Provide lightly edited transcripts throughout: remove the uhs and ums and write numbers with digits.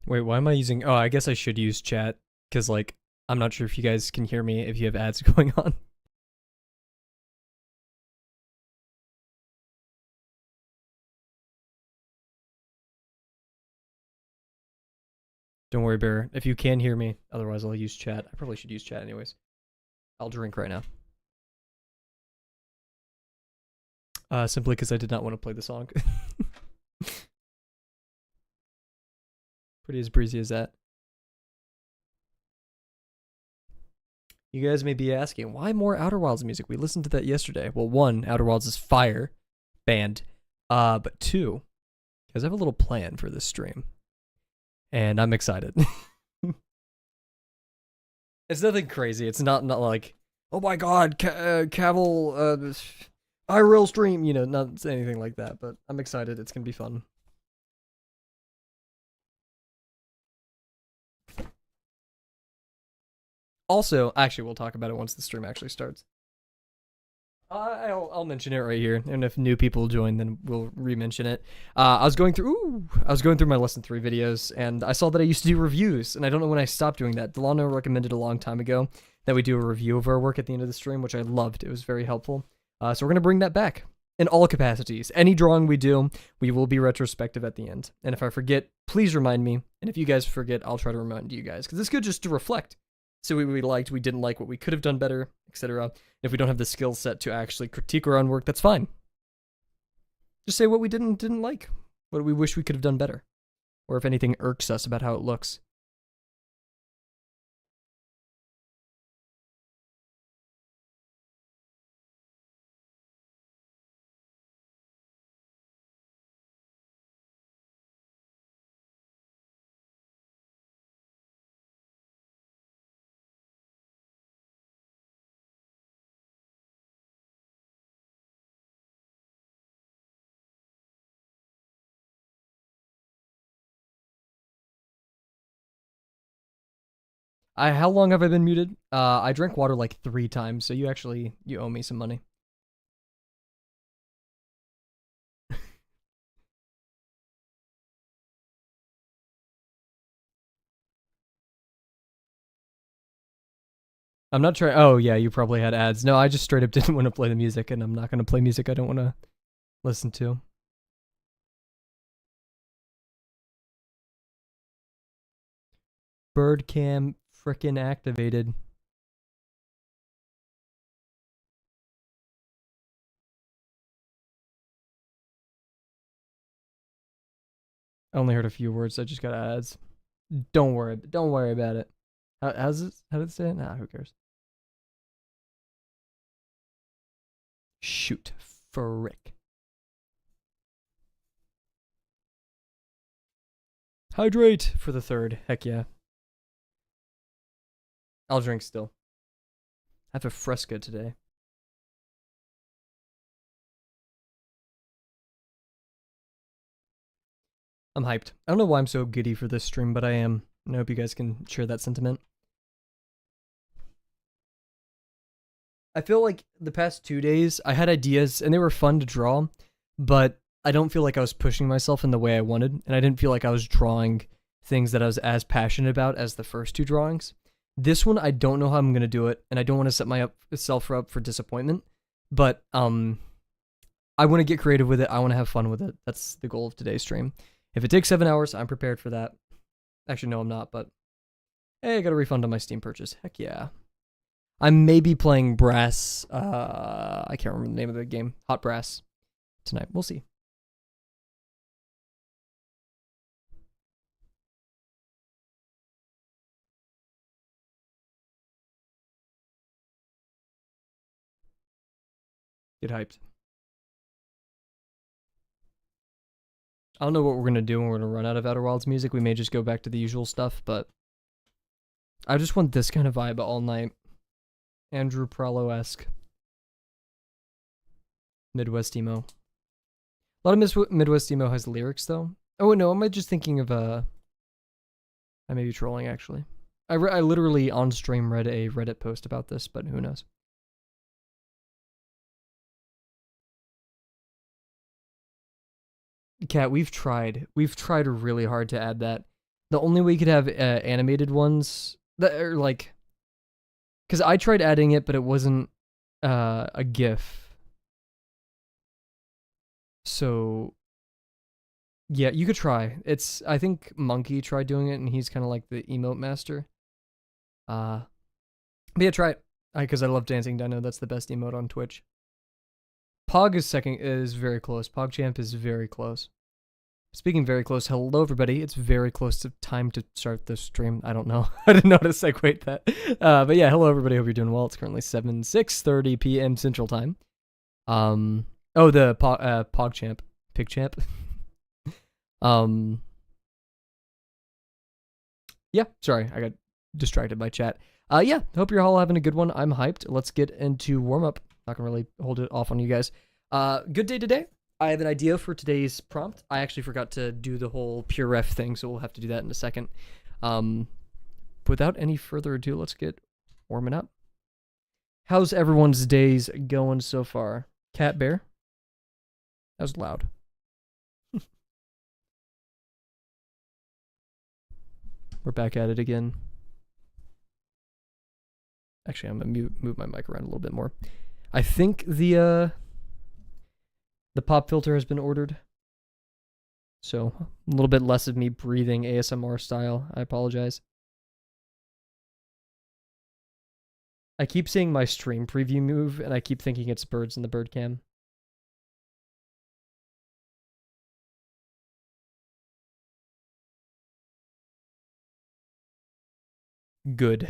Wait, why am I using... Oh, I guess I should use chat, because, like, I'm not sure if you guys can hear me if you have ads going on. Don't worry, Bear. If you can hear me, otherwise I'll use chat. I probably should use chat anyways. I'll drink right now. Simply because I did not want to play the song. Pretty as breezy as that. You guys may be asking, why more Outer Wilds music? We listened to that yesterday. Well, one, Outer Wilds is fire band. But two, guys, I have a little plan for this stream. And I'm excited. It's nothing crazy. It's not like, oh my god, Kavel, IRL stream, you know, not anything like that. But I'm excited. It's going to be fun. Also, actually, we'll talk about it once the stream actually starts. I'll mention it right here, and if new people join, then we'll re-mention it. I was going through my lesson 3 videos, and I saw that I used to do reviews, and I don't know when I stopped doing that. Delano recommended a long time ago that we do a review of our work at the end of the stream, which I loved. It was very helpful. So we're gonna bring that back in all capacities. Any drawing we do, we will be retrospective at the end. And if I forget, please remind me. And if you guys forget, I'll try to remind you guys, because it's good just to reflect. So what we liked, we didn't like, what we could have done better, etc. If we don't have the skill set to actually critique our own work, that's fine. Just say what we didn't like, what we wish we could have done better, or if anything irks us about how it looks. How long have I been muted? I drank water like 3 times, so you owe me some money. I'm not trying. Oh yeah, you probably had ads. No, I just straight up didn't want to play the music, and I'm not gonna play music I don't want to listen to. Bird cam frickin' activated. I only heard a few words. I just got ads. Don't worry about it. How did it say it? Nah, who cares? Shoot, frick. Hydrate for the 3rd. Heck yeah. I'll drink still. I have a Fresca today. I'm hyped. I don't know why I'm so giddy for this stream, but I am. I hope you guys can share that sentiment. I feel like the past 2 days, I had ideas, and they were fun to draw, but I don't feel like I was pushing myself in the way I wanted, and I didn't feel like I was drawing things that I was as passionate about as the first 2 drawings. This one, I don't know how I'm going to do it, and I don't want to set myself up for disappointment, but I want to get creative with it. I want to have fun with it. That's the goal of today's stream. If it takes 7 hours, I'm prepared for that. Actually, no, I'm not, but hey, I got a refund on my Steam purchase. Heck yeah. I'm maybe playing Brass, I can't remember the name of the game, Hot Brass, tonight. We'll see. Get hyped. I don't know what we're going to do when we're going to run out of Outer Wilds music. We may just go back to the usual stuff, but I just want this kind of vibe all night. Andrew Pralo-esque. Midwest emo. A lot of Midwest emo has lyrics, though. Oh, no, am I just thinking of, I may be trolling, actually. I literally, on stream, read a Reddit post about this, but who knows. Kat, we've tried really hard to add that. The only way you could have animated ones that are like, because I tried adding it, but it wasn't a GIF. So yeah, you could try. I think Monkey tried doing it, and he's kind of like the emote master. But yeah, try it. Because I love Dancing Dino. That's the best emote on Twitch. Pog is very close. PogChamp is very close. Speaking very close, hello everybody. It's very close to time to start the stream. I don't know. I didn't know how to segue that. But yeah, hello everybody. Hope you're doing well. It's currently 6:30 p.m. Central Time. The PogChamp. PigChamp. Yeah, sorry. I got distracted by chat. Yeah, hope you're all having a good one. I'm hyped. Let's get into warm-up. Not gonna really hold it off on you guys. Good day today. I have an idea for today's prompt. I actually forgot to do the whole pure ref thing, so we'll have to do that in a second. Without any further ado, let's get warming up. How's everyone's days going so far? Cat Bear? That was loud. We're back at it again. Actually, I'm gonna move my mic around a little bit more. I think the pop filter has been ordered. So a little bit less of me breathing ASMR style. I apologize. I keep seeing my stream preview move, and I keep thinking it's birds in the bird cam. Good.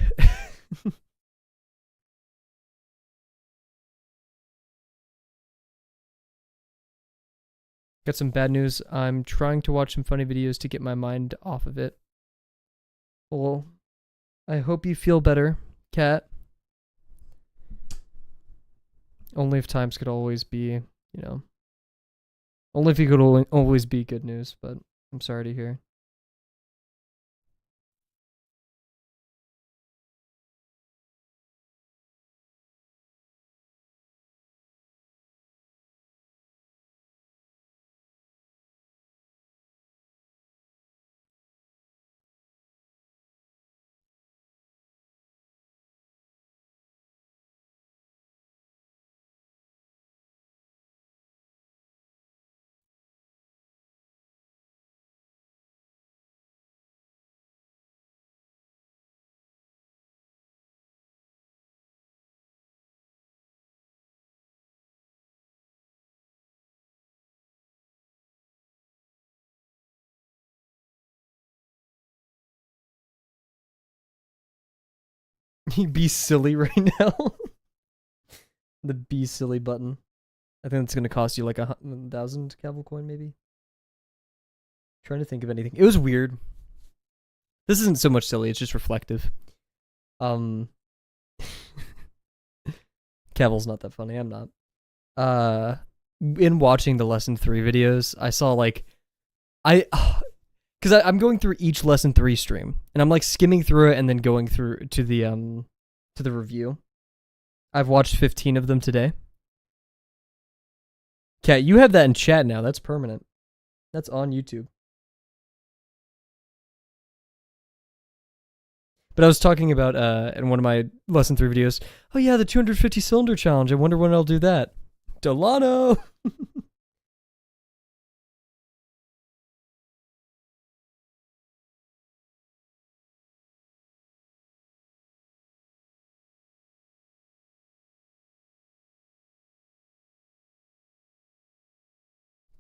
Got some bad news. I'm trying to watch some funny videos to get my mind off of it. Well, I hope you feel better, Cat. Only if times could always be, only if you could always be good news, but I'm sorry to hear. Be silly right now. The be silly button. I think it's gonna cost you like 1,000 Kavel coin, maybe. Trying to think of anything. It was weird. This isn't so much silly. It's just reflective. Kavel's not that funny. I'm not. In watching the lesson 3 videos, I saw like, because I'm going through each lesson 3 stream, and I'm like skimming through it and then going through to the review. I've watched 15 of them today. Cat, you have that in chat now. That's permanent. That's on YouTube. But I was talking about in one of my lesson 3 videos. Oh yeah, the 250 cylinder challenge. I wonder when I'll do that. Delano.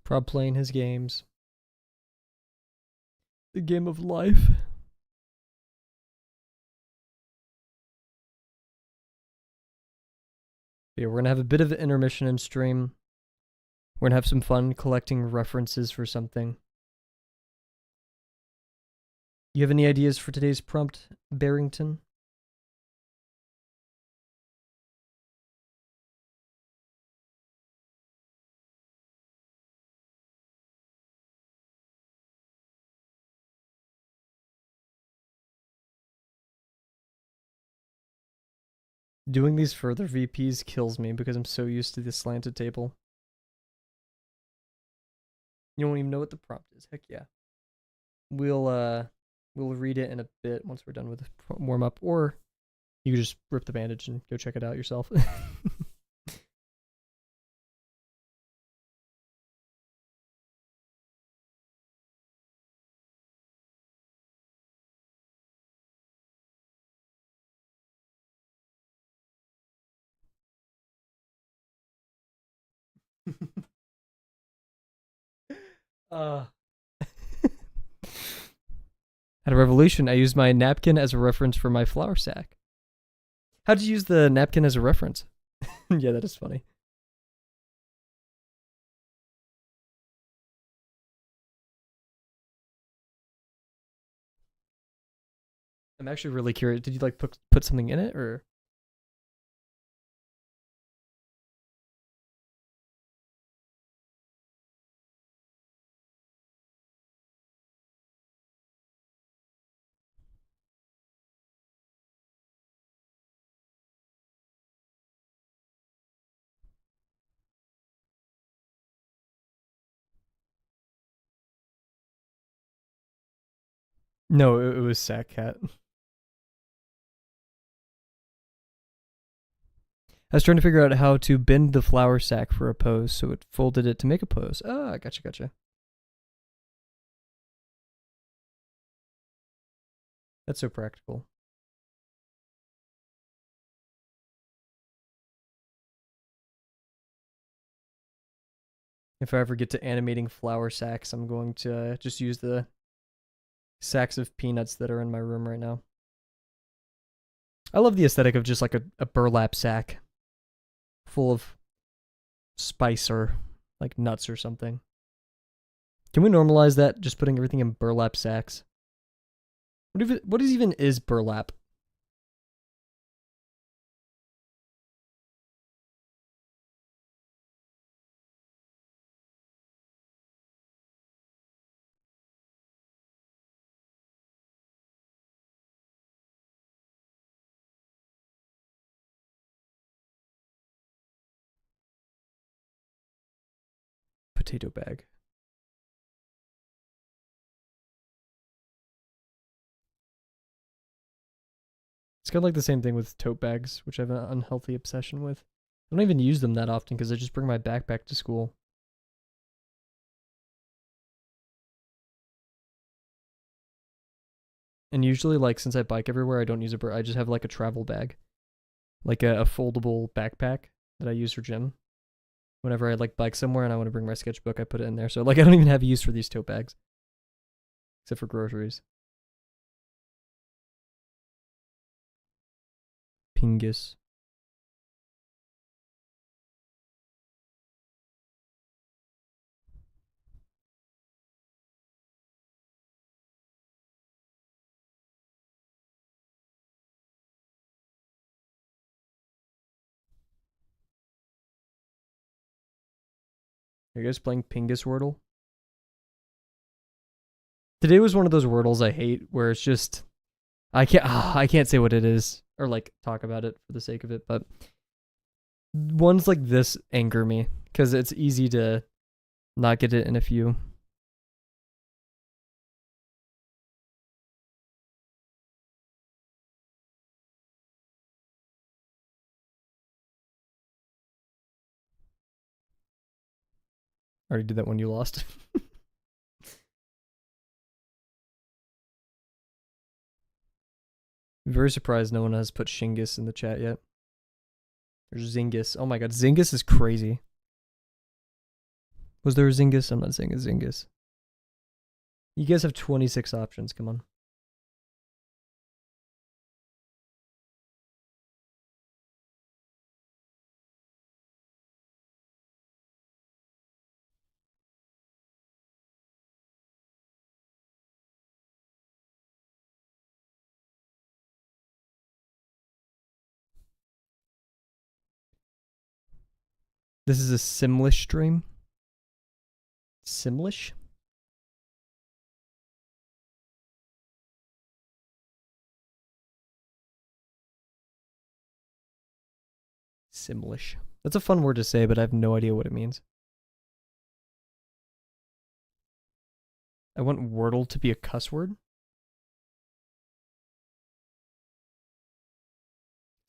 Prob playing his games. The game of life. Yeah, we're gonna have a bit of an intermission in stream. We're gonna have some fun collecting references for something. You have any ideas for today's prompt, Barrington? Doing these further VPs kills me because I'm so used to the slanted table. You don't even know what the prompt is. Heck yeah. We'll We'll read it in a bit once we're done with the warm up, or you can just rip the bandage and go check it out yourself. uh At a revolution, I used my napkin as a reference for my flour sack. How'd you use the napkin as a reference? Yeah, that is funny. I'm actually really curious. Did you like put something in it, or? No, it was sack cat. I was trying to figure out how to bend the flour sack for a pose, so it folded it to make a pose. Ah, gotcha. That's so practical. If I ever get to animating flour sacks, I'm going to just use the sacks of peanuts that are in my room right now. I love the aesthetic of just like a burlap sack full of spice or like nuts or something. Can we normalize that? Just putting everything in burlap sacks. What even is burlap? Potato bag. It's kind of like the same thing with tote bags, which I have an unhealthy obsession with. I don't even use them that often because I just bring my backpack to school. And usually, like, since I bike everywhere, I don't use I just have like a travel bag, like a foldable backpack that I use for gym. Whenever I like bike somewhere and I want to bring my sketchbook, I put it in there. So like, I don't even have use for these tote bags, except for groceries. Pingus. Are you guys playing Pingus Wordle? Today was one of those Wordles I hate, where it's just I can't say what it is or like talk about it for the sake of it, but ones like this anger me because it's easy to not get it in a few. I already did that when you lost. I'm very surprised no one has put Shingus in the chat yet. Or Zingus. Oh my god, Zingus is crazy. Was there a Zingus? I'm not saying a Zingus. You guys have 26 options, come on. This is a Simlish stream. Simlish? Simlish. That's a fun word to say, but I have no idea what it means. I want Wordle to be a cuss word.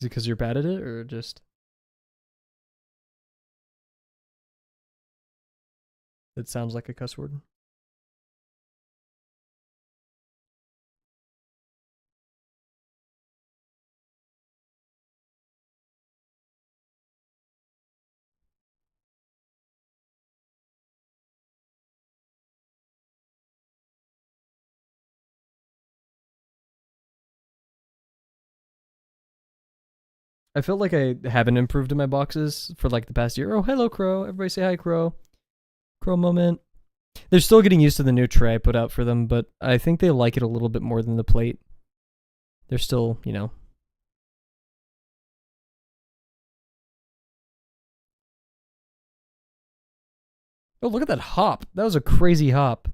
Is it because you're bad at it, or just it sounds like a cuss word? I felt like I haven't improved in my boxes for like the past year. Oh, hello, Crow. Everybody say hi, Crow. Crow moment. They're still getting used to the new tray I put out for them, but I think they like it a little bit more than the plate. They're still, you know. Oh, look at that hop. That was a crazy hop.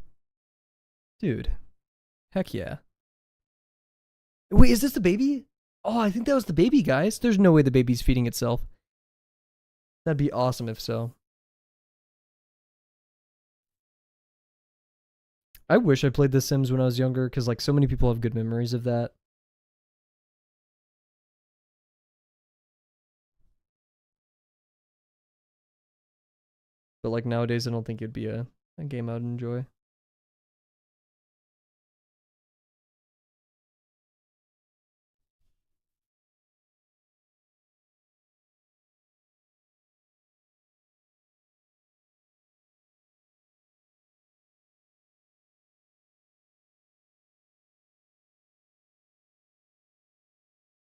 Dude. Heck yeah. Wait, is this the baby? Oh, I think that was the baby, guys. There's no way the baby's feeding itself. That'd be awesome if so. I wish I played The Sims when I was younger, because like so many people have good memories of that. But like nowadays, I don't think it'd be a game I'd enjoy.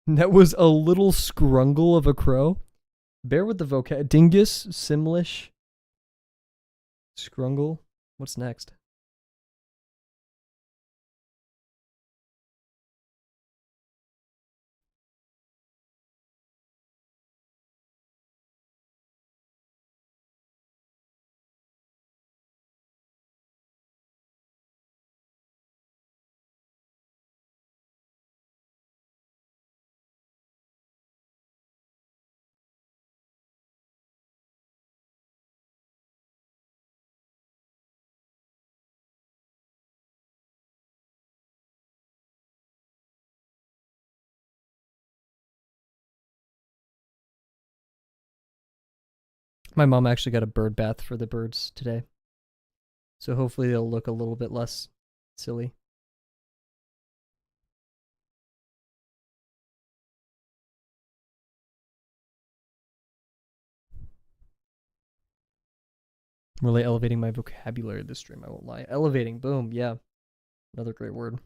That was a little scrungle of a crow. Bear with the vocab. Dingus, Simlish, Scrungle. What's next? My mom actually got a bird bath for the birds today. So hopefully they'll look a little bit less silly. I'm really elevating my vocabulary this stream, I won't lie. Elevating, boom, yeah. Another great word.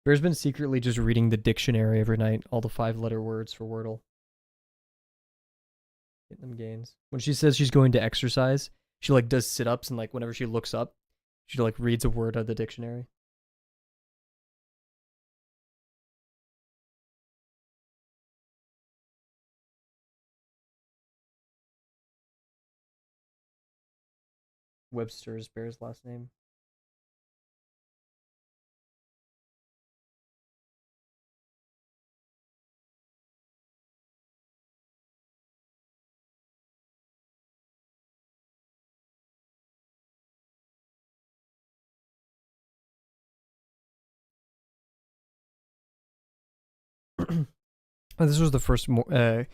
Bear's been secretly just reading the dictionary every night, all the 5-letter words for Wordle. Getting them gains. When she says she's going to exercise, she like does sit-ups, and like whenever she looks up, she like reads a word out of the dictionary. Webster is Bear's last name. This was the first. I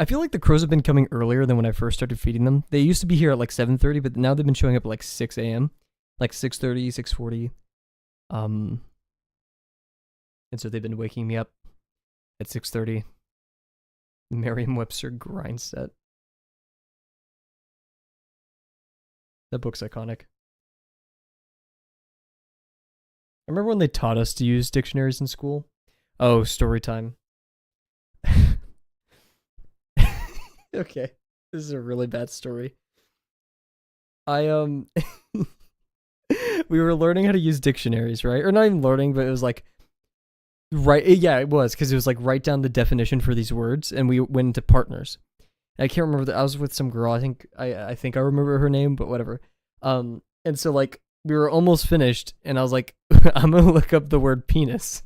feel like the crows have been coming earlier than when I first started feeding them. They used to be here at like 7:30, but now they've been showing up at like 6 a.m., like 6:30, 6:40. And so they've been waking me up at 6:30. Merriam-Webster grind set. That book's iconic. I remember when they taught us to use dictionaries in school. Oh, story time. Okay, this is a really bad story. I we were learning how to use dictionaries, right? Or not even learning, but it was like yeah, it was, because it was like write down the definition for these words, and we went into partners. I can't remember that. I was with some girl. I think I remember her name, but whatever. And so like we were almost finished, and I was like, I'm gonna look up the word penis.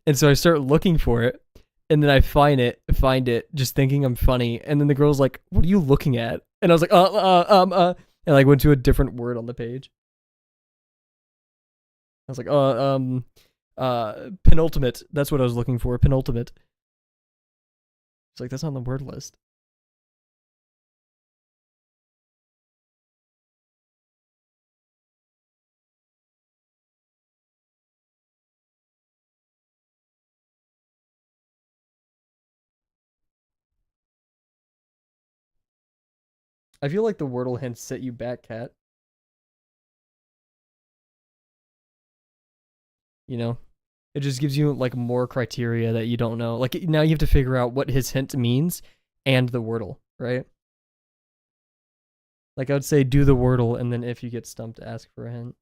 And so I start looking for it, and then I find it, just thinking I'm funny. And then the girl's like, "What are you looking at?" And I was like, and like went to a different word on the page. I was like, penultimate. That's what I was looking for, penultimate. It's like, that's not on the word list. I feel like the Wordle hints set you back, Cat. You know? It just gives you like more criteria that you don't know. Like now you have to figure out what his hint means and the Wordle, right? Like I would say do the Wordle, and then if you get stumped, ask for a hint.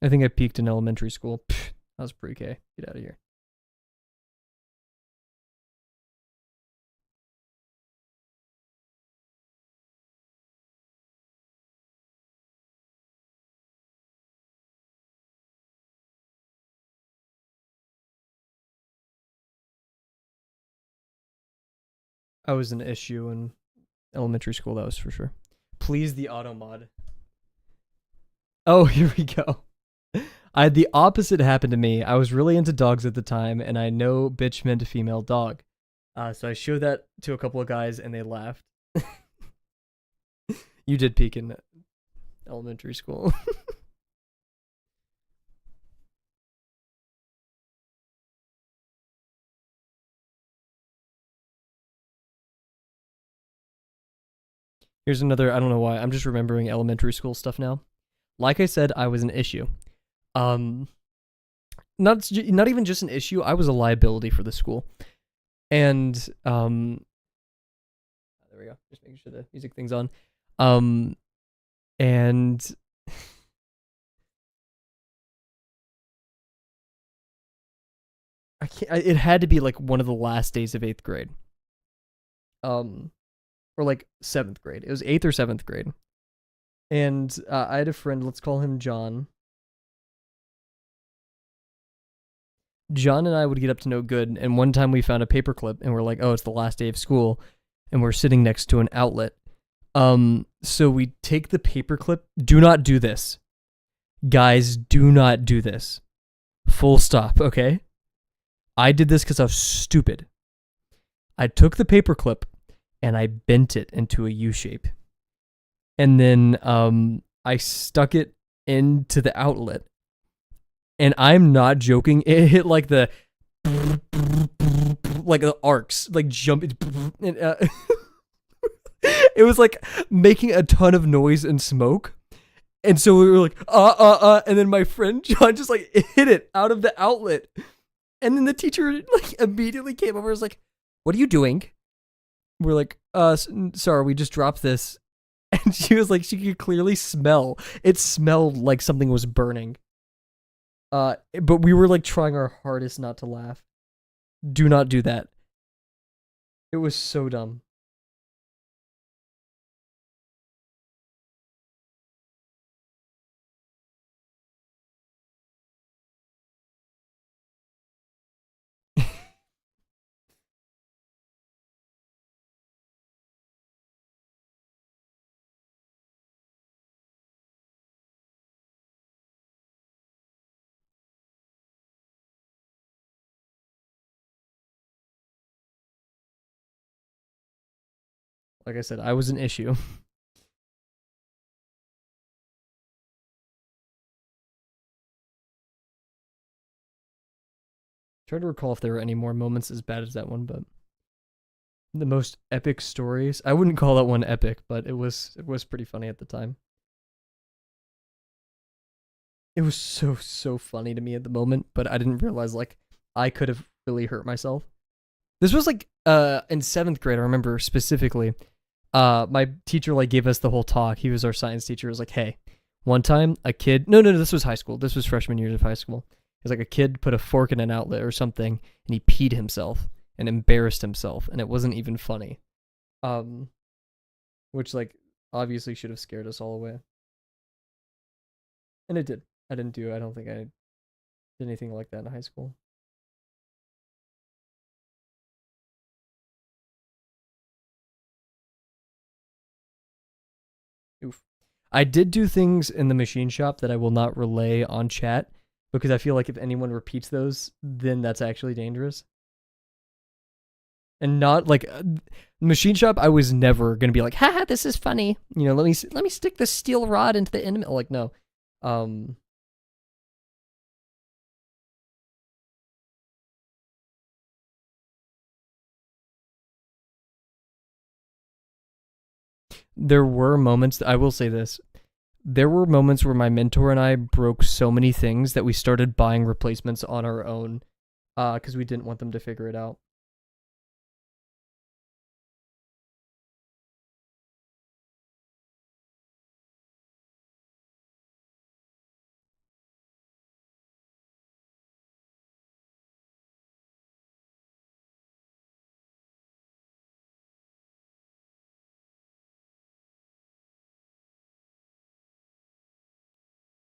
I think I peaked in elementary school. Pfft, I was pre-K. Get out of here. I was an issue in elementary school, that was for sure. Please the auto mod. Oh, here we go. I had the opposite happen to me. I was really into dogs at the time, and I know bitch meant female dog. So I showed that to a couple of guys, and they laughed. You did peak in elementary school. Here's another, I don't know why, I'm just remembering elementary school stuff now. Like I said, I was an issue. Not even just an issue, I was a liability for the school. And there we go. Just making sure the music thing's on. And it had to be like one of the last days of 8th grade. Or like 7th grade. It was 8th or 7th grade. And I had a friend, let's call him John. John and I would get up to no good, and one time we found a paperclip, and we're like, oh, it's the last day of school, and we're sitting next to an outlet. So we take the paperclip. Do not do this. Guys, do not do this. Full stop, okay? I did this because I was stupid. I took the paperclip, and I bent it into a U shape. And then I stuck it into the outlet. And I'm not joking. It hit like the arcs, like jumping. And, it was like making a ton of noise and smoke. And so we were like, and then my friend John just like hit it out of the outlet. And then the teacher like immediately came over and was like, what are you doing? We're like, sorry, we just dropped this. And she was like, she could clearly smell. It smelled like something was burning. But we were like trying our hardest not to laugh. Do not do that. It was so dumb. Like I said, I was an issue. Try to recall if there were any more moments as bad as that one, but the most epic stories. I wouldn't call that one epic, but it was pretty funny at the time. It was so funny to me at the moment, but I didn't realize like I could have really hurt myself. This was like in 7th grade, I remember specifically. My teacher like gave us the whole talk. He was our science teacher. He was like, hey, one time a kid, no, this was high school. This was freshman years of high school. It was like a kid put a fork in an outlet or something, and he peed himself and embarrassed himself, and it wasn't even funny. Which like obviously should have scared us all away. And it did. I don't think I did anything like that in high school. Oof. I did do things in the machine shop that I will not relay on chat because I feel like if anyone repeats those, then that's actually dangerous. And not like machine shop, I was never gonna be like, haha, this is funny. You know, let me stick the steel rod into the end. Like, no. There were moments, I will say this. There were moments where my mentor and I broke so many things that we started buying replacements on our own because we didn't want them to figure it out.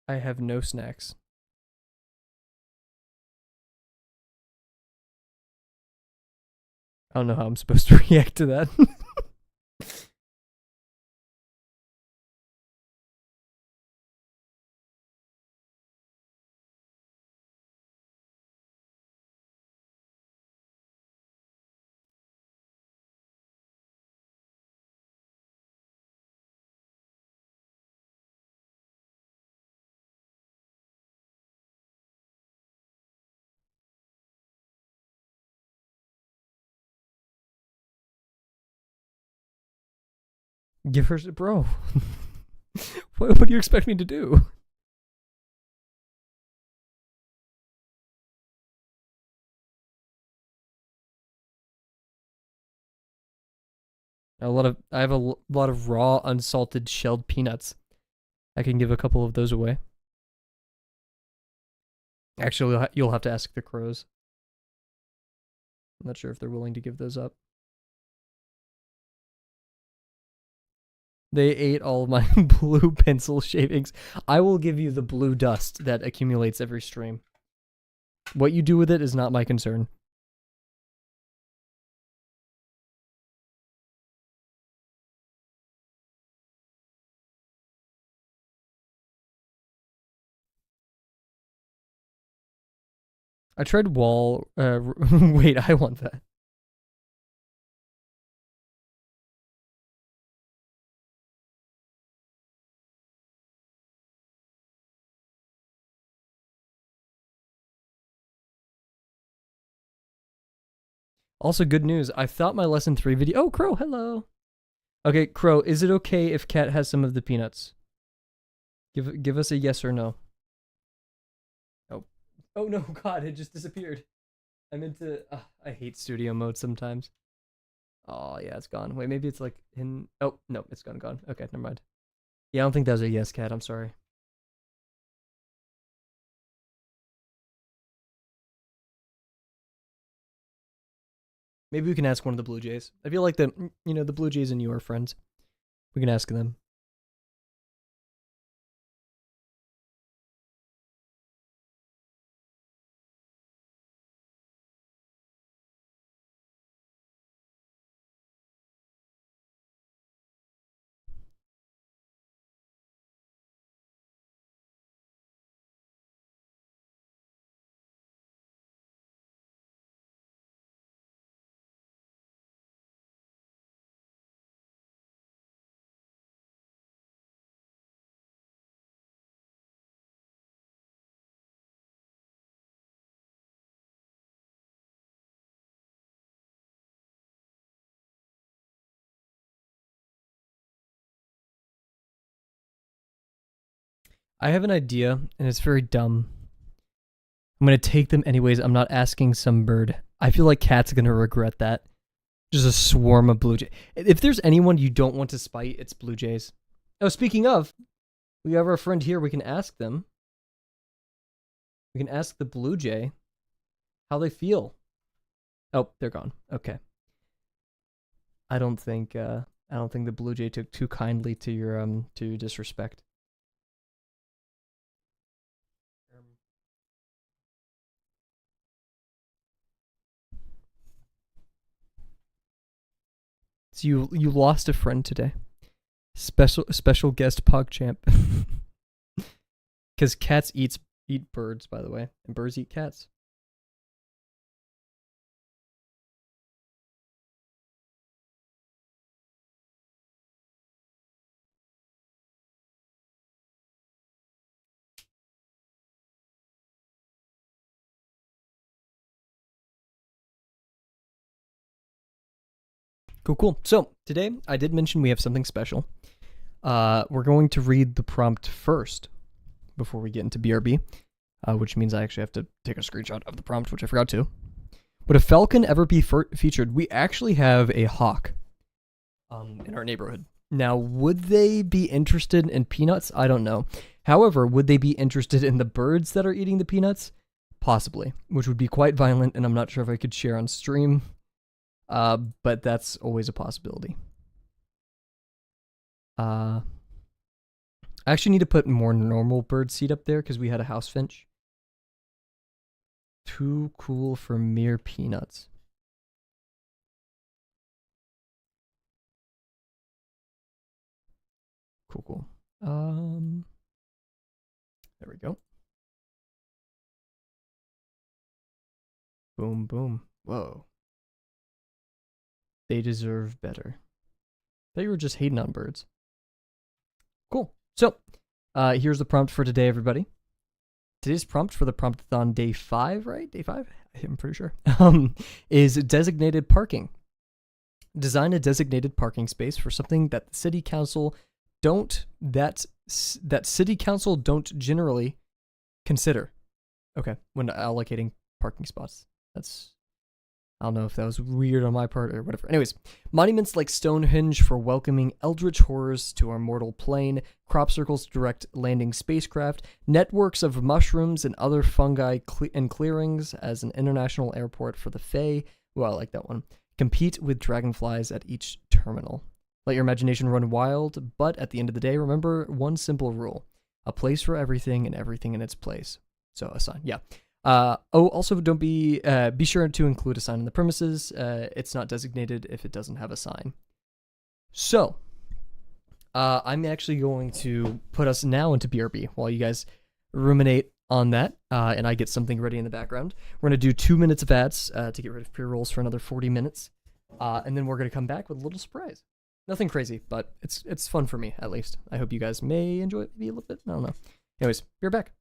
I have no snacks. I don't know how I'm supposed to react to that. Give her, bro. What do you expect me to do? I have a lot of raw, unsalted, shelled peanuts. I can give a couple of those away. Actually, you'll have to ask the crows. I'm not sure if they're willing to give those up. They ate all of my blue pencil shavings. I will give you the blue dust that accumulates every stream. What you do with it is not my concern. I tried wall. Wait, I want that. Also, good news. I thought my lesson 3 video. Oh, Crow, hello. Okay, Crow, is it okay if Cat has some of the peanuts? Give us a yes or no. Oh, oh no, God, it just disappeared. I meant to. I hate studio mode sometimes. Oh yeah, it's gone. Wait, maybe it's like in. Oh no, it's gone. Okay, never mind. Yeah, I don't think that was a yes, Cat. I'm sorry. Maybe we can ask one of the Blue Jays. I feel like the Blue Jays and you are friends. We can ask them. I have an idea, and it's very dumb. I'm gonna take them anyways. I'm not asking some bird. I feel like Cat's gonna regret that. Just a swarm of Blue Jays. If there's anyone you don't want to spite, it's Blue Jays. Oh, speaking of, we have our friend here. We can ask them. We can ask the Blue Jay how they feel. Oh, they're gone. Okay. I don't think I don't think the Blue Jay took too kindly to your disrespect. So you lost a friend today. Special guest PogChamp. Because cats eat birds, by the way, and birds eat cats. Cool, cool. So today I did mention we have something special. We're going to read the prompt first before we get into BRB, which means I actually have to take a screenshot of the prompt, which I forgot to. Would a falcon ever be featured? We actually have a hawk in our neighborhood. Now, would they be interested in peanuts? I don't know. However, would they be interested in the birds that are eating the peanuts? Possibly, which would be quite violent, and I'm not sure if I could share on stream. But that's always a possibility. I actually need to put more normal bird seed up there because we had a house finch. Too cool for mere peanuts. Cool, cool. There we go. Boom, boom. Whoa. They deserve better. Thought you were just hating on birds. Cool. So, here's the prompt for today, everybody. Today's prompt for the Promptathon day 5, right? Day 5? I'm pretty sure. Is designated parking. Design a designated parking space for something that the city council don't generally consider. Okay, when allocating parking spots. I don't know if that was weird on my part or whatever. Anyways, monuments like Stonehenge for welcoming eldritch horrors to our mortal plane, crop circles to direct landing spacecraft, networks of mushrooms and other fungi and clearings as an international airport for the Fae. Well, I like that one. Compete with dragonflies at each terminal. Let your imagination run wild, but at the end of the day, remember one simple rule. A place for everything and everything in its place. So a sign, yeah. Also don't be sure to include a sign in the premises. It's not designated if it doesn't have a sign. So, I'm actually going to put us now into BRB while you guys ruminate on that, and I get something ready in the background. We're going to do 2 minutes of ads to get rid of pre-rolls for another 40 minutes, and then we're going to come back with a little surprise. Nothing crazy, but it's fun for me, at least. I hope you guys may enjoy it maybe a little bit. I don't know. Anyways, be right back.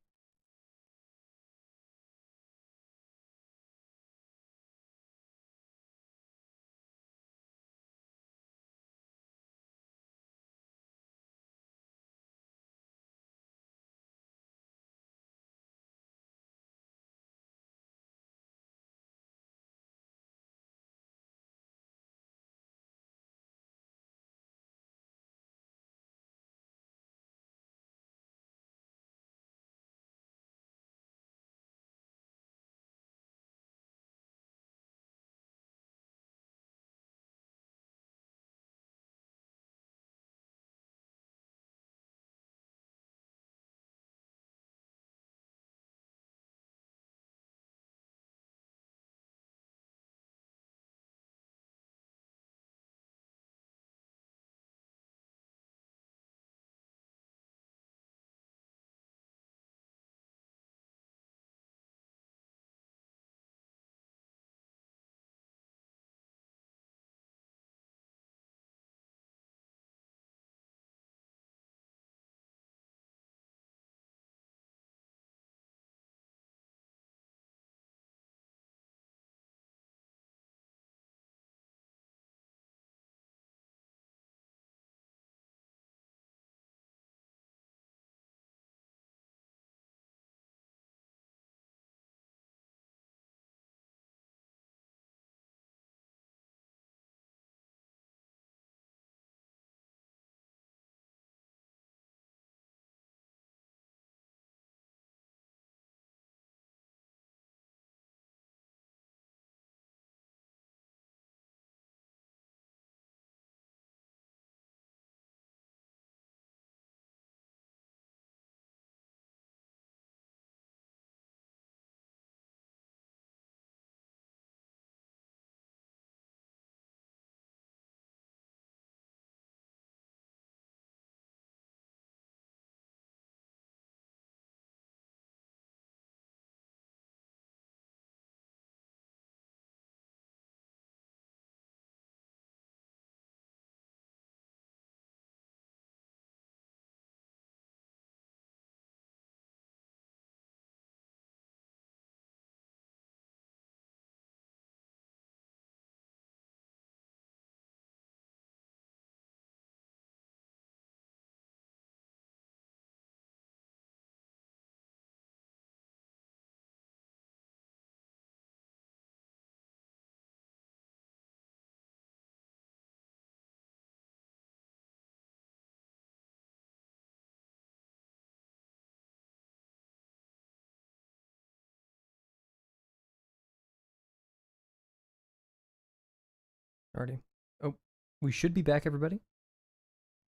Alrighty. Oh, we should be back, everybody.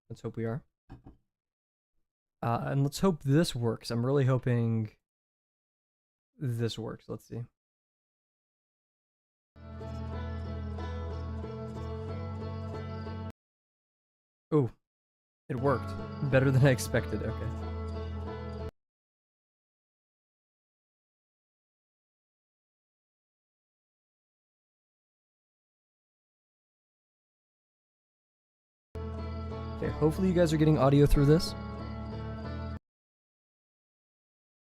Let's hope we are. And let's hope this works. I'm really hoping this works. Let's see. Oh, it worked. Better than I expected. Okay. Okay, hopefully you guys are getting audio through this.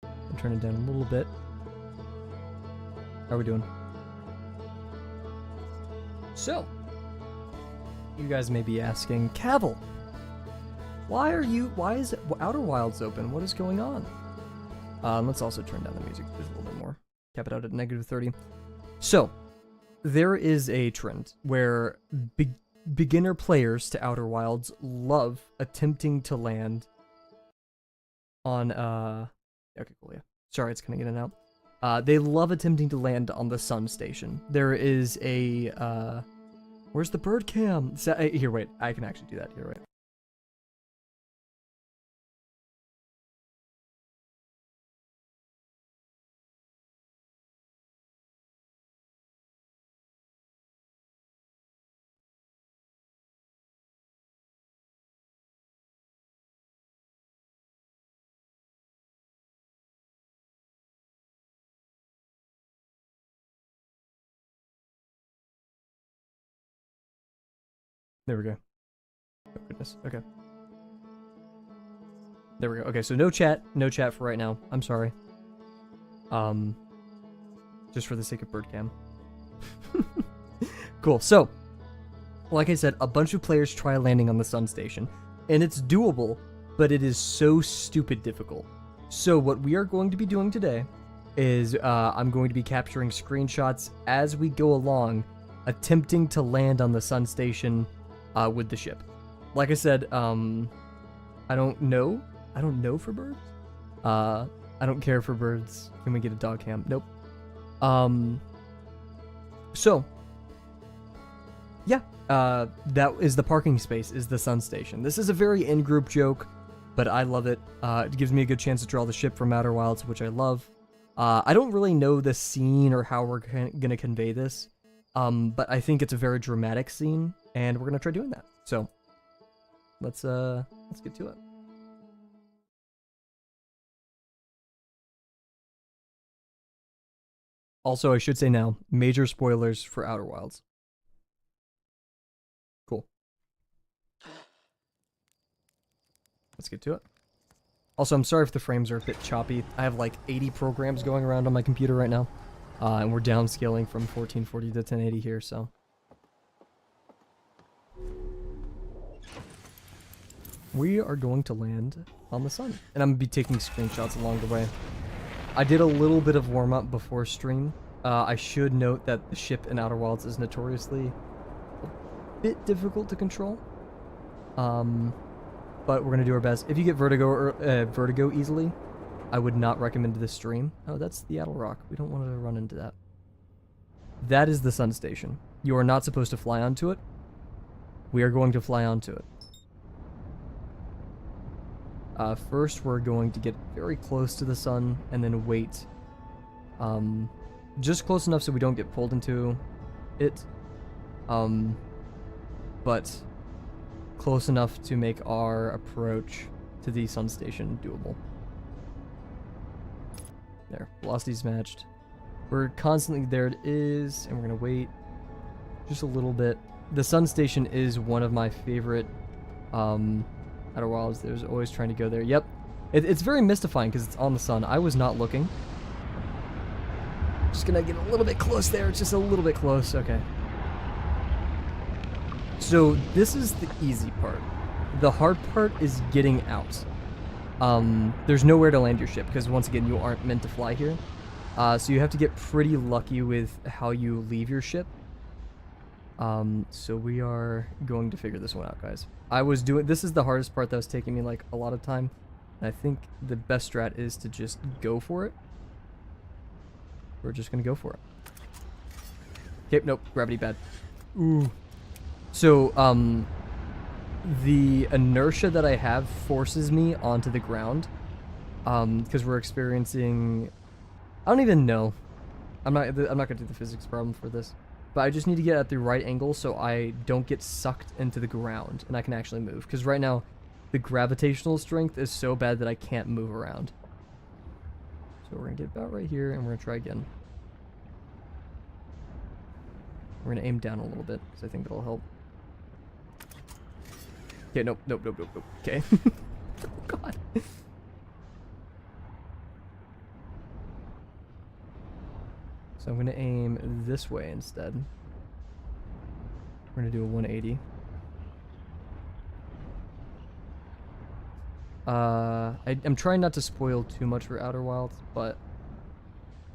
I'll turn it down a little bit. How are we doing? So, you guys may be asking, Kavel, why is Outer Wilds open? What is going on? Let's also turn down the music just a little bit more. Cap it out at -30. So, there is a trend where beginner players to Outer Wilds love attempting to land on, okay, cool, yeah. Sorry, it's kind of getting out. They love attempting to land on the sun station. There is a, where's the bird cam? Here, wait, I can actually do that. Here, wait. There we go. Oh, goodness. Okay. There we go. Okay, so no chat for right now. I'm sorry. Just for the sake of bird cam. Cool. So, like I said, a bunch of players try landing on the sun station, and it's doable, but it is so stupid difficult. So what we are going to be doing today is I'm going to be capturing screenshots as we go along, attempting to land on the sun station with the ship. Like I said, I don't know for birds. I don't care for birds. Can we get a dog cam? Nope. So, yeah, that is the parking space, is the sun station. This is a very in-group joke, but I love it. It gives me a good chance to draw the ship from Outer Wilds, which I love. I don't really know the scene or how we're gonna convey this, but I think it's a very dramatic scene, and we're gonna try doing that. So, let's get to it. Also, I should say now, major spoilers for Outer Wilds. Cool. Let's get to it. Also, I'm sorry if the frames are a bit choppy. I have like 80 programs going around on my computer right now. And we're downscaling from 1440 to 1080 here, so. We are going to land on the sun. And I'm going to be taking screenshots along the way. I did a little bit of warm-up before stream. I should note that the ship in Outer Wilds is notoriously a bit difficult to control. But we're going to do our best. If you get vertigo easily, I would not recommend this stream. Oh, that's the Addle Rock. We don't want to run into that. That is the sun station. You are not supposed to fly onto it. We are going to fly onto it. First, we're going to get very close to the sun and then wait. Just close enough so we don't get pulled into it. But close enough to make our approach to the sun station doable. There, velocity's matched. We're constantly, there it is, and we're gonna wait just a little bit. The sun station is one of my favorite Outer Wilds. There's always trying to go there. Yep, it's very mystifying because it's on the sun. I was not looking. Just gonna get a little bit close there. It's just a little bit close. Okay. So this is the easy part. The hard part is getting out. There's nowhere to land your ship because once again you aren't meant to fly here. So you have to get pretty lucky with how you leave your ship. So we are going to figure this one out, guys. This is the hardest part that was taking me like a lot of time. And I think the best strat is to just go for it. We're just gonna go for it. Okay, nope, gravity bad. Ooh. So, the inertia that I have forces me onto the ground. Because we're experiencing... I don't even know. I'm not gonna do the physics problem for this. But I just need to get at the right angle so I don't get sucked into the ground and I can actually move. Because right now, the gravitational strength is so bad that I can't move around. So we're gonna get about right here and we're gonna try again. We're gonna aim down a little bit because I think that'll help. Okay, nope. Okay. Oh god. So I'm gonna aim this way instead. We're gonna do a 180. I'm trying not to spoil too much for Outer Wilds, but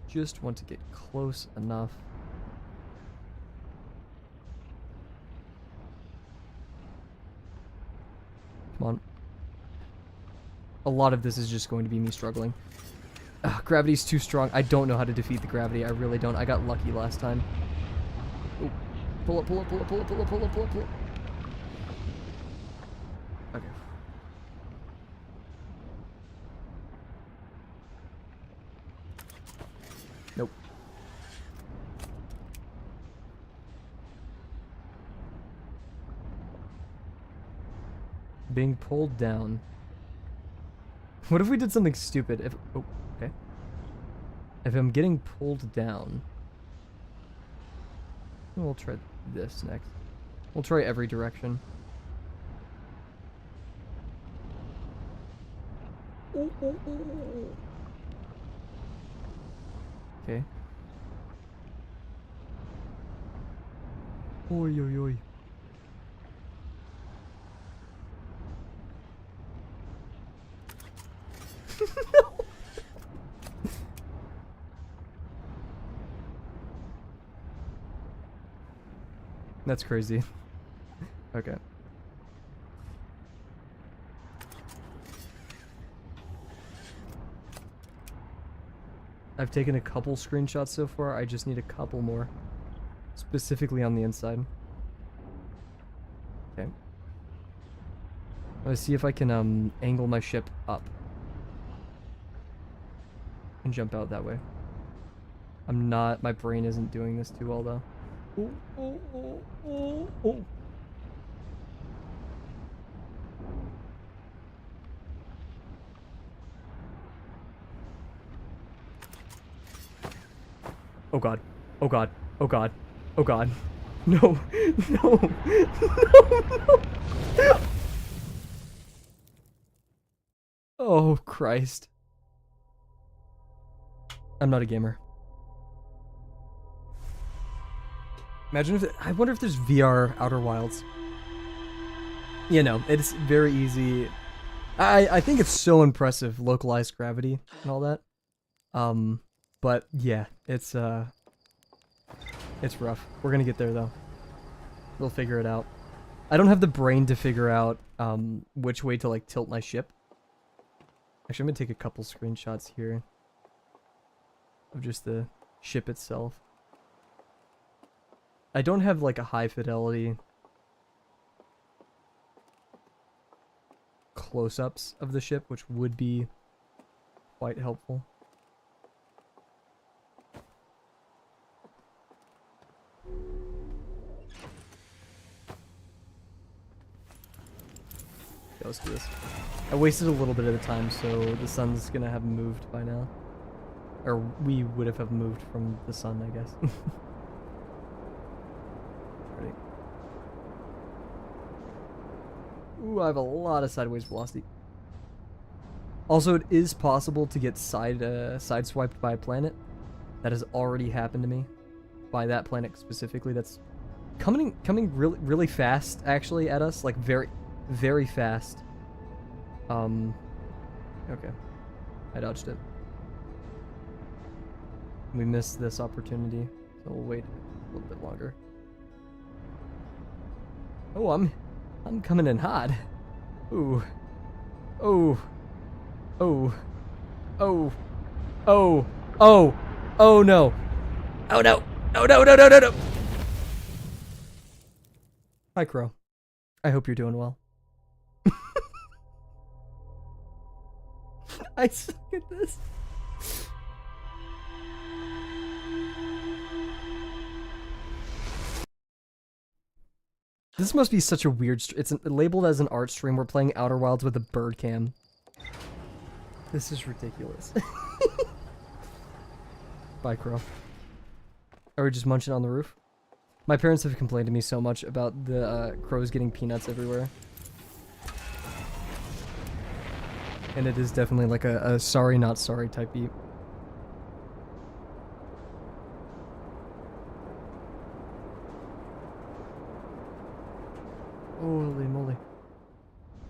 just want to get close enough. Come on. A lot of this is just going to be me struggling. Gravity's too strong. I don't know how to defeat the gravity. I really don't. I got lucky last time. Ooh. Pull up. Okay. Nope. Being pulled down. What if we did something stupid? If... Oh, okay. If I'm getting pulled down... We'll try this next. We'll try every direction. Okay. Oi. No. That's crazy. Okay. I've taken a couple screenshots so far. I just need a couple more. Specifically on the inside. Okay. Let's see if I can angle my ship up. And jump out that way. I'm not... My brain isn't doing this too well, though. Oh. Oh god. Oh god. Oh god. Oh god. No. No. No. Oh Christ. I'm not a gamer. Imagine if... I wonder if there's VR Outer Wilds. You know, it's very easy. I think it's so impressive, localized gravity and all that. But yeah, it's rough. We're gonna get there though. We'll figure it out. I don't have the brain to figure out which way to like tilt my ship. Actually, I'm gonna take a couple screenshots here of just the ship itself. I don't have like a high fidelity close-ups of the ship, which would be quite helpful. Okay, let's do this. I wasted a little bit of the time, so the sun's gonna have moved by now. Or we would have moved from the sun, I guess. Ready. Ooh, I have a lot of sideways velocity. Also, it is possible to get sideswiped by a planet. That has already happened to me. By that planet specifically. That's coming really fast, actually, at us. Like, very fast. Okay. I dodged it. We missed this opportunity, so we'll wait a little bit longer. Oh, I'm coming in hot. Ooh. Oh. Oh. Oh. Oh. Oh. Oh no. Oh no. Oh no. Hi, Crow. I hope you're doing well. I suck at this. This must be such a weird. It's labeled as an art stream. We're playing Outer Wilds with a bird cam. This is ridiculous. Bye, Crow. Are we just munching on the roof? My parents have complained to me so much about the crows getting peanuts everywhere. And it is definitely like a sorry not sorry type beat. Holy moly.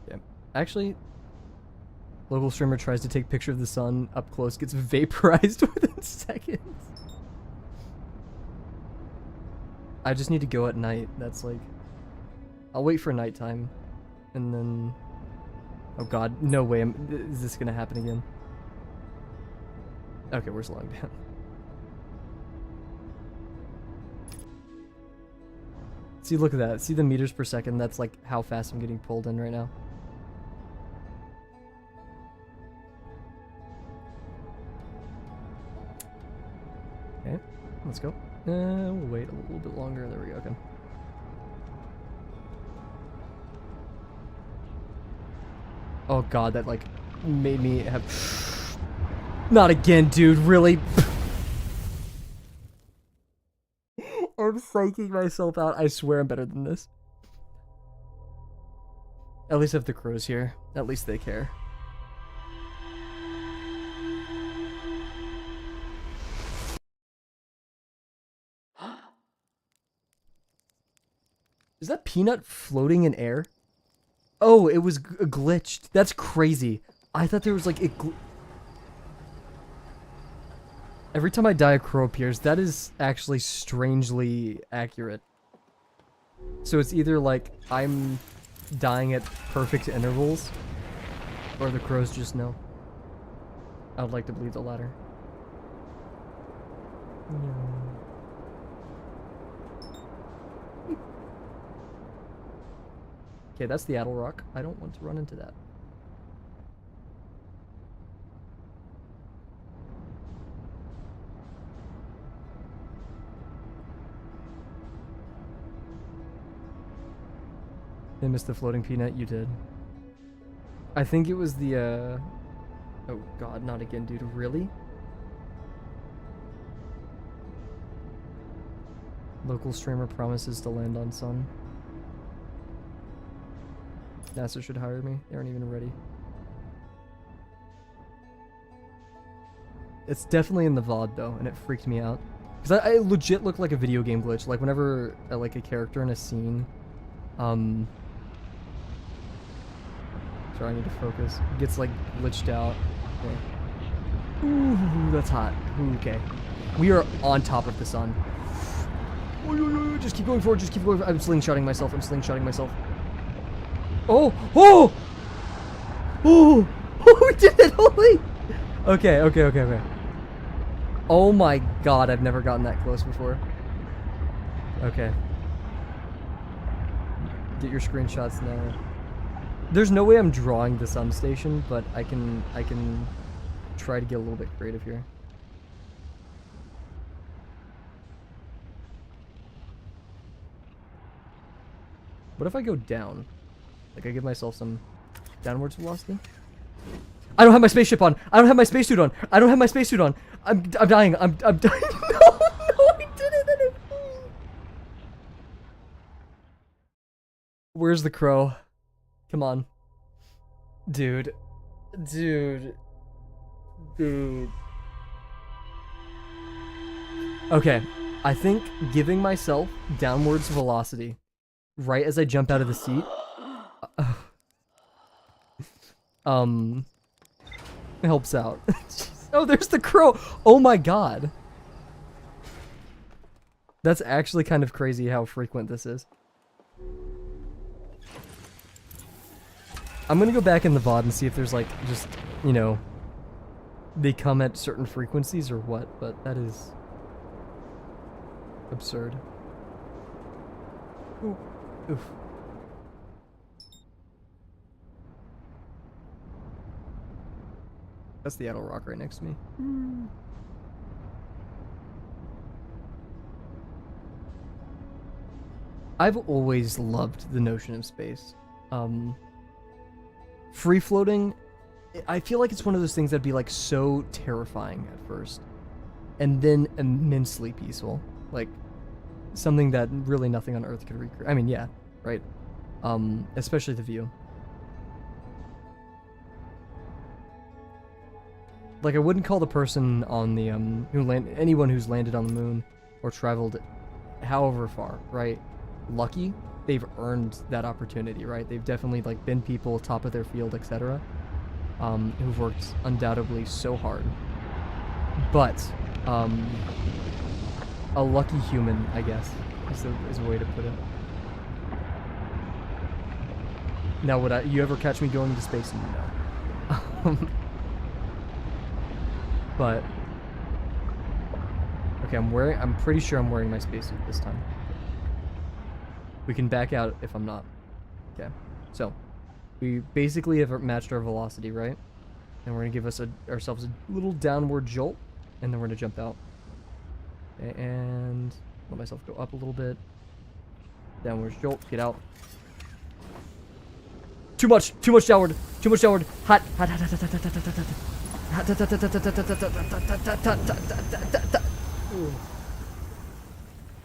Yeah. Actually, local streamer tries to take picture of the sun up close, gets vaporized within seconds. I just need to go at night. That's like... I'll wait for nighttime. And then... Oh god, no way. Is this gonna happen again? Okay, we're slowing down. See, look at that. See the meters per second? That's like how fast I'm getting pulled in right now. Okay, let's go. We'll wait a little bit longer. There we go. Okay. Oh god, that like made me have... Not again, dude. Really? I'm psyching myself out. I swear I'm better than this. At least I have the crows here. At least they care. Is that peanut floating in air? Oh, it was glitched. That's crazy. I thought there was like... Every time I die, a crow appears. That is actually strangely accurate. So it's either like I'm dying at perfect intervals, or the crows just know. I would like to believe the latter. Okay, that's the Addle Rock. I don't want to run into that. They missed the floating peanut. You did. I think it was the, Oh god, not again, dude. Really? Local streamer promises to land on sun. NASA should hire me. They aren't even ready. It's definitely in the VOD though, and it freaked me out. Because I legit look like a video game glitch. Like whenever like a character in a scene, sorry, I need to focus. Gets like glitched out. Okay. Ooh, that's hot. Ooh, okay. We are on top of the sun. Just keep going forward. Just keep going forward. I'm slingshotting myself. I'm slingshotting myself. Oh! Oh! Oh! Oh, we did it! Holy! Okay, okay, okay, okay. Oh my god, I've never gotten that close before. Okay. Get your screenshots now. There's no way I'm drawing the sun station, but I can try to get a little bit creative here. What if I go down? Like I give myself some downwards velocity? I don't have my spaceship on. I don't have my spacesuit on. I don't have my spacesuit on. I'm dying. I'm dying. No, I didn't. Where's the crow? Come on. Dude. Dude. Dude. Okay. I think giving myself downwards velocity right as I jump out of the seat helps out. Oh, there's the crow. Oh my god. That's actually kind of crazy how frequent this is. I'm gonna go back in the VOD and see if there's like just, you know, they come at certain frequencies or what, but that is absurd. Ooh. Oof. That's the Idle Rock right next to me. I've always loved the notion of space. Free floating, I feel like it's one of those things that'd be like so terrifying at first, and then immensely peaceful. Like something that really nothing on Earth could recreate. I mean, yeah, right. Especially the view. Like I wouldn't call the person on the anyone who's landed on the moon or traveled however far, right, lucky. They've earned that opportunity, right? They've definitely like been people top of their field, etc. Who've worked undoubtedly so hard. But a lucky human, I guess, is a way to put it. Now, would you ever catch me going into space? No. But okay, I'm pretty sure I'm wearing my spacesuit this time. We can back out if I'm not. Okay, so we basically have matched our velocity, right? And we're gonna give ourselves a little downward jolt, and then we're gonna jump out. Okay, and let myself go up a little bit. Downward jolt, get out. Too much downward, hot.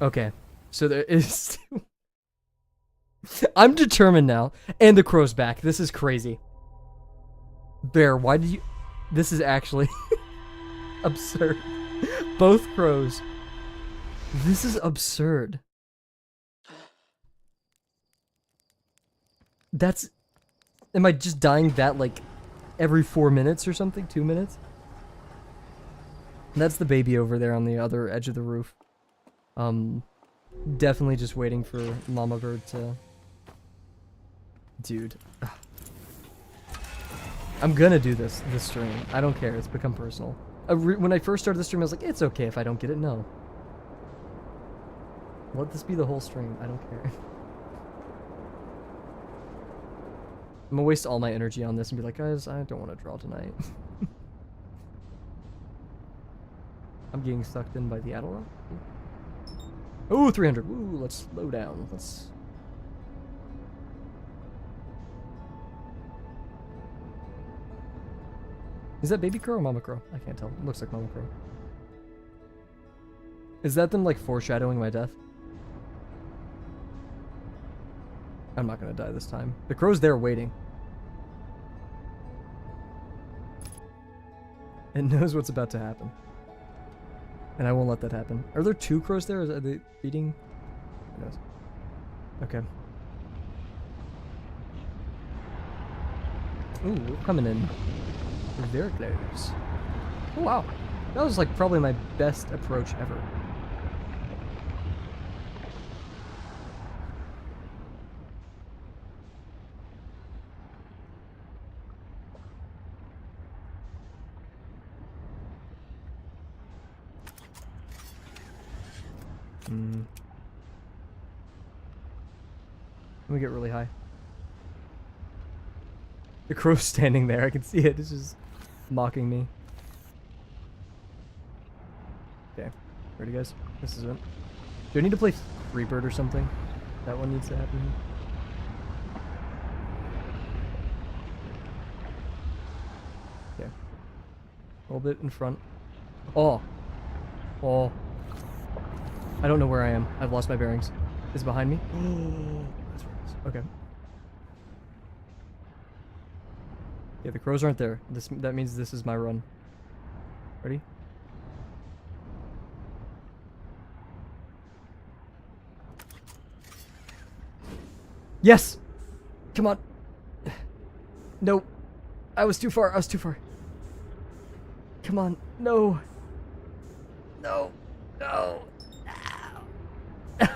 Okay, so there is. I'm determined now, and the crow's back. This is crazy. Bear, why did you? This is actually absurd. Both crows. This is absurd. That's. Am I just dying that like every 4 minutes or something? 2 minutes? That's the baby over there on the other edge of the roof. Definitely just waiting for Mama Bird to... Dude. I'm gonna do this stream. I don't care. It's become personal. When I first started the stream, I was like, it's okay if I don't get it. No. Let this be the whole stream. I don't care. I'm gonna waste all my energy on this and be like, guys, I don't want to draw tonight. I'm getting sucked in by the Adderall. Oh, 300. Ooh, let's slow down. Let's... Is that baby crow or mama crow? I can't tell. It looks like mama crow. Is that them, like, foreshadowing my death? I'm not gonna die this time. The crow's there waiting. It knows what's about to happen. And I won't let that happen. Are there two crows there? Are they feeding? Who knows? Okay. Ooh, we're coming in. We're very close. Oh, wow. That was like probably my best approach ever. Let me get really high. The crow's standing there. I can see it. It's just mocking me. Okay. Ready, guys? This is it. Do I need to play Freebird or something? That one needs to happen. Okay. A little bit in front. Oh. Oh. I don't know where I am. I've lost my bearings. Is it behind me? Oh. That's where it is. Okay. Yeah, the crows aren't there. That means this is my run. Ready? Yes! Come on. Nope. I was too far. I was too far. Come on. No. No. No.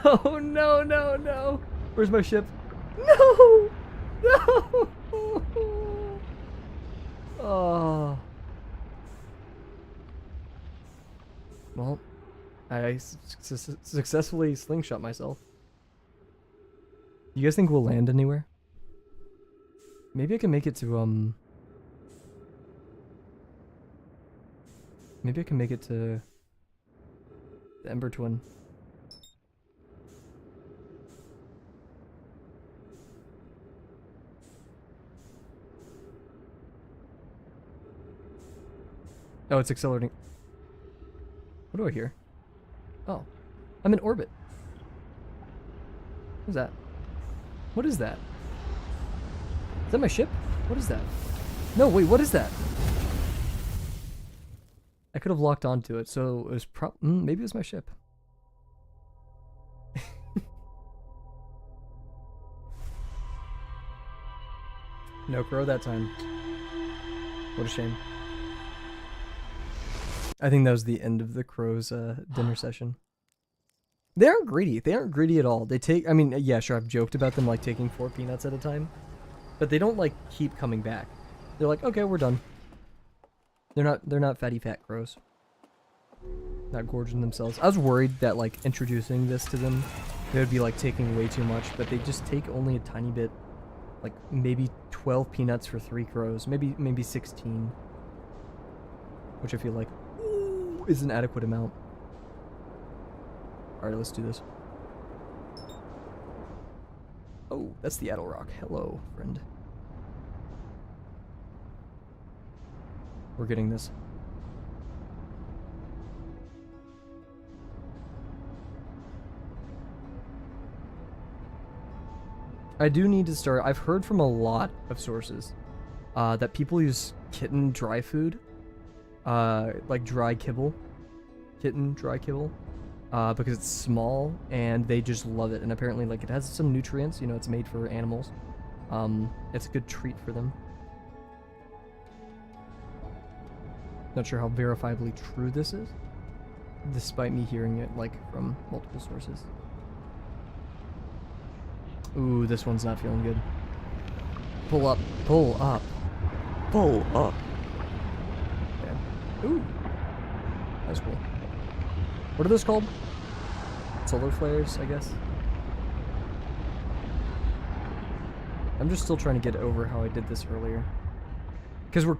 Oh, no, no, no. Where's my ship? No. No. Oh. Well, I successfully slingshot myself. You guys think we'll land anywhere? Maybe I can make it to, maybe I can make it to the Ember Twin. Oh, it's accelerating. What do I hear? Oh, I'm in orbit. What is that? What is that? Is that my ship? What is that? No, wait, what is that? I could have locked onto it, so it was maybe it was my ship. No crow that time. What a shame. I think that was the end of the crow's dinner session. They aren't greedy. They aren't greedy at all. They take, I mean, yeah, sure, I've joked about them like taking 4 peanuts at a time. But they don't like keep coming back. They're like, okay, we're done. They're not fatty fat crows. Not gorging themselves. I was worried that like introducing this to them, they would be like taking way too much, but they just take only a tiny bit. Like maybe 12 peanuts for 3 crows. Maybe 16. Which I feel like is an adequate amount. Alright, let's do this. Oh, that's the Addle Rock. Hello, friend. We're getting this. I do need to start. I've heard from a lot of sources that people use kitten dry food, like dry kibble, kitten dry kibble, because it's small and they just love it. And apparently, like, it has some nutrients. You know, it's made for animals. It's a good treat for them. Not sure how verifiably true this is, despite me hearing it like from multiple sources. Ooh, this one's not feeling good. Pull up, pull up, pull up. Yeah. Ooh, that's cool. What are those called? Solar flares, I guess. I'm just still trying to get over how I did this earlier. Because we're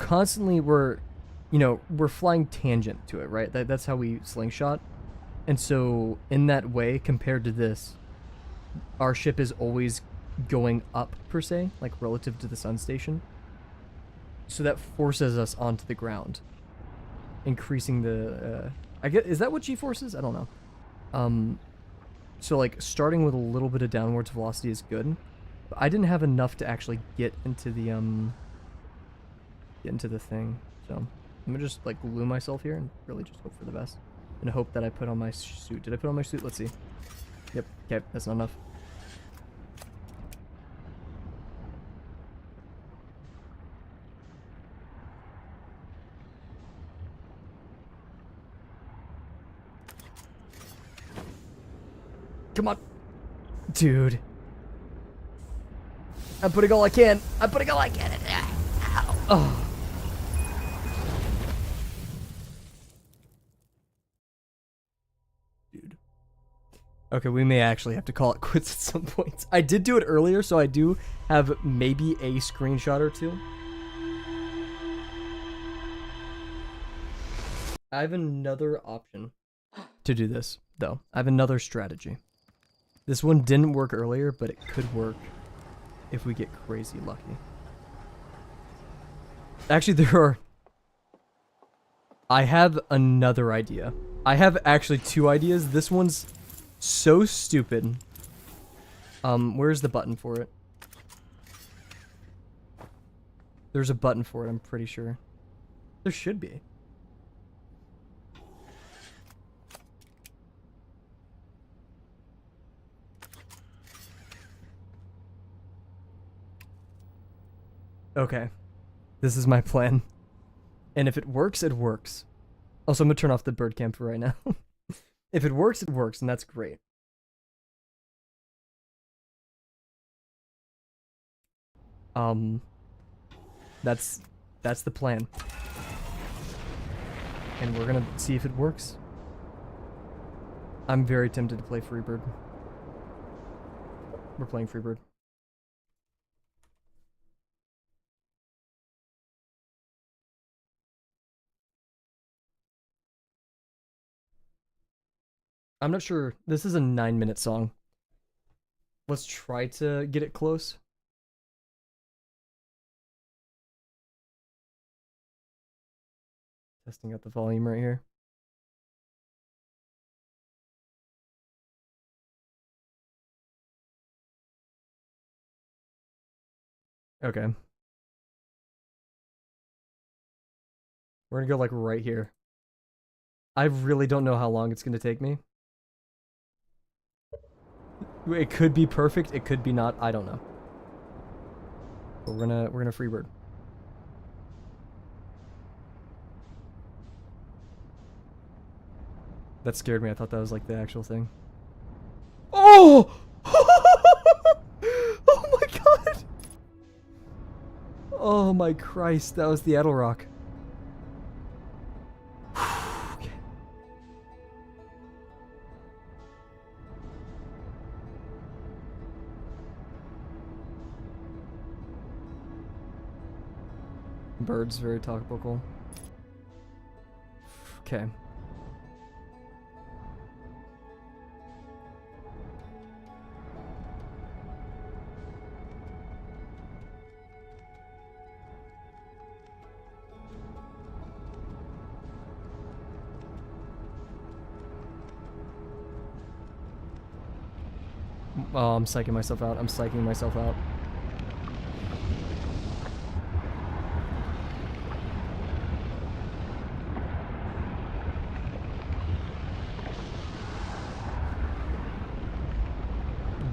flying tangent to it, right? That's how we slingshot. And so, in that way, compared to this, our ship is always going up, per se, like relative to the sun station. So that forces us onto the ground, increasing the, I guess, is that what G-force is? I don't know. So like starting with a little bit of downwards velocity is good, but I didn't have enough to actually get into the thing. So I'm gonna just like glue myself here and really just hope for the best, and hope that I put on my suit. Did I put on my suit? Let's see. Yep. Okay, that's not enough. Come on. Dude. I'm putting all I can. I'm putting all I can in there. Ow. Oh. Dude. Okay, we may actually have to call it quits at some point. I did do it earlier, so I do have maybe a screenshot or two. I have another option to do this, though. I have another strategy. This one didn't work earlier, but it could work if we get crazy lucky. Actually, I have another idea. I have actually 2 ideas. This one's so stupid. Where's the button for it? There's a button for it, I'm pretty sure. There should be. Okay. This is my plan. And if it works, it works. Also, I'm gonna turn off the bird cam for right now. If it works, and that's great. That's the plan. And we're gonna see if it works. I'm very tempted to play Freebird. We're playing Freebird. I'm not sure. This is a 9-minute song. Let's try to get it close. Testing out the volume right here. Okay. We're gonna go like right here. I really don't know how long it's gonna take me. It could be perfect, it could be not, I don't know. But we're gonna Freebird. That scared me. I thought that was like the actual thing. Oh! Oh my god! Oh my Christ, that was the Edelrock. Okay. Bird's very topical. Okay. Oh, I'm psyching myself out. I'm psyching myself out.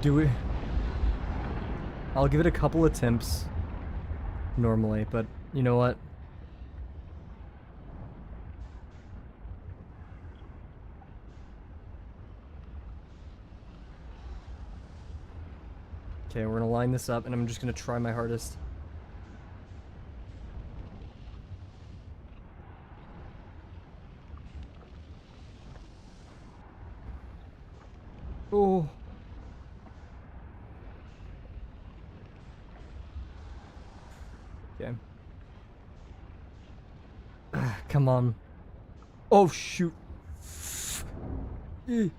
Do we? I'll give it a couple attempts normally, but you know what? Okay, we're gonna line this up and I'm just gonna try my hardest. Oh. Okay. Come on. Oh, shoot. This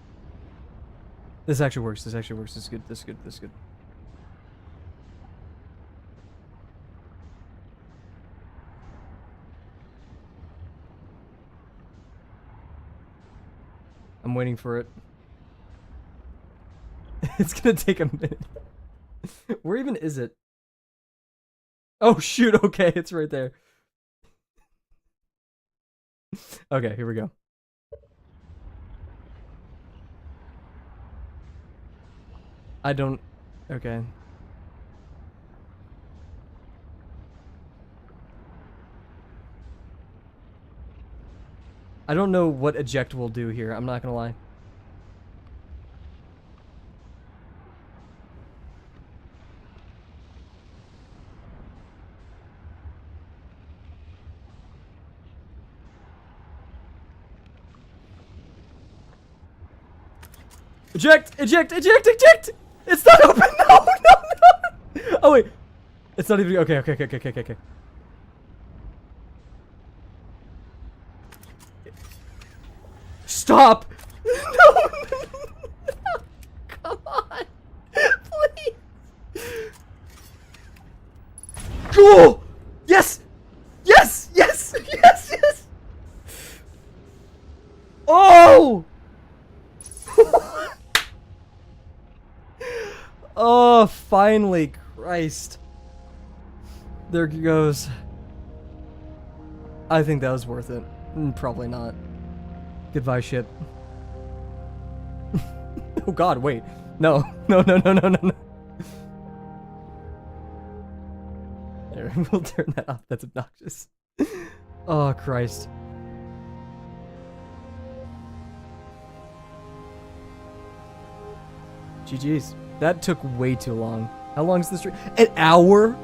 actually works. This actually works. This is good. This is good. This is good. I'm waiting for it. It's gonna take a minute. Where even is it? Oh shoot, okay, it's right there. Okay, here we go. I don't... Okay. I don't know what eject will do here, I'm not gonna lie. Eject! Eject! Eject! Eject! It's not open! No! No! No! Oh wait! It's not even... Okay, okay, okay, okay, okay, okay. Stop! No! Come on! Please! Cool! Yes! Yes! Yes! Yes! Yes! Oh! Oh, finally, Christ. There he goes. I think that was worth it. Probably not. Goodbye, ship. Oh god, wait. No. No, no, no, no, no, no. There, we'll turn that off. That's obnoxious. Oh, Christ. GG's. That took way too long. How long is the stream? An hour?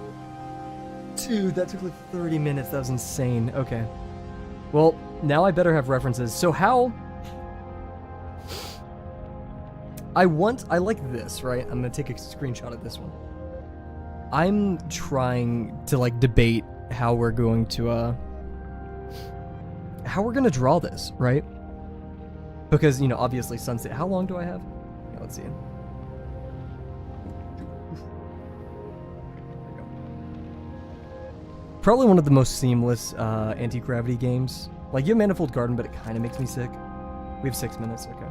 Dude, that took like 30 minutes. That was insane. Okay. Well, now I better have references. So how... I like this, right? I'm gonna take a screenshot of this one. I'm trying to like debate how we're going to draw this, right? Because, you know, obviously sunset. How long do I have? Yeah, let's see. There we go. Probably one of the most seamless anti-gravity games. Like, you have Manifold Garden, but it kind of makes me sick. We have 6 minutes, okay.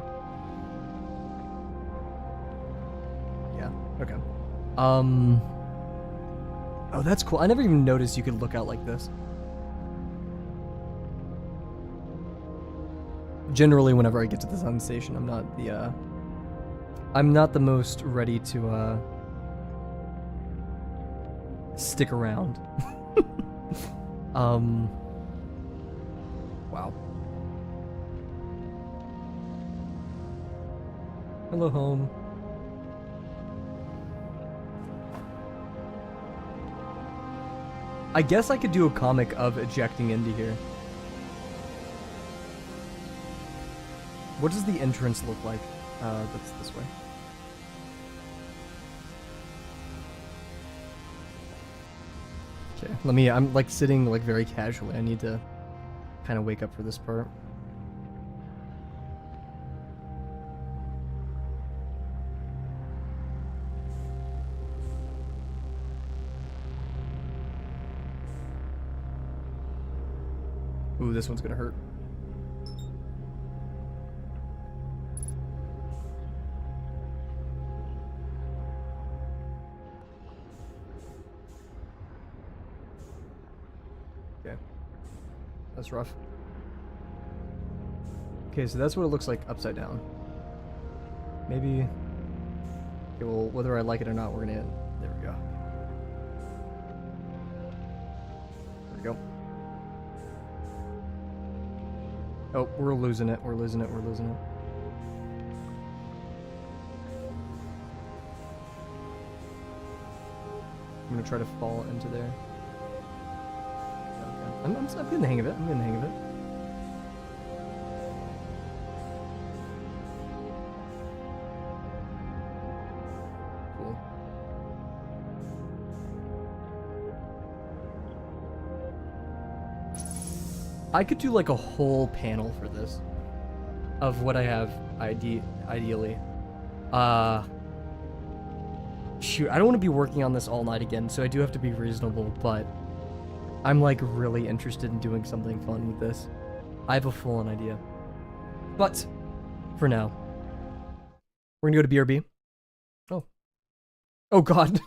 Yeah, okay. Oh, that's cool. I never even noticed you could look out like this. Generally, whenever I get to the sun station, I'm not the most ready to stick around. Wow. Hello, home. I guess I could do a comic of ejecting into here. What does the entrance look like? That's this way. Okay, I'm like sitting like very casually. I need to kind of wake up for this part. Ooh, this one's gonna hurt. Okay. That's rough. Okay, so that's what it looks like upside down. Maybe... Okay, well, whether I like it or not, we're gonna... There we go. There we go. Oh, we're losing it. We're losing it. We're losing it. I'm gonna try to fall into there. Okay. I'm getting the hang of it. I'm getting the hang of it. Cool. I could do like a whole panel for this of what I have ideally. Shoot, I don't want to be working on this all night again, so I do have to be reasonable, but I'm like really interested in doing something fun with this. I have a full-on idea. But for now, we're gonna go to BRB. Oh. Oh god.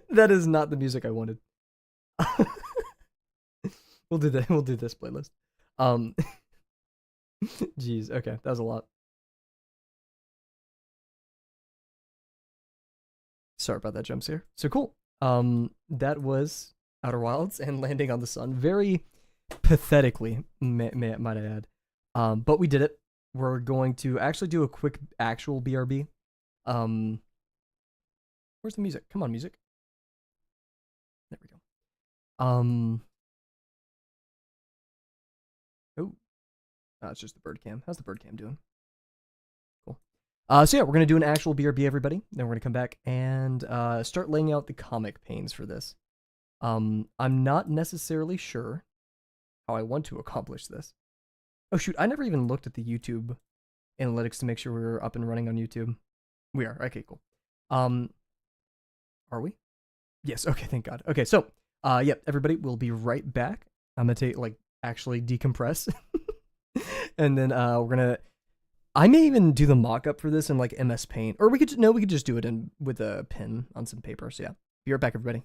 That is not the music I wanted. We'll do that. We'll do this playlist. Jeez, okay, that was a lot. Sorry about that jump scare. So cool. That was Outer Wilds and Landing on the Sun. Very pathetically, might I add. But we did it. We're going to actually do a quick actual BRB. Where's the music? Come on, music. There we go. Oh, it's just the bird cam. How's the bird cam doing? Cool. So yeah, we're gonna do an actual BRB, everybody. Then we're gonna come back and start laying out the comic panes for this. I'm not necessarily sure how I want to accomplish this. Oh shoot, I never even looked at the YouTube analytics to make sure we were up and running on YouTube. We are. Okay, cool. Are we? Yes. Okay, thank God. Okay, so yep, everybody, we'll be right back. I'm gonna take actually decompress, and then we're gonna. I may even do the mock-up for this in MS Paint, or we could just do it with a pen on some paper. So yeah, be right back, everybody.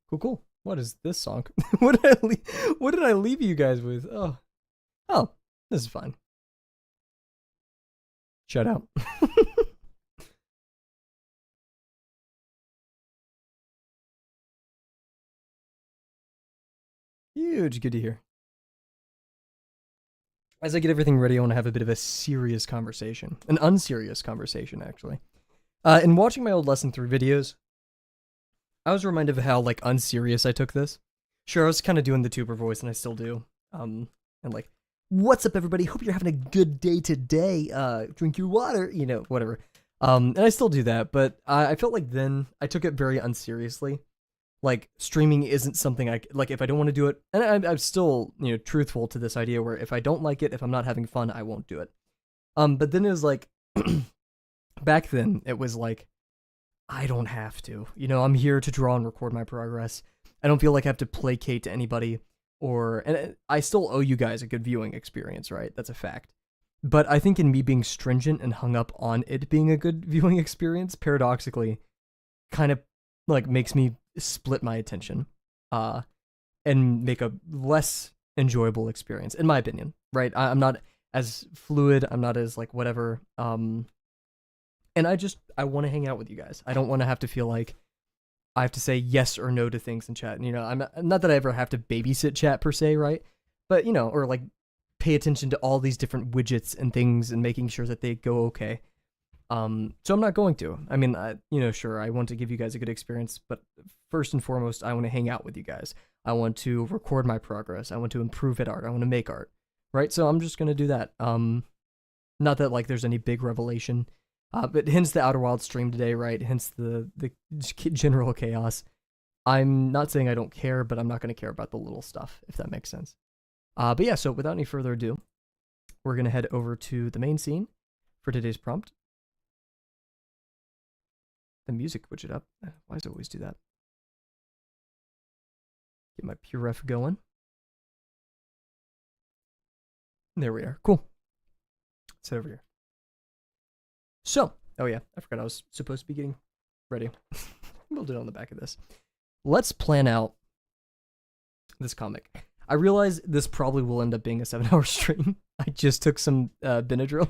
Cool, cool. What is this song? What did I leave you guys with? Oh, this is fine. Shout out. Huge, good to hear. As I get everything ready, I want to have a bit of a serious conversation, an unserious conversation, actually. In watching my old lesson 3 videos, I was reminded of how like unserious I took this. Sure, I was kind of doing the tuber voice, and I still do. And like, what's up, everybody? Hope you're having a good day today. Drink your water, whatever. And I still do that, but I felt like then I took it very unseriously. Like, streaming isn't something like. If I don't want to do it, and I'm still truthful to this idea where if I don't like it, if I'm not having fun, I won't do it. But then it was like, back then it was like, I don't have to. I'm here to draw and record my progress. I don't feel like I have to placate to anybody, and I still owe you guys a good viewing experience, right? That's a fact. But I think in me being stringent and hung up on it being a good viewing experience, paradoxically, kind of like makes me split my attention, and make a less enjoyable experience, in my opinion, right? I'm not as fluid. I'm not as like whatever. And I want to hang out with you guys. I don't want to have to feel like I have to say yes or no to things in chat. I'm not that I ever have to babysit chat per se, right? But or like pay attention to all these different widgets and things and making sure that they go okay. So I'm not going to. I mean, sure, I want to give you guys a good experience, but first and foremost, I want to hang out with you guys. I want to record my progress. I want to improve at art. I want to make art, right? So I'm just gonna do that. Not that like there's any big revelation. But hence the Outer Wilds stream today, right? Hence the general chaos. I'm not saying I don't care, but I'm not going to care about the little stuff, if that makes sense. But yeah, so without any further ado, we're going to head over to the main scene for today's prompt. The music widget up. Why does it always do that? Get my PureRef going. There we are. Cool. Let's head over here. So, oh yeah, I forgot I was supposed to be getting ready. We'll do it on the back of this. Let's plan out this comic. I realize this probably will end up being a 7-hour stream. I just took some Benadryl.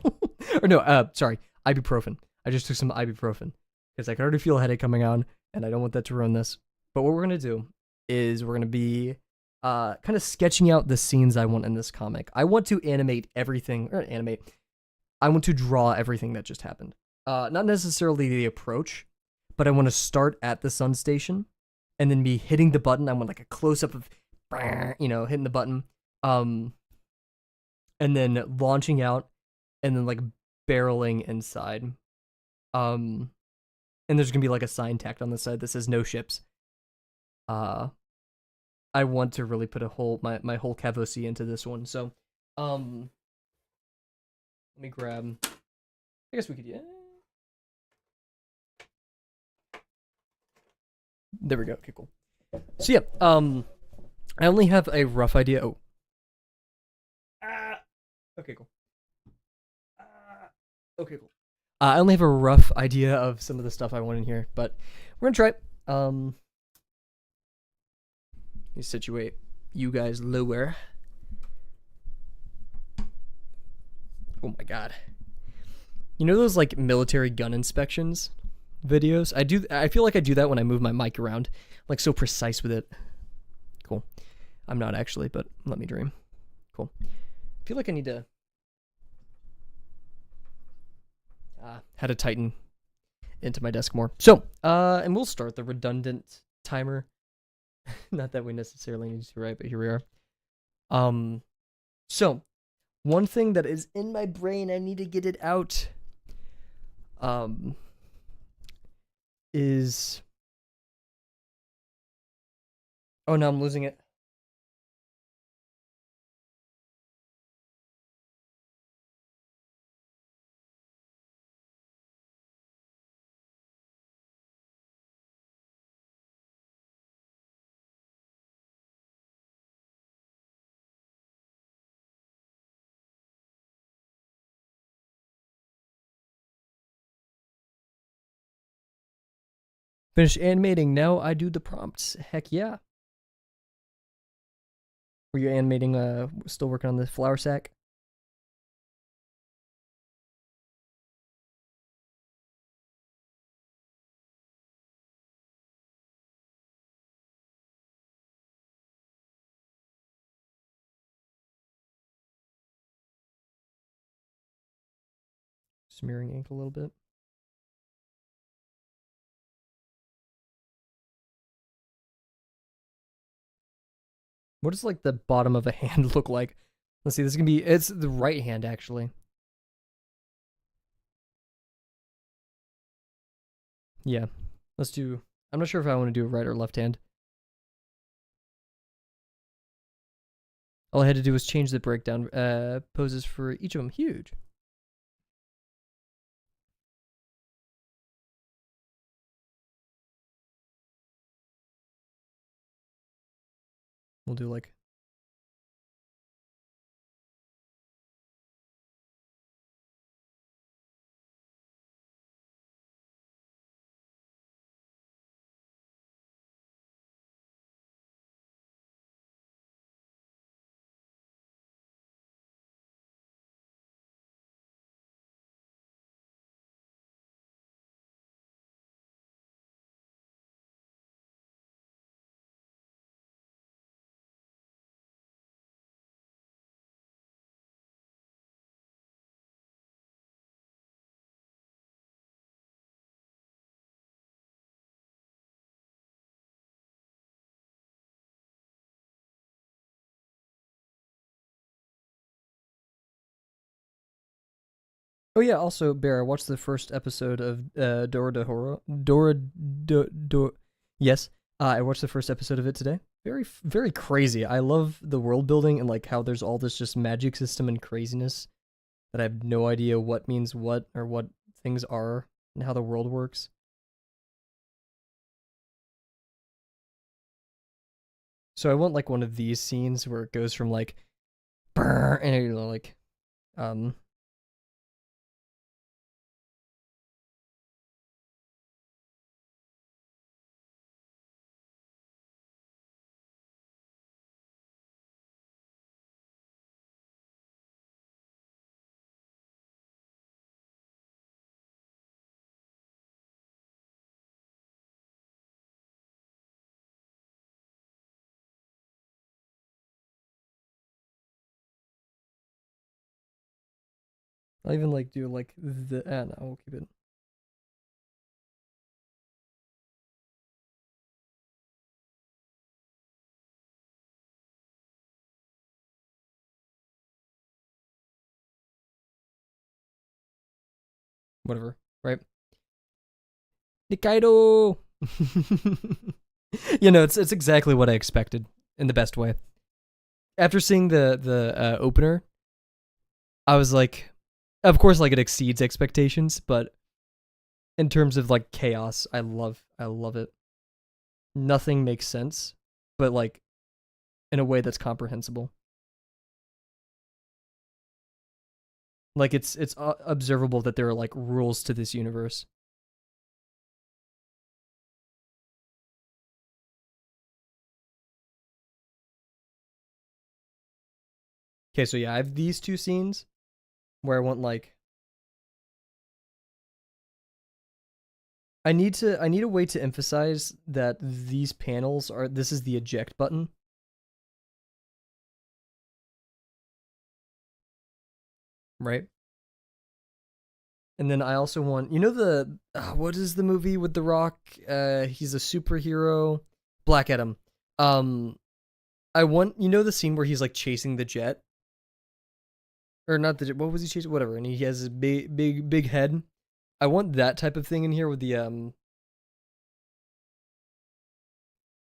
Or no, sorry, ibuprofen. I just took some ibuprofen because I can already feel a headache coming on, and I don't want that to ruin this. But what we're going to do is we're going to be kind of sketching out the scenes I want in this comic. I want to animate everything, or animate. I want to draw everything that just happened. Not necessarily the approach, but I want to start at the sun station and then be hitting the button. I want like a close up of, hitting the button. And then launching out and then like barreling inside. And there's going to be like a sign tacked on the side that says no ships. I want to really put my whole Cavosi into this one. So, let me grab. I guess we could. Yeah. There we go. Okay, cool. So yeah, I only have a rough idea. Oh. Okay, cool. Okay, cool. I only have a rough idea of some of the stuff I want in here, but we're gonna try it. Let me situate you guys lower. Oh my god. You know those like military gun inspections videos? I feel like I do that when I move my mic around. Like so precise with it. Cool. I'm not actually, but let me dream. Cool. I feel like I need to how to tighten into my desk more. So, and we'll start the redundant timer. Not that we necessarily need to, right? But here we are. So one thing that is in my brain, I need to get it out. Is oh no, I'm losing it. Finish animating. Now I do the prompts. Heck yeah. Were you animating, still working on the flour sack? Smearing ink a little bit. What does like the bottom of a hand look like? Let's see. This is gonna be. It's the right hand actually. Yeah. Let's do. I'm not sure if I want to do a right or left hand. All I had to do was change the breakdown poses for each of them. Huge. We'll do like. Oh yeah. Also, Bear, I watched the first episode of Dora de Horror. Yes. I watched the first episode of it today. Very crazy. I love the world building and like how there's all this just magic system and craziness that I have no idea what means what or what things are and how the world works. So I want like one of these scenes where it goes from like brr, and you know, like um I'll even like do like the no, we'll keep it. Whatever, right? Nikaido. You know, it's exactly what I expected in the best way. After seeing the opener, I was like, of course, like it exceeds expectations, but in terms of like chaos, I love it. Nothing makes sense, but like in a way that's comprehensible. Like it's observable that there are like rules to this universe. Okay, so yeah, I have these two scenes where I want like I need a way to emphasize that these panels are this is the eject button, right? And then I also want you know the what is the movie with The Rock? He's a superhero, Black Adam. Um, I want you know the scene where he's like chasing the jet or not the jet. What was he chasing? Whatever, and he has his big head. I want that type of thing in here with the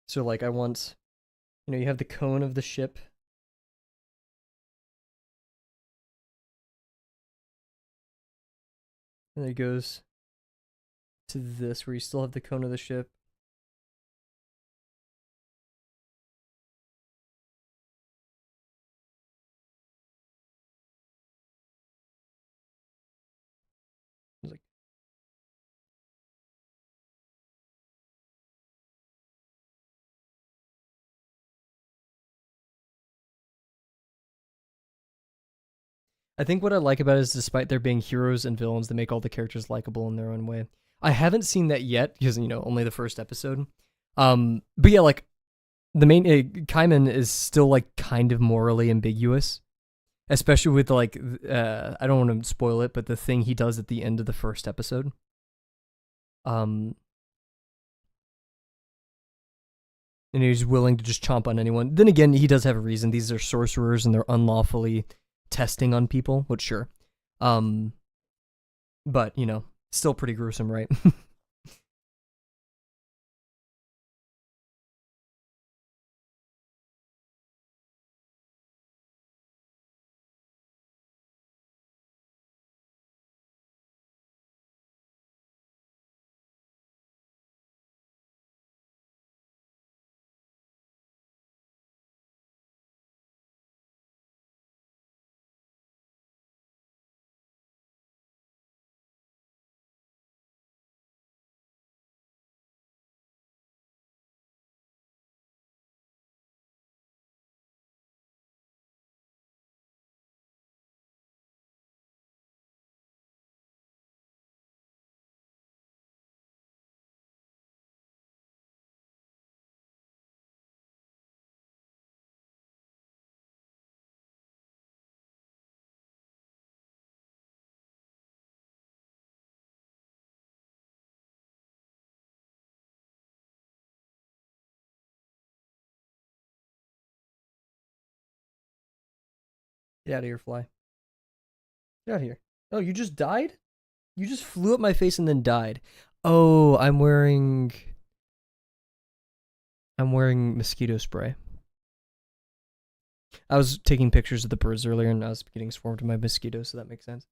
So like I want you know you have the cone of the ship. And it goes to this where you still have the cone of the ship. It's like I think what I like about it is despite there being heroes and villains, they make all the characters likable in their own way. I haven't seen that yet because only the first episode. But yeah, like the main Kaiman is still like kind of morally ambiguous, especially with like I don't want to spoil it, but the thing he does at the end of the first episode. Um, and he's willing to just chomp on anyone. Then again, he does have a reason. These are sorcerers and they're unlawfully testing on people, which sure. Um, but still pretty gruesome, right? Get out of here, fly. Get out of here. Oh, you just died? You just flew up my face and then died. Oh, I'm wearing mosquito spray. I was taking pictures of the birds earlier and I was getting swarmed by mosquitoes, so that makes sense.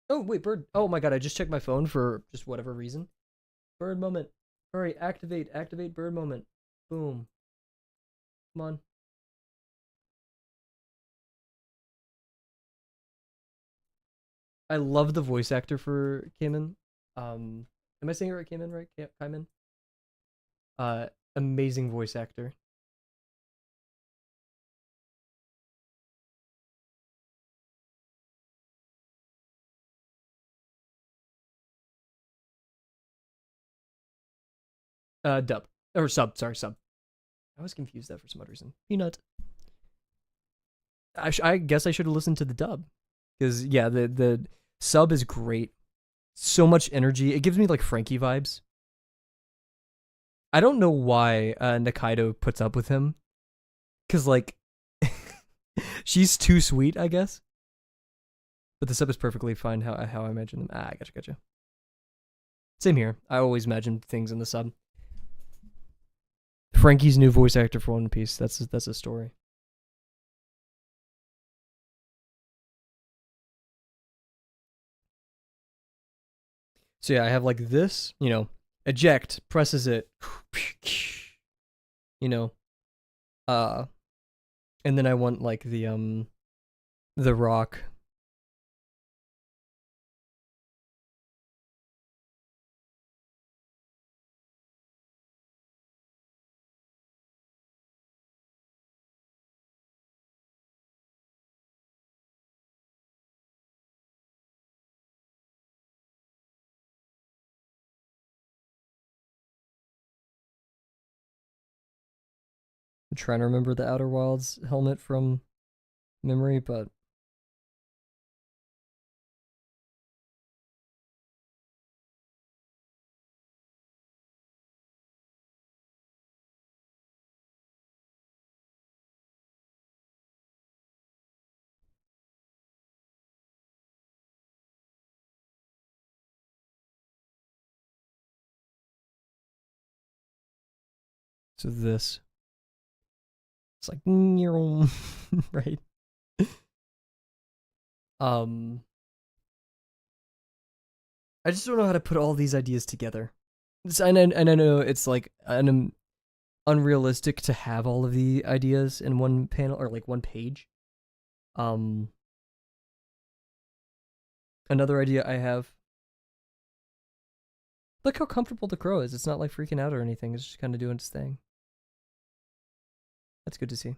Oh, wait, bird. Oh my god, I just checked my phone for just whatever reason. Bird moment. Hurry, activate bird moment. Boom. Come on. I love the voice actor for Cayman. Am I saying it right, Cayman? Right, Cayman. Uh, Amazing voice actor. Dub or sub. Sorry, sub. I was confused that for some odd reason. Peanut. I guess I should have listened to the dub because yeah, the sub is great. So much energy. It gives me like Frankie vibes. I don't know why Nikaido puts up with him because like she's too sweet, I guess. But the sub is perfectly fine how I imagine them. Ah, gotcha. Same here. I always imagine things in the sub. Frankie's new voice actor for One Piece. That's a story. So yeah, I have like this. Eject presses it. You know, uh, and then I want like the rock. I'm trying to remember the Outer Wilds helmet from memory, but so this. It's like right. Um, I just don't know how to put all these ideas together. And I know it's like unrealistic to have all of the ideas in one panel or like one page. Um, Another idea I have. Look how comfortable the crow is. It's not like freaking out or anything. It's just kind of doing its thing. That's good to see.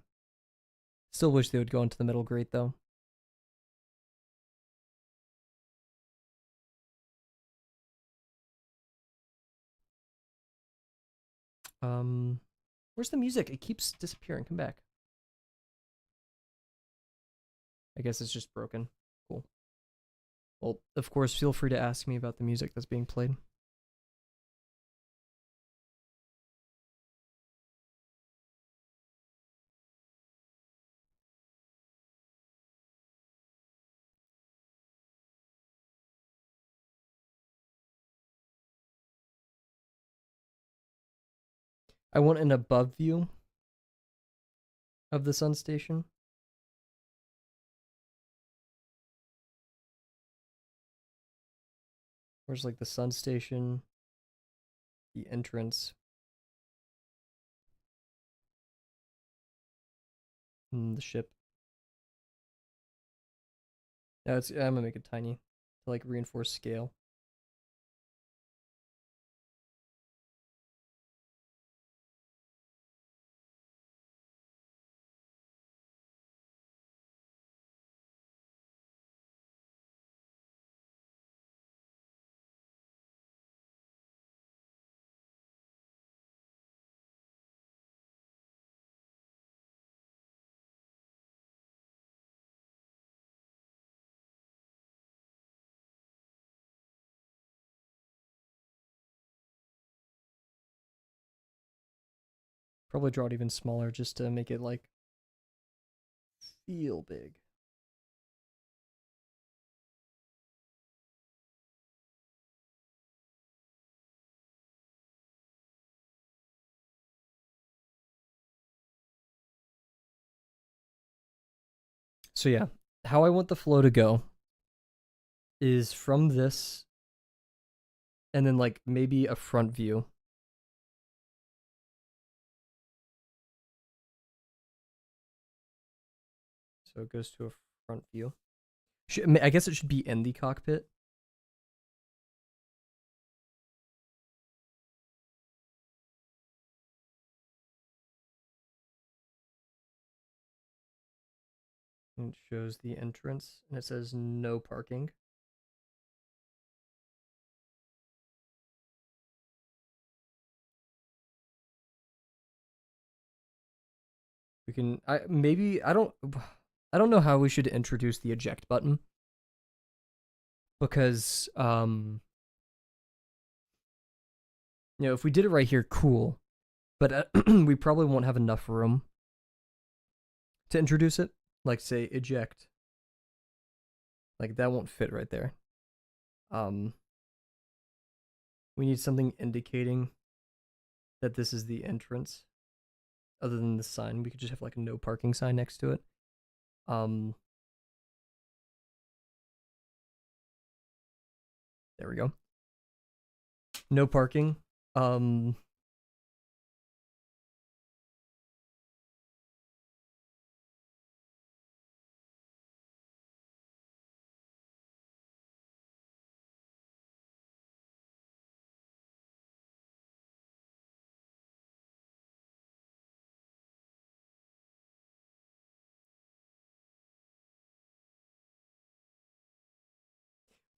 Still wish they would go into the middle grate though. Where's the music? It keeps disappearing. Come back. I guess it's just broken. Cool. Well, of course, feel free to ask me about the music that's being played. I want an above view of the sun station. Where's like the sun station, the entrance, and the ship. No, I'm gonna make it tiny to like reinforce scale. Probably draw it even smaller just to make it like feel big. So yeah, how I want the flow to go is from this and then like maybe a front view. So it goes to a front view. I guess it should be in the cockpit. And it shows the entrance and it says no parking. We can I don't know how we should introduce the eject button because if we did it right here, cool. But we probably won't have enough room to introduce it. Like say eject. Like that won't fit right there. We need something indicating that this is the entrance. Other than the sign, we could just have like a no parking sign next to it. There we go. No parking.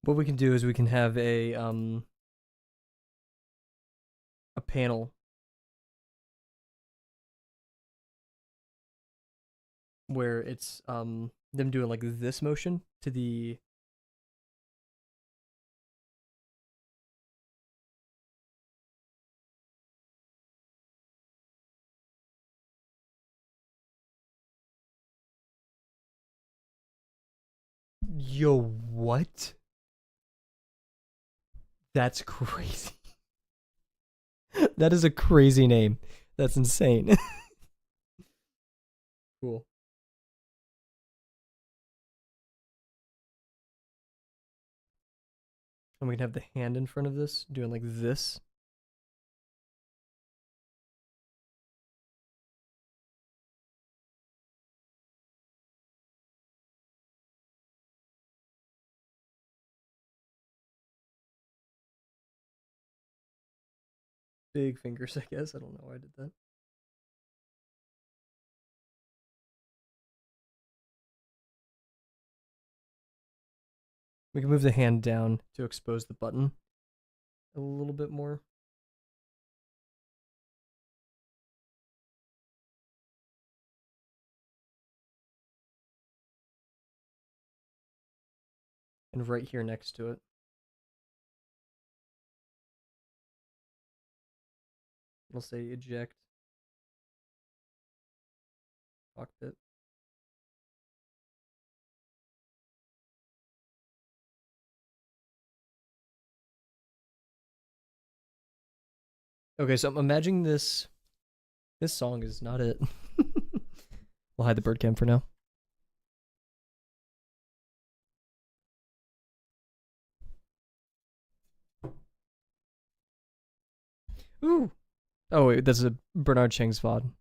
What we can do is we can have a panel where it's them doing like this motion to the Yo, what? That's crazy. That is a crazy name. That's insane. Cool. And we can have the hand in front of this, doing like this. Big fingers, I guess. I don't know why I did that. We can move the hand down to expose the button a little bit more. And right here next to it. It'll say eject cockpit. Okay, so I'm imagining this song is not it. We'll hide the bird cam for now. Ooh. Oh wait, that's a Bernard Chang's VOD.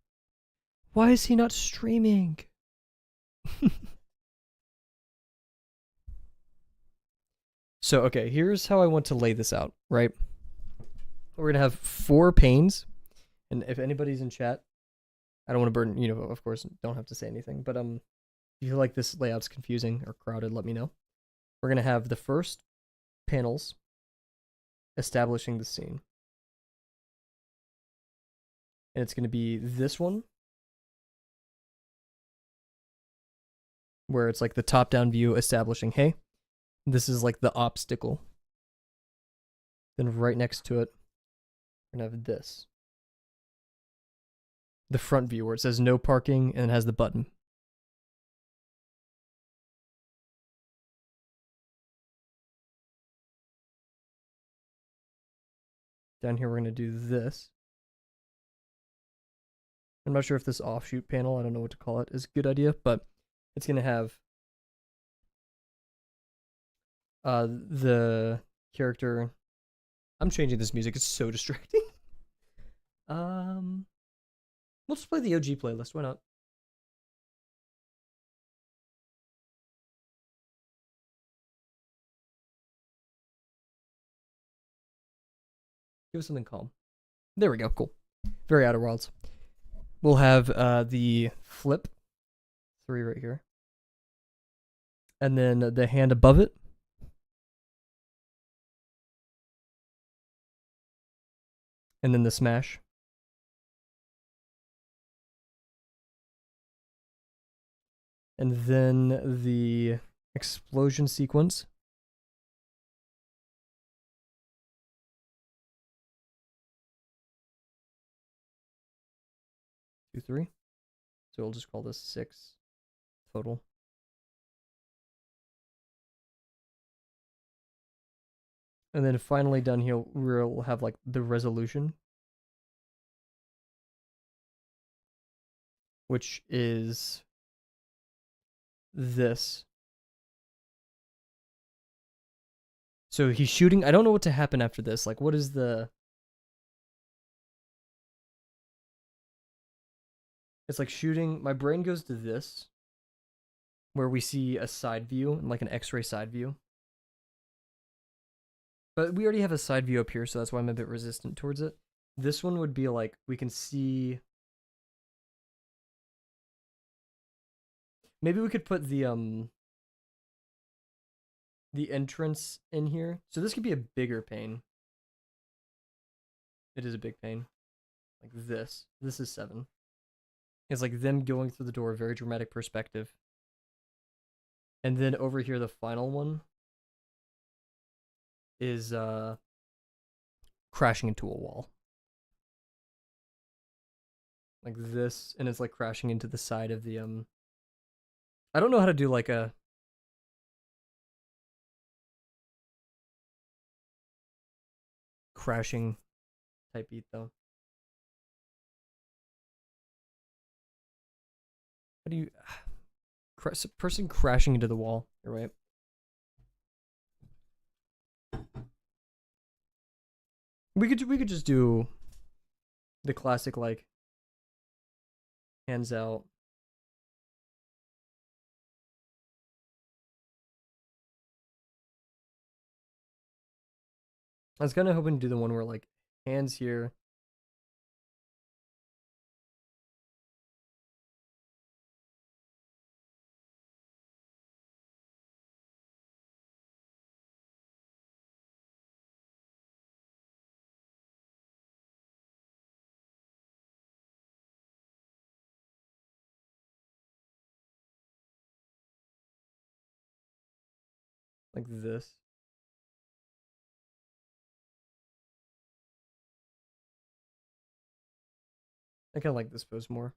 Why is he not streaming? So, okay, here's how I want to lay this out, right? We're going to have 4 panes. And if anybody's in chat, I don't want to burden, of course, don't have to say anything. But if you feel like this layout's confusing or crowded, let me know. We're going to have the first panels establishing the scene. And it's going to be this one, where it's like the top-down view establishing, hey, this is like the obstacle. Then right next to it, we're going to have this. The front view where it says no parking and it has the button. Down here, we're going to do this. I'm not sure if this offshoot panel, I don't know what to call it, is a good idea, but it's going to have the character. I'm changing this music. It's so distracting. We'll just play the OG playlist. Why not? Give us something calm. There we go. Cool. Very Outer Worlds. We'll have the flip 3 right here. And then the hand above it. And then the smash. And then the explosion sequence. Two, 3. So we'll just call this 6 total. And then finally down here, we'll have like the resolution, which is this. So he's shooting. I don't know what to happen after this. Like, what is the... It's like shooting. My brain goes to this, where we see a side view, like an X-ray side view. But we already have a side view up here, so that's why I'm a bit resistant towards it. This one would be like, we can see... Maybe we could put the entrance in here. So this could be a bigger pane. It is a big pane. Like this. This is 7. It's like them going through the door, very dramatic perspective. And then over here, the final one is crashing into a wall. Like this, and it's like crashing into the side of the I don't know how to do like a crashing type beat though. How do you person crashing into the wall? You're right. We could just do the classic like hands out. I was kind of hoping to do the one where like hands here. Like this. I kind of like this pose more.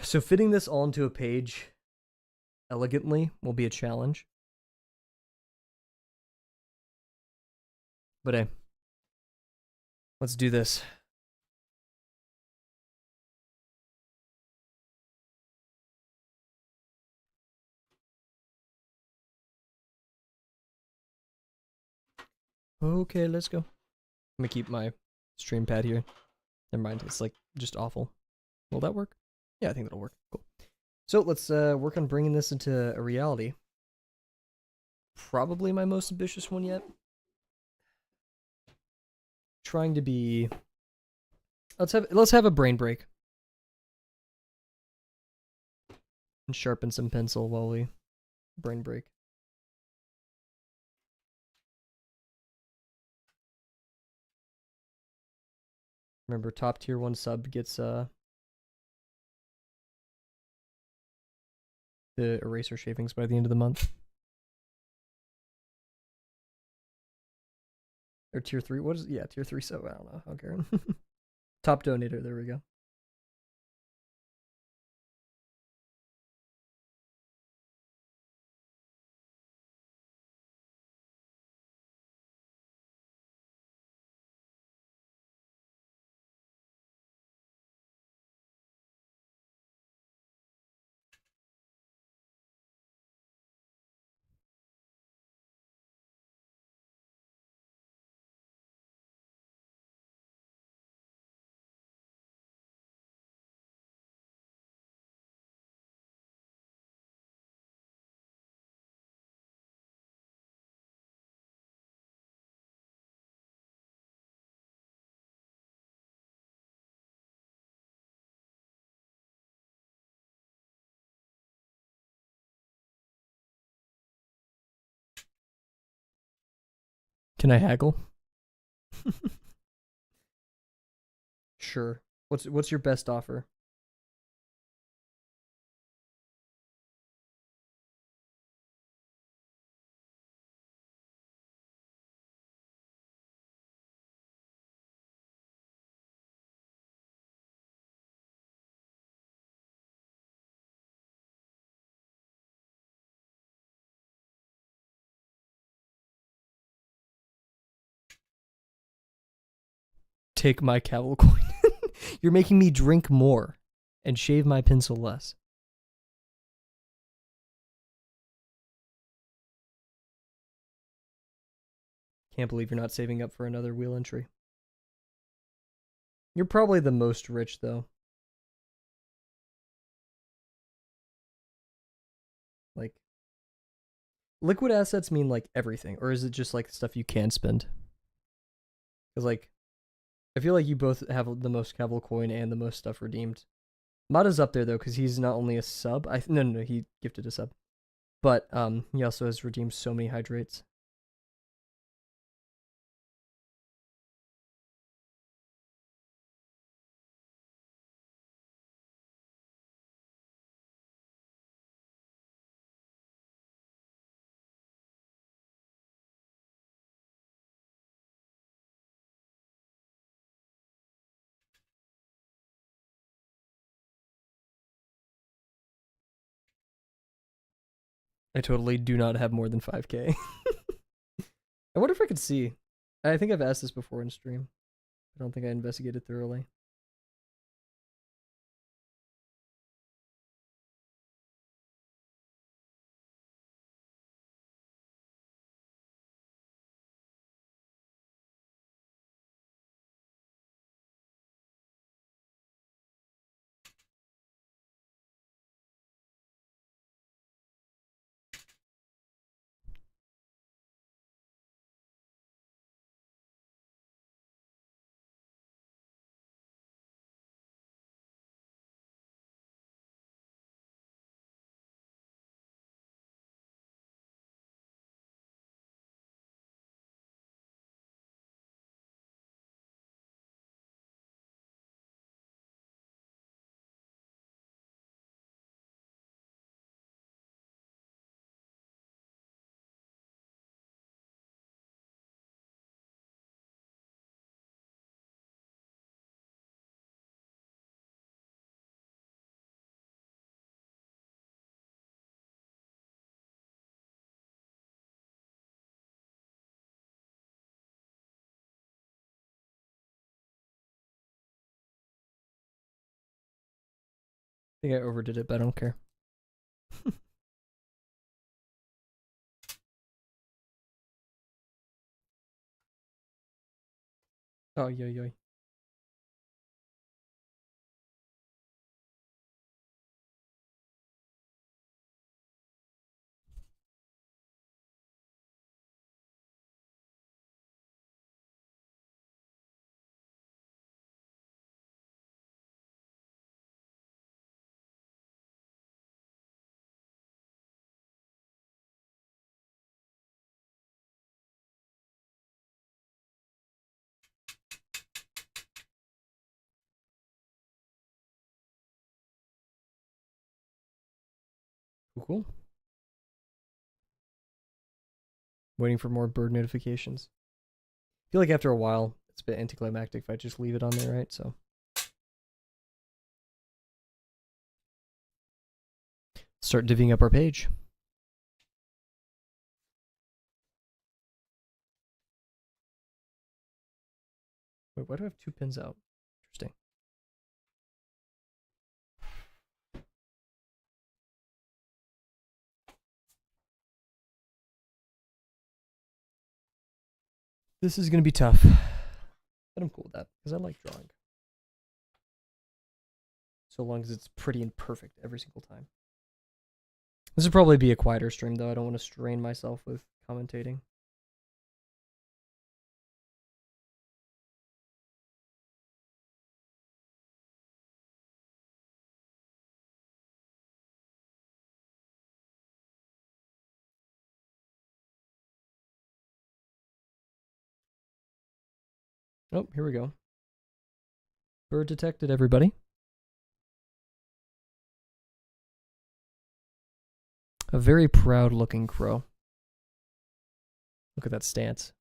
So fitting this all into a page elegantly will be a challenge. But hey, let's do this. Okay, let's go. I'm gonna keep my stream pad here. Never mind, it's like just awful. Will that work? Yeah, I think that'll work. Cool. So let's work on bringing this into a reality. Probably my most ambitious one yet. Trying to be. Let's have a brain break and sharpen some pencil while we brain break. Remember, top tier 1 sub gets the eraser shavings by the end of the month. Or tier 3, what is it? Yeah, tier 3 sub, I don't know, I don't care. Top donator, there we go. Can I haggle? Sure. What's your best offer? Take my Kavel coin. You're making me drink more and shave my pencil less. Can't believe you're not saving up for another wheel entry. You're probably the most rich, though. Like, liquid assets mean like everything, or is it just like stuff you can spend? Because like, I feel like you both have the most Kavel coin and the most stuff redeemed. Mata's up there though, because he's not only a sub. No, he gifted a sub, but he also has redeemed so many hydrates. I totally do not have more than 5K. I wonder if I could see. I think I've asked this before in stream. I don't think I investigated thoroughly. think I overdid it, but I don't care. Oh, yo, yo. Cool. Waiting for more bird notifications. I feel like after a while, it's a bit anticlimactic if I just leave it on there, right? So start divvying up our page. Wait, why do I have 2 pins out? Interesting. This is gonna be tough, but I'm cool with that because I like drawing. So long as it's pretty and perfect every single time. This would probably be a quieter stream though. I don't want to strain myself with commentating. Oh, here we go. Bird detected, everybody. A very proud looking crow. Look at that stance.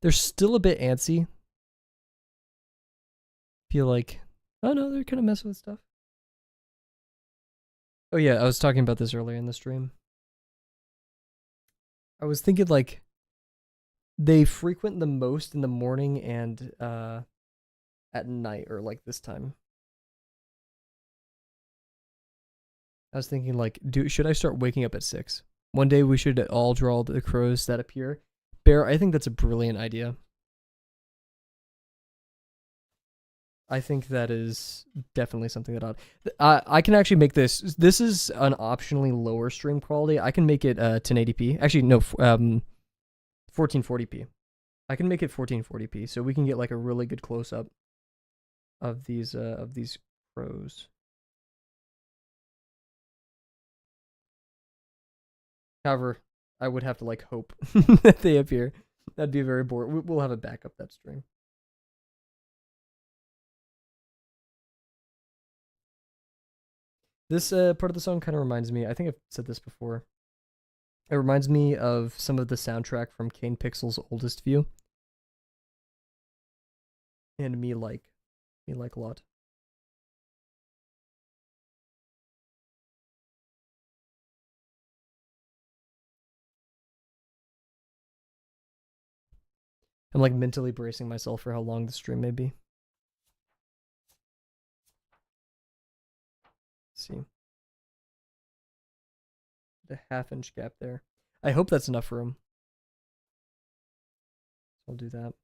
They're still a bit antsy. Feel like, oh no, they're kind of messing with stuff. Oh yeah, I was talking about this earlier in the stream. I was thinking like they frequent the most in the morning and at night, or like this time. I was thinking like, should I start waking up at 6? One day we should all draw the crows that appear. Bear, I think that's a brilliant idea. I think that is definitely something that I can actually make this. This is an optionally lower stream quality. I can make it 1080p. Actually, no, 1440p. I can make it 1440p, so we can get like a really good close up of these crows. However, I would have to like hope that they appear. That'd be very boring. We'll have a backup that stream. This part of the song kind of reminds me. I think I've said this before. It reminds me of some of the soundtrack from Kane Pixel's Oldest View, and me like a lot. I'm like mentally bracing myself for how long the stream may be. Let's see, the half-inch gap there. I hope that's enough for him. I'll do that.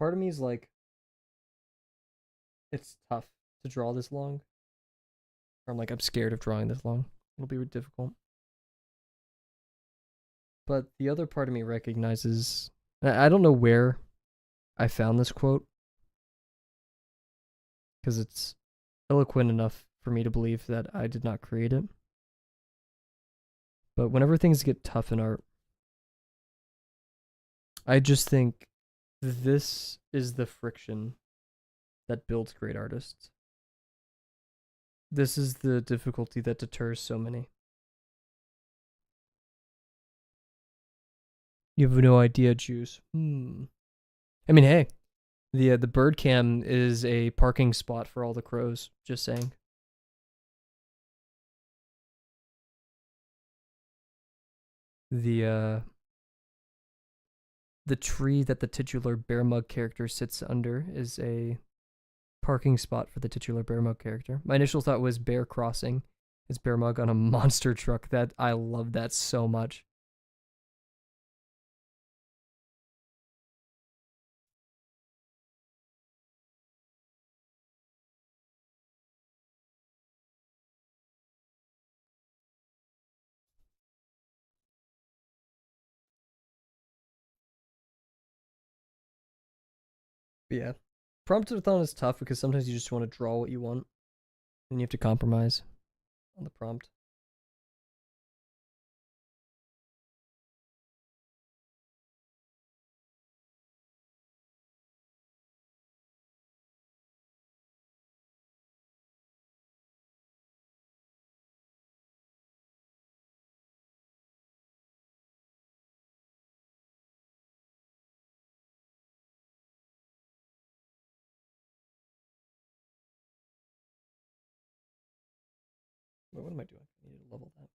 part of me is like, it's tough to draw this long. Or I'm like, I'm scared of drawing this long. It'll be difficult. But the other part of me recognizes, I don't know where I found this quote, because it's eloquent enough for me to believe that I did not create it. But whenever things get tough in art, I just think this is the friction that builds great artists. This is the difficulty that deters so many. You have no idea, Juice. I mean, hey, the bird cam is a parking spot for all the crows. Just saying. The tree that the titular bear mug character sits under is a parking spot for the titular bear mug character. My initial thought was bear crossing. It's bear mug on a monster truck. That I love that so much. But yeah, Promptathon is tough because sometimes you just want to draw what you want, and you have to compromise on the prompt. Wait, what am I doing? I need to level that.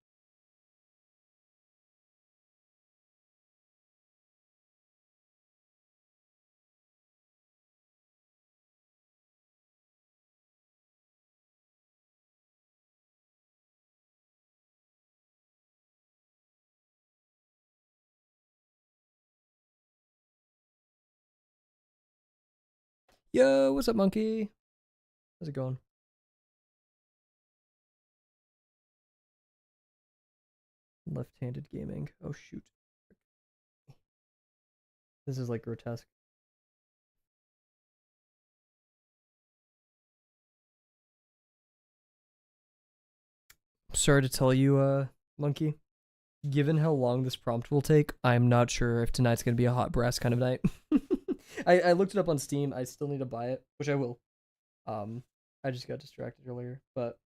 Yo, what's up, monkey? How's it going? Left-handed gaming. Oh shoot. This is like grotesque. Sorry to tell you, monkey. Given how long this prompt will take, I'm not sure if tonight's gonna be a hot brass kind of night. I looked it up on Steam. I still need to buy it, which I will. I just got distracted earlier, but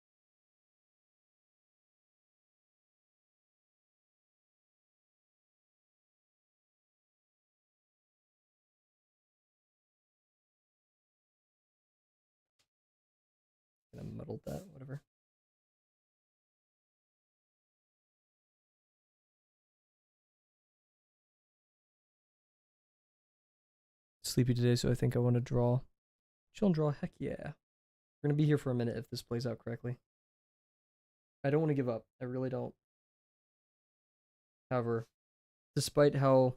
I muddled that. Whatever. Sleepy today, so I think I want to draw. Chill and draw. Heck yeah. We're gonna be here for a minute if this plays out correctly. I don't want to give up. I really don't. However, despite how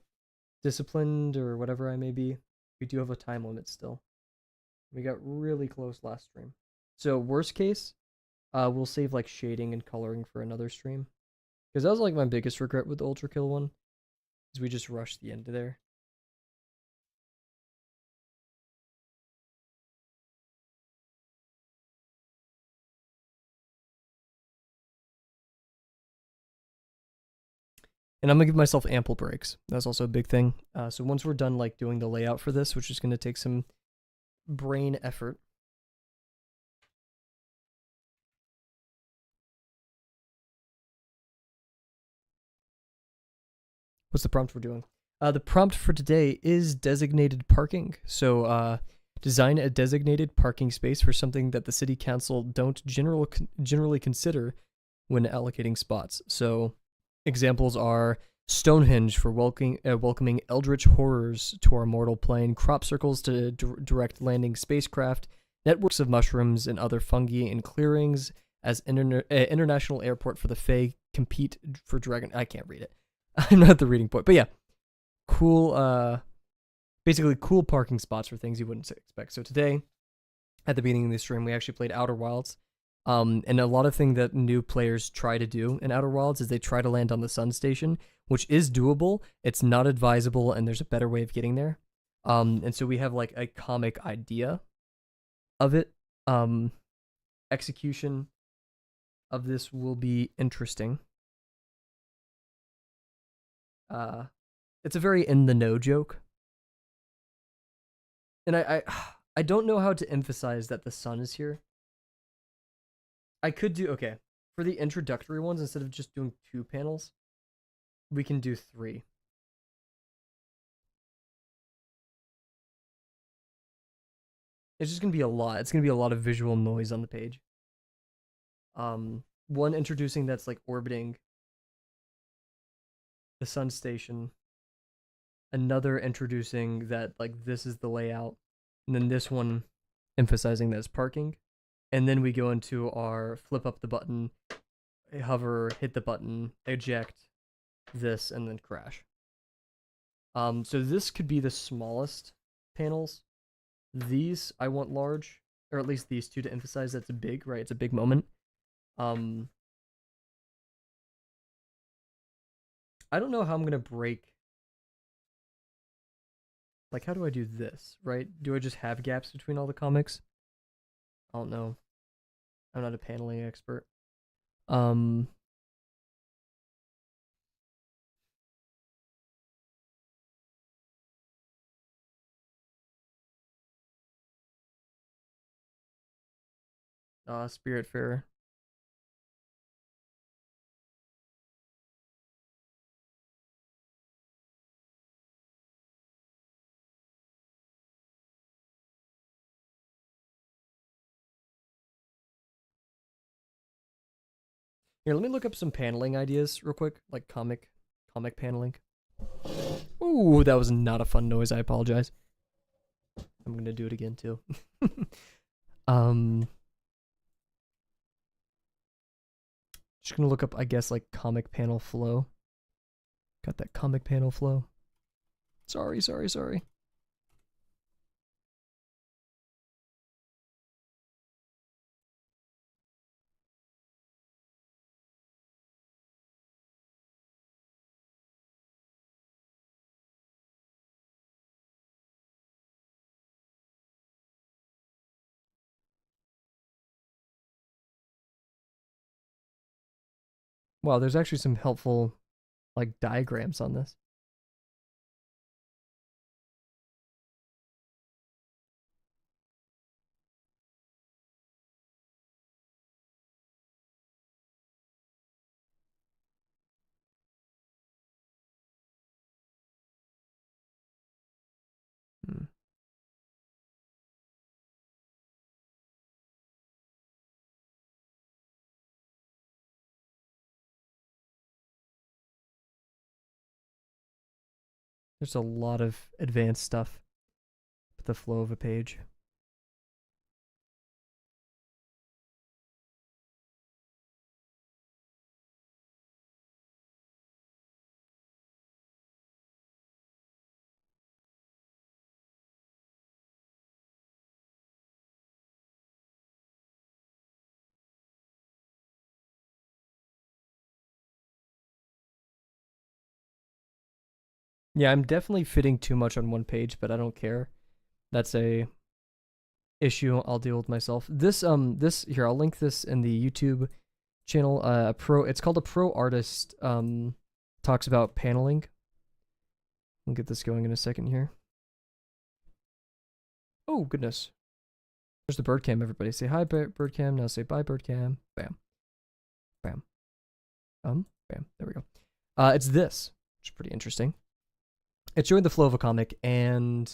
disciplined or whatever I may be, we do have a time limit still. We got really close last stream. So worst case, we'll save like shading and coloring for another stream. Because that was like my biggest regret with the Ultra Kill one. Is we just rushed the end of there. And I'm gonna give myself ample breaks. That's also a big thing. So once we're done like doing the layout for this, which is gonna take some brain effort. What's the prompt we're doing? The prompt for today is designated parking. So design a designated parking space for something that the city council don't generally consider when allocating spots. So examples are Stonehenge for welcoming eldritch horrors to our mortal plane, crop circles to direct landing spacecraft, networks of mushrooms and other fungi in clearings as international airport for the Fae compete for dragon. I can't read it. I'm not at the reading point, but yeah, cool basically cool parking spots for things you wouldn't expect. So today, at the beginning of the stream, we actually played Outer Wilds. And a lot of thing that new players try to do in Outer Wilds is they try to land on the sun station, which is doable. It's not advisable, and there's a better way of getting there. And so we have like a comic idea of it. Execution of this will be interesting. It's a very in the know joke. And I don't know how to emphasize that the sun is here. I could do, okay, for the introductory ones, instead of just doing 2 panels, we can do 3. It's just gonna be a lot. It's gonna be a lot of visual noise on the page. One introducing that's like orbiting the sun station. Another introducing that like this is the layout, and then this one emphasizing that it's parking. And then we go into our flip up the button, hover, hit the button, eject, this, and then crash. So this could be the smallest panels. These I want large, or at least these two to emphasize that it's big, right? It's a big moment. I don't know how I'm gonna break. Like, how do I do this, right? Do I just have gaps between all the comics? I don't know. I'm not a paneling expert. Spiritfarer. Here, let me look up some paneling ideas real quick, like comic paneling. Ooh, that was not a fun noise. I apologize. I'm gonna do it again too. Just gonna look up, I guess, like comic panel flow. Got that comic panel flow. Sorry. Wow, there's actually some helpful like diagrams on this. There's a lot of advanced stuff with the flow of a page. Yeah, I'm definitely fitting too much on one page, but I don't care. That's a issue I'll deal with myself. This here, I'll link this in the YouTube channel. It's called a pro artist talks about paneling. We'll get this going in a second here. Oh goodness. There's the bird cam, everybody. Say hi, bird cam. Now say bye, bird cam. Bam. Bam. Bam. There we go. It's this, which is pretty interesting. It's showing the flow of a comic, and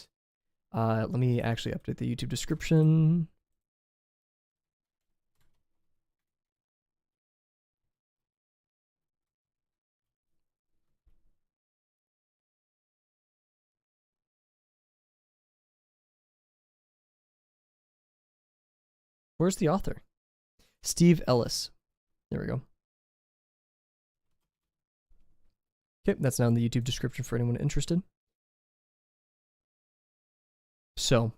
let me actually update the YouTube description. Where's the author? Steve Ellis. There we go. Okay, that's now in the YouTube description for anyone interested. So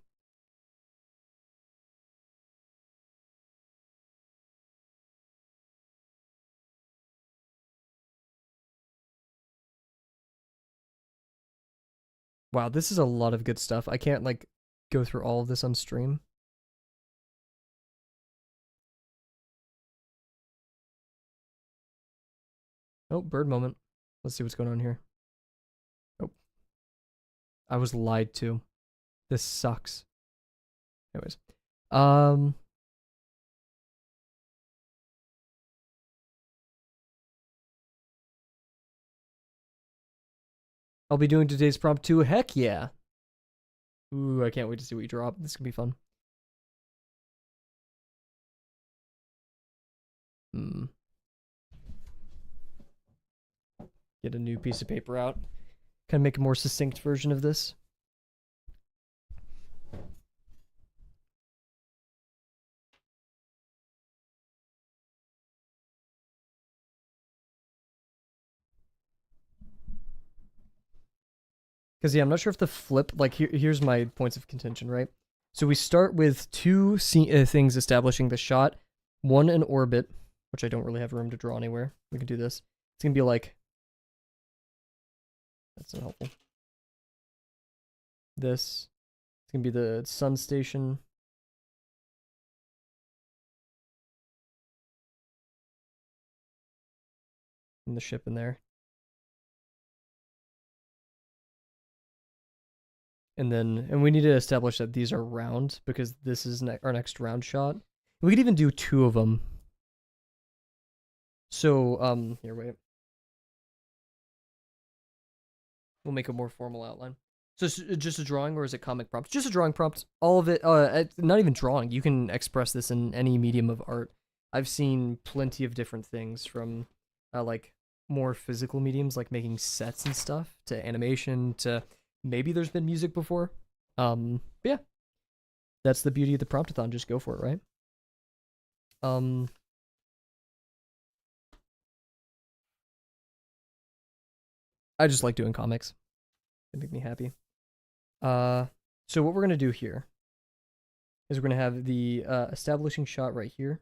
wow, this is a lot of good stuff. I can't like go through all of this on stream. Oh, bird moment. Let's see what's going on here. Oh, I was lied to. This sucks. Anyways, um, I'll be doing today's prompt too. Heck yeah. Ooh, I can't wait to see what you drop. This can be fun. Hmm. Get a new piece of paper out. Kind of make a more succinct version of this. Because yeah, I'm not sure if the flip, like here's my points of contention, right? So we start with two things establishing the shot, one an orbit, which I don't really have room to draw anywhere. We can do this. It's gonna be like, that's not helpful. This, it's gonna be the sun station. And the ship in there. And we need to establish that these are round because this is our next round shot. We could even do two of them. So, here, wait. We'll make a more formal outline. So it's just a drawing, or is it comic prompt? Just a drawing prompt. All of it. Not even drawing. You can express this in any medium of art. I've seen plenty of different things, from like more physical mediums, like making sets and stuff, to animation, to maybe there's been music before. Yeah, that's the beauty of the Promptathon. Just go for it, right? I just like doing comics. They make me happy. So what we're gonna do here is we're gonna have the establishing shot right here.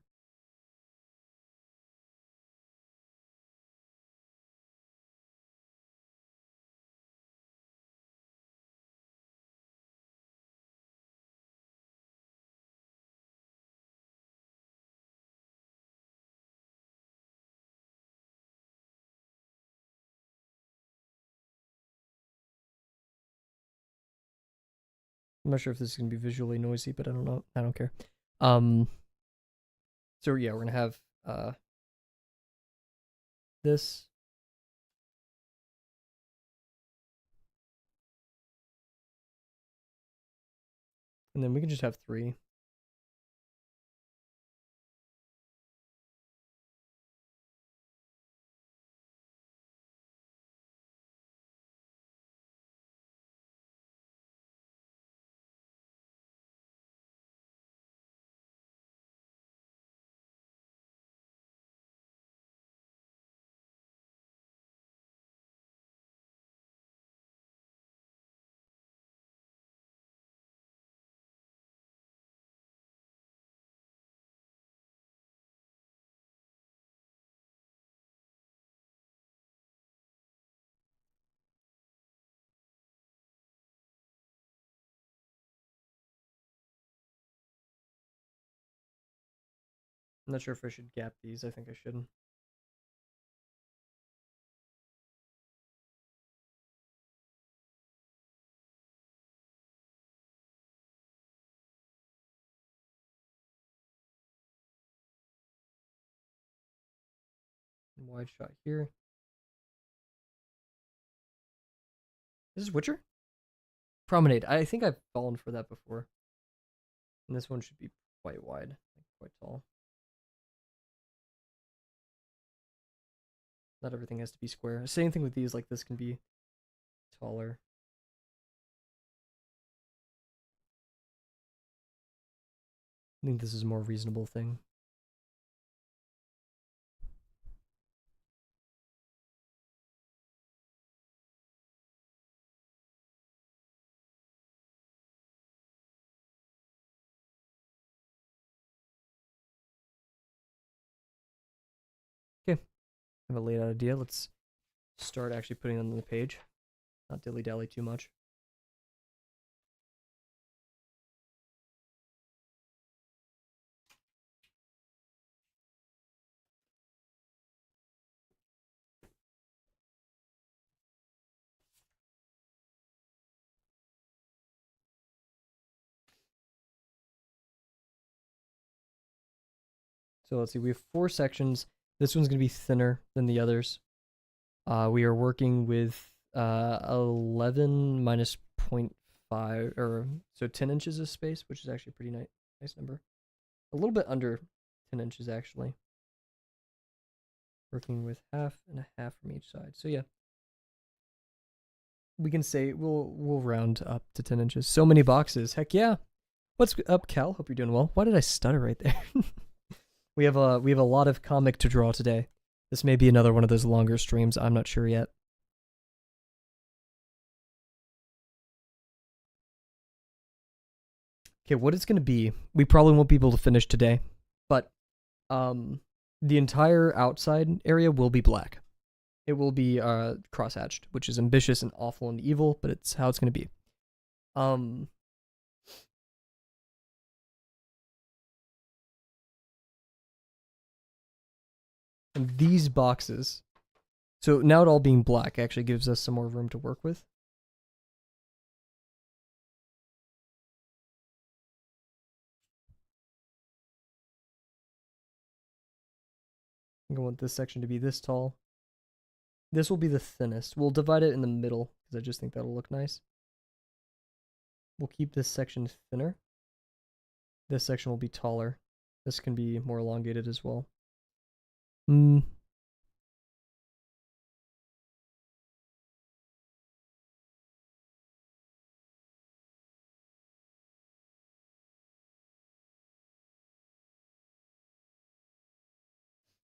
I'm not sure if this is gonna be visually noisy, but I don't know. I don't care. So yeah, we're gonna have this. And then we can just have three. I'm not sure if I should gap these. I think I should. Wide shot here. This is Witcher? Promenade. I think I've fallen for that before. And this one should be quite wide, quite tall. Not everything has to be square. Same thing with these, like this can be taller. I think this is a more reasonable thing. have a laid out idea. Let's start actually putting it on the page. Not dilly-dally too much. So let's see, we have 4 sections. This one's going to be thinner than the others. We are working with 11 minus 0.5, or so 10 inches of space, which is actually a pretty nice number. A little bit under 10 inches, actually. Working with half and a half from each side. So yeah, we can say we'll round up to 10 inches. So many boxes. Heck yeah. What's up, Cal? Hope you're doing well. Why did I stutter right there? We have a lot of comic to draw today. This may be another one of those longer streams. I'm not sure yet. Okay, what it's gonna be, we probably won't be able to finish today, but the entire outside area will be black. It will be crosshatched, which is ambitious and awful and evil, but it's how it's gonna be. And these boxes, so now it all being black actually gives us some more room to work with. I'm going to want this section to be this tall. This will be the thinnest. We'll divide it in the middle because I just think that'll look nice. We'll keep this section thinner. This section will be taller. This can be more elongated as well.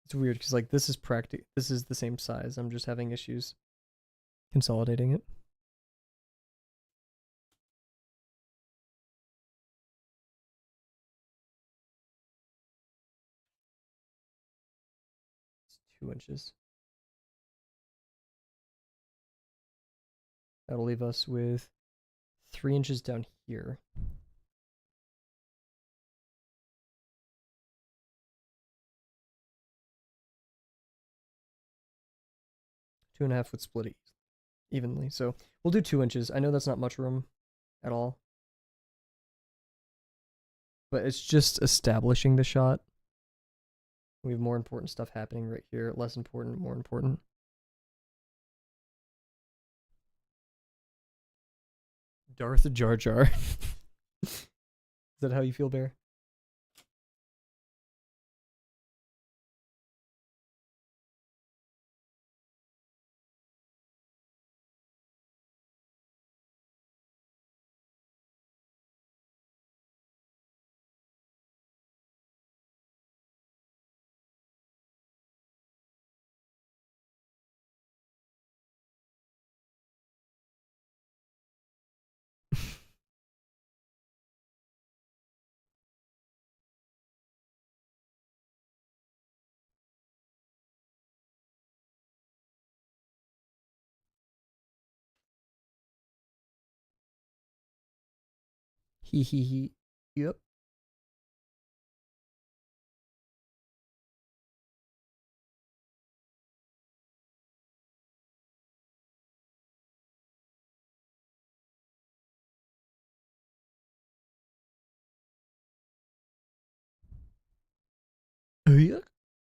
It's weird because like this is this is the same size. I'm just having issues consolidating it. It's 2 inches. That'll leave us with 3 inches down here. Two and a half would split it evenly. So we'll do 2 inches. I know that's not much room at all, but it's just establishing the shot. We have more important stuff happening right here. Less important, more important. Darth Jar Jar. Is that how you feel, Bear? He. Yep.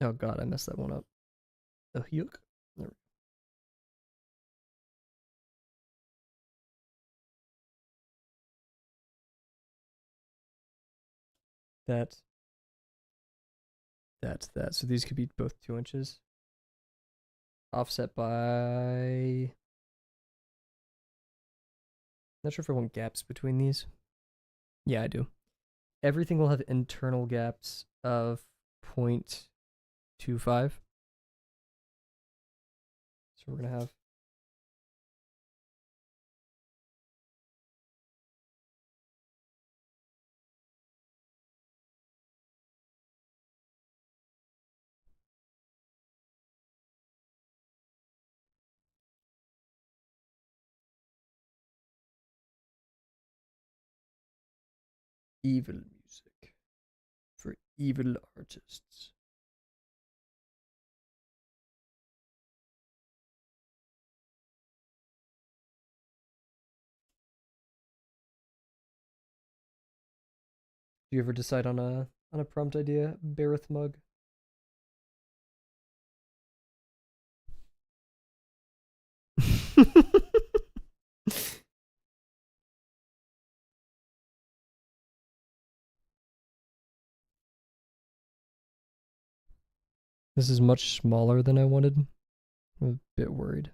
Oh god, I messed that one up. Yuck. That. So these could be both 2 inches. Offset by... Not sure if I want gaps between these. Yeah, I do. Everything will have internal gaps of 0.25. So we're going to have... Evil music for evil artists. Do you ever decide on a prompt idea, Bareth Mug? This is much smaller than I wanted. I'm a bit worried.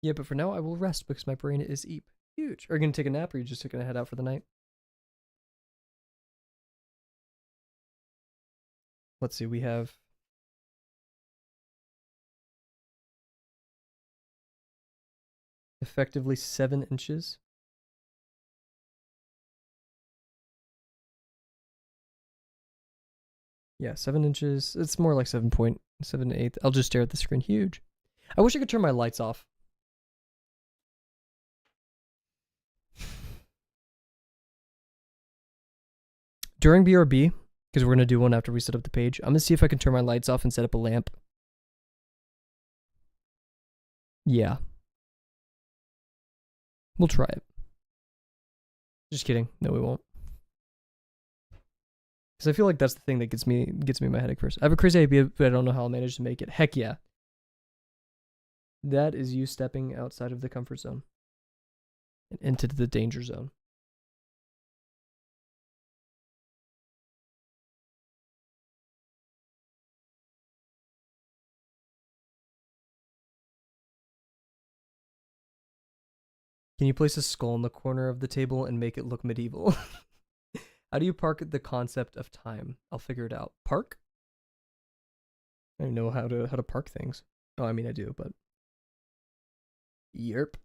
Yeah, but for now I will rest because my brain is eep. Huge. Are you gonna take a nap or are you just gonna head out for the night? Let's see, we have effectively 7 inches. Yeah, 7 inches. It's more like 7.78. I'll just stare at the screen. Huge. I wish I could turn my lights off. During BRB, because we're going to do one after we set up the page, I'm going to see if I can turn my lights off and set up a lamp. Yeah. We'll try it. Just kidding. No, we won't. Because I feel like that's the thing that gets me my headache first. I have a crazy idea, but I don't know how I'll manage to make it. Heck yeah. That is you stepping outside of the comfort zone and into the danger zone. Can you place a skull in the corner of the table and make it look medieval? How do you park the concept of time? I'll figure it out. Park? I don't know how to park things. Oh, I mean I do, but yerp.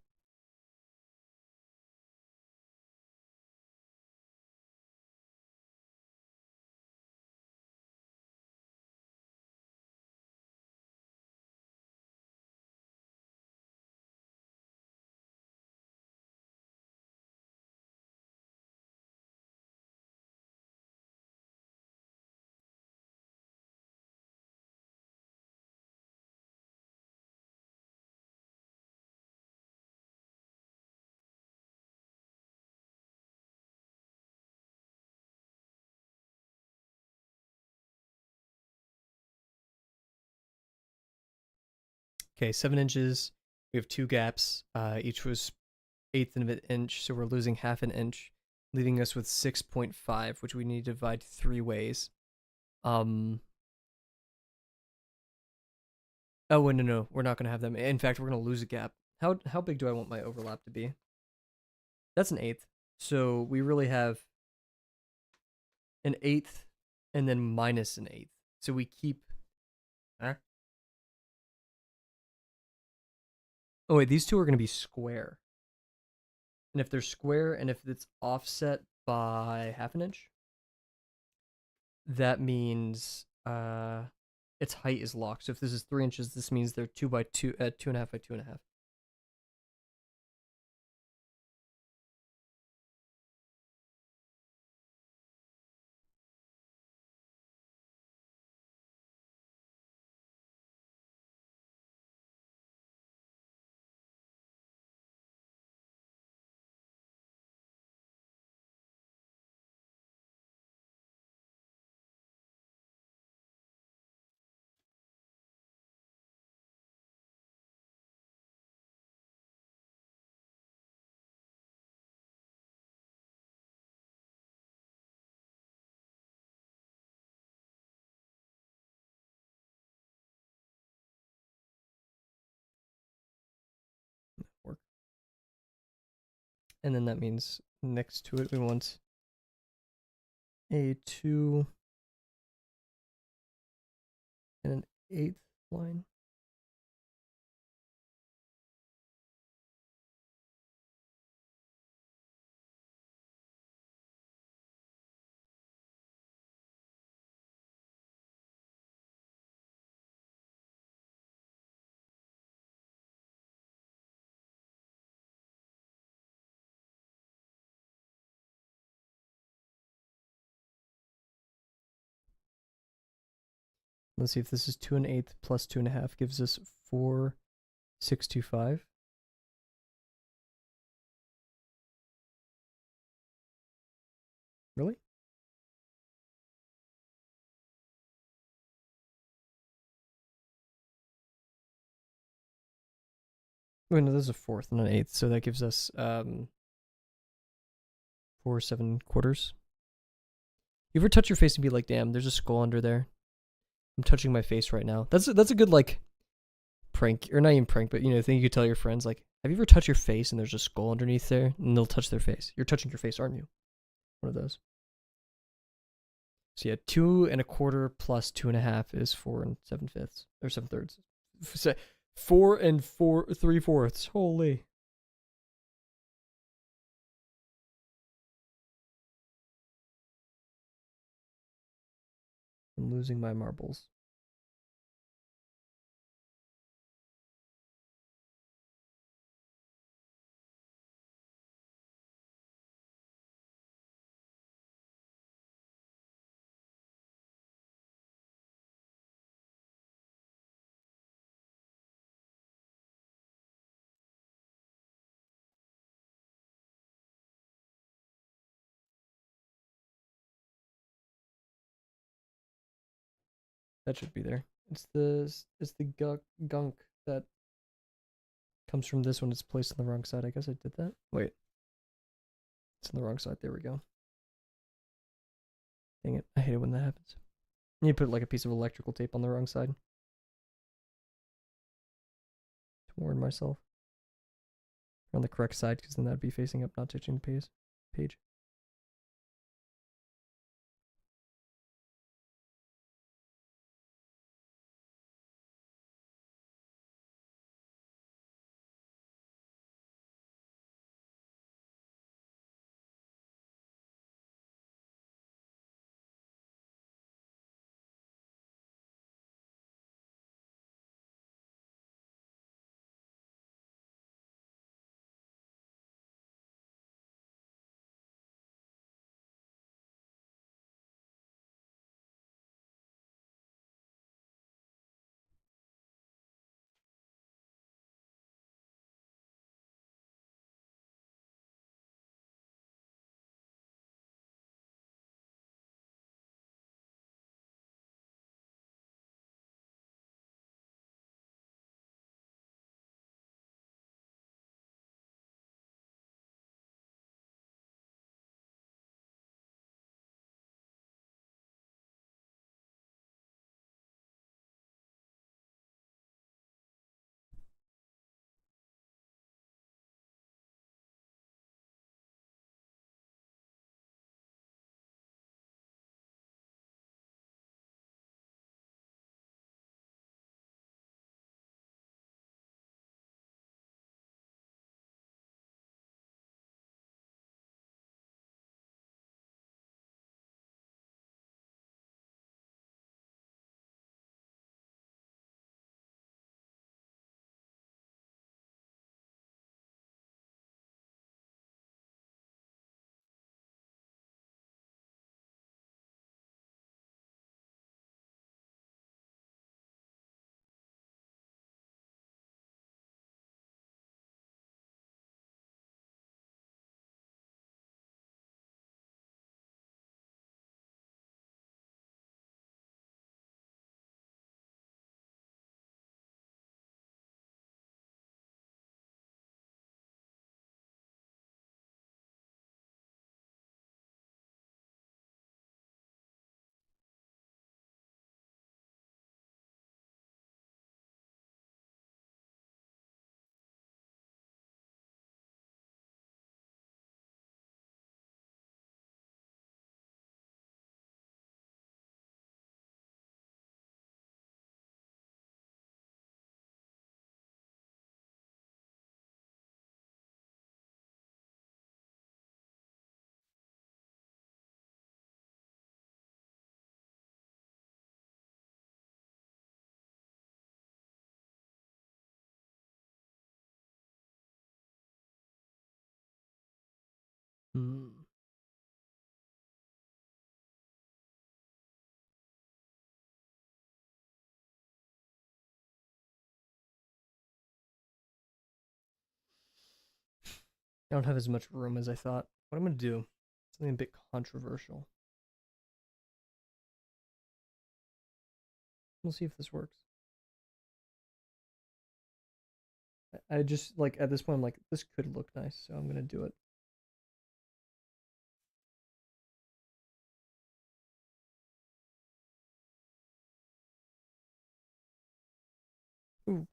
Okay, 7 inches. We have 2 gaps. Each was 1/8 of an inch, so we're losing half an inch, leaving us with 6.5, which we need to divide 3 ways. Oh, wait, no, we're not gonna have them. In fact, we're gonna lose a gap. How big do I want my overlap to be? That's an 1/8. So we really have an 1/8 and then minus an 1/8. So we keep. Huh? Oh wait, these two are gonna be square. And if they're square and if it's offset by half an inch, that means its height is locked. So if this is 3 inches, this means they're 2 by 2, 2.5 by 2.5. Work. And then that means next to it we want a 2 and an 8th line. Let's see if this is 2 and 8th plus 2.5 gives us 4, 6, 2, 5. Really? Wait, no, this is a 4th and an 8th, so that gives us 4, 7 quarters. You ever touch your face and be like, damn, there's a skull under there? I'm touching my face right now. That's a good like prank, or not even prank, but thing you could tell your friends, like, have you ever touched your face and there's a skull underneath there? And they'll touch their face. You're touching your face, aren't you? One of those. So yeah, 2 and a quarter plus 2.5 is 4 and 7/5 or 7/3. 4 and 3/4. Holy. I'm losing my marbles. That should be there. It's the gunk that comes from this one. It's placed on the wrong side. I guess I did that. Wait. It's on the wrong side. There we go. Dang it. I hate it when that happens. You put like a piece of electrical tape on the wrong side. To warn myself. On the correct side, because then that'd be facing up, not touching the page. Hmm. I don't have as much room as I thought. What I'm gonna do, something a bit controversial. We'll see if this works. I just like at this point I'm like this could look nice, so I'm gonna do it. Ooh.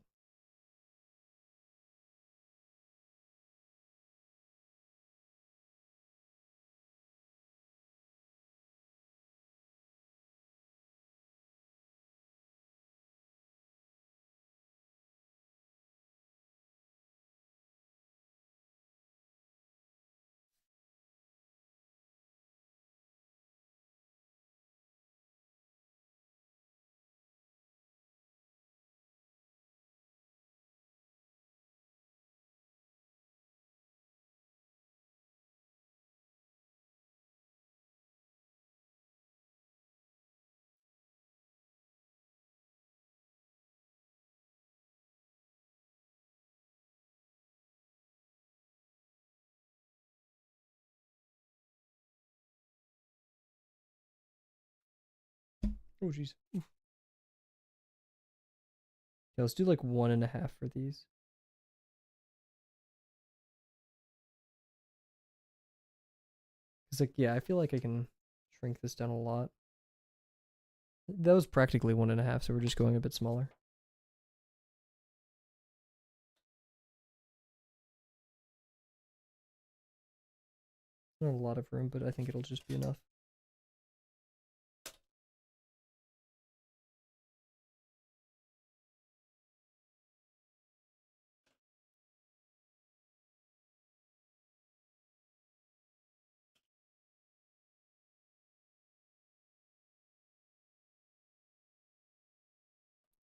Oh jeez. Yeah, let's do like 1.5 for these. Cause like yeah, I feel like I can shrink this down a lot. That was practically 1.5, so we're just going a bit smaller. Not a lot of room, but I think it'll just be enough.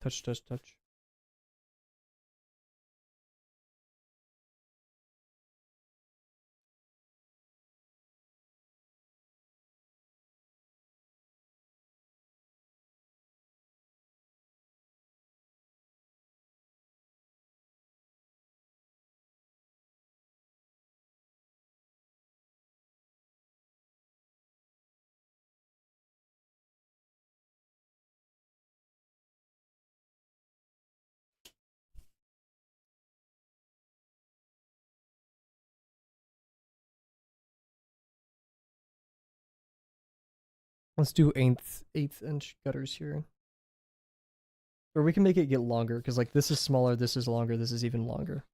Touch, touch, touch. Let's do eighth inch gutters here. Or we can make it get longer, because like this is smaller, this is longer, this is even longer.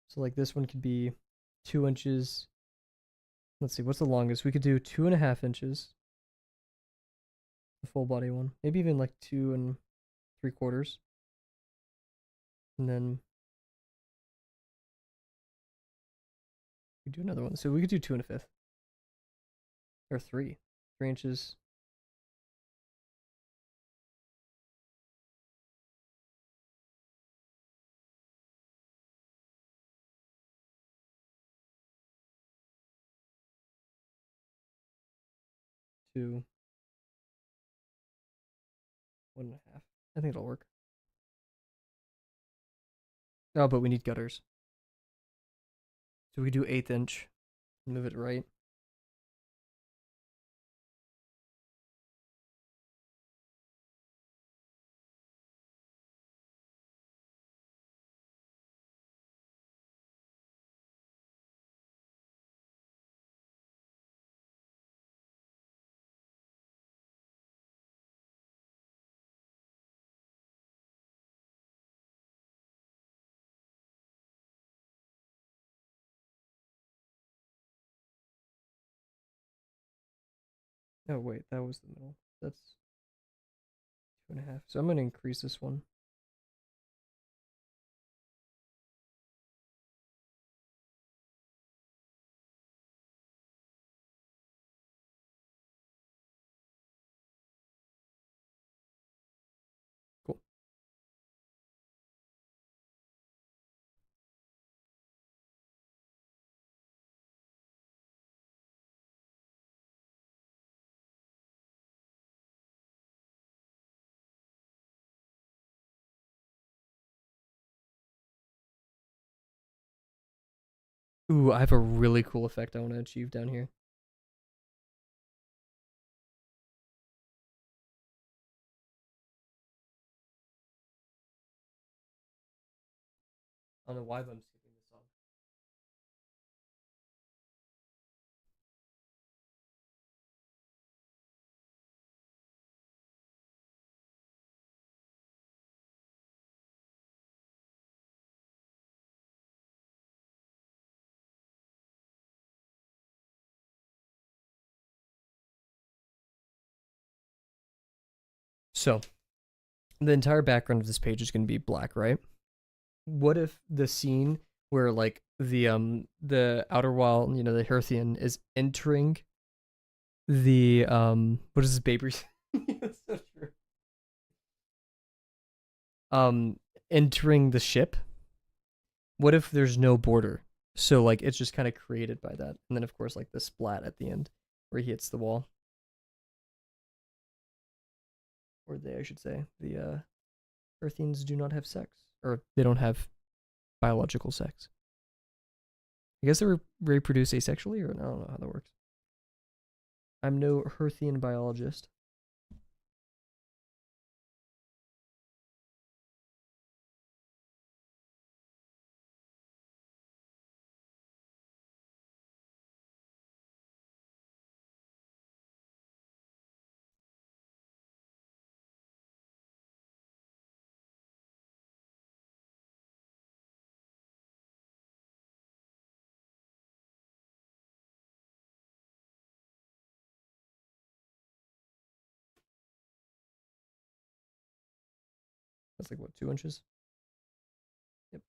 So like this one could be 2 inches. Let's see, what's the longest? We could do 2.5 inches. The full body one. Maybe even like 2 3/4. And then we do another one. So we could do 2 1/5. Or three. 3 inches. To 1.5. I think it'll work. Oh, but we need gutters. So we do 1/8 inch. Move it right. Oh wait, that was the middle. That's 2.5. So I'm gonna increase this one. Cool. Ooh, I have a really cool effect I want to achieve down here. I don't know why, but I'm skipping this song. So, the entire background of this page is going to be black, right? What if the scene where like the outer wall, you know, the Herthian is entering the what is this baby? That's so true. Um Entering the ship. What if there's no border? So like it's just kind of created by that. And then of course like the splat at the end where he hits the wall. Or they I should say. The Earthians do not have sex. Or they don't have biological sex. I guess they reproduce asexually, or I don't know how that works. I'm no Herthian biologist. That's like what, 2 inches? Yep.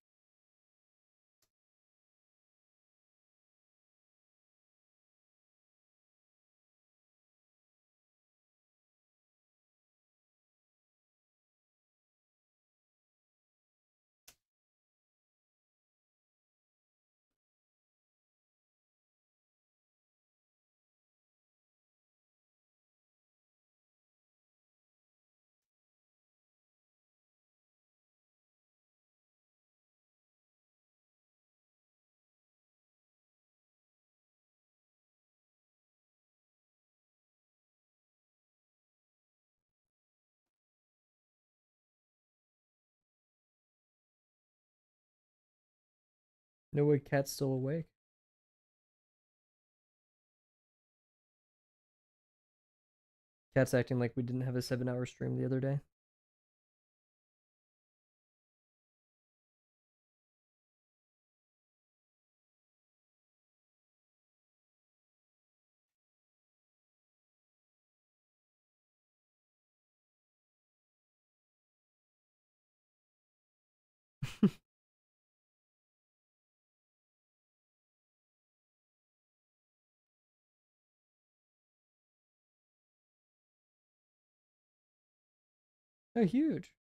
No way, cat's still awake. Cat's acting like we didn't have a 7 hour stream the other day. Oh, huge.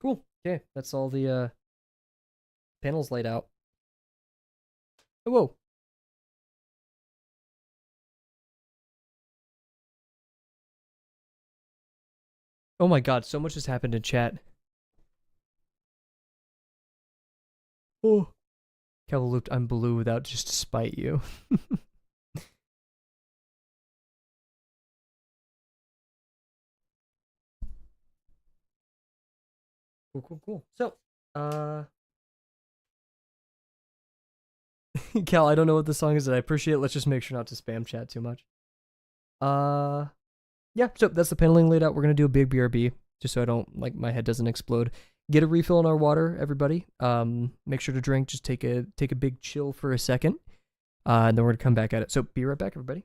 Cool. Okay, that's all the panels laid out. Oh, whoa. Oh my god, so much has happened in chat. Oh. Kavel looped, I'm blue without just to spite you. Cool, cool, cool. So, Cal, I don't know what the song is that I appreciate. Let's just make sure not to spam chat too much. Uh, yeah, so that's the paneling laid out. We're gonna do a big BRB just so I don't like my head doesn't explode. Get a refill on our water, everybody. Make sure to drink. Just take a big chill for a second, and then we're gonna come back at it. So be right back, everybody.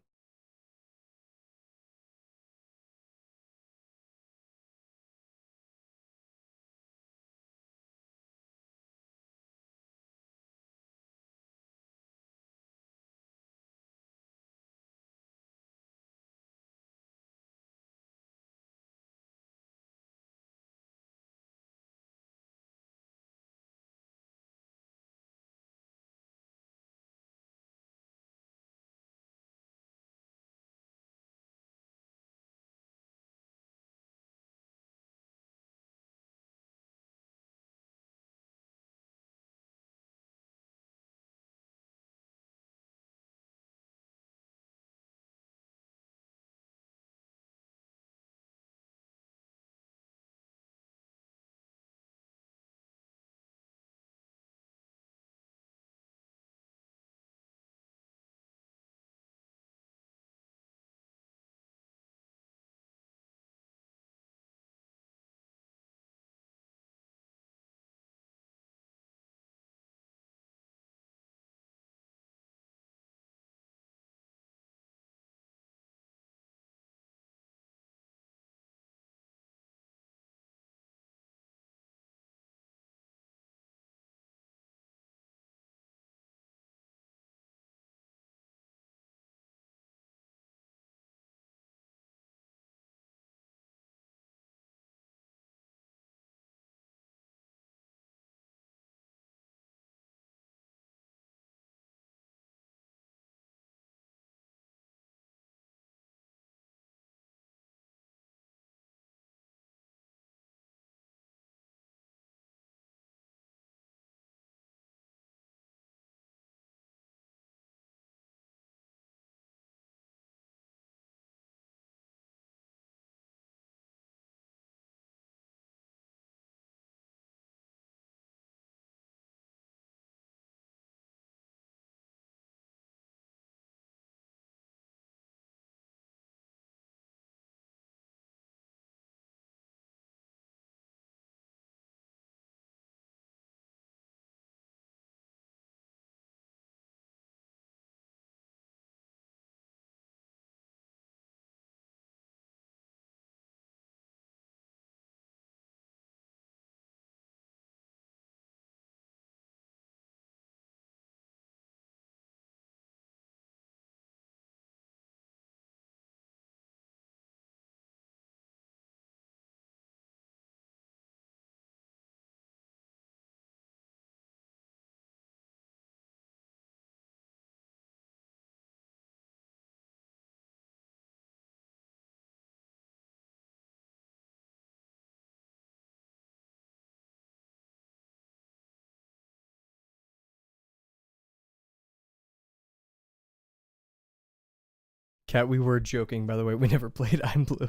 Cat, we were joking, by the way. We never played I'm Blue.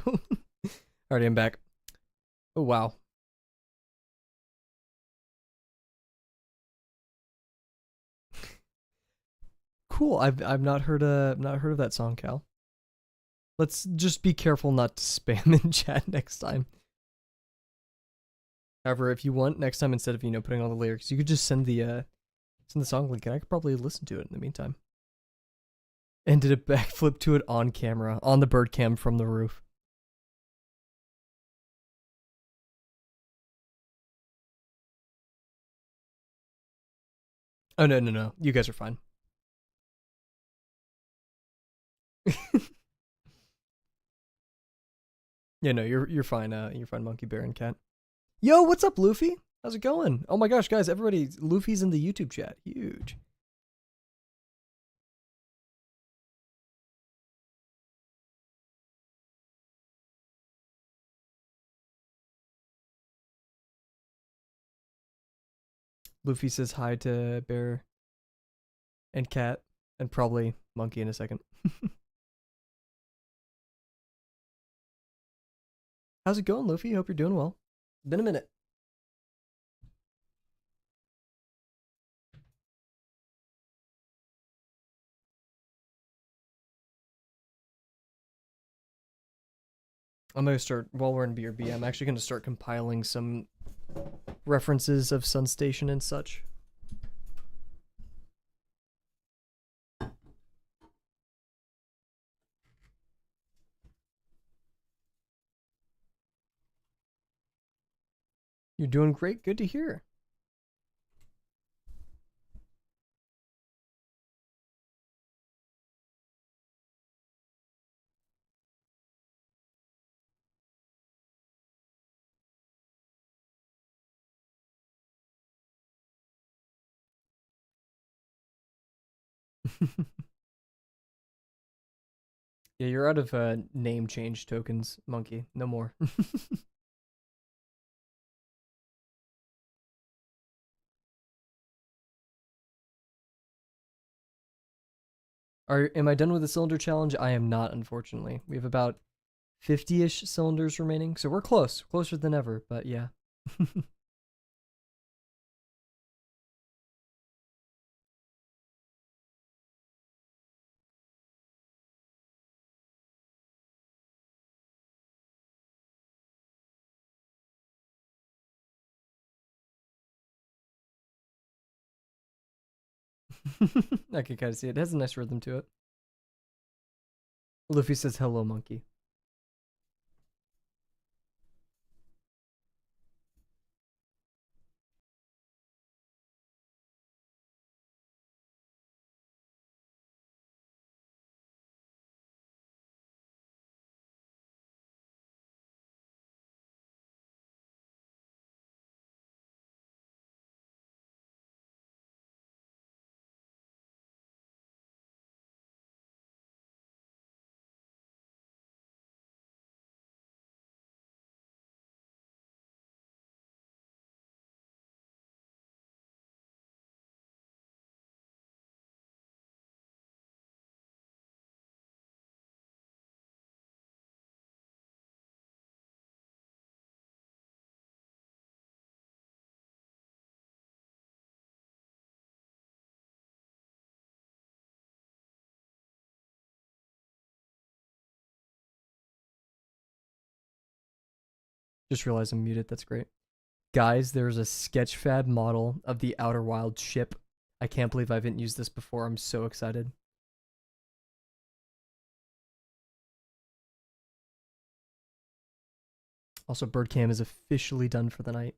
Alrighty, I'm back. Oh, wow. Cool. I've not heard of that song, Cal. Let's just be careful not to spam in chat next time. However, if you want, next time instead of putting all the lyrics, you could just send the song link, and I could probably listen to it in the meantime. And did a backflip to it on camera, on the bird cam from the roof. Oh no, you guys are fine. Yeah, no, you're fine. You're fine, Monkey Bear and Cat. Yo, what's up, Luffy? How's it going? Oh my gosh, guys, everybody, Luffy's in the YouTube chat. Huge. Luffy says hi to Bear and Cat and probably Monkey in a second. How's it going, Luffy? Hope you're doing well. Been a minute. I'm gonna start while we're in BRB. I'm actually gonna start compiling some references of Sun Station and such. You're doing great. Good to hear. Yeah, you're out of name change tokens, Monkey. No more. Am I done with the cylinder challenge? I am not, unfortunately. We have about 50-ish cylinders remaining, so we're closer than ever, but yeah. I can kind of see it. It has a nice rhythm to it. Luffy says hello, Monkey. Just realized I'm muted. That's great. Guys, there's a Sketchfab model of the Outer Wilds ship. I can't believe I haven't used this before. I'm so excited. Also, Birdcam is officially done for the night.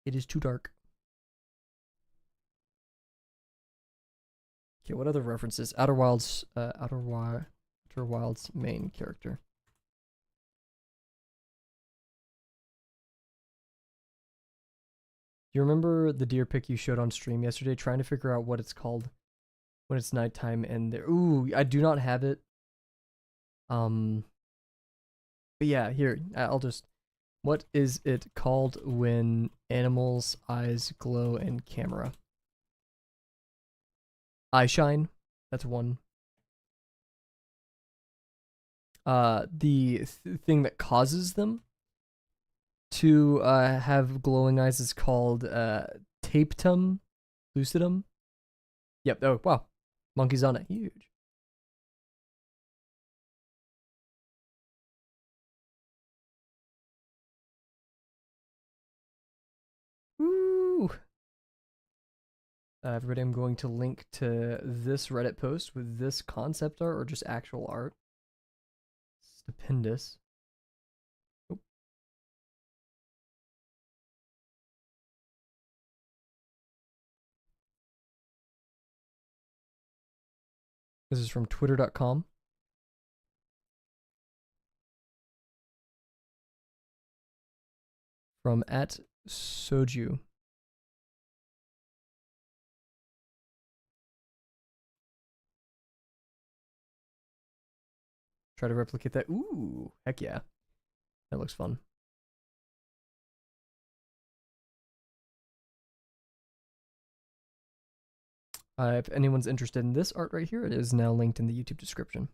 It is too dark. Okay, what other references? Outer Wilds main character. Do you remember the deer pic you showed on stream yesterday? Trying to figure out what it's called when it's nighttime and there. Ooh, I do not have it. But yeah, here, I'll just. What is it called when animals' eyes glow in camera? Eye shine. That's one. The thing that causes them to have glowing eyes is called tapetum lucidum. Yep. Oh wow, monkeys on it, huge. Woo! Everybody, I'm going to link to this Reddit post with this concept art or just actual art. Stupendous. Oh. This is from twitter.com. From @soju. Try to replicate that. Ooh, heck yeah. That looks fun. If anyone's interested in this art right here, it is now linked in the YouTube description.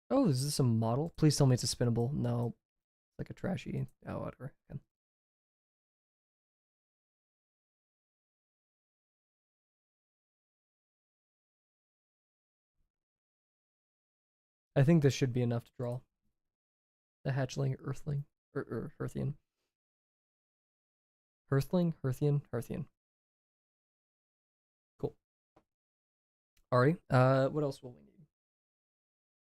Oh, is this a model? Please tell me it's a spinnable. No, it's like a trashy. Oh, whatever. Okay. I think this should be enough to draw. The hatchling, earthling, or Hearthian. Hearthling, Hearthian, Hearthian. Cool. Alright, what else will we need?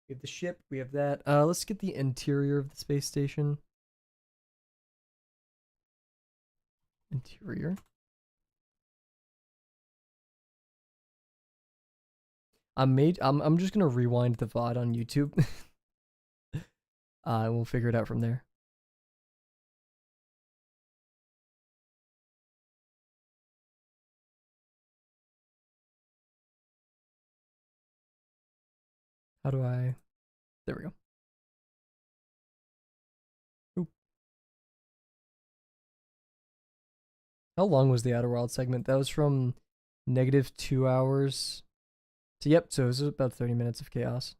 We have the ship, we have that. Let's get the interior of the space station. Interior. I'm just gonna rewind the VOD on YouTube. We'll figure it out from there. How do I? There we go. Oop. How long was the Outer Wild segment? That was from -2 hours to, yep, so it was about 30 minutes of chaos.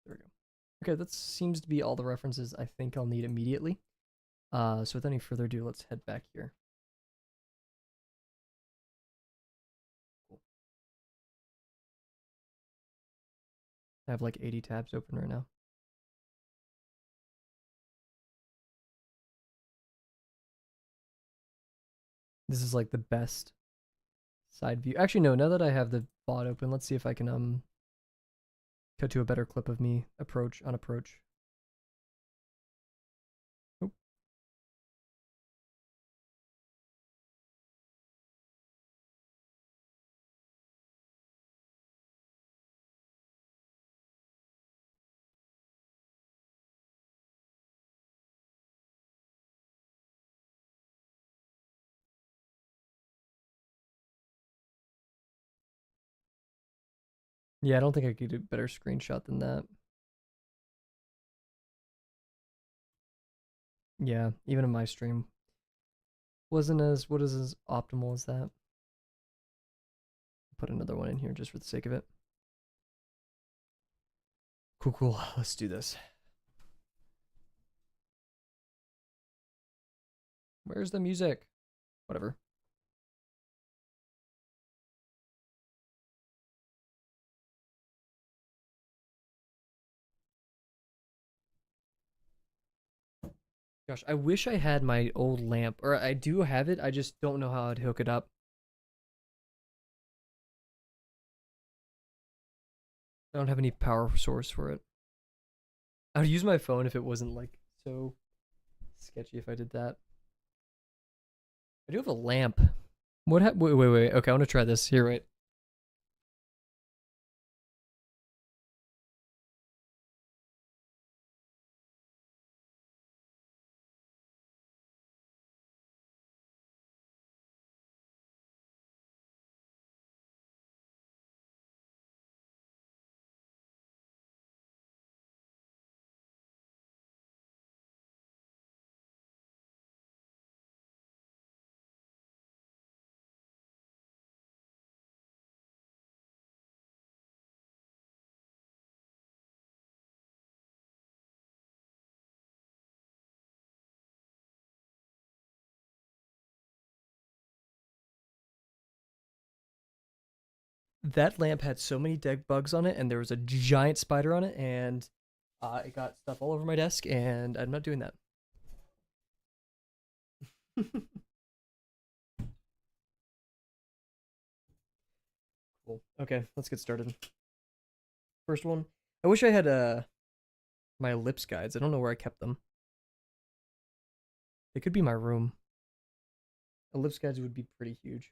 There we go. Okay, that seems to be all the references I think I'll need immediately. So without any further ado, let's head back here. Cool. I have like 80 tabs open right now. This is like the best side view. Actually, no, now that I have the bot open, let's see if I can cut to a better clip of me on approach. Oh. Yeah, I don't think I could do a better screenshot than that. Yeah, even in my stream wasn't as optimal as that. Put another one in here just for the sake of it. Cool, cool. Let's do this. Where's the music? Whatever. Gosh, I wish I had my old lamp, or I do have it. I just don't know how I'd hook it up. I don't have any power source for it. I would use my phone if it wasn't like so sketchy if I did that. I do have a lamp. Wait. Okay, I want to try this. Here, wait. That lamp had so many dead bugs on it, and there was a giant spider on it, and it got stuff all over my desk, and I'm not doing that. Cool. Okay, let's get started. First one. I wish I had my ellipse guides. I don't know where I kept them. They could be my room. Ellipse guides would be pretty huge.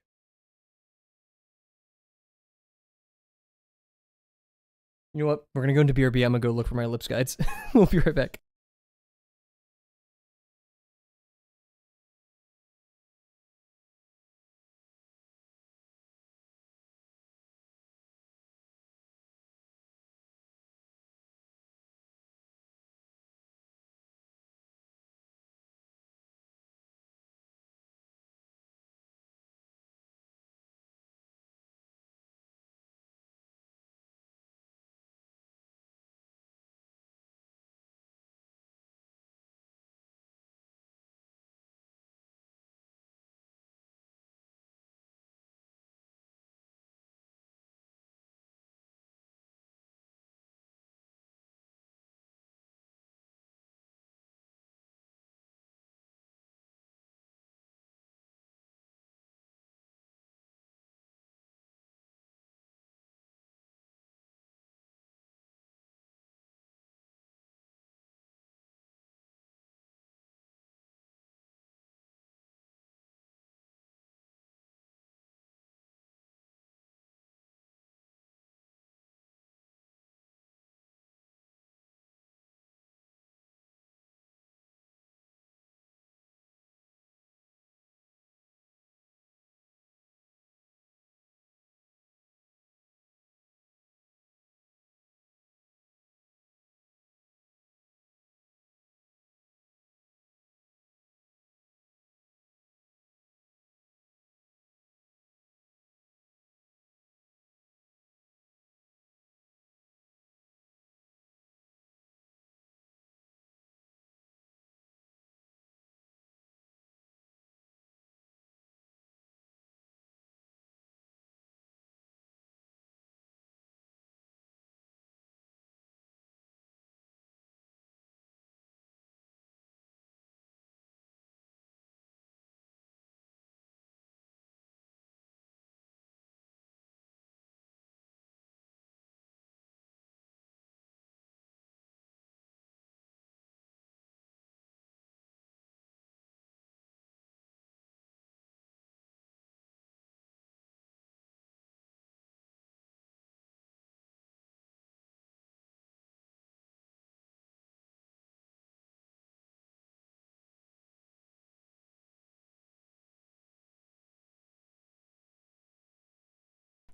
You know what? We're gonna go into BRB. I'm gonna go look for my ellipse guides. We'll be right back.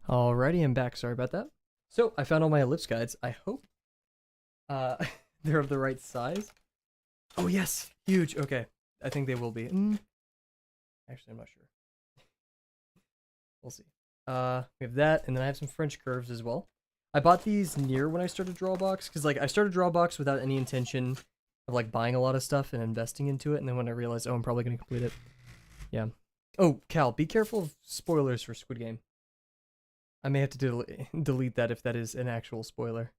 Alrighty, I'm back. Sorry about that. So I found all my ellipse guides. I hope uh, they're of the right size. Oh yes, huge. Okay, I think they will be. Actually, I'm not sure. We'll see. We have that, and then I have some French curves as well. I bought these near when I started Drawabox, because like I started Drawabox without any intention of like buying a lot of stuff and investing into it, and then when I realized, oh, I'm probably gonna complete it. Yeah. Oh, Cal, be careful of spoilers for Squid Game. I may have to delete that if that is an actual spoiler.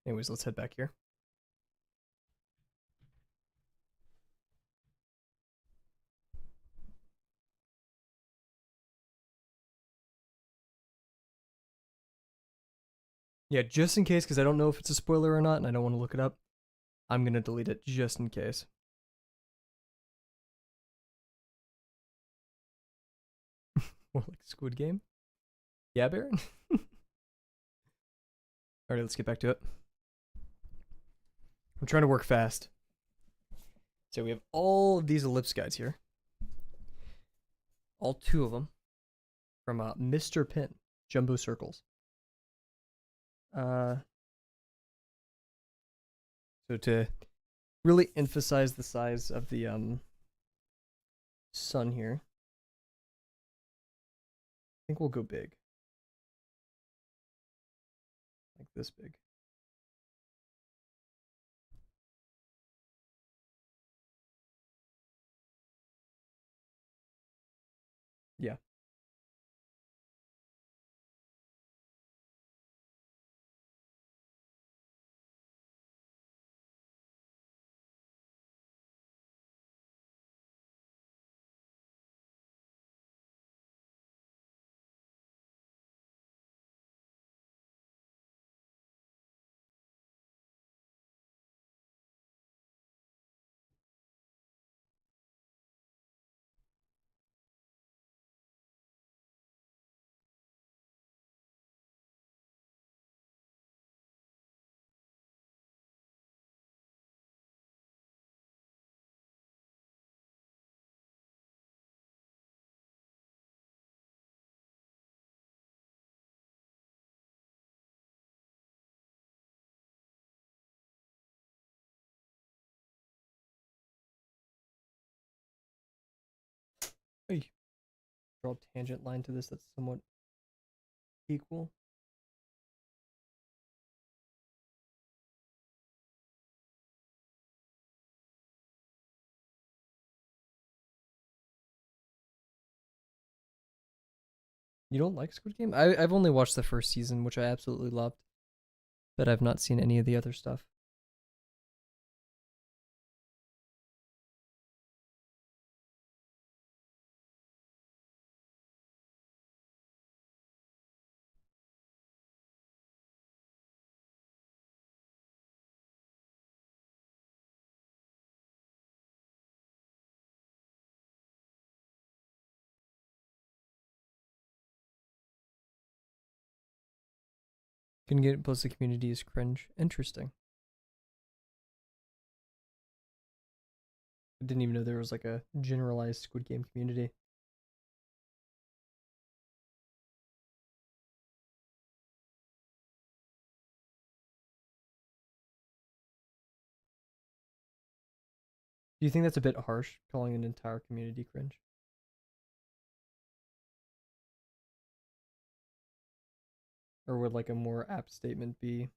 Anyways, let's head back here. Yeah, just in case, because I don't know if it's a spoiler or not, and I don't want to look it up. I'm gonna delete it just in case. More like Squid Game. Yeah, Baron. All right, let's get back to it. I'm trying to work fast. So we have all of these ellipse guides here. All 2 of them from Mr. Pin, Jumbo Circles. So to really emphasize the size of the sun here, I think we'll go big. Like this big. Yeah. Hey, draw a tangent line to this that's somewhat equal. You don't like Squid Game? I've only watched the first season, which I absolutely loved, but I've not seen any of the other stuff. Can get plus the community is cringe. Interesting. I didn't even know there was like a generalized Squid Game community. Do you think that's a bit harsh, calling an entire community cringe? Or would like a more apt statement be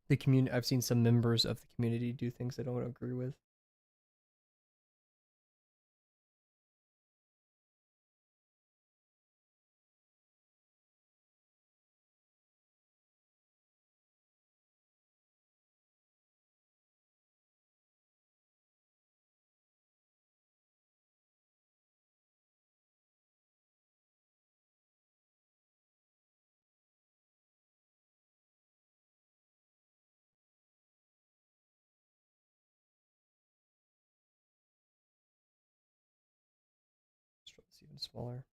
the community? I've seen some members of the community do things I don't agree with. Let's draw this even smaller.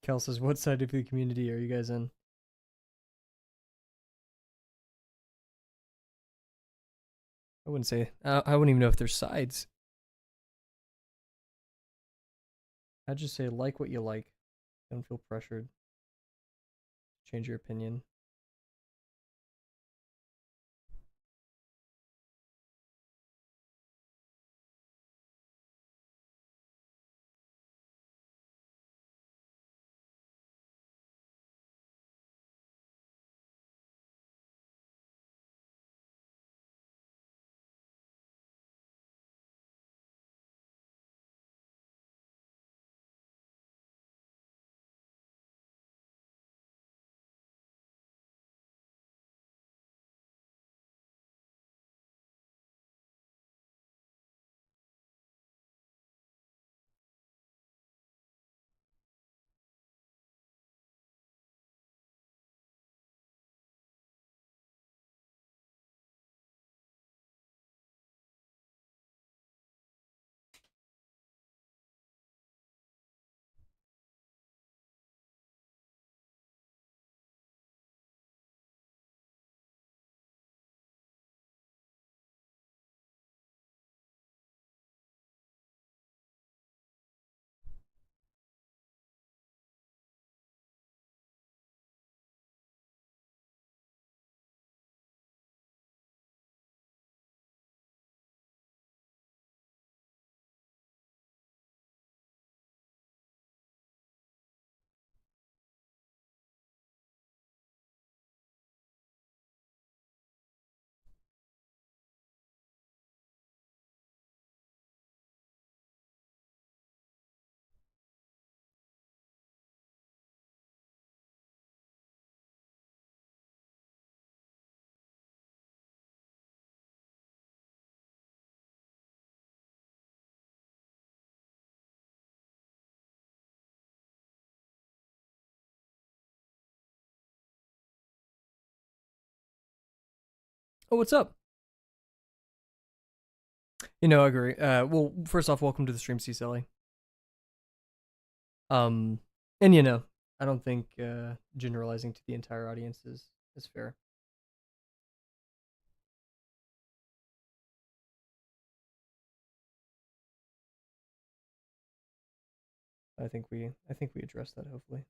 Cal says, "What side of the community are you guys in?" I wouldn't say. I wouldn't even know if there's sides. I'd just say like what you like. Don't feel pressured. Change your opinion. Oh, what's up? You know, I agree. Well, first off, welcome to the stream, C Silly. Um, and you know, I don't think generalizing to the entire audience is fair. I think we addressed that hopefully.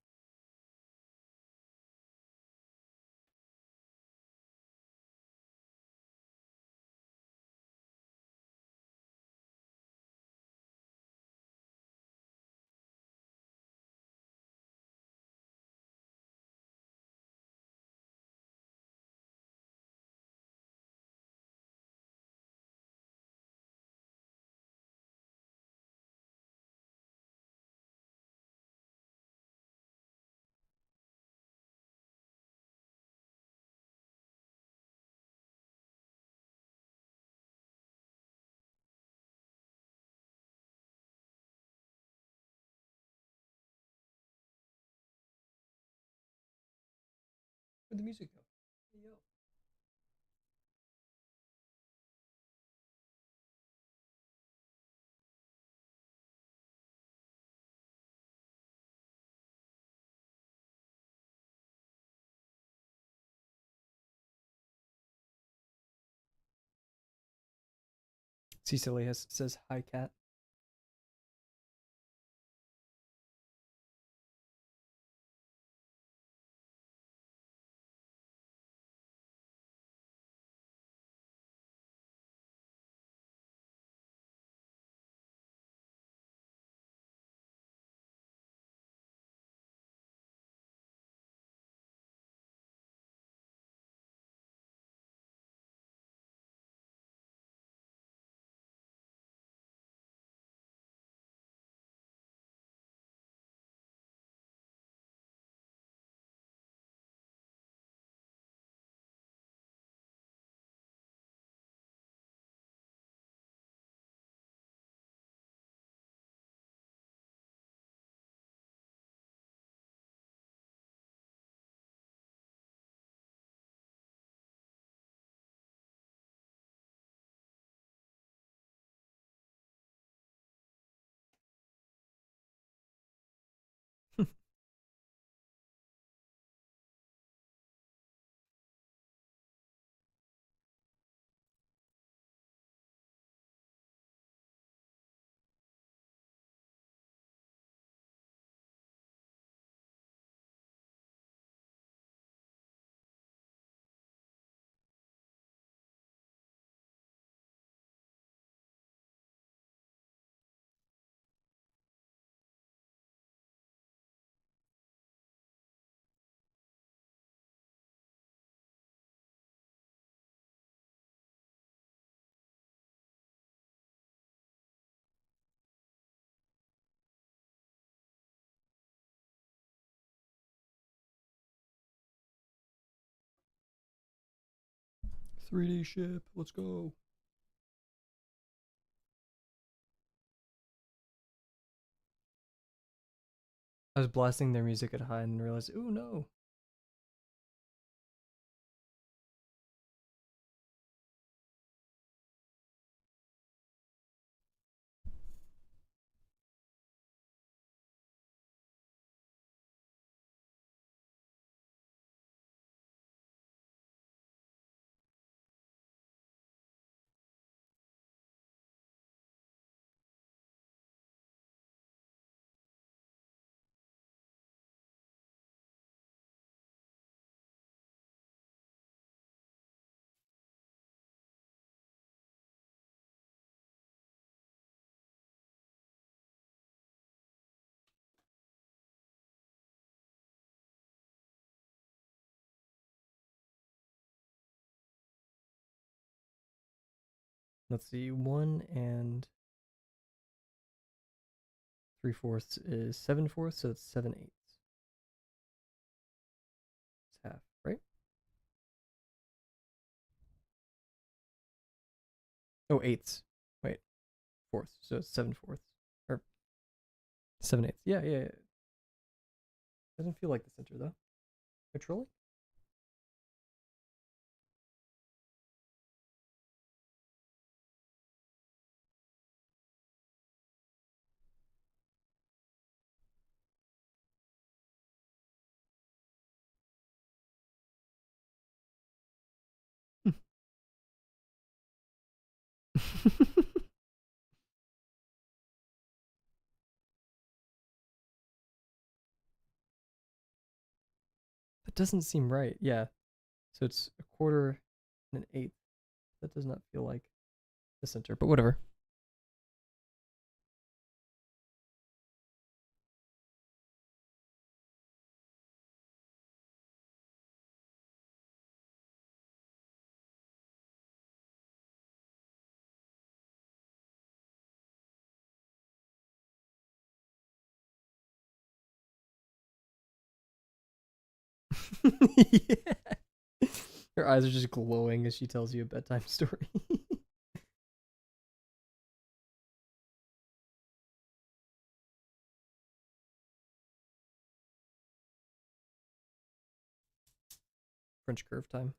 Where'd the music go? Hey, yo. C Silly says hi, cat. – 3D ship. Let's go. I was blasting their music at high and realized, ooh no. Let's see. 1 3/4 is 7/4, so it's 7/8. It's half, right? Oh, eighths. Wait, fourths. So it's 7/4 or 7/8. Yeah, yeah, yeah. Doesn't feel like the center though. Controlling? doesn't seem right. Yeah. So it's a quarter and an eighth. That does not feel like the center, but whatever. Yeah. Her eyes are just glowing as she tells you a bedtime story. French curve time.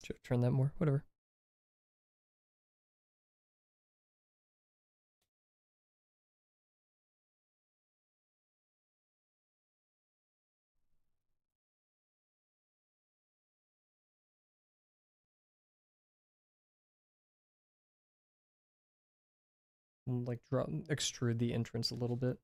Should have turned that more. Whatever. And like drop extrude the entrance a little bit.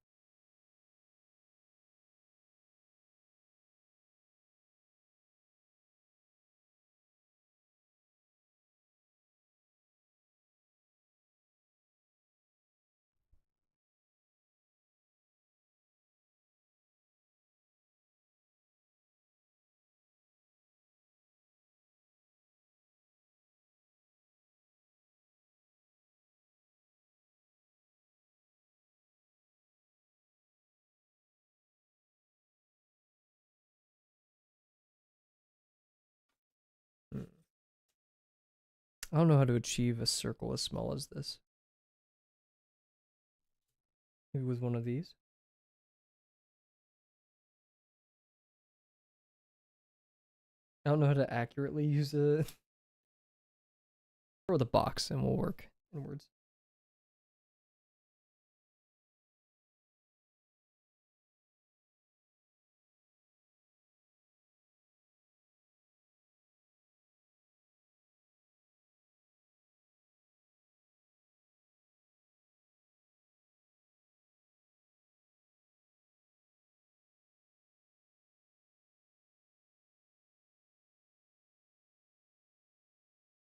Hmm. I don't know how to achieve a circle as small as this. Maybe with one of these. I don't know how to accurately use a or the box, and we'll work inwards.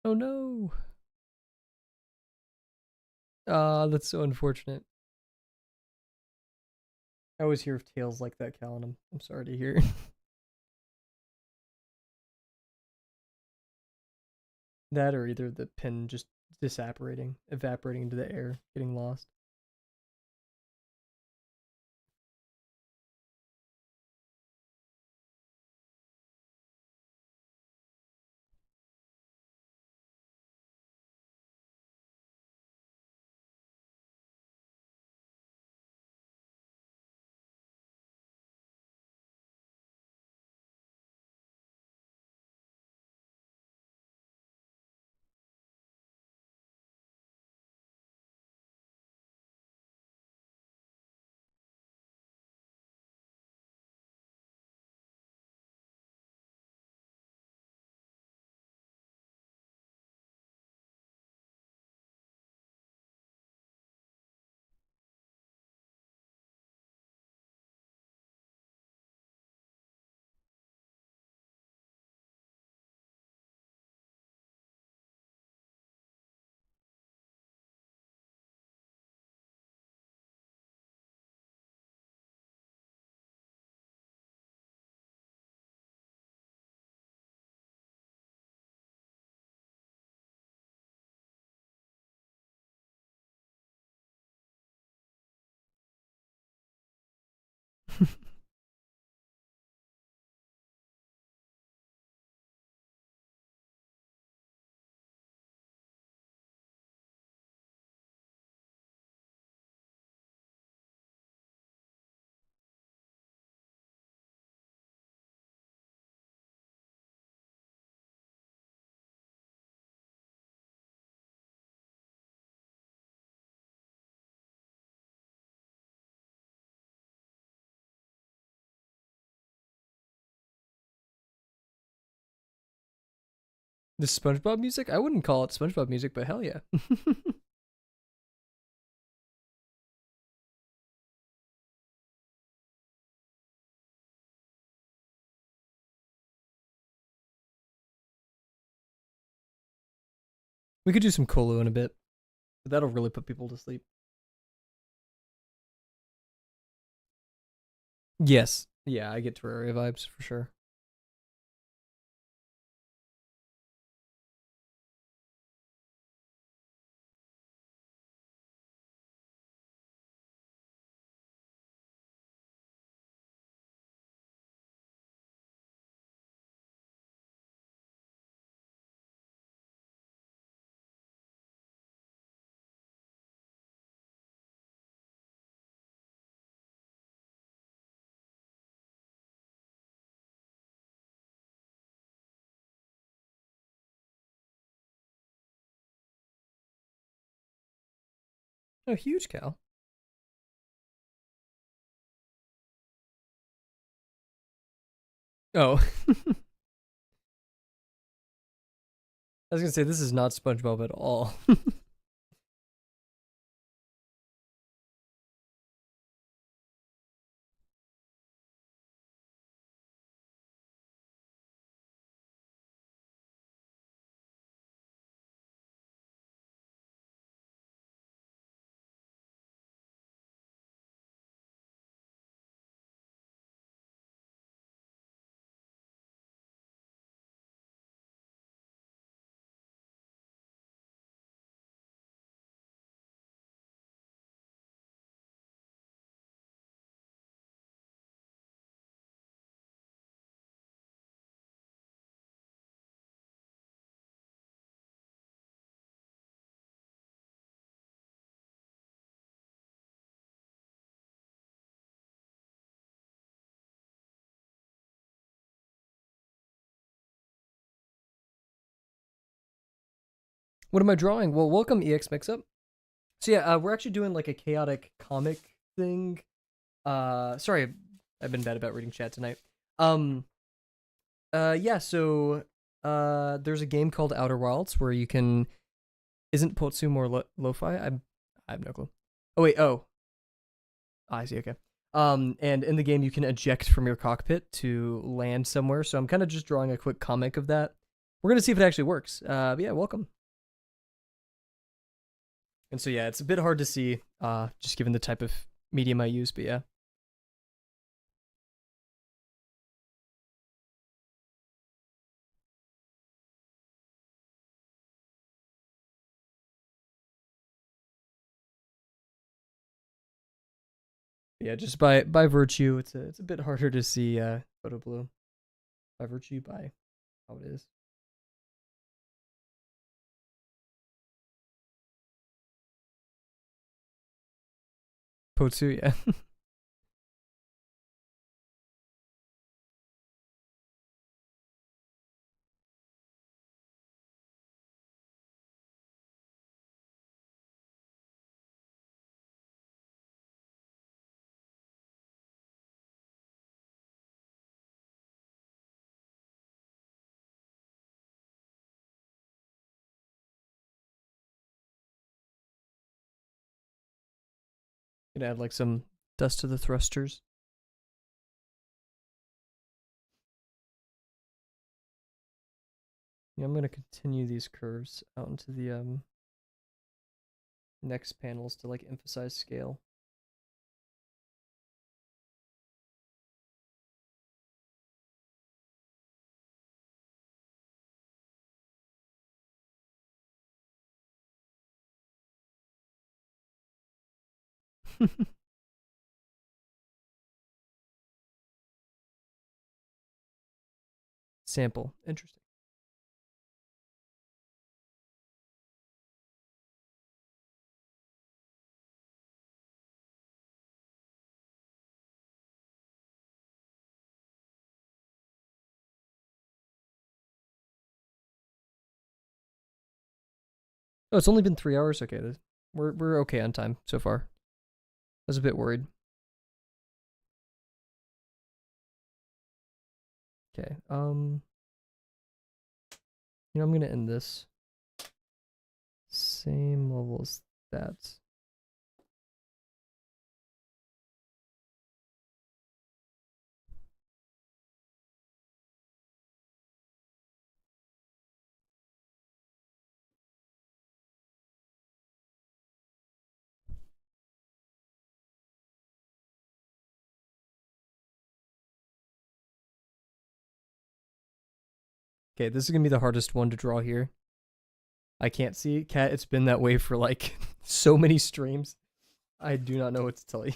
Oh no. That's so unfortunate. I always hear of tales like that, Callan. I'm sorry to hear. That or either the pin just disapparating, evaporating into the air, getting lost. This SpongeBob music? I wouldn't call it SpongeBob music, but hell yeah. We could do some Colo in a bit. But that'll really put people to sleep. Yes. Yeah, I get Terraria vibes for sure. Oh, huge cow. Oh. I was gonna say, this is not SpongeBob at all. What am I drawing? Well, welcome EX Mixup. So yeah, we're actually doing like a chaotic comic thing. Sorry, I've been bad about reading chat tonight. Um, yeah. So, there's a game called Outer Wilds where you can. Isn't Potsu more lo-fi? I have no clue. Oh wait. Oh, I see. Okay. And in the game you can eject from your cockpit to land somewhere. So I'm kind of just drawing a quick comic of that. We're gonna see if it actually works. But yeah, welcome. And so yeah, it's a bit hard to see, just given the type of medium I use. But yeah, yeah, just by virtue, it's a bit harder to see photo blue by virtue by how it is. Potsu, yeah. Gonna add like some dust to the thrusters. Yeah, I'm gonna continue these curves out into the next panels to like emphasize scale. Sample, interesting. Oh, it's only been 3 hours. Okay, we're okay on time so far. I was a bit worried. Okay. You know, I'm gonna end this. Same level as that. Okay, this is gonna be the hardest one to draw here. I can't see it, Cat. It's been that way for like so many streams. I do not know what to tell you.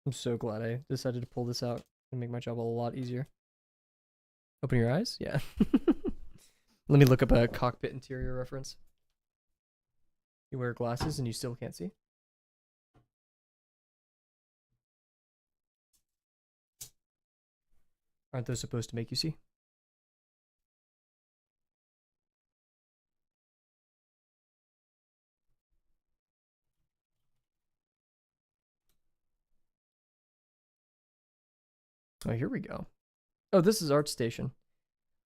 I'm so glad I decided to pull this out and make my job a lot easier. Open your eyes? Yeah. Let me look up a cockpit interior reference. You wear glasses and you still can't see? Aren't those supposed to make you see? Oh, here we go. Oh, this is ArtStation.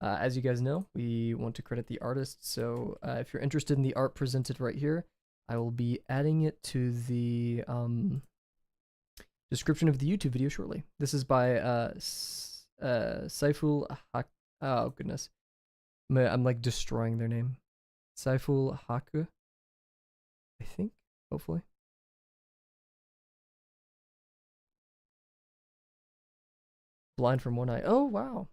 As you guys know, we want to credit the artist, so if you're interested in the art presented right here, I will be adding it to the description of the YouTube video shortly. This is by Saiful Haq. Oh, goodness. I'm like destroying their name. Saiful Haku, I think, hopefully. Blind from one eye. Oh, wow.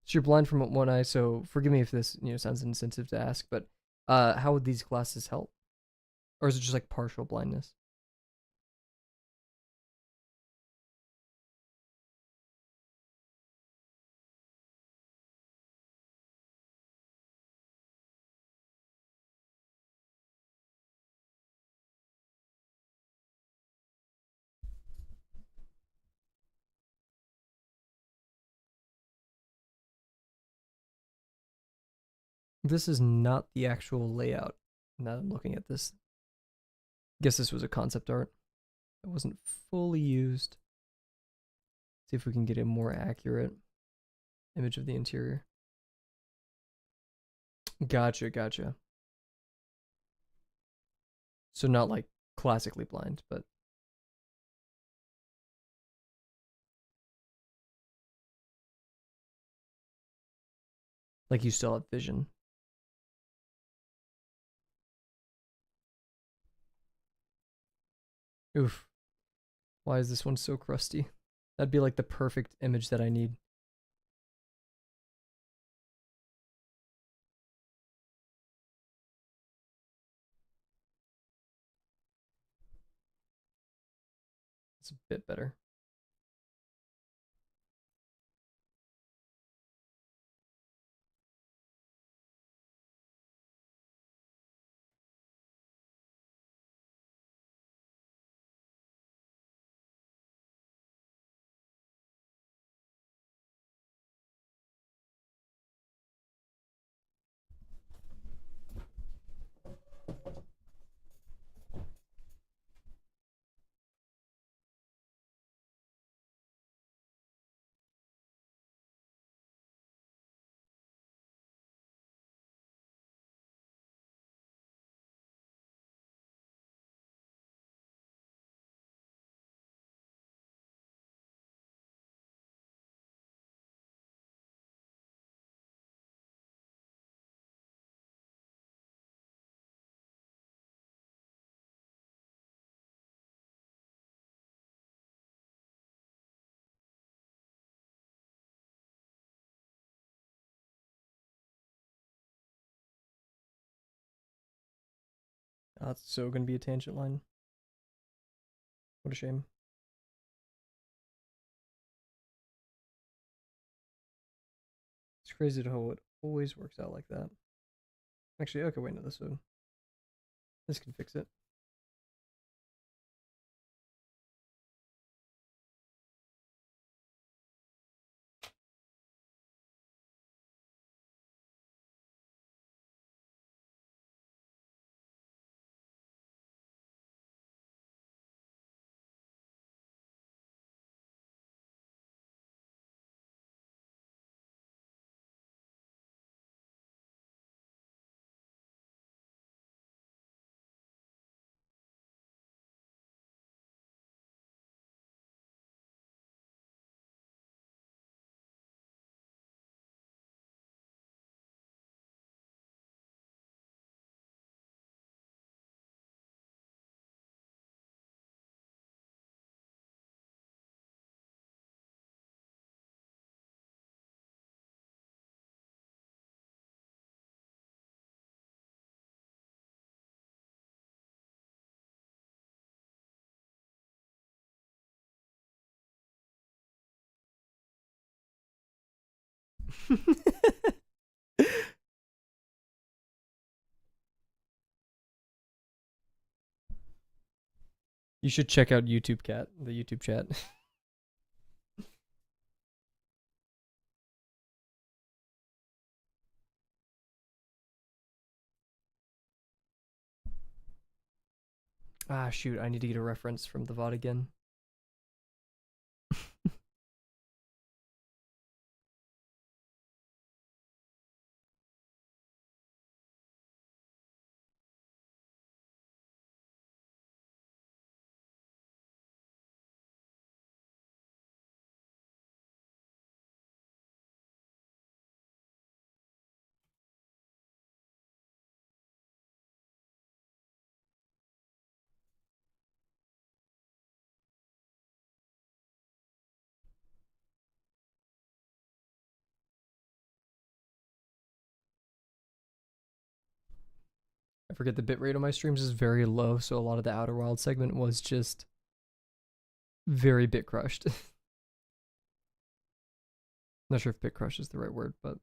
So you're blind from one eye, so forgive me if this sounds insensitive to ask, but how would these glasses help? Or is it just like partial blindness? This is not the actual layout. Now that I'm looking at this. Guess this was a concept art. It wasn't fully used. See if we can get a more accurate image of the interior. Gotcha, gotcha. So not like classically blind, but like you still have vision. Oof. Why is this one so crusty? That'd be like the perfect image that I need. It's a bit better. Oh, it's so gonna be a tangent line. What a shame. It's crazy to how it always works out like that. Actually, okay, wait, no, this can fix it. You should check out YouTube Cat, the YouTube chat. Ah, shoot, I need to get a reference from the VOD again. I forget the bitrate on my streams is very low, so a lot of the Outer Wild segment was just very bit crushed. Not sure if bit crush is the right word, but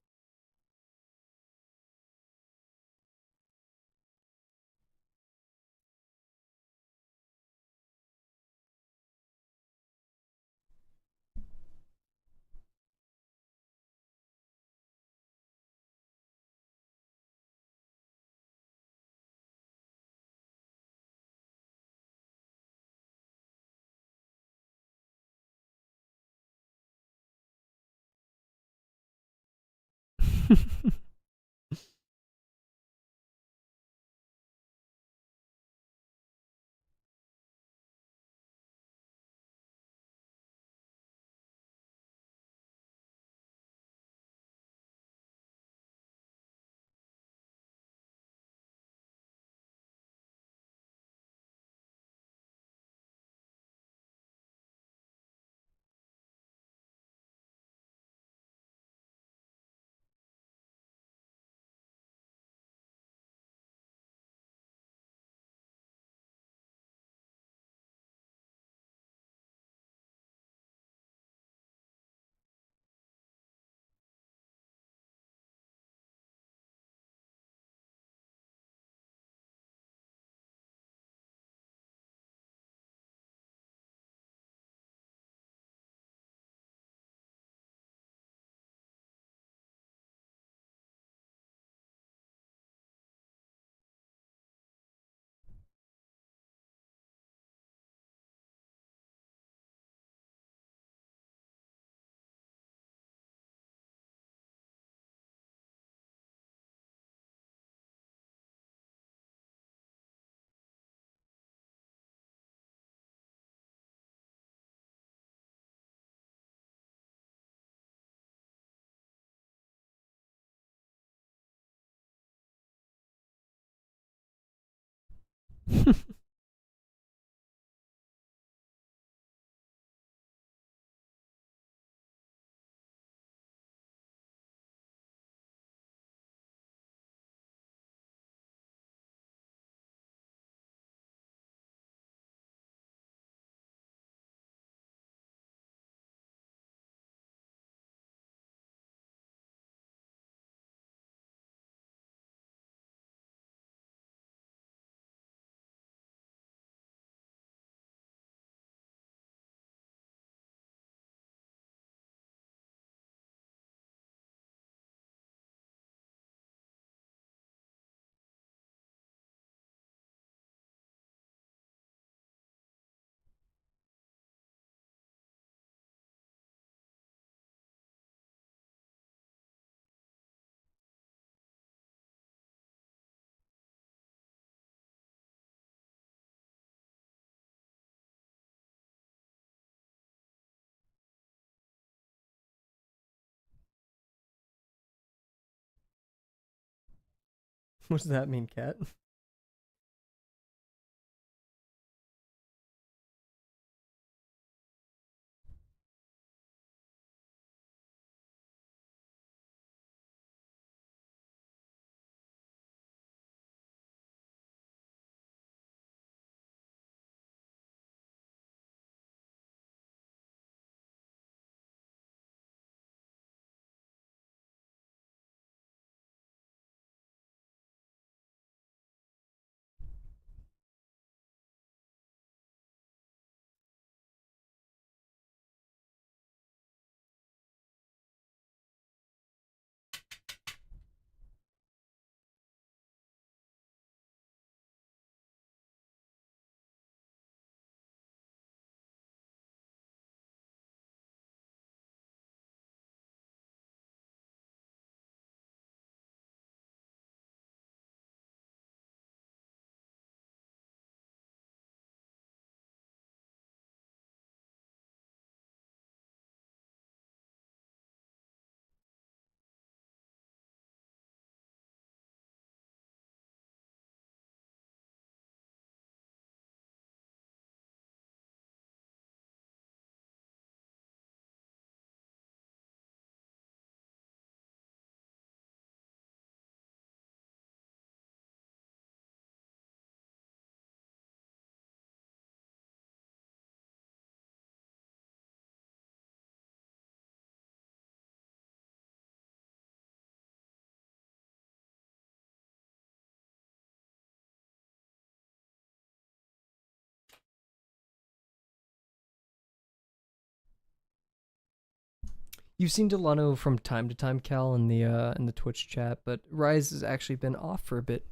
what does that mean, Cat? You've seen Delano from time to time, Cal, in the Twitch chat, but Rise has actually been off for a bit.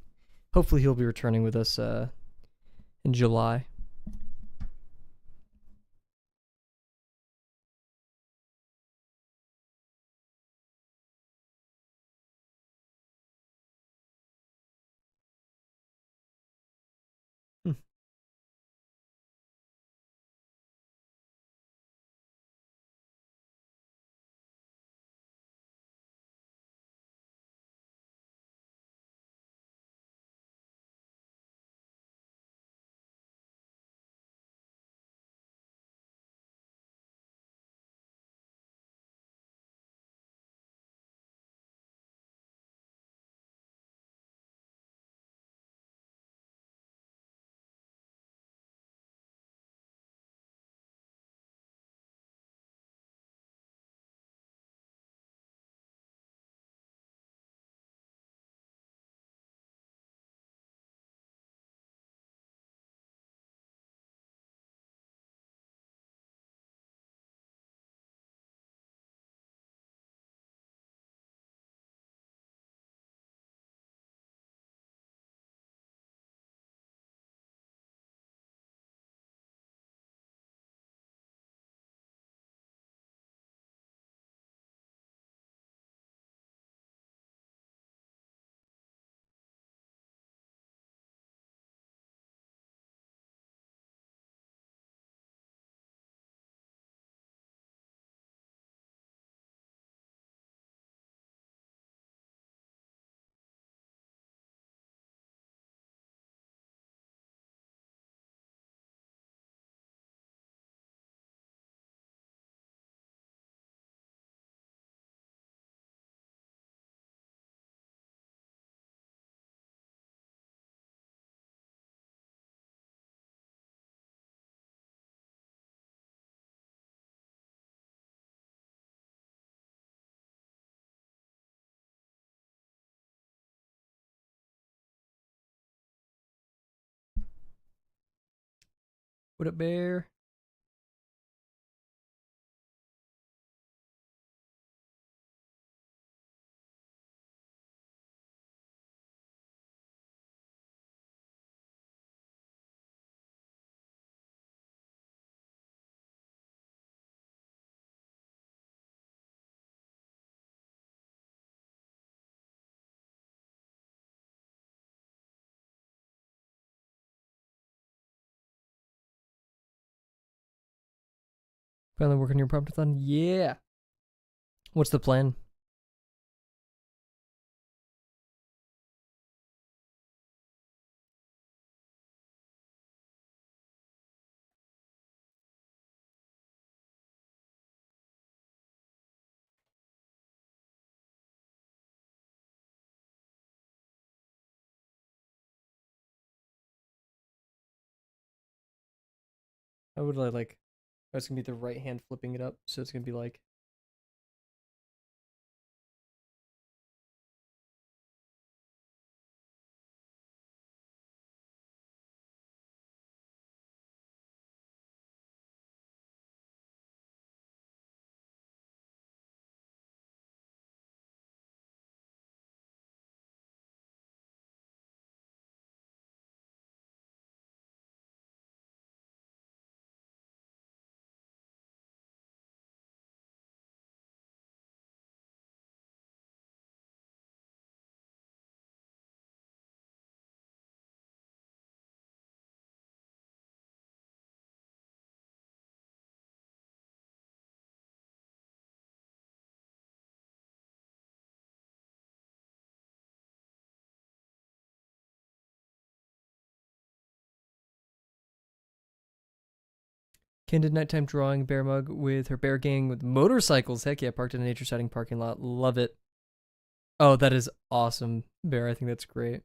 Hopefully, he'll be returning with us in July. Hmm. What up, Bear? Finally working your Promptathon? Yeah. What's the plan? I would like. That's gonna be the right hand flipping it up, so it's gonna be like. Candid nighttime drawing bear mug with her bear gang with motorcycles. Heck yeah, parked in a nature setting parking lot. Love it. Oh, that is awesome, Bear. I think that's great.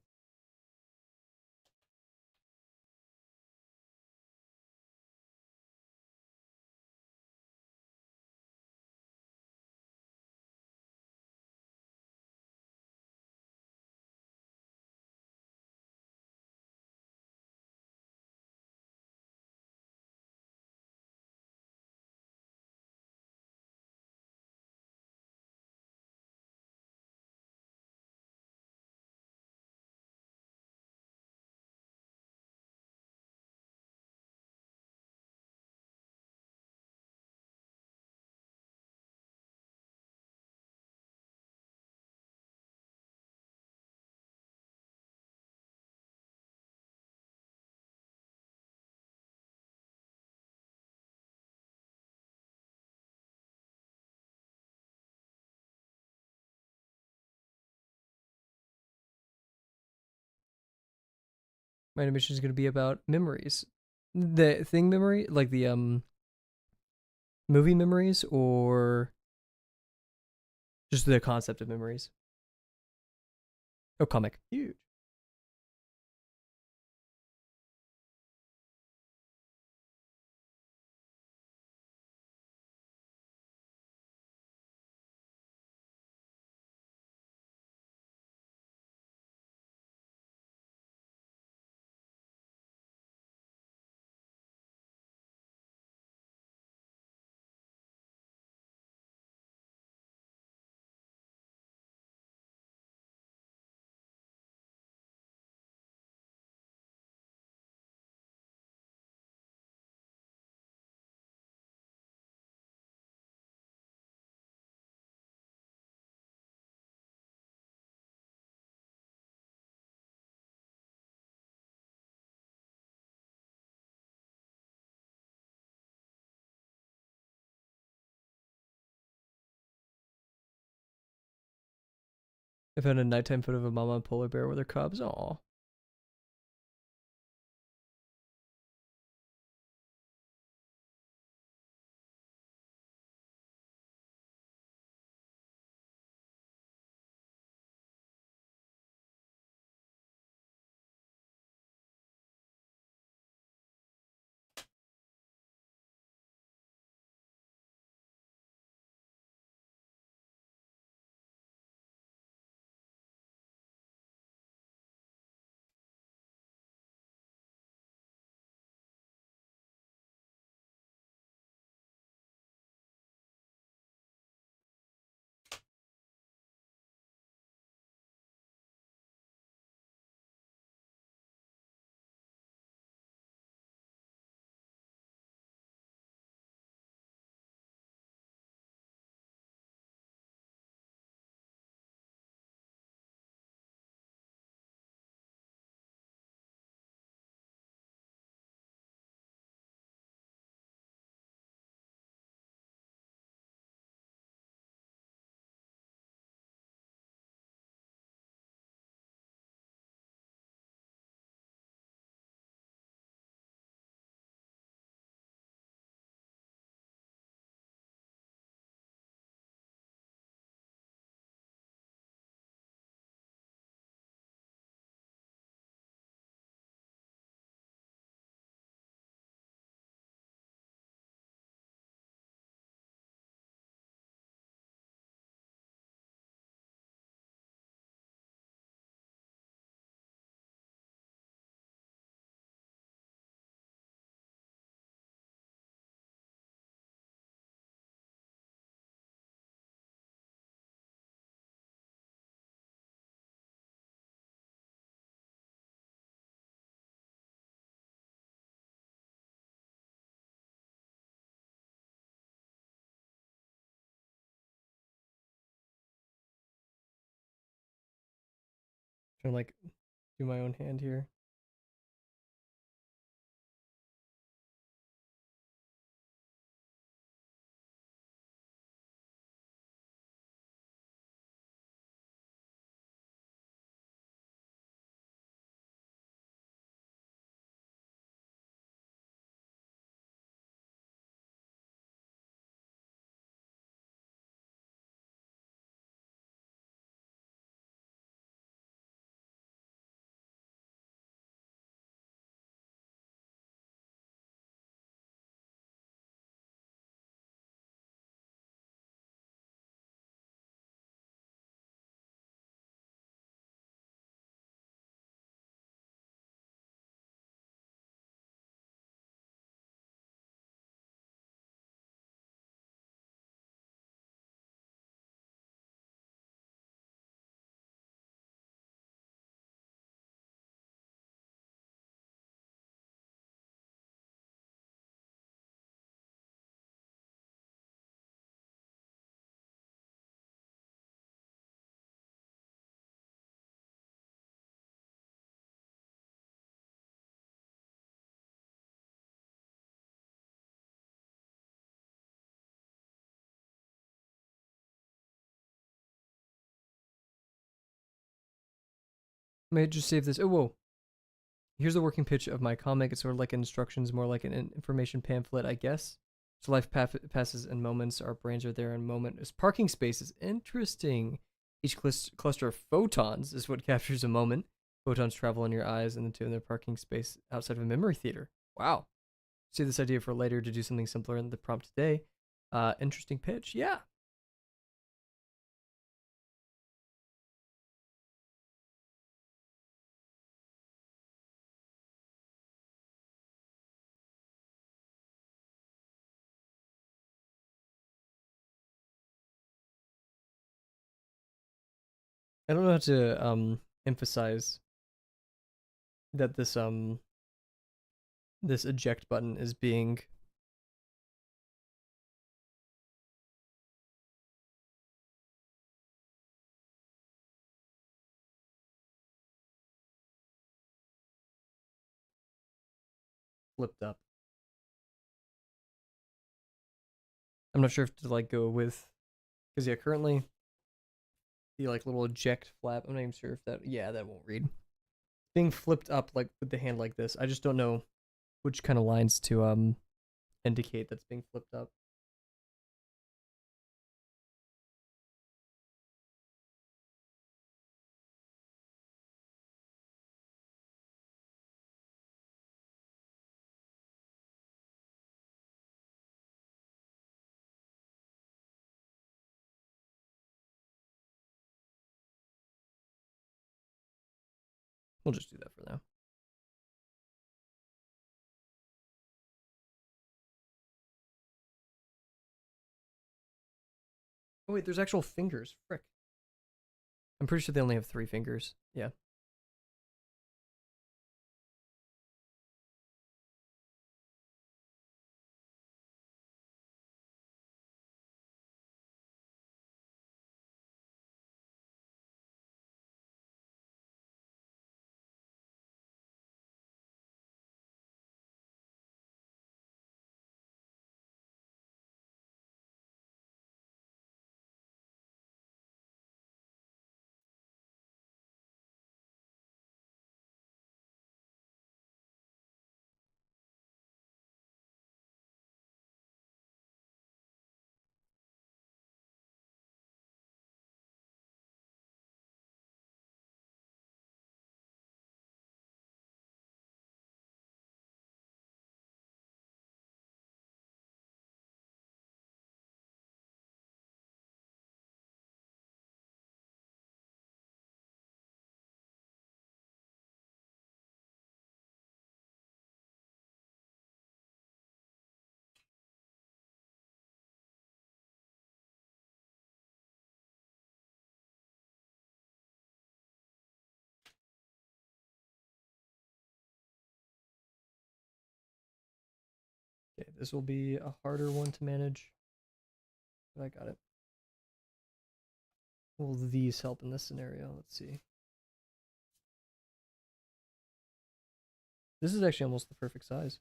My animation is going to be about memories. The thing memory, like the movie memories, or just the concept of memories. Oh, comic. Huge. I found a nighttime photo of a mama and polar bear with her cubs. Aw. Trying to like do my own hand here. May I just save this? Oh, whoa. Here's the working pitch of my comic. It's sort of like instructions, more like an information pamphlet, I guess. So life passes in moments. Our brains are there in moment. Is parking spaces interesting? Each cluster of photons is what captures a moment. Photons travel in your eyes and into their parking space outside of a memory theater. Wow. See this idea for later to do something simpler in the prompt today. Interesting pitch. Yeah. I don't know how to emphasize that this eject button is being flipped up. I'm not sure if to like go with because yeah, currently the like little eject flap. I'm not even sure if that won't read. Being flipped up like with the hand like this. I just don't know which kind of lines to indicate that's being flipped up. We'll just do that for now. Oh wait, there's actual fingers. Frick. I'm pretty sure they only have 3 fingers. Yeah. Okay, this will be a harder one to manage. But I got it. Will these help in this scenario? Let's see. This is actually almost the perfect size.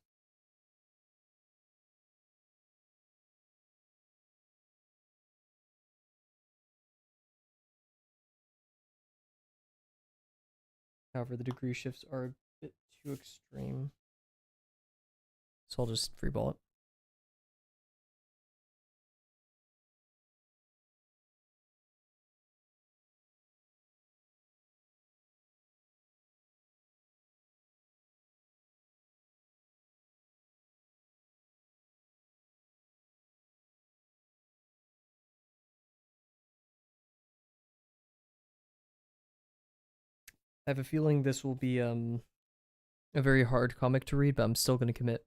However, the degree shifts are a bit too extreme. So I'll just freeball it. I have a feeling this will be a very hard comic to read, but I'm still gonna commit.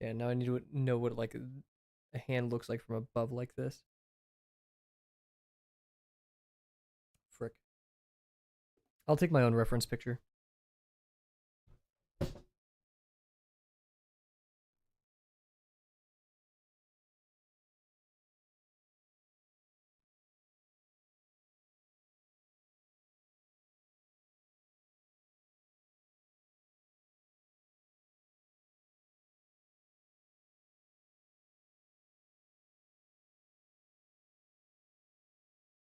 Yeah, now I need to know what like a hand looks like from above like this. frick. I'll take my own reference picture.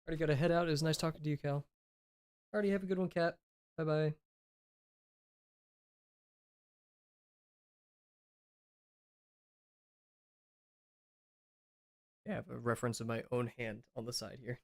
Already gotta head out. It was nice talking to you, Cal. Already have a good one, Cat. Bye bye. I have a reference of my own hand on the side here.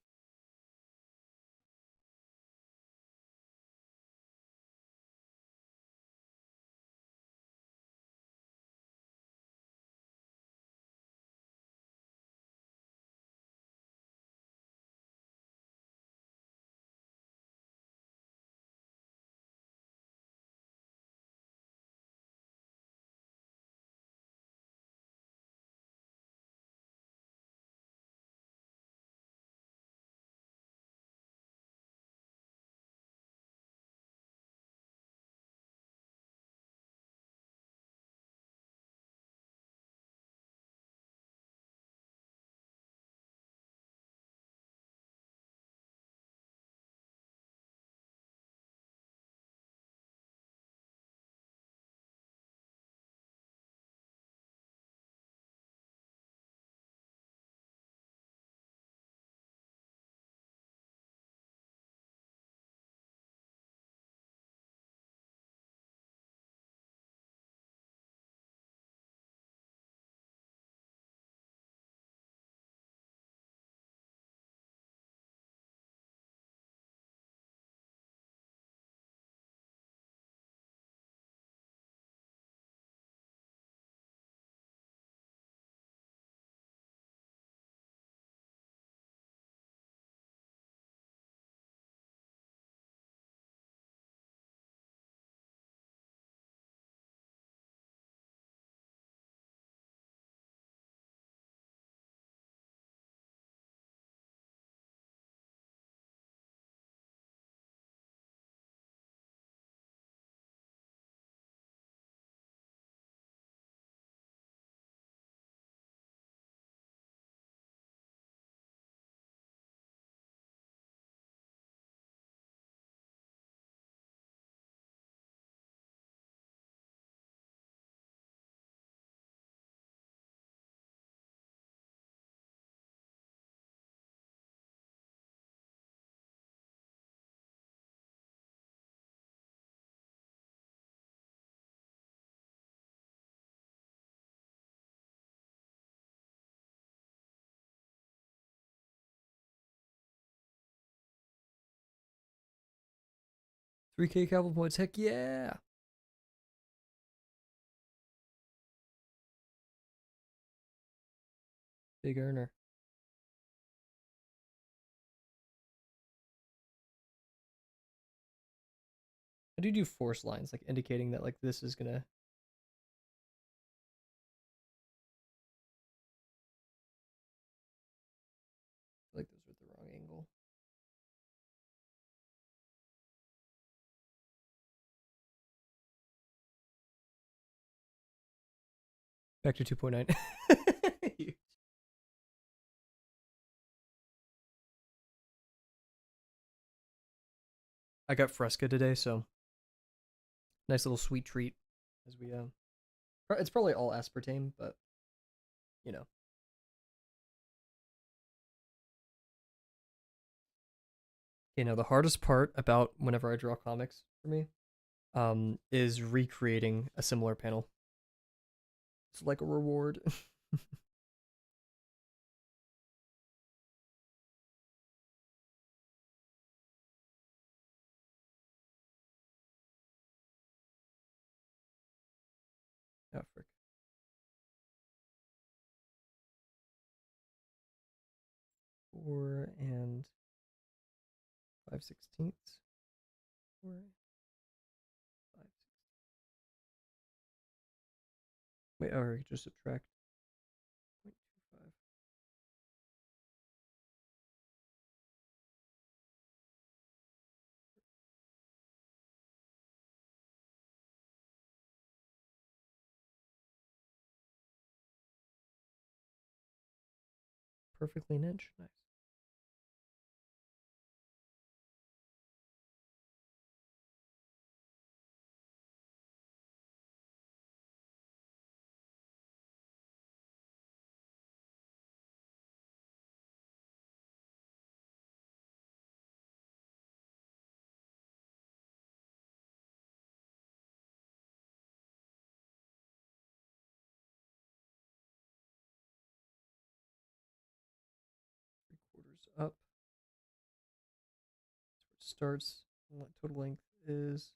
$3K Kavel points. Heck yeah. Big earner. I do force lines, like indicating that like this is gonna. Like those are the wrong angle. Back to 2.9. I got Fresca today, so nice little sweet treat as we it's probably all aspartame, but you know. You know, the hardest part about whenever I draw comics for me is recreating a similar panel. It's like a reward. Oh, frick. 4 and 5/16. 4, 5. Wait, or just subtract 0.25. perfectly an inch. Nice. Quarters up. That's where it starts. Total length is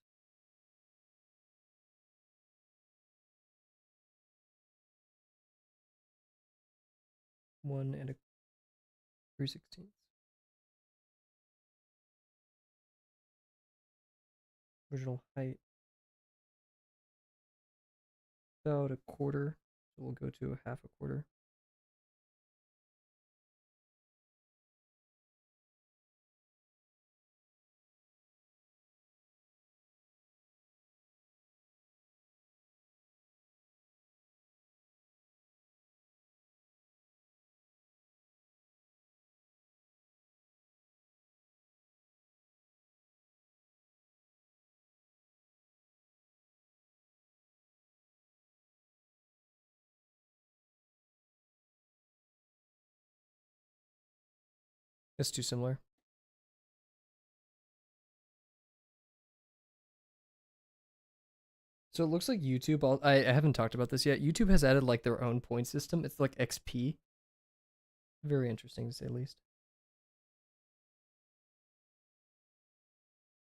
1 and 3/16. Original height about a quarter. So we'll go to a half a quarter. It's too similar. So it looks like YouTube. I haven't talked about this yet. YouTube has added like their own point system. It's like XP. Very interesting to say the least.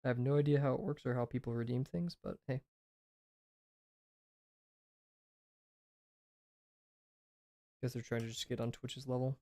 I have no idea how it works or how people redeem things, but hey. Guess they're trying to just get on Twitch's level.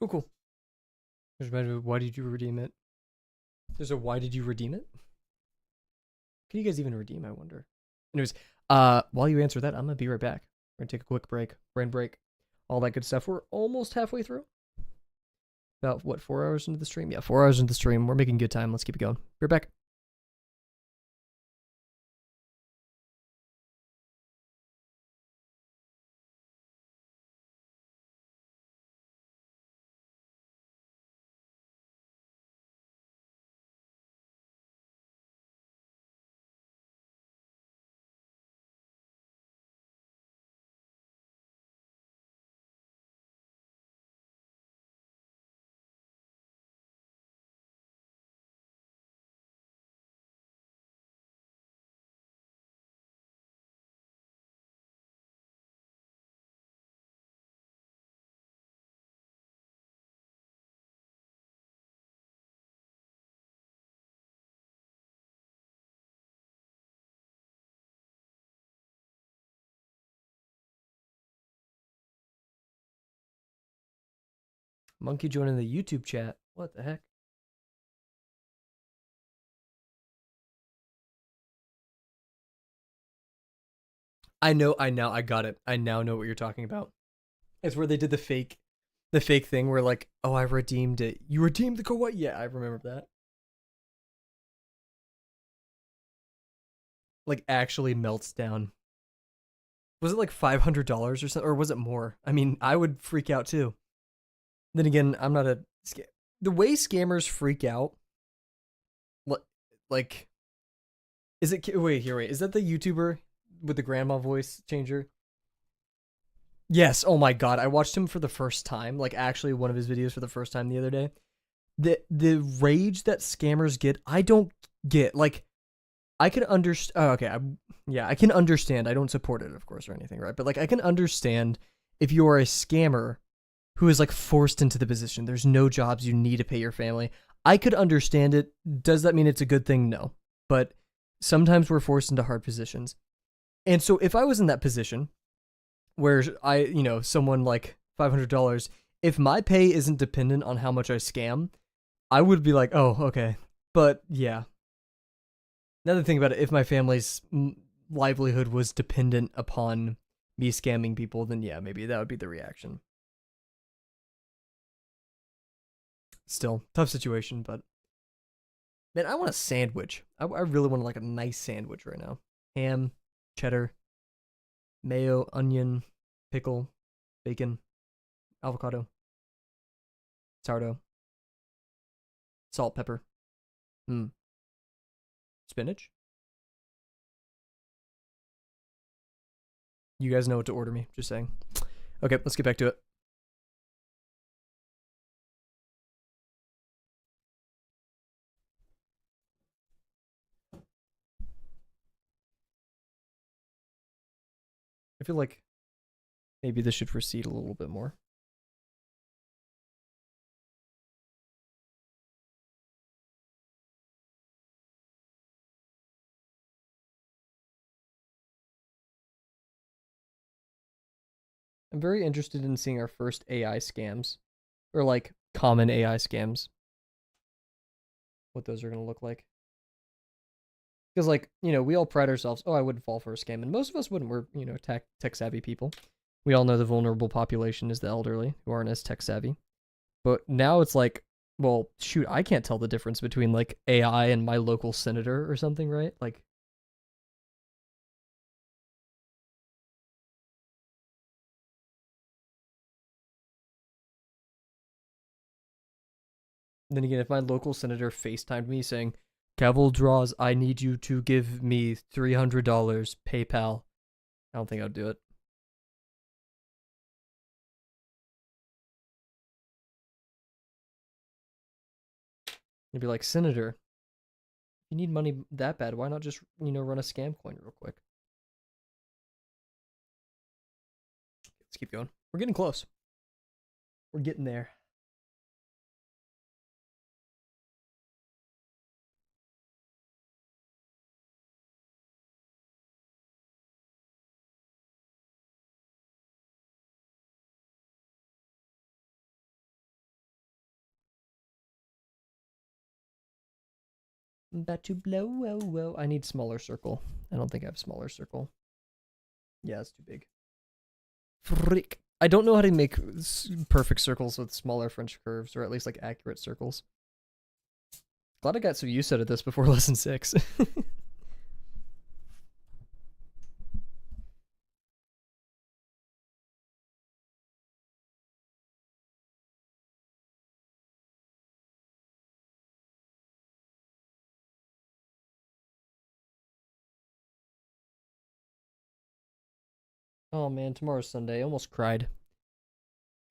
Cool, cool. Why did you redeem it? There's a why did you redeem it? Can you guys even redeem, I wonder? Anyways, while you answer that, I'm gonna be right back. We're gonna take a quick break, brain break, all that good stuff. We're almost halfway through. About what, 4 hours into the stream? Yeah, 4 hours into the stream. We're making good time. Let's keep it going. Be right back. Monkey joining the YouTube chat. What the heck? I know, I got it. I now know what you're talking about. It's where they did the fake thing where like, oh, I redeemed it. You redeemed the kawaii. Yeah, I remember that. like actually melts down. Was it like $500 or something, or was it more? I mean, I would freak out too. Then again, I'm not a the way scammers freak out. Like, is it? Wait here, wait. Is that the YouTuber with the grandma voice changer? Yes. Oh my god, I watched him for the first time. Like, actually, one of his videos for the first time the other day. The rage that scammers get, I don't get. Like, I can understand. Oh, okay, yeah, I can understand. I don't support it, of course, or anything, right? But like, I can understand if you are a scammer who is like forced into the position. There's no jobs. You need to pay your family. I could understand it. Does that mean it's a good thing? No. But sometimes we're forced into hard positions. And so if I was in that position where someone like $500, if my pay isn't dependent on how much I scam, I would be like, oh, okay. But yeah. Another thing about it, if my family's livelihood was dependent upon me scamming people, then yeah, maybe that would be the reaction. Still, tough situation, but man, I want a sandwich. I really want like a nice sandwich right now. Ham, cheddar, mayo, onion, pickle, bacon, avocado, sourdough, salt, pepper, spinach. You guys know what to order me, just saying. Okay, let's get back to it. I feel like maybe this should recede a little bit more. I'm very interested in seeing our first AI scams, or like common AI scams. What those are going to look like. Because, like, we all pride ourselves, oh, I wouldn't fall for a scam. And most of us wouldn't. We're, tech savvy people. We all know the vulnerable population is the elderly who aren't as tech savvy. But now it's like, well, shoot, I can't tell the difference between, like, AI and my local senator or something, right? Like, then again, if my local senator FaceTimed me saying, Kavel draws, I need you to give me $300 PayPal, I don't think I'd do it. You'd be like, Senator, you need money that bad, why not just, run a scam coin real quick? Let's keep going. We're getting close. We're getting there. I'm about to blow. Whoa, whoa. I need smaller circle. I don't think I have smaller circle. Yeah, it's too big. Frick. I don't know how to make perfect circles with smaller French curves, or at least like accurate circles. Glad I got some use out of this before lesson 6. Oh man, tomorrow's Sunday. I almost cried.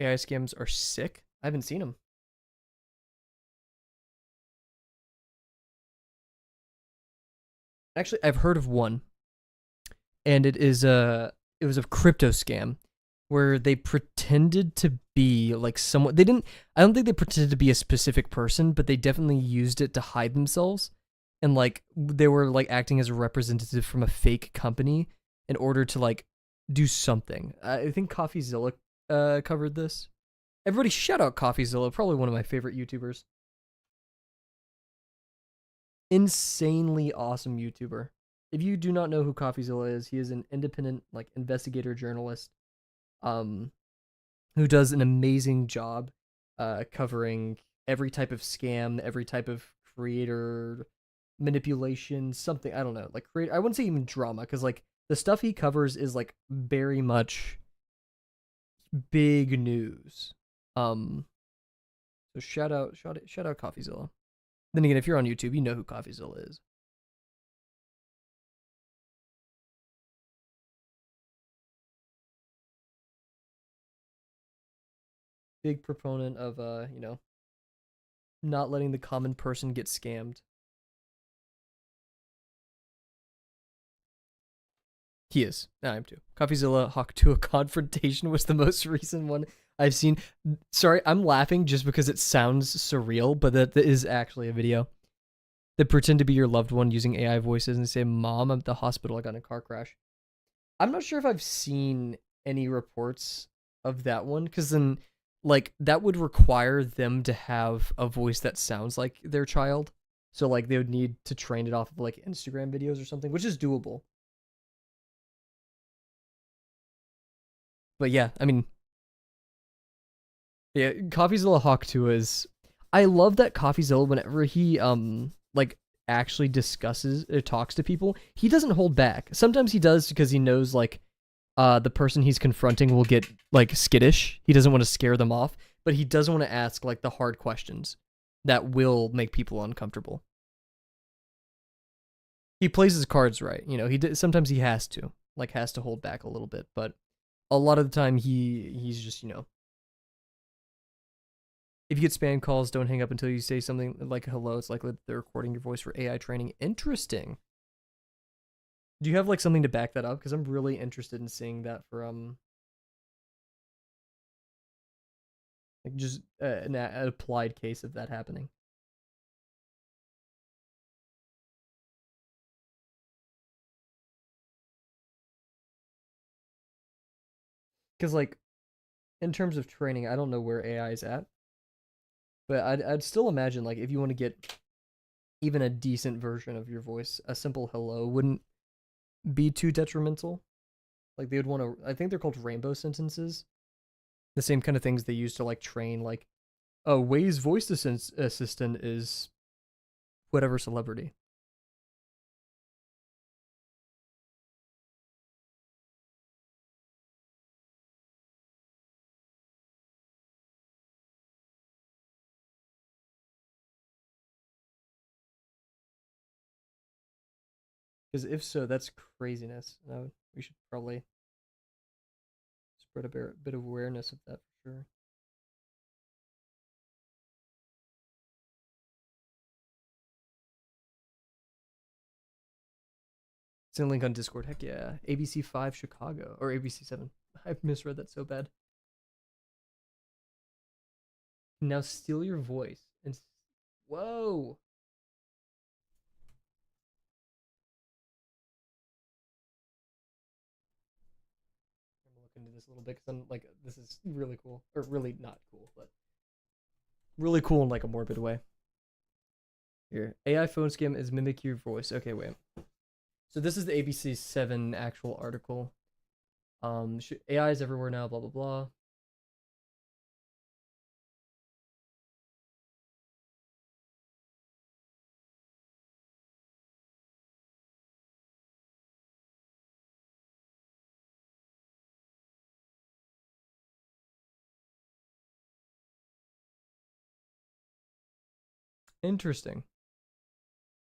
AI scams are sick. I haven't seen them. Actually, I've heard of one, and it was a crypto scam where they pretended to be like someone. They didn't. I don't think they pretended to be a specific person, but they definitely used it to hide themselves, and like they were like acting as a representative from a fake company in order to like do something. I think CoffeeZilla covered this. Everybody shout out CoffeeZilla, probably one of my favorite YouTubers. Insanely awesome YouTuber. If you do not know who CoffeeZilla is, he is an independent like investigator journalist um who does an amazing job covering every type of scam, every type of creator manipulation, something, I don't know, like create. I wouldn't say even drama, because like the stuff he covers is like very much big news. Um, so shout out CoffeeZilla. Then again, if you're on YouTube, you know who CoffeeZilla is. Big proponent of not letting the common person get scammed. He is. I am too. CoffeeZilla Hawk 2 a confrontation was the most recent one I've seen. Sorry, I'm laughing just because it sounds surreal, but that is actually a video. They pretend to be your loved one using AI voices and say, "Mom, I'm at the hospital. I got in a car crash." I'm not sure if I've seen any reports of that one, because then, like, that would require them to have a voice that sounds like their child. So, like, they would need to train it off of, like, Instagram videos or something, which is doable. But yeah, I mean, yeah, CoffeeZilla Hawk 2 is. I love that CoffeeZilla, whenever he like actually discusses or talks to people, he doesn't hold back. Sometimes he does because he knows like the person he's confronting will get like skittish. He doesn't want to scare them off, but he doesn't want to ask like the hard questions that will make people uncomfortable. He plays his cards right, you know. Sometimes he has to hold back a little bit, but a lot of the time he's just, you know, if you get spam calls, don't hang up until you say something like hello. It's likely that they're recording your voice for AI training. Interesting. Do you have like something to back that up? Because I'm really interested in seeing that for like just an applied case of that happening. Because like in terms of training, I don't know where AI is at, but I'd still imagine like if you want to get even a decent version of your voice, a simple hello wouldn't be too detrimental. Like they would want to. I think they're called rainbow sentences. The same kind of things they use to like train like, oh, Way's voice assistant is whatever celebrity. Because if so, that's craziness. We should probably spread a bit of awareness of that for sure. It's in a link on Discord. Heck yeah. ABC5 Chicago. Or ABC7. I misread that so bad. Now steal your voice. And whoa. I'm gonna look into this a little bit because I'm like, this is really cool. Or really not cool, but really cool in like a morbid way. Here. AI phone scam is mimic your voice. Okay, wait. So this is the ABC7 actual article. AI is everywhere now, blah blah blah. Interesting.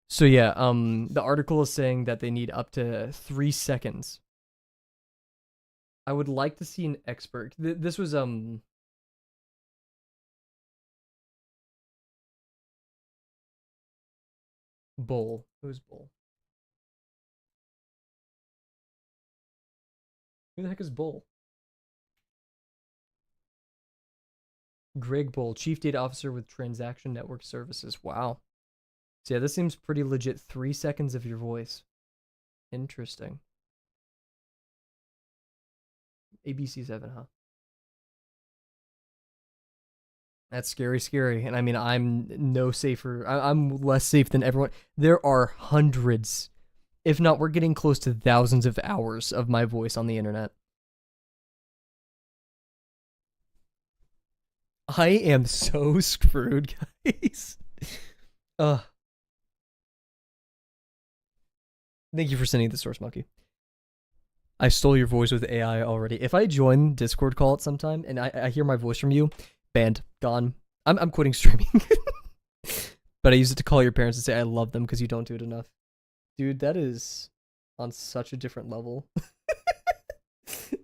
So yeah, the article is saying that they need up to 3 seconds. I would like to see an expert. This was Bull. Who's Bull? Who the heck is Bull? Greg Bull, Chief Data Officer with Transaction Network Services. Wow. So yeah, this seems pretty legit. 3 seconds of your voice. Interesting. ABC7, huh? That's scary, scary. And I mean, I'm no safer. I'm less safe than everyone. There are hundreds, if not, we're getting close to thousands of hours of my voice on the internet. I am so screwed, guys. Ugh. Thank you for sending the source, Monkey. I stole your voice with AI already. If I join Discord call at sometime and I hear my voice from you, banned, gone. I'm quitting streaming. But I use it to call your parents and say I love them because you don't do it enough. Dude, that is on such a different level.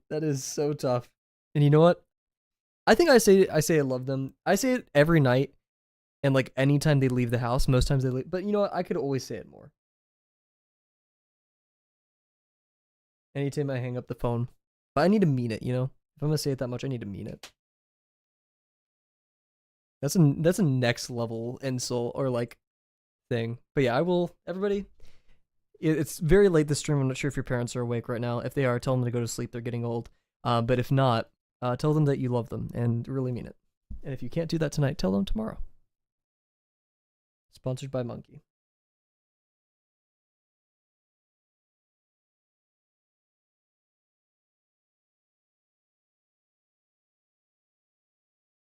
That is so tough. And you know what? I think I say I love them. I say it every night and like anytime they leave the house, most times they leave. But you know what? I could always say it more. Anytime I hang up the phone. But I need to mean it, you know? If I'm gonna say it that much, I need to mean it. That's a next level insult or like thing. But yeah, I will everybody. It's very late this stream. I'm not sure if your parents are awake right now. If they are, tell them to go to sleep. They're getting old. But if not, tell them that you love them and really mean it. And if you can't do that tonight, tell them tomorrow. Sponsored by Monkey.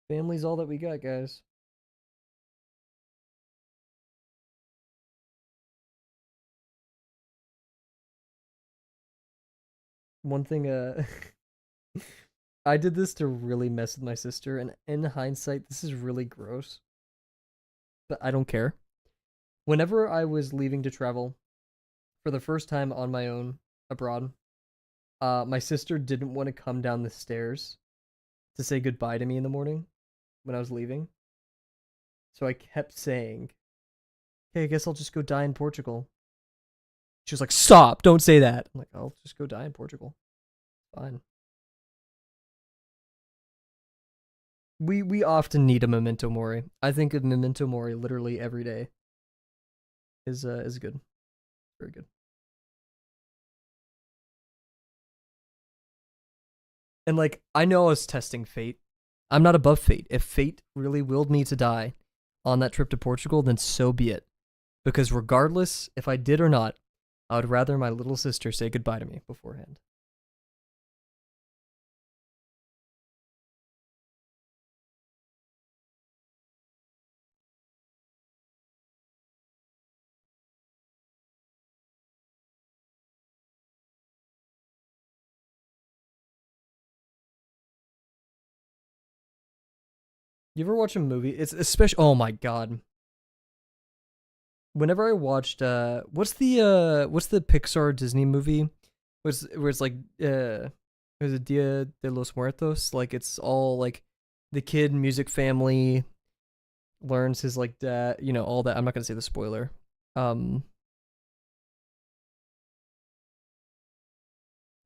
Family's all that we got, guys. One thing, I did this to really mess with my sister, and in hindsight, this is really gross, but I don't care. Whenever I was leaving to travel for the first time on my own abroad, my sister didn't want to come down the stairs to say goodbye to me in the morning when I was leaving. So I kept saying, "Hey, I guess I'll just go die in Portugal." She was like, "Stop! Don't say that." I'm like, "I'll just go die in Portugal. Fine." We often need a memento mori. I think of memento mori literally every day. Is good, very good. And like I know I was testing fate. I'm not above fate. If fate really willed me to die on that trip to Portugal, then so be it. Because regardless if I did or not, I would rather my little sister say goodbye to me beforehand. You ever watch a movie? It's especially oh my god. Whenever I watched what's the Pixar Disney movie? Where it's like was it Dia de los Muertos? Like it's all like the kid music family learns his like dad, you know, all that. I'm not gonna say the spoiler. Um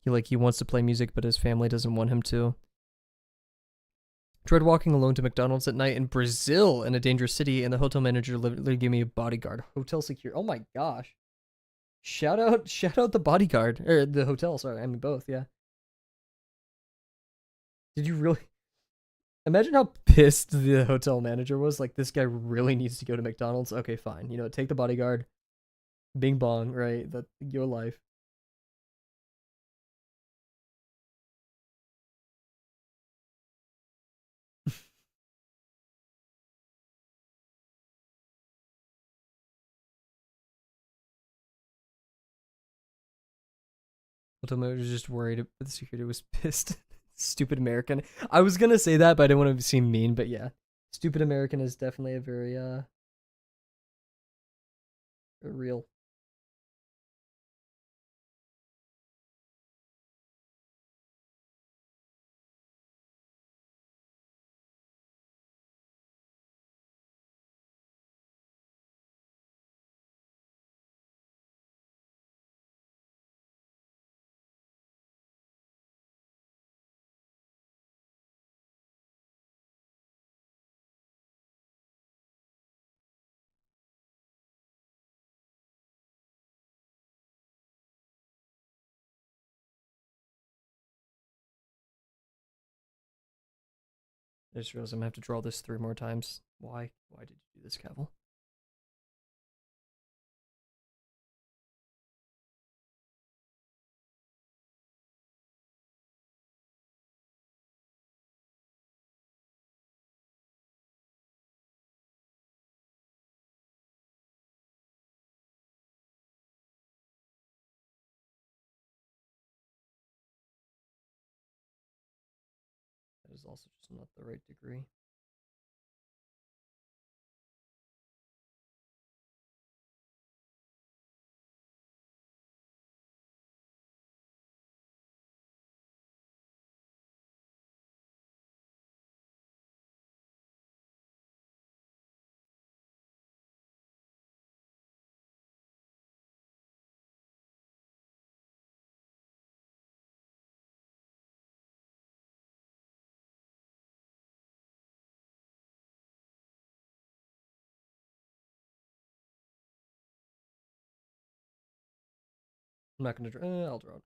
he wants to play music but his family doesn't want him to. Tried walking alone to McDonald's at night in Brazil in a dangerous city, and the hotel manager literally gave me a bodyguard. Hotel secure. Oh my gosh. Shout out the bodyguard or the hotel. Sorry, I mean both. Yeah. Did you really imagine how pissed the hotel manager was? Like this guy really needs to go to McDonald's. Okay, fine. You know, take the bodyguard. Bing bong. Right. That your life. Hotel manager was just worried. The security was pissed. Stupid American. I was gonna say that, but I didn't want to seem mean. But yeah, stupid American is definitely a very real. I just realized I'm gonna have to draw this 3 more times. Why? Why did you do this, Kavel? is also just not the right degree. I'm not gonna draw. I'll draw it.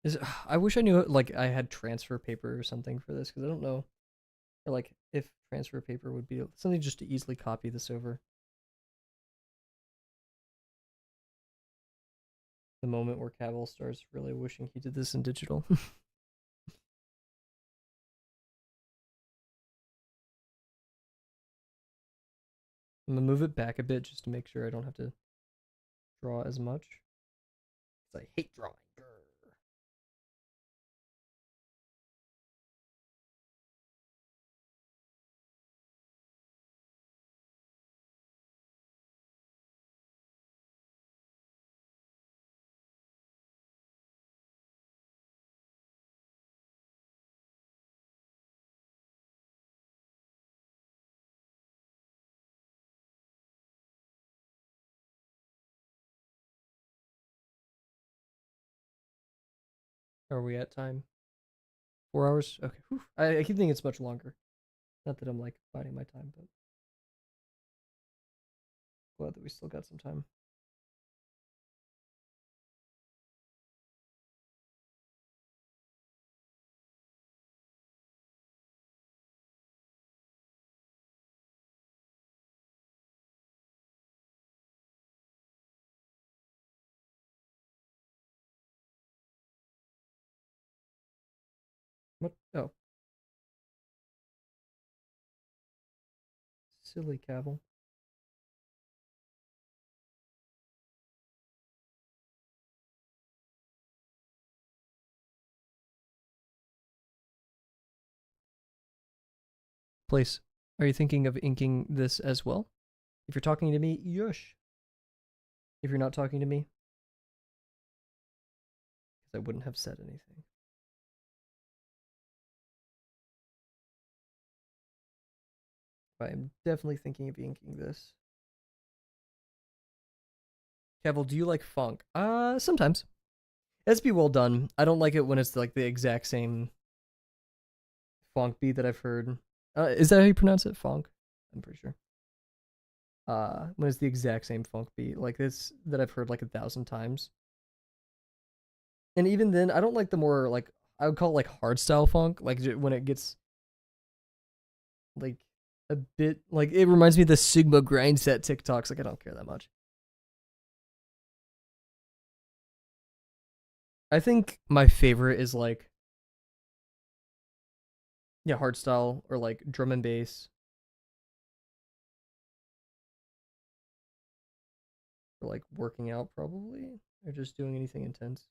Is I wish I knew like I had transfer paper or something for this because I don't know, or like if transfer paper would be something just to easily copy this over. The moment where Kavel starts really wishing he did this in digital. I'm gonna move it back a bit just to make sure I don't have to draw as much. Because I hate drawing. Are we at time? 4 hours? Okay. Whew. I keep thinking it's much longer. Not that I'm like biding my time, but glad that we still got some time. What? Oh, silly Kavel. Place. Are you thinking of inking this as well? If you're talking to me, yush. If you're not talking to me, because I wouldn't have said anything. But I'm definitely thinking of inking this. Kavel, do you like funk? Sometimes. It's be well done. I don't like it when it's like the exact same funk beat that I've heard. Is that how you pronounce it? Funk? I'm pretty sure. When it's the exact same funk beat like this that I've heard like 1,000 times. And even then, I don't like the more like I would call it like hardstyle funk. Like when it gets like a bit like it reminds me of the Sigma grind set TikToks. Like I don't care that much. I think my favorite is like yeah hardstyle or like drum and bass. or like working out probably, or just doing anything intense.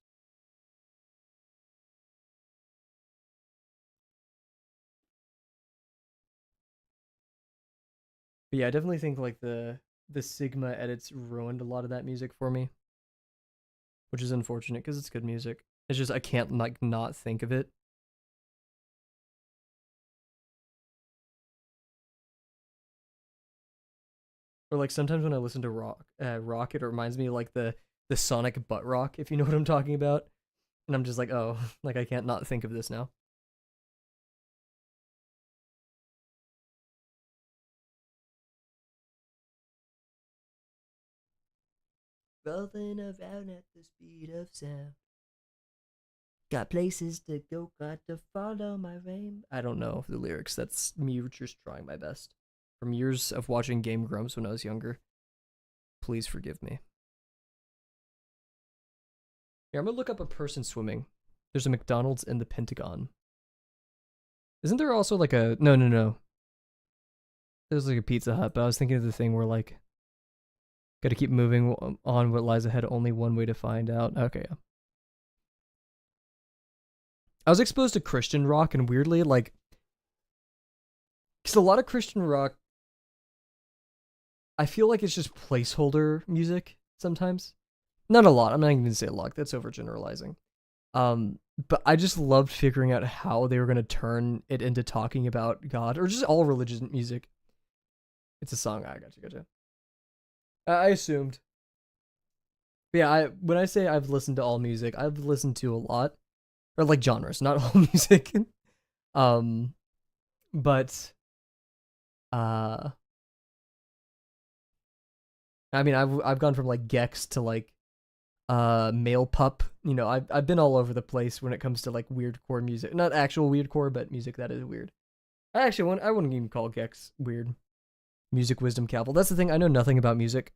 But yeah, I definitely think like the Sigma edits ruined a lot of that music for me, which is unfortunate because it's good music. It's just I can't like not think of it. Or like sometimes when I listen to rock, it reminds me of like the Sonic butt rock, if you know what I'm talking about. And I'm just like, oh, like I can't not think of this now. Rolling around at the speed of sound. Got places to go, got to follow my rain. I don't know the lyrics. That's me just trying my best. From years of watching Game Grumps when I was younger. Please forgive me. Here, I'm gonna look up a person swimming. There's a McDonald's in the Pentagon. Isn't there also like a no. There's like a Pizza Hut, but I was thinking of the thing where like gotta keep moving on what lies ahead, only one way to find out. Okay, yeah. I was exposed to Christian rock, and weirdly, like, because a lot of Christian rock, I feel like it's just placeholder music sometimes. Not a lot. I'm not even gonna say a lot. That's overgeneralizing. But I just loved figuring out how they were gonna turn it into talking about God or just all religious music. It's a song. I gotcha. I assumed. But yeah, when I say I've listened to all music, I've listened to a lot, or like genres, not all music. um, but I mean, I've gone from like Gex to like male pup. You know, I've been all over the place when it comes to like weird core music. Not actual weird core, but music that is weird. I wouldn't even call Gex weird. Music wisdom Kavel. That's the thing. I know nothing about music.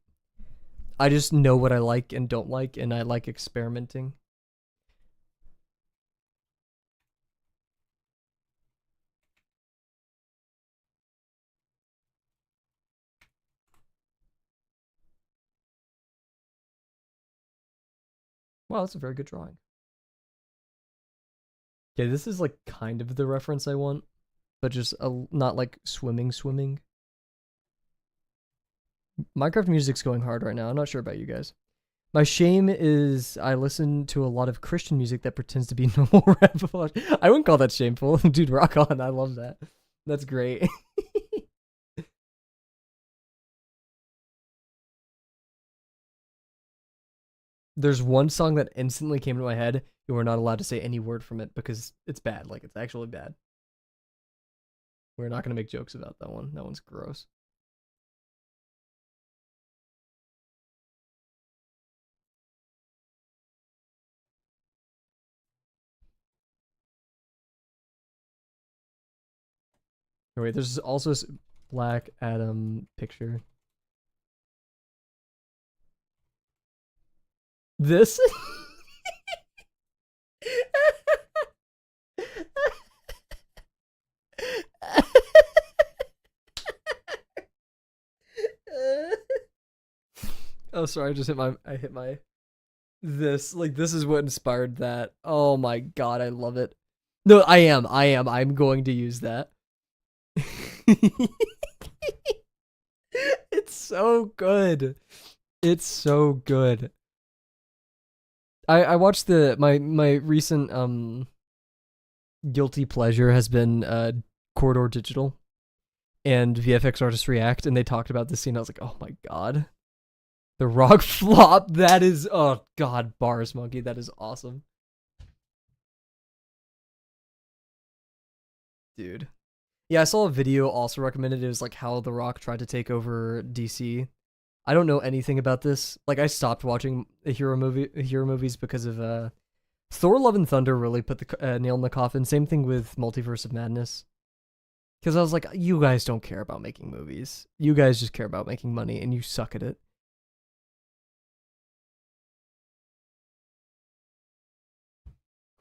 I just know what I like and don't like, and I like experimenting. Wow, that's a very good drawing. Yeah, this is like kind of the reference I want, but just not like swimming. Minecraft music's going hard right now. I'm not sure about you guys. My shame is I listen to a lot of Christian music that pretends to be normal rap. I wouldn't call that shameful. Dude, rock on. I love that. That's great. There's one song that instantly came to my head. You are not allowed to say any word from it because it's bad. Like, it's actually bad. We're not going to make jokes about that one. That one's gross. Wait, there's also this Black Adam picture. This? Oh, sorry, I hit my this is what inspired that. Oh my god, I love it. No, I'm going to use that. It's so good. It's so good. I watched my recent guilty pleasure has been Corridor Digital and VFX Artist React, and they talked about this scene. I was like, oh my god. The rock flop, that is, oh god, bars monkey, that is awesome. Dude. Yeah, I saw a video also recommended. It was like how The Rock tried to take over DC. I don't know anything about this. Like, I stopped watching hero movies because of Thor: Love and Thunder really put the nail in the coffin. Same thing with Multiverse of Madness. Because I was like, you guys don't care about making movies. You guys just care about making money, and you suck at it.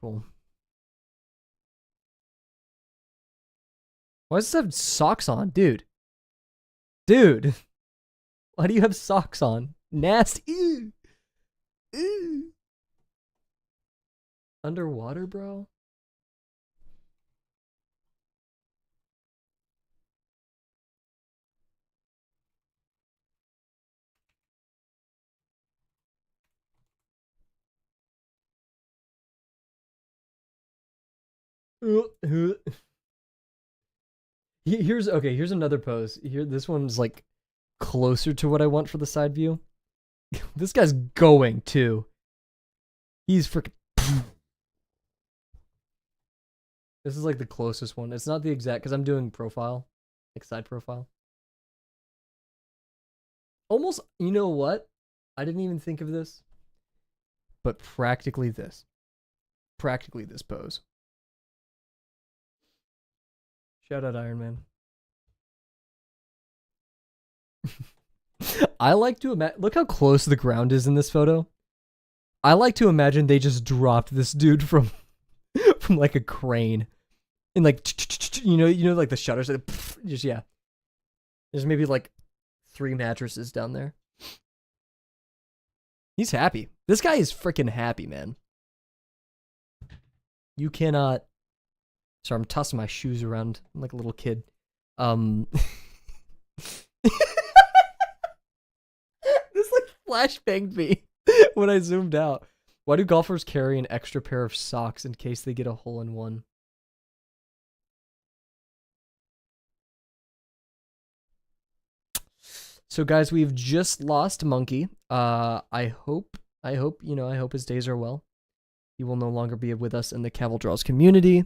Cool. Why does this have socks on? Dude. Dude. Why do you have socks on? Nasty. Ew. Ew. Underwater, bro? Here's another pose. Here, this one's like closer to what I want for the side view. This guy's going too. He's freaking. This is like the closest one. It's not the exact because I'm doing profile, like side profile. Almost, you know what? I didn't even think of this, but practically this. Practically this pose. Shout out Iron Man. I like to imagine. Look how close the ground is in this photo. I like to imagine they just dropped this dude from from like a crane, and like like the shutters. Just yeah. There's maybe like 3 mattresses down there. He's happy. This guy is freaking happy, man. You cannot. Sorry, I'm tossing my shoes around like a little kid. This like flashbanged me when I zoomed out. Why do golfers carry an extra pair of socks in case they get a hole in one? So guys, we've just lost Monkey. I hope his days are well. He will no longer be with us in the Kavel Draws community.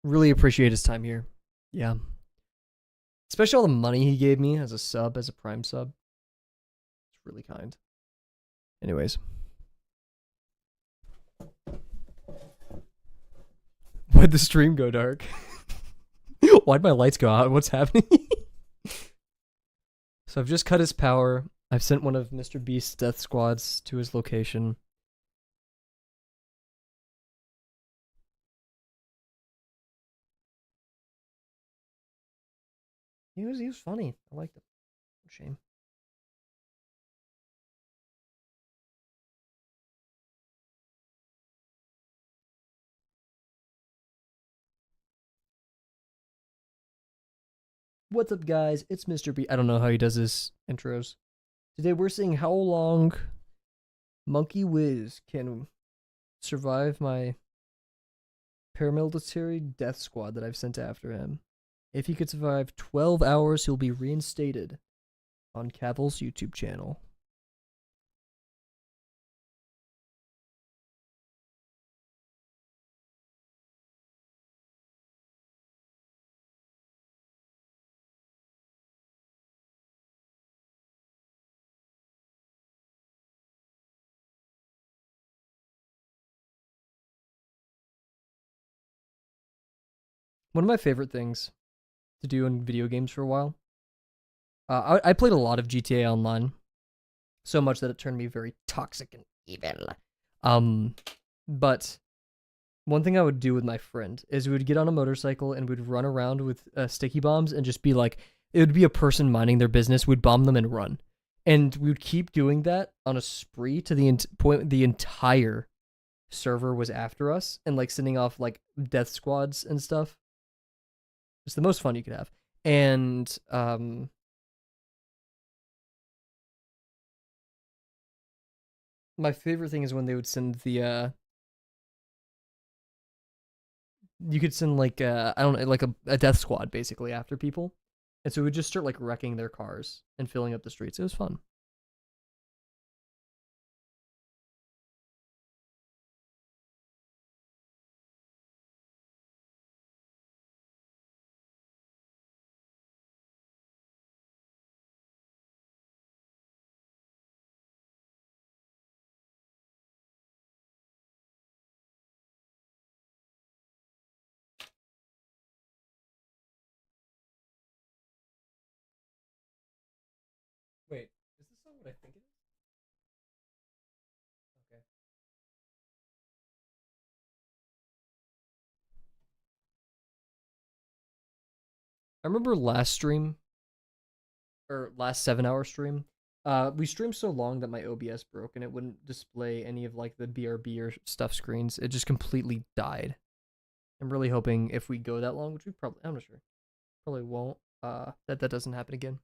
Really appreciate his time here. Yeah. Especially all the money he gave me as a sub, as a Prime sub. It's really kind. Anyways. Why'd the stream go dark? Why'd my lights go out? What's happening? So I've just cut his power. I've sent one of Mr. Beast's death squads to his location. He was funny. I liked him. Shame. What's up, guys? It's Mr. B. I don't know how he does his intros. Today we're seeing how long Monkey Wiz can survive my paramilitary death squad that I've sent after him. If he could survive 12 hours, he'll be reinstated on Kavel's YouTube channel. One of my favorite things to do in video games for a while. I played a lot of GTA Online, so much that it turned me very toxic and evil. But one thing I would do with my friend is we would get on a motorcycle and we'd run around with sticky bombs and just be like, it would be a person minding their business. We'd bomb them and run, and we would keep doing that on a spree to the point the entire server was after us and like sending off like death squads and stuff. It's the most fun you could have. And my favorite thing is when they would send the you could send like I don't know, like a death squad basically after people. And so we would just start like wrecking their cars and filling up the streets. It was fun. Wait, is I remember last stream or last 7 hour stream. We streamed so long that my OBS broke and it wouldn't display any of like the BRB or stuff screens. It just completely died. I'm really hoping if we go that long, which we probably, I'm not sure, probably won't. That doesn't happen again.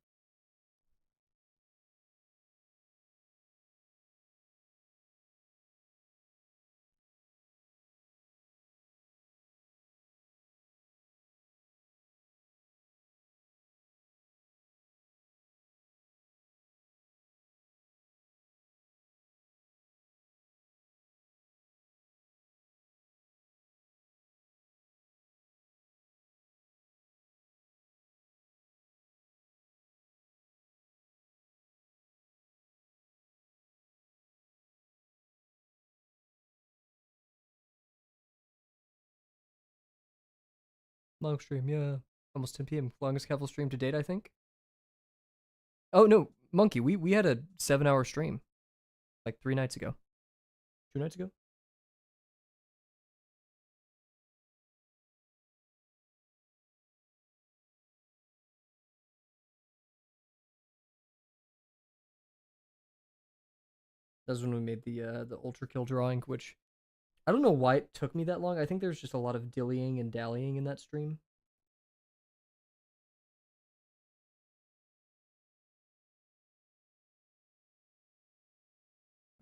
Long stream, yeah. Almost 10 p.m. Longest Kavel stream to date, I think. Oh no, Monkey, we had a 7 hour stream like 3 nights ago. 2 nights ago? That was when we made the ultra kill drawing, which I don't know why it took me that long. I think there's just a lot of dillying and dallying in that stream.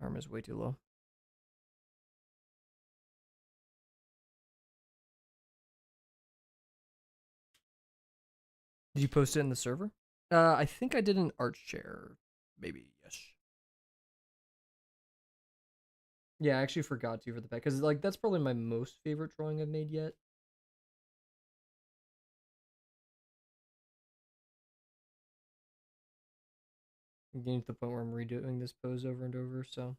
Arm is way too low. Did you post it in the server? I think I did an art share. Maybe, yes. Yeah, I actually forgot to for the back because like that's probably my most favorite drawing I've made yet. I'm getting to the point where I'm redoing this pose over and over, so.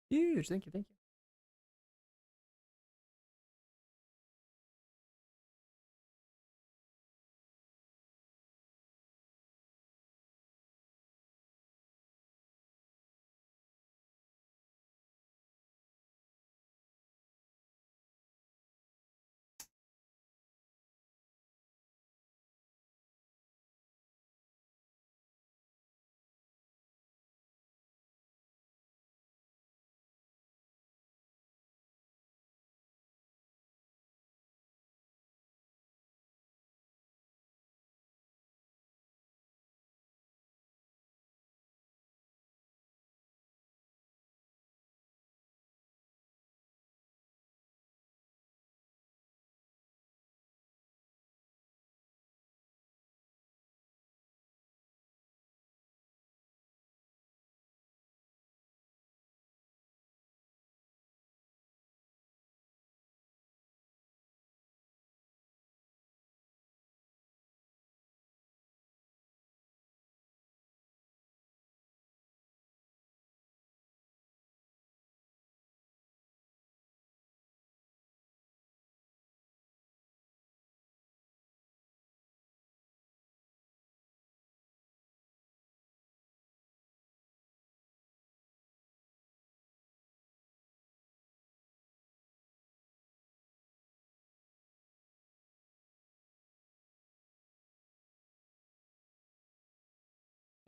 Huge, thank you, thank you.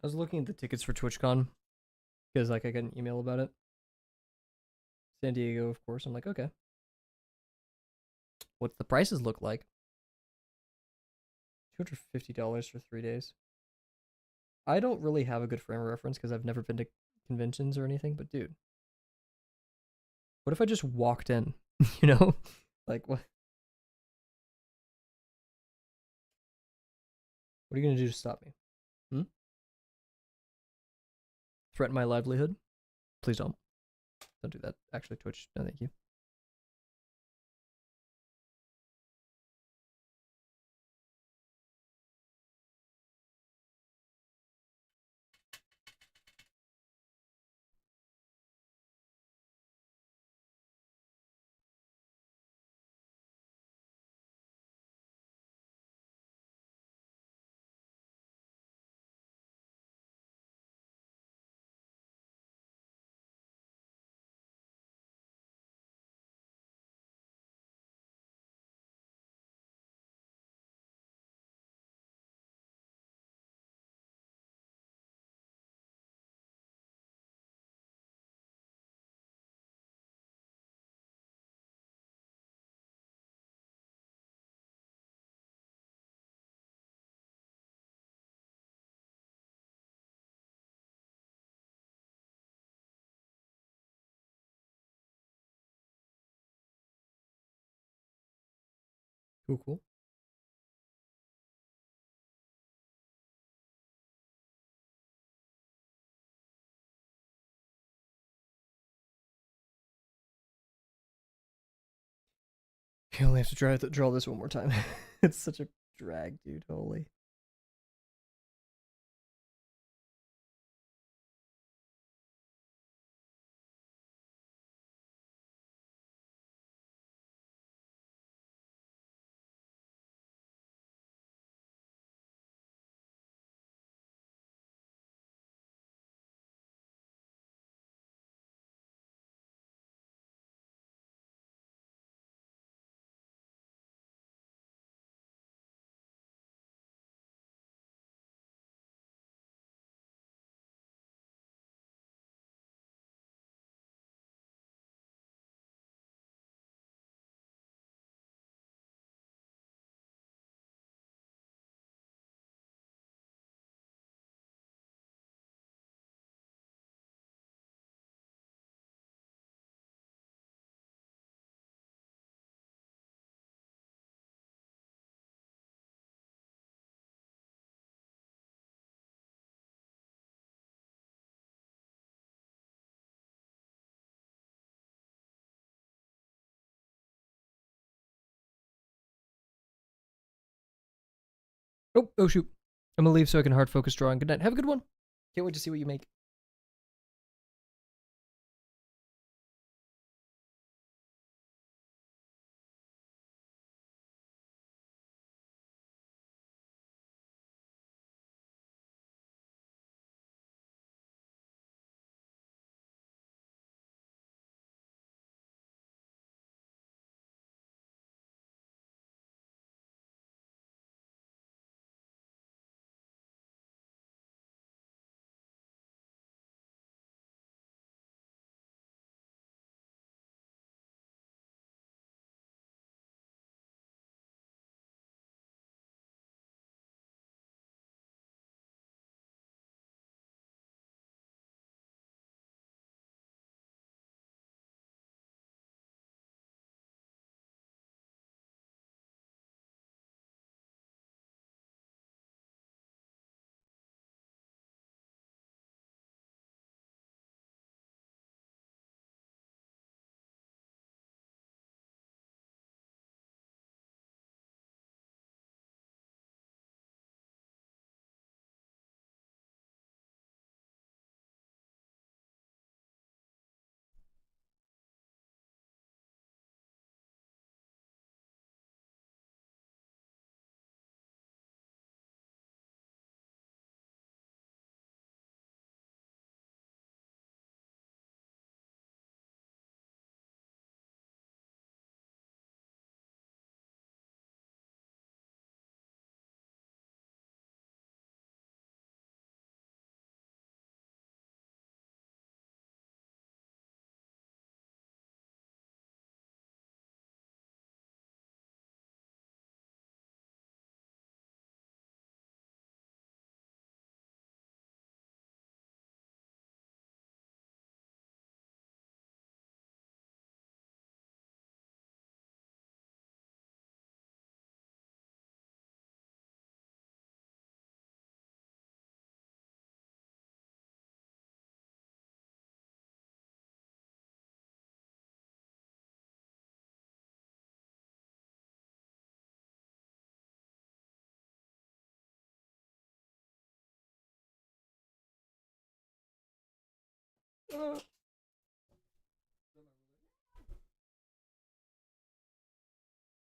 I was looking at the tickets for TwitchCon because like I got an email about it. San Diego, of course. I'm like, okay. What's the prices look like? $250 for 3 days. I don't really have a good frame of reference because I've never been to conventions or anything, but dude, what if I just walked in? You know? Like, what? What are you gonna do to stop me? Hmm? threaten my livelihood. Please don't. Don't do that. Actually, Twitch, no thank you. Cool, cool. You only have to draw this one more time. It's such a drag, dude. Holy. Oh shoot. I'm gonna leave so I can hard focus drawing. Good night. Have a good one. Can't wait to see what you make.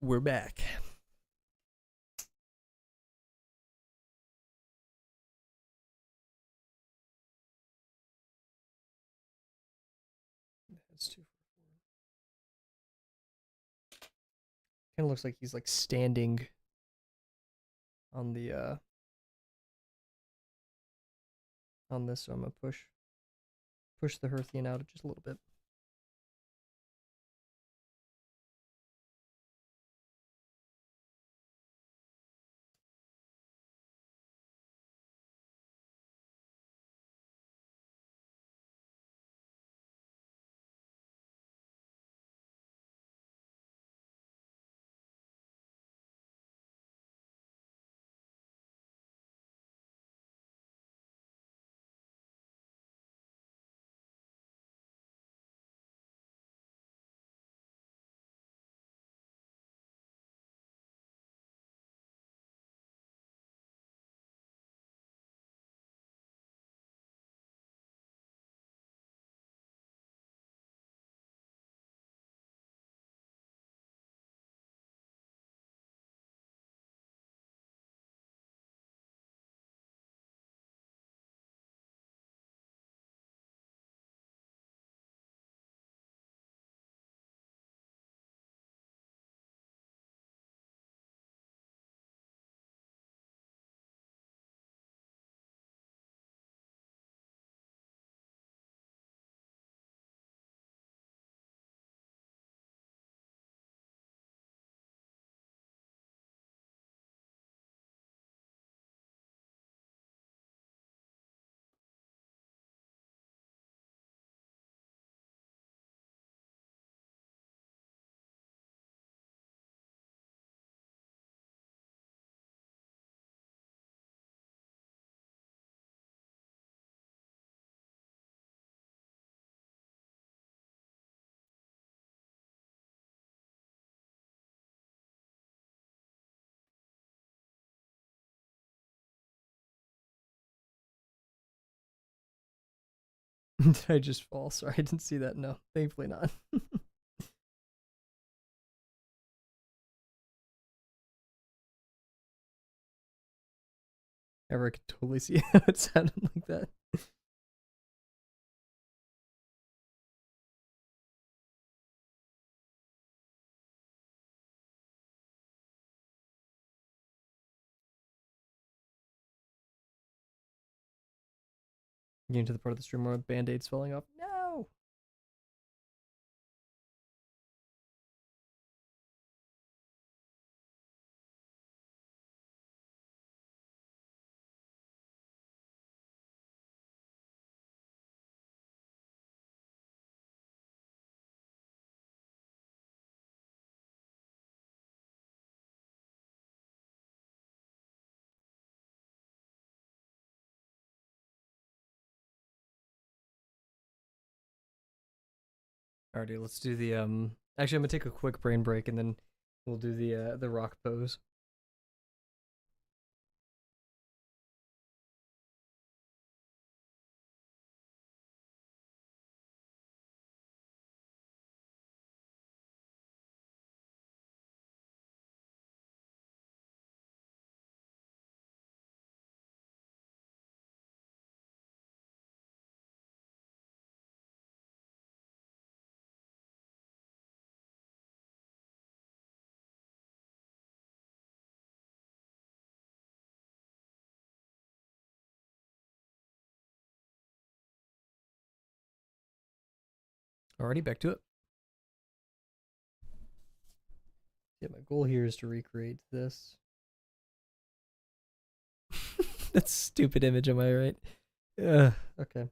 We're back. That's 244. Kind of looks like he's like standing on the on this, so I'm gonna push the Hearthian out just a little bit. Did I just fall? Sorry, I didn't see that. No, thankfully not. Ever I could totally see how it sounded like that. Getting to the part of the stream where band-aids falling off. No. Alrighty, let's do the actually I'm gonna take a quick brain break and then we'll do the rock pose. Alrighty, back to it. Yeah, my goal here is to recreate this. That's a stupid image, am I right? Okay.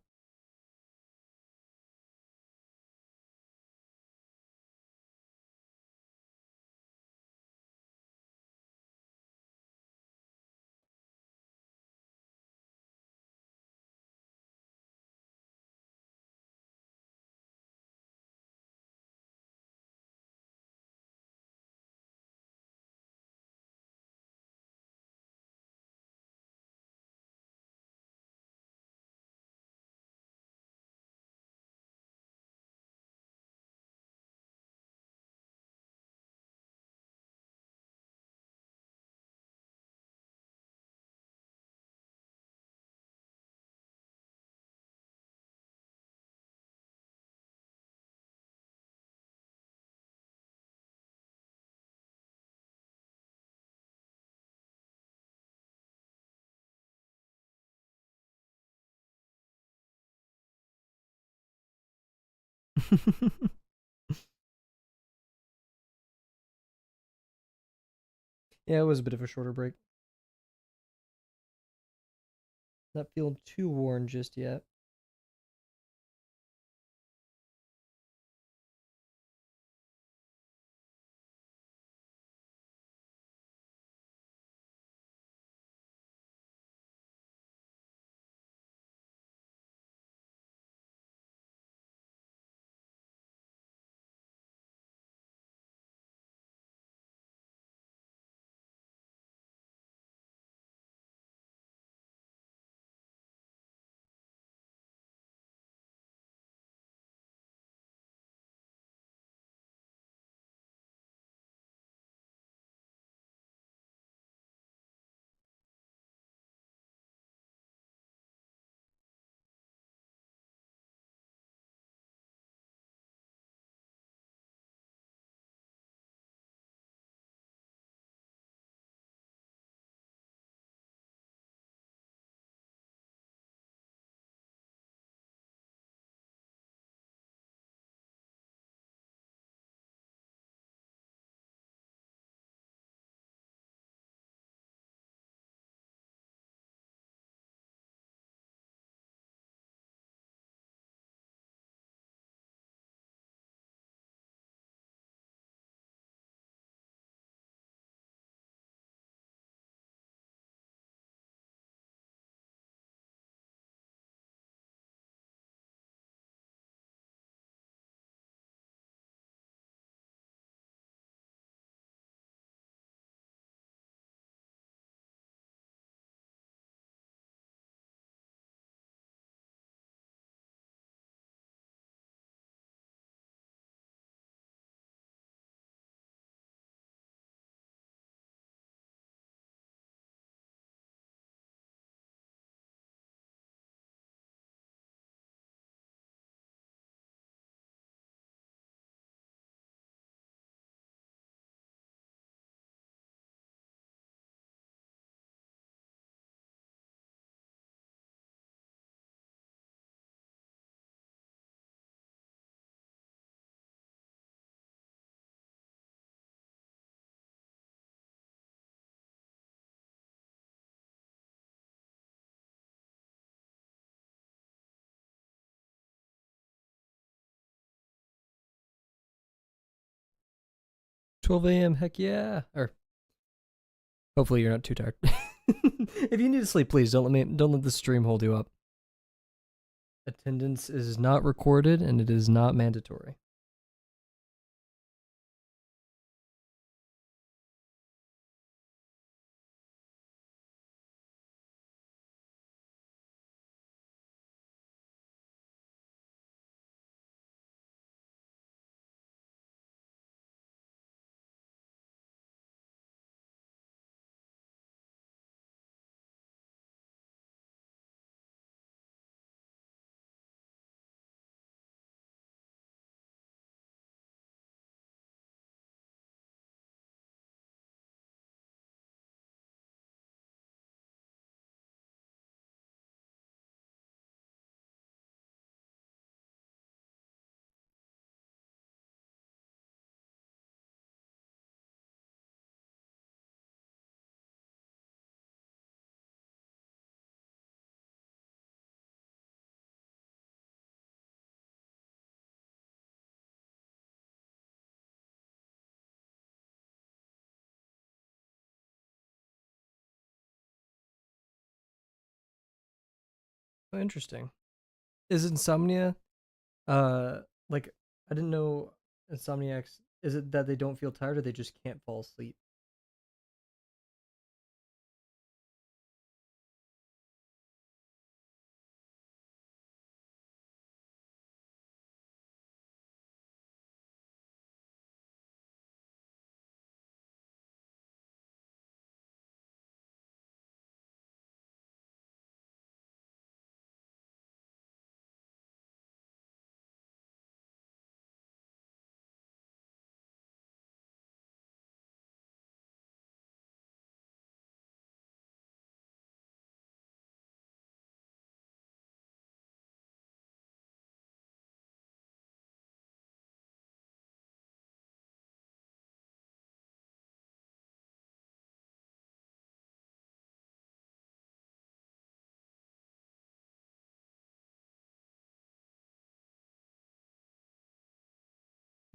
Yeah, it was a bit of a shorter break. Not feeling too worn just yet. $12 a.m. Heck yeah. Or hopefully you're not too tired. If you need to sleep, please don't let the stream hold you up. Attendance is not recorded and it is not mandatory. Oh, interesting. Is insomnia uh like I didn't know insomniacs, is it that they don't feel tired or they just can't fall asleep?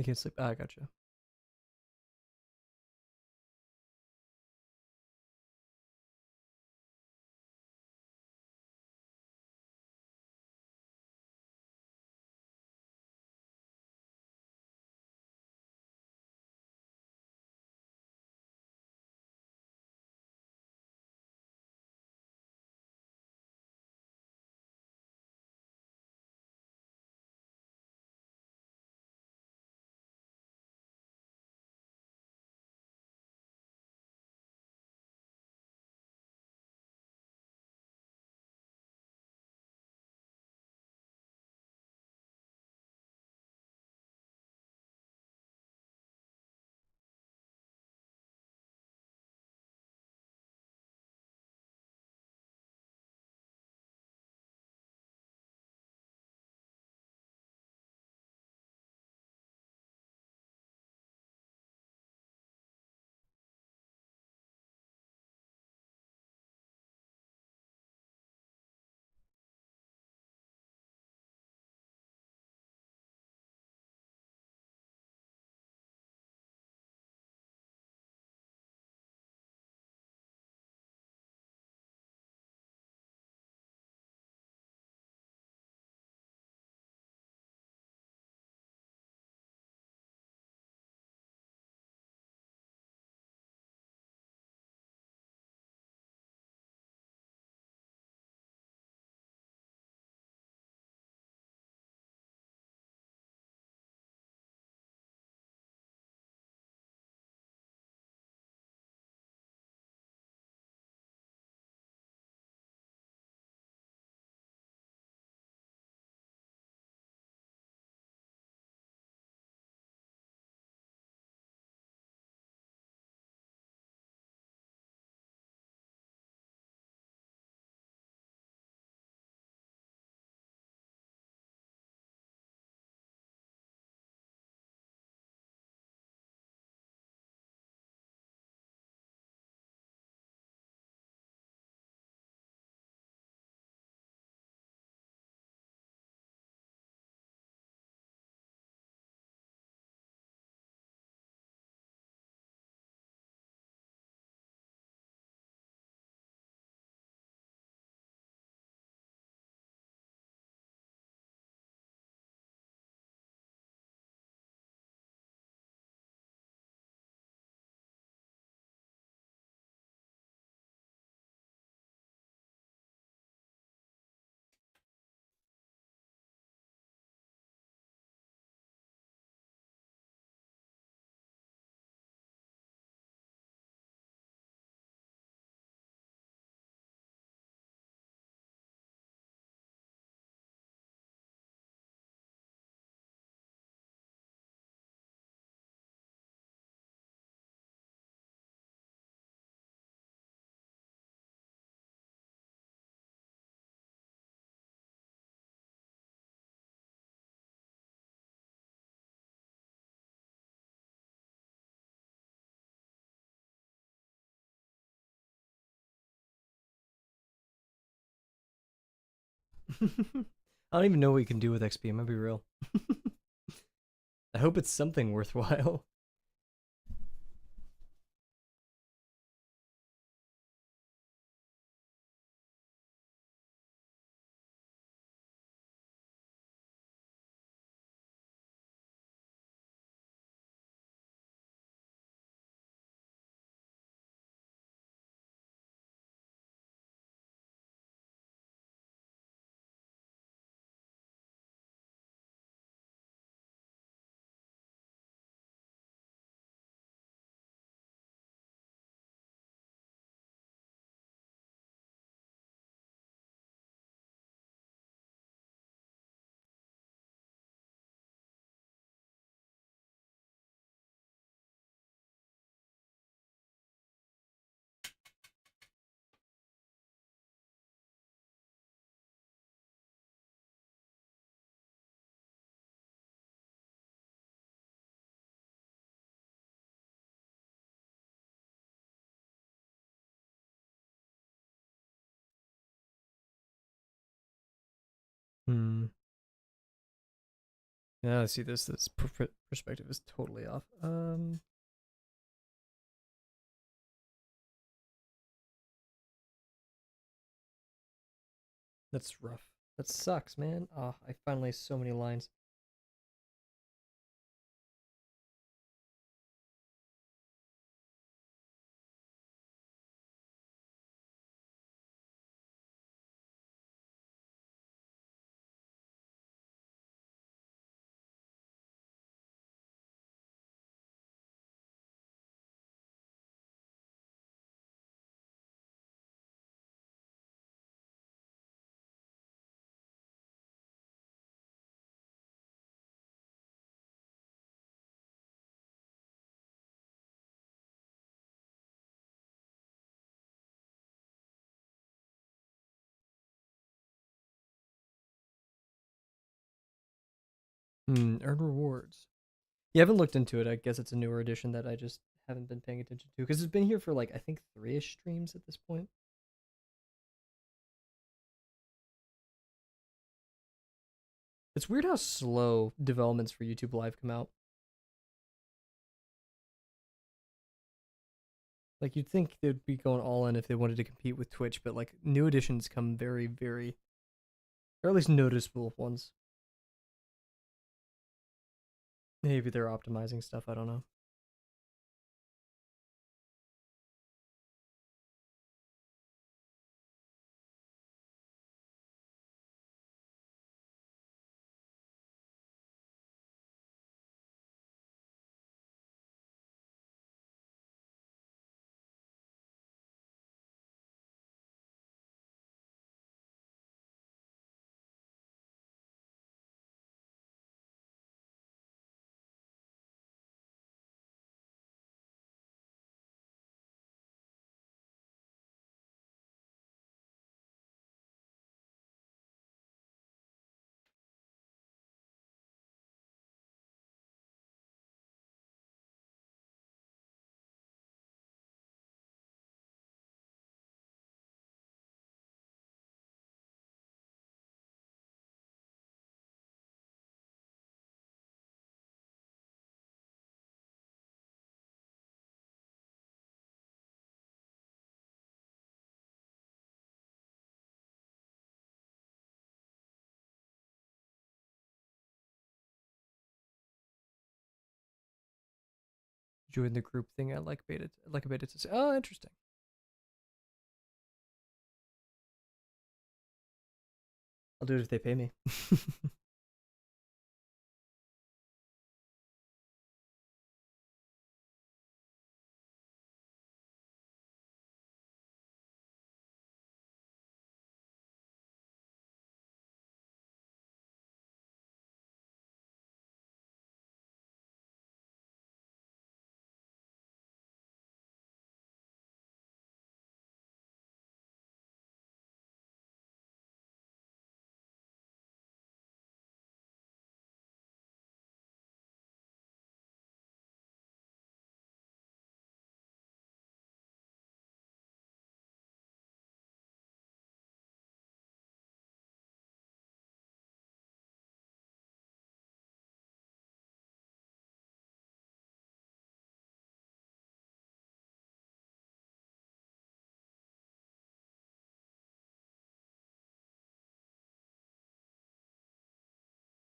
You can't sleep. Ah, I gotcha. I don't even know what you can do with XP. I'm gonna be real. I hope it's something worthwhile. Yeah, I see this. This perspective is totally off. That's rough. That sucks, man. Ah, I finally so many lines. Earn rewards. You haven't looked into it. I guess it's a newer edition that I just haven't been paying attention to because it's been here for like I think 3-ish streams at this point. It's weird how slow developments for YouTube Live come out. Like you'd think they'd be going all in if they wanted to compete with Twitch, but like new editions come very, very, or at least noticeable ones. Maybe they're optimizing stuff. I don't know. Join the group thing. I like beta. I like a beta to say. Oh, interesting. I'll do it if they pay me.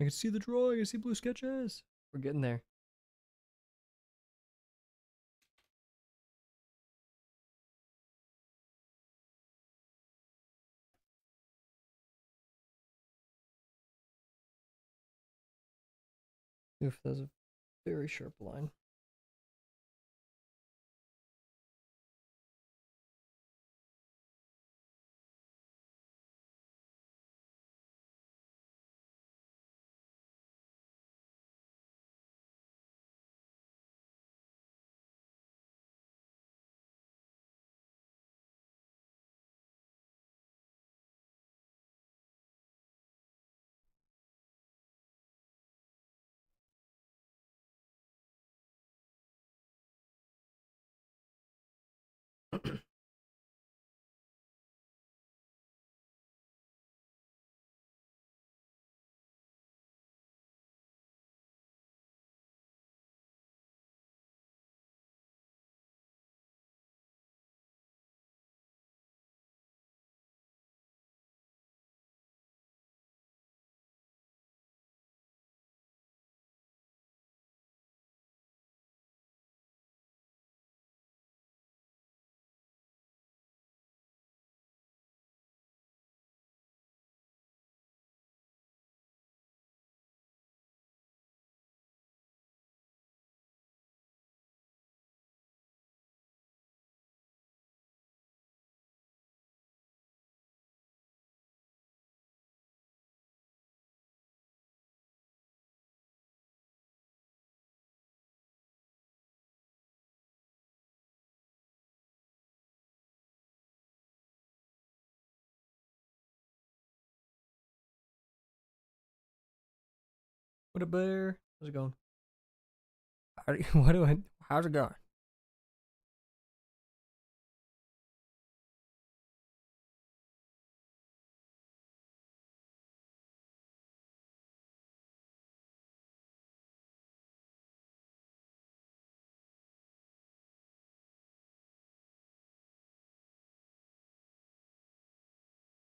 I can see the drawing. I can see blue sketches. We're getting there. Oof, that was a very sharp line. What a bear. How's it going? How's it going?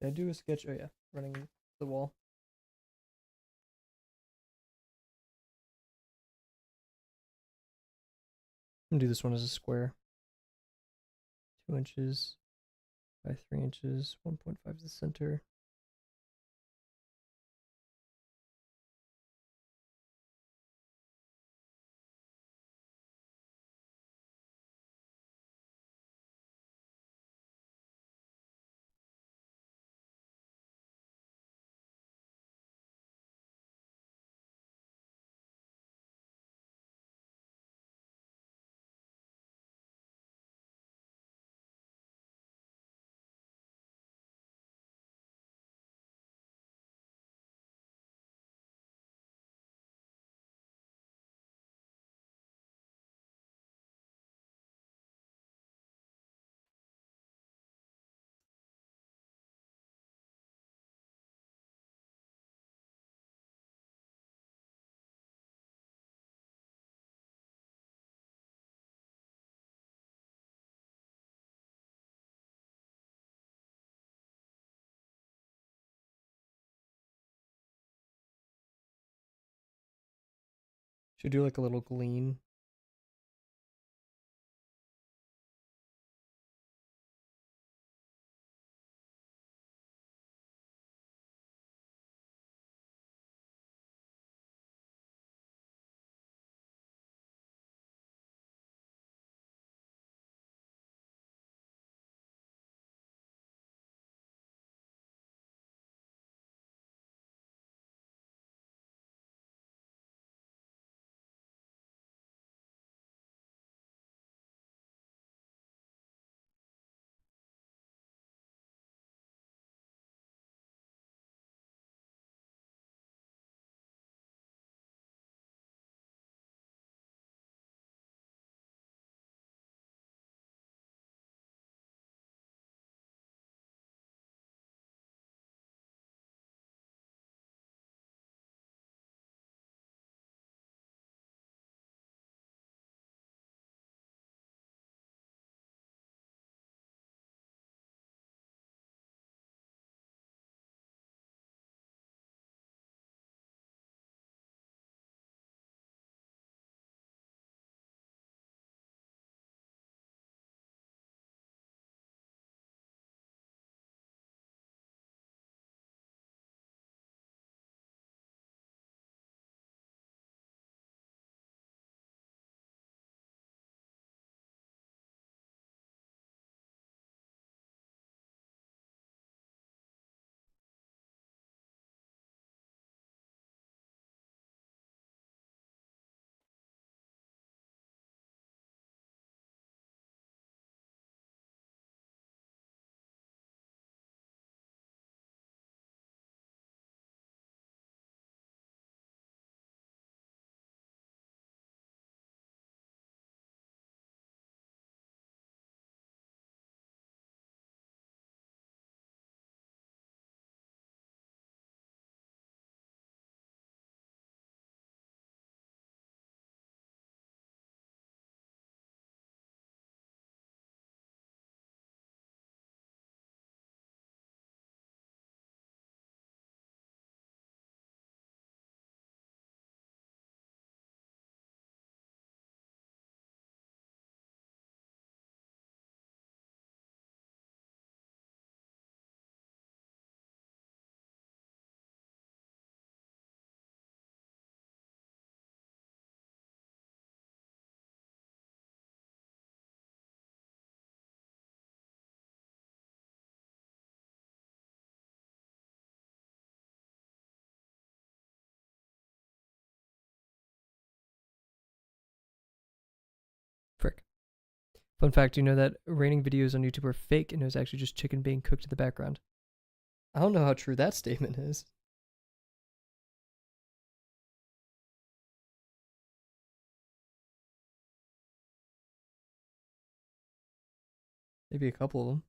Did I do a sketch? Oh yeah, running the wall. I'm gonna do this one as a square. 2 inches by 3 inches. 1.5 is the center. Should do like a little glean. Frick. Fun fact, you know that raining videos on YouTube are fake and it was actually just chicken being cooked in the background. I don't know how true that statement is. Maybe a couple of them.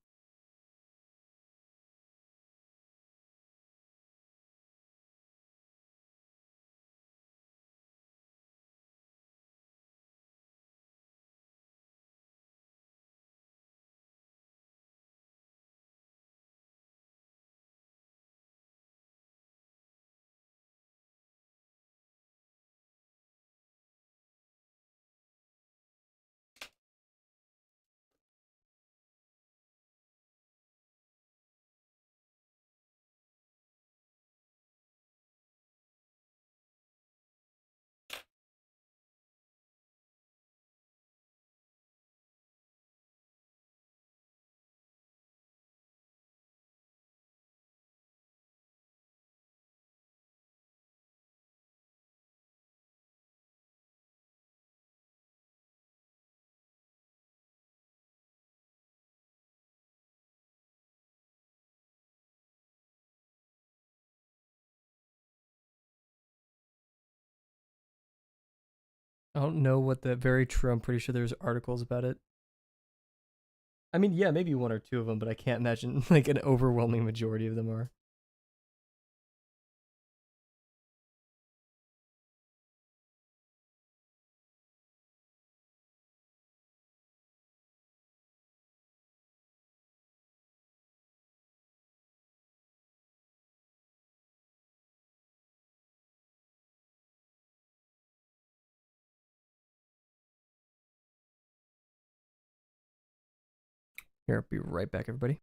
I don't know what the very true. I'm pretty sure there's articles about it. I mean, yeah, maybe one or two of them, but I can't imagine like an overwhelming majority of them are. Here, I'll be right back, everybody.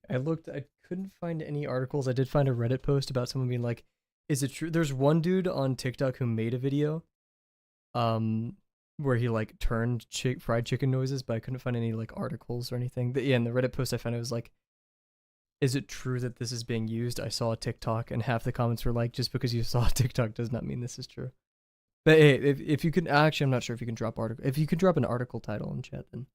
I couldn't find any articles. I did find a Reddit post about someone being like, is it true? There's one dude on TikTok who made a video, um, where he like turned fried chicken noises, but I couldn't find any like articles or anything. But yeah, in the Reddit post I found it was like, is it true that this is being used? I saw a TikTok and half the comments were like, just because you saw a TikTok does not mean this is true. But hey, if you can actually, I'm not sure if you can drop article. If you can drop an article title in chat, then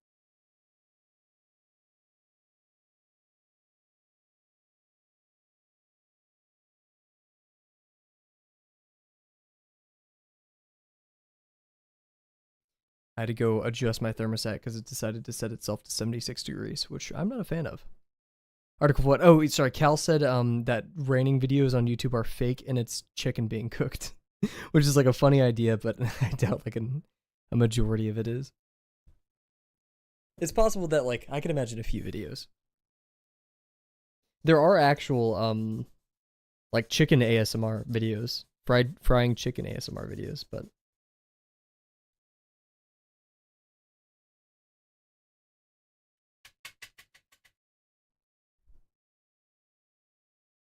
I had to go adjust my thermostat because it decided to set itself to 76 degrees, which I'm not a fan of. Article what? Oh, sorry. Cal said that raining videos on YouTube are fake and it's chicken being cooked, which is like a funny idea, but I doubt like a majority of it is. It's possible that like I can imagine a few videos. There are actual like chicken ASMR videos, frying chicken ASMR videos, but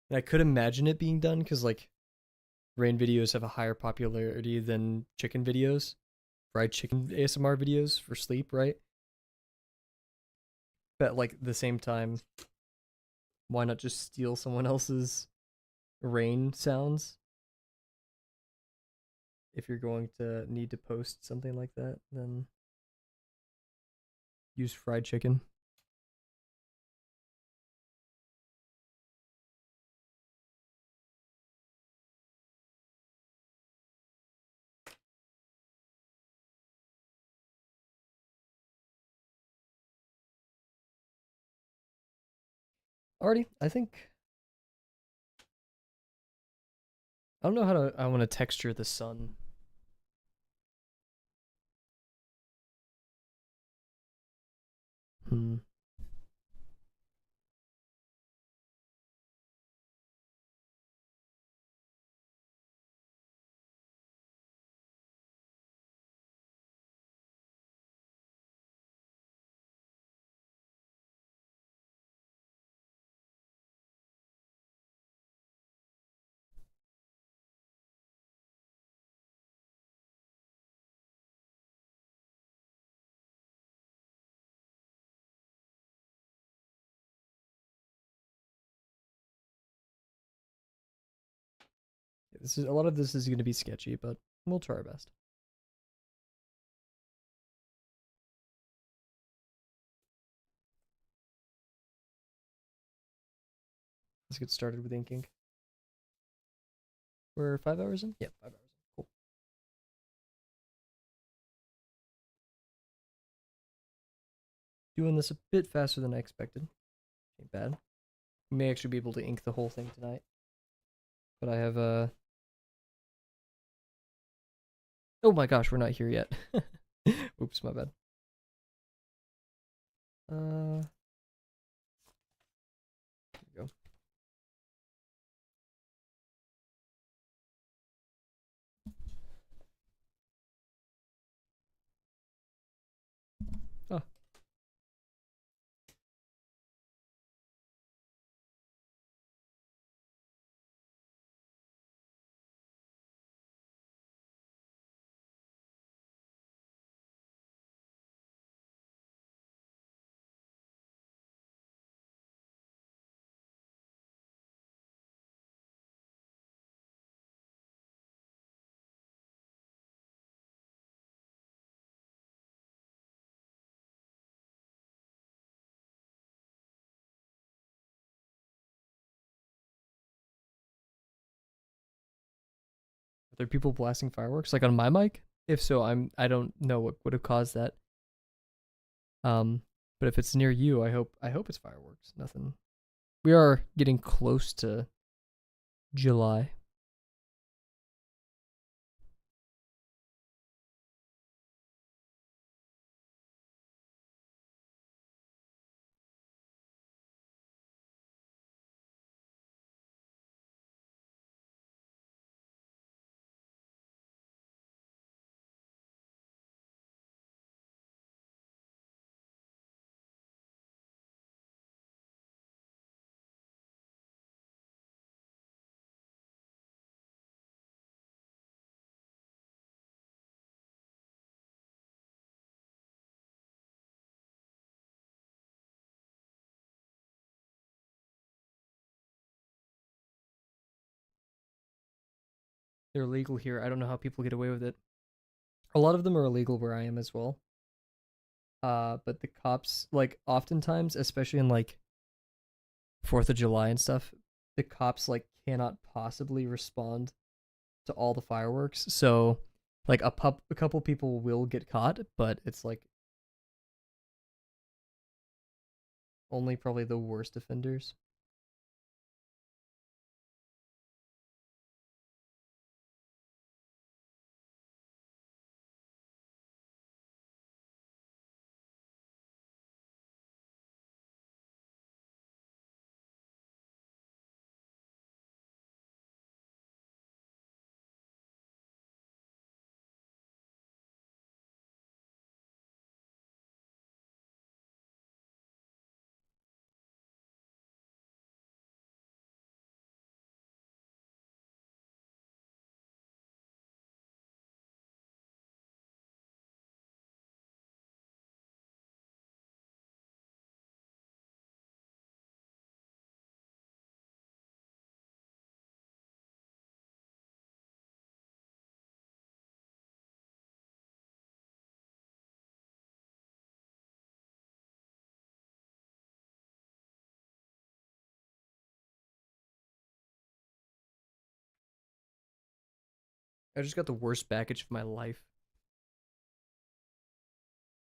I could imagine it being done because like rain videos have a higher popularity than chicken videos, fried chicken ASMR videos for sleep, right? But like the same time, why not just steal someone else's rain sounds? If you're going to need to post something like that, then use fried chicken. Already, I think I don't know how to. I want to texture the sun. Hmm. This is a lot of this is going to be sketchy, but we'll try our best. Let's get started with inking. We're 5 hours in. Yep, 5 hours in. Cool. Doing this a bit faster than I expected. Ain't bad. We may actually be able to ink the whole thing tonight, but I have Oh my gosh, we're not here yet. Oops, my bad. Here we go. Oh. Are there people blasting fireworks like on my mic? If so, I don't know what would have caused that. But if it's near you, I hope it's fireworks. Nothing. We are getting close to July. They're illegal here. I don't know how people get away with it. A lot of them are illegal where I am as well. But the cops, like, oftentimes, especially in like 4th of July and stuff, the cops like cannot possibly respond to all the fireworks. So, like, a couple people will get caught, but it's like only probably the worst offenders. I just got the worst package of my life.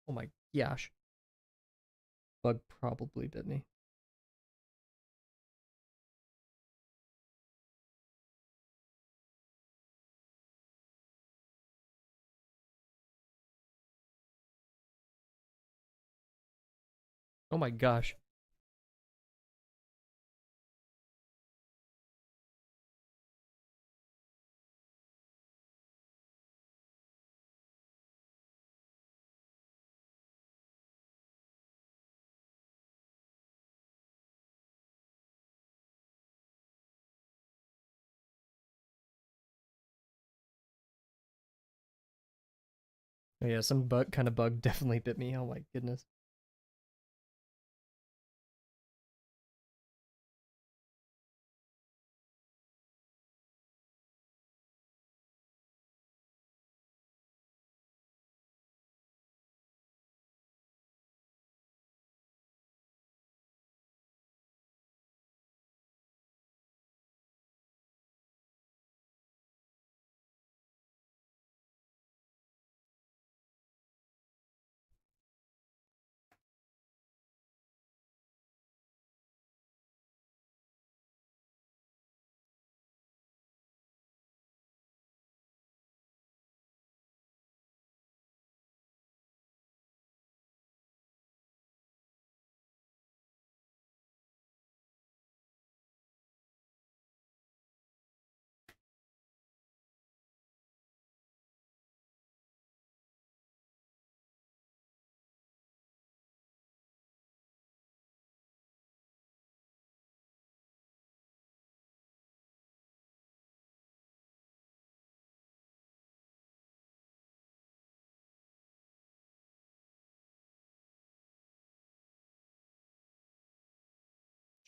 Oh my gosh. Bug probably bit me. Oh my gosh. Oh yeah, some bug kind of bug definitely bit me. Oh my goodness.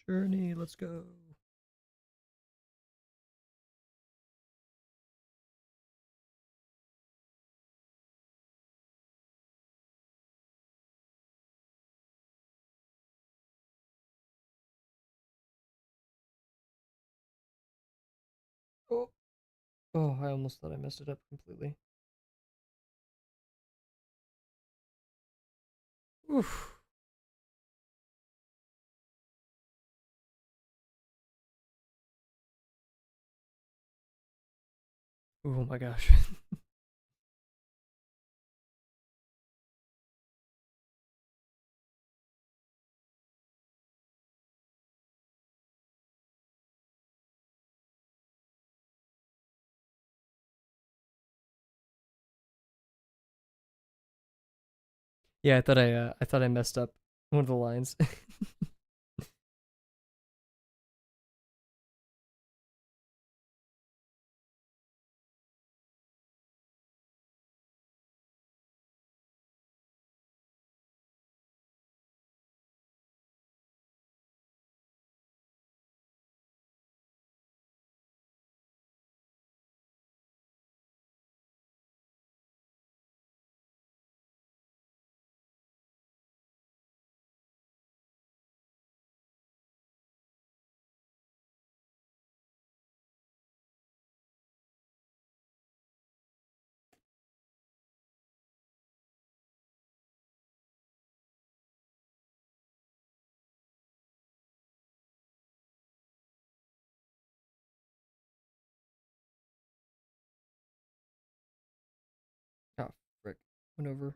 Journey, let's go. Oh, oh, I almost thought I messed it up completely. Oof. Oh my gosh. Yeah, I thought I messed up one of the lines. Oh, frick. Went over.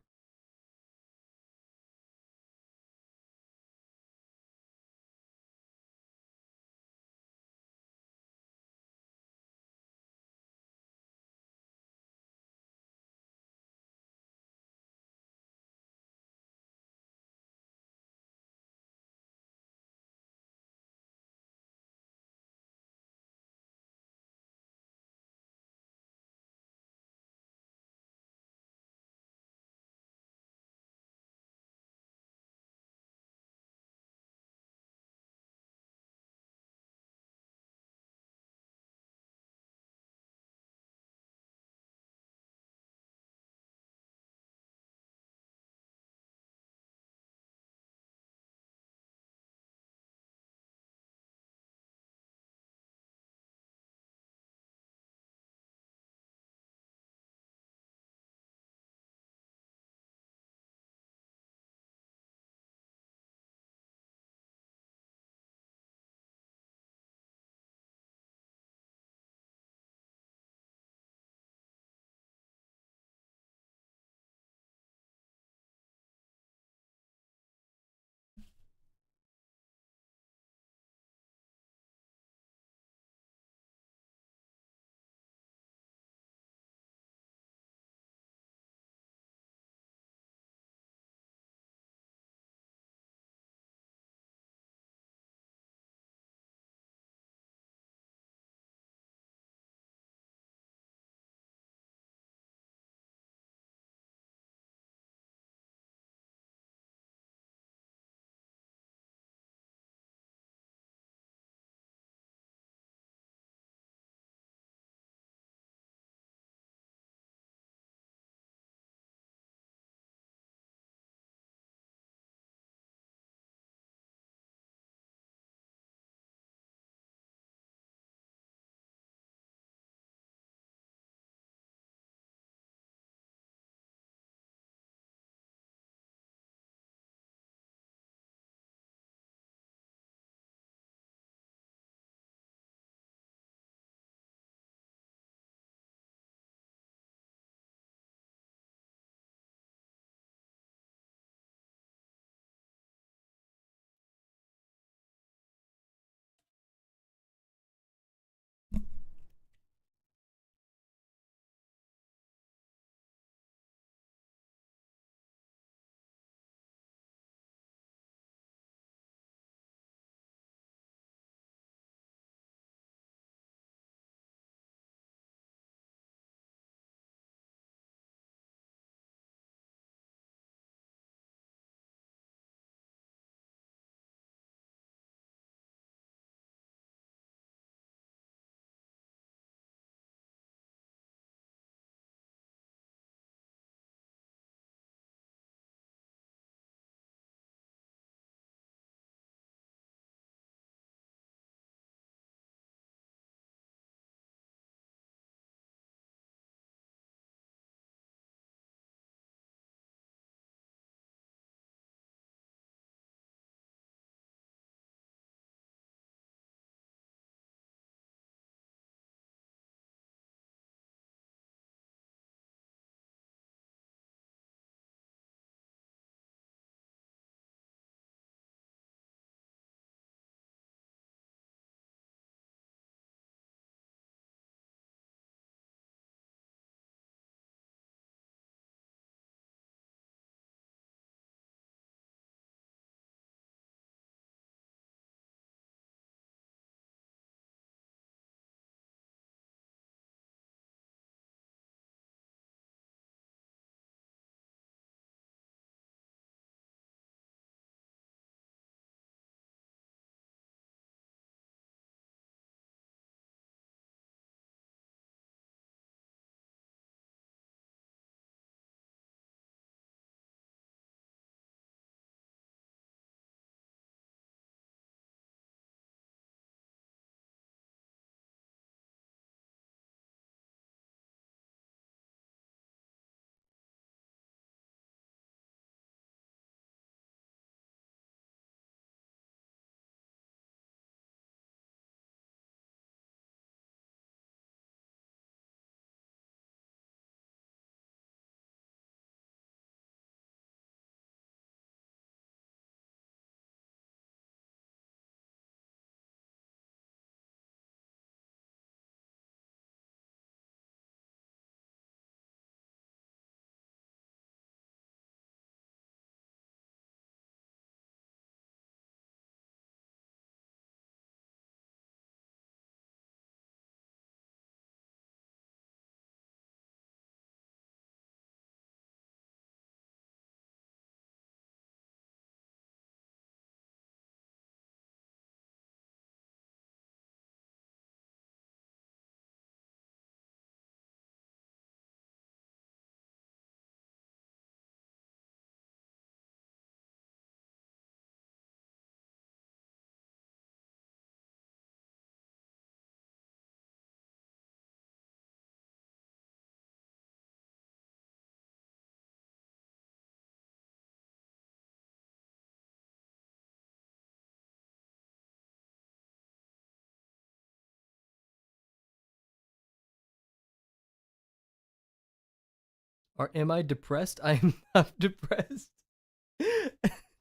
Or am I depressed? I am not depressed.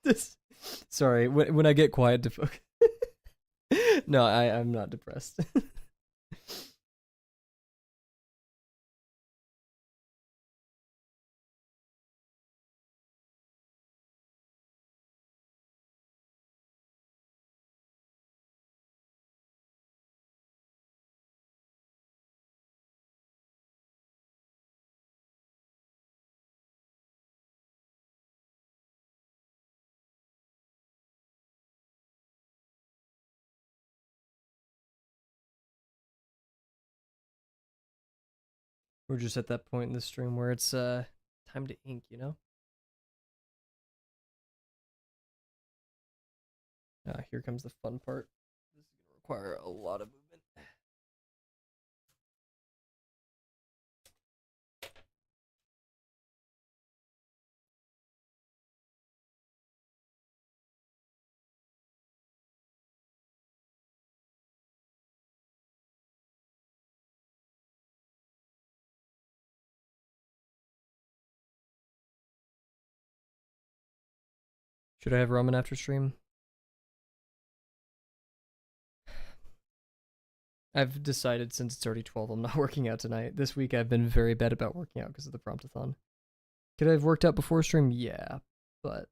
this, sorry, when I get quiet to focus. No, I'm not depressed. We're just at that point in the stream where it's time to ink, you know? Here comes the fun part. This is gonna require a lot of movement. Should I have ramen after stream? I've decided since it's already 12, I'm not working out tonight. This week I've been very bad about working out because of the Promptathon. Could I have worked out before stream? Yeah, but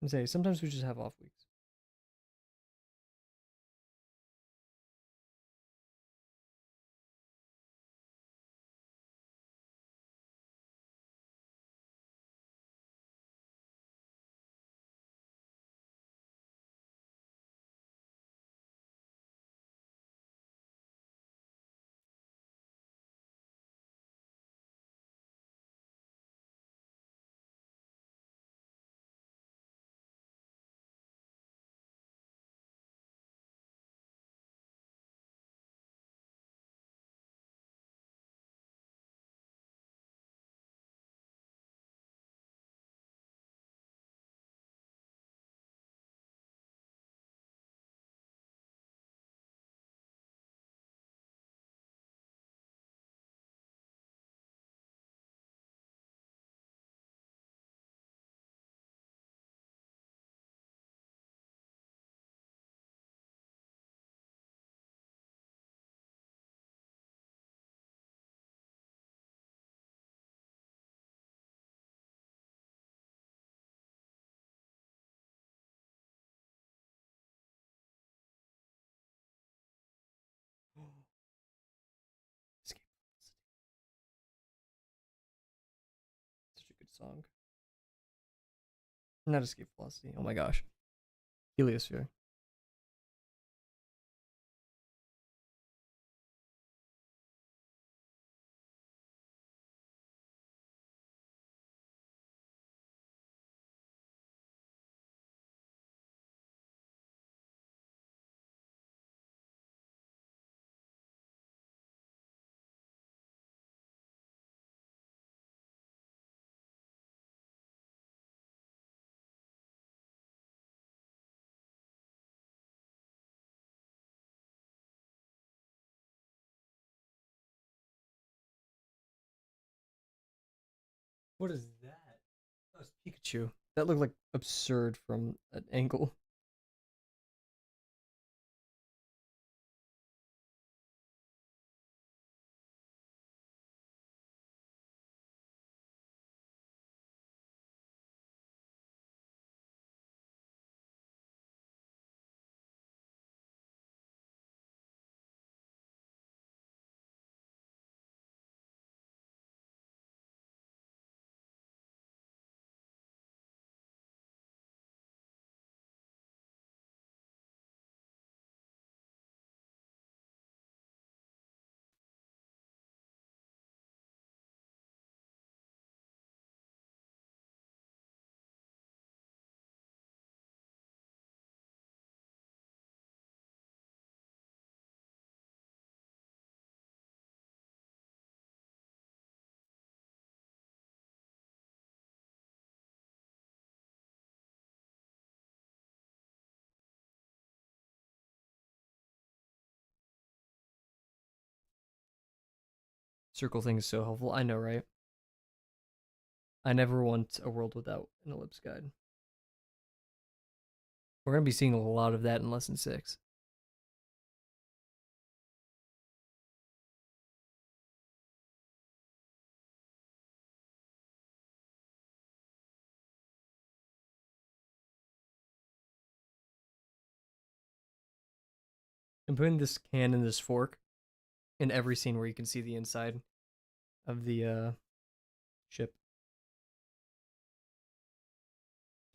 I'm saying sometimes we just have off weeks. Escape. Such a good song. Not Escape Velocity. Oh my gosh. Heliosphere. What is that? Oh, it's Pikachu. That looked like absurd from an angle. Circle thing is so helpful. I know, right? I never want a world without an ellipse guide. We're gonna be seeing a lot of that in lesson 6. I'm putting this can and this fork in every scene where you can see the inside of the ship.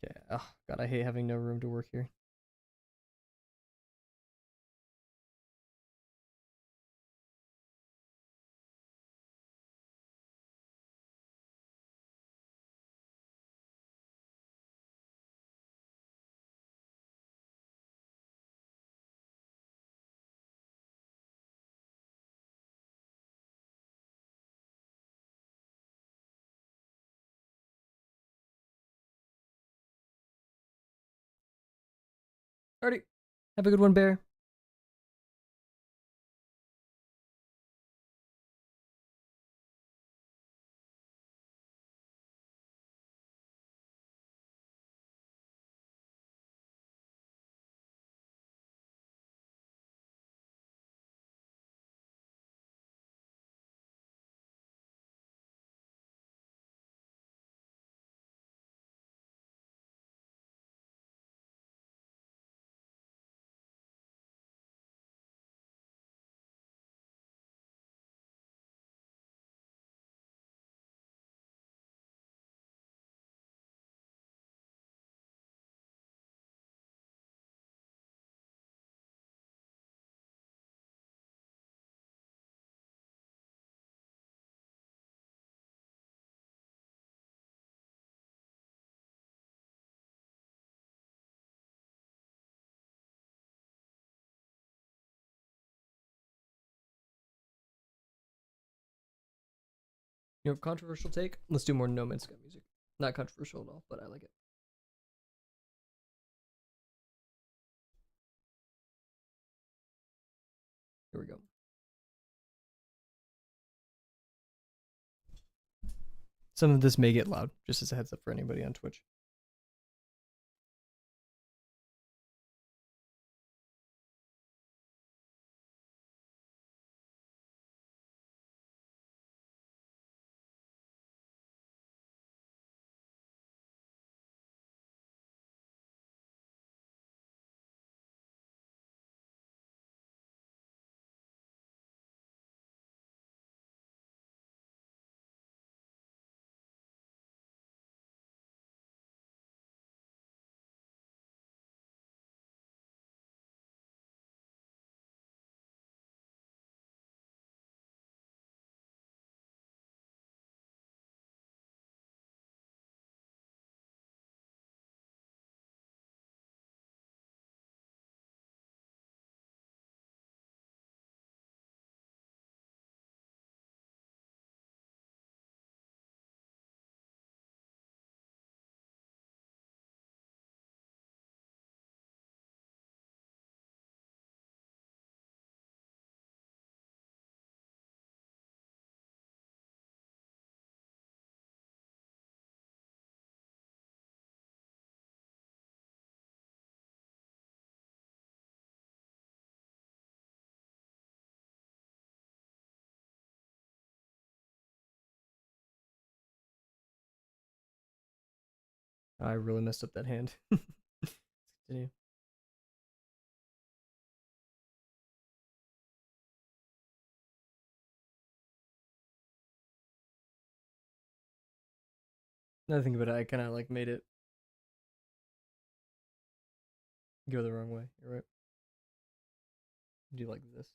Okay. Oh god, I hate having no room to work here. Alrighty. Have a good one, Bear. You know, controversial take. Let's do more No Man's Sky music. Not controversial at all, but I like it. Here we go. Some of this may get loud, just as a heads up for anybody on Twitch. I really messed up that hand. Let's continue. Another thing about it, I kind of like made it go the wrong way. You're right. Do like this.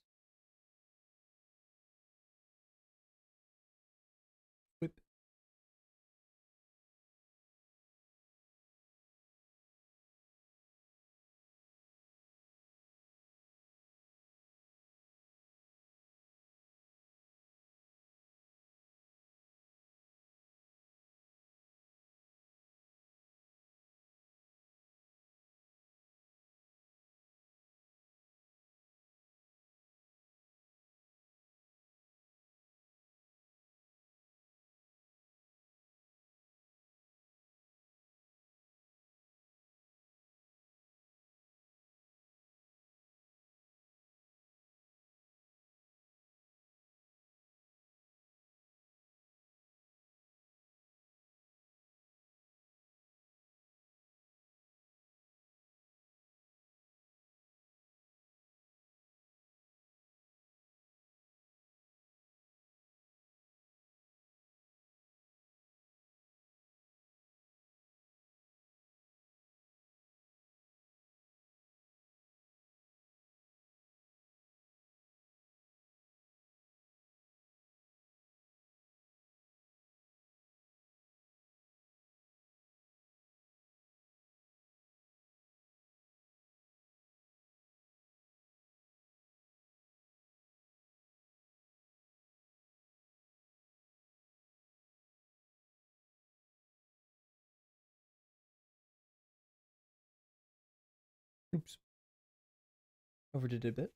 Whip. Oops. Overdid it a bit.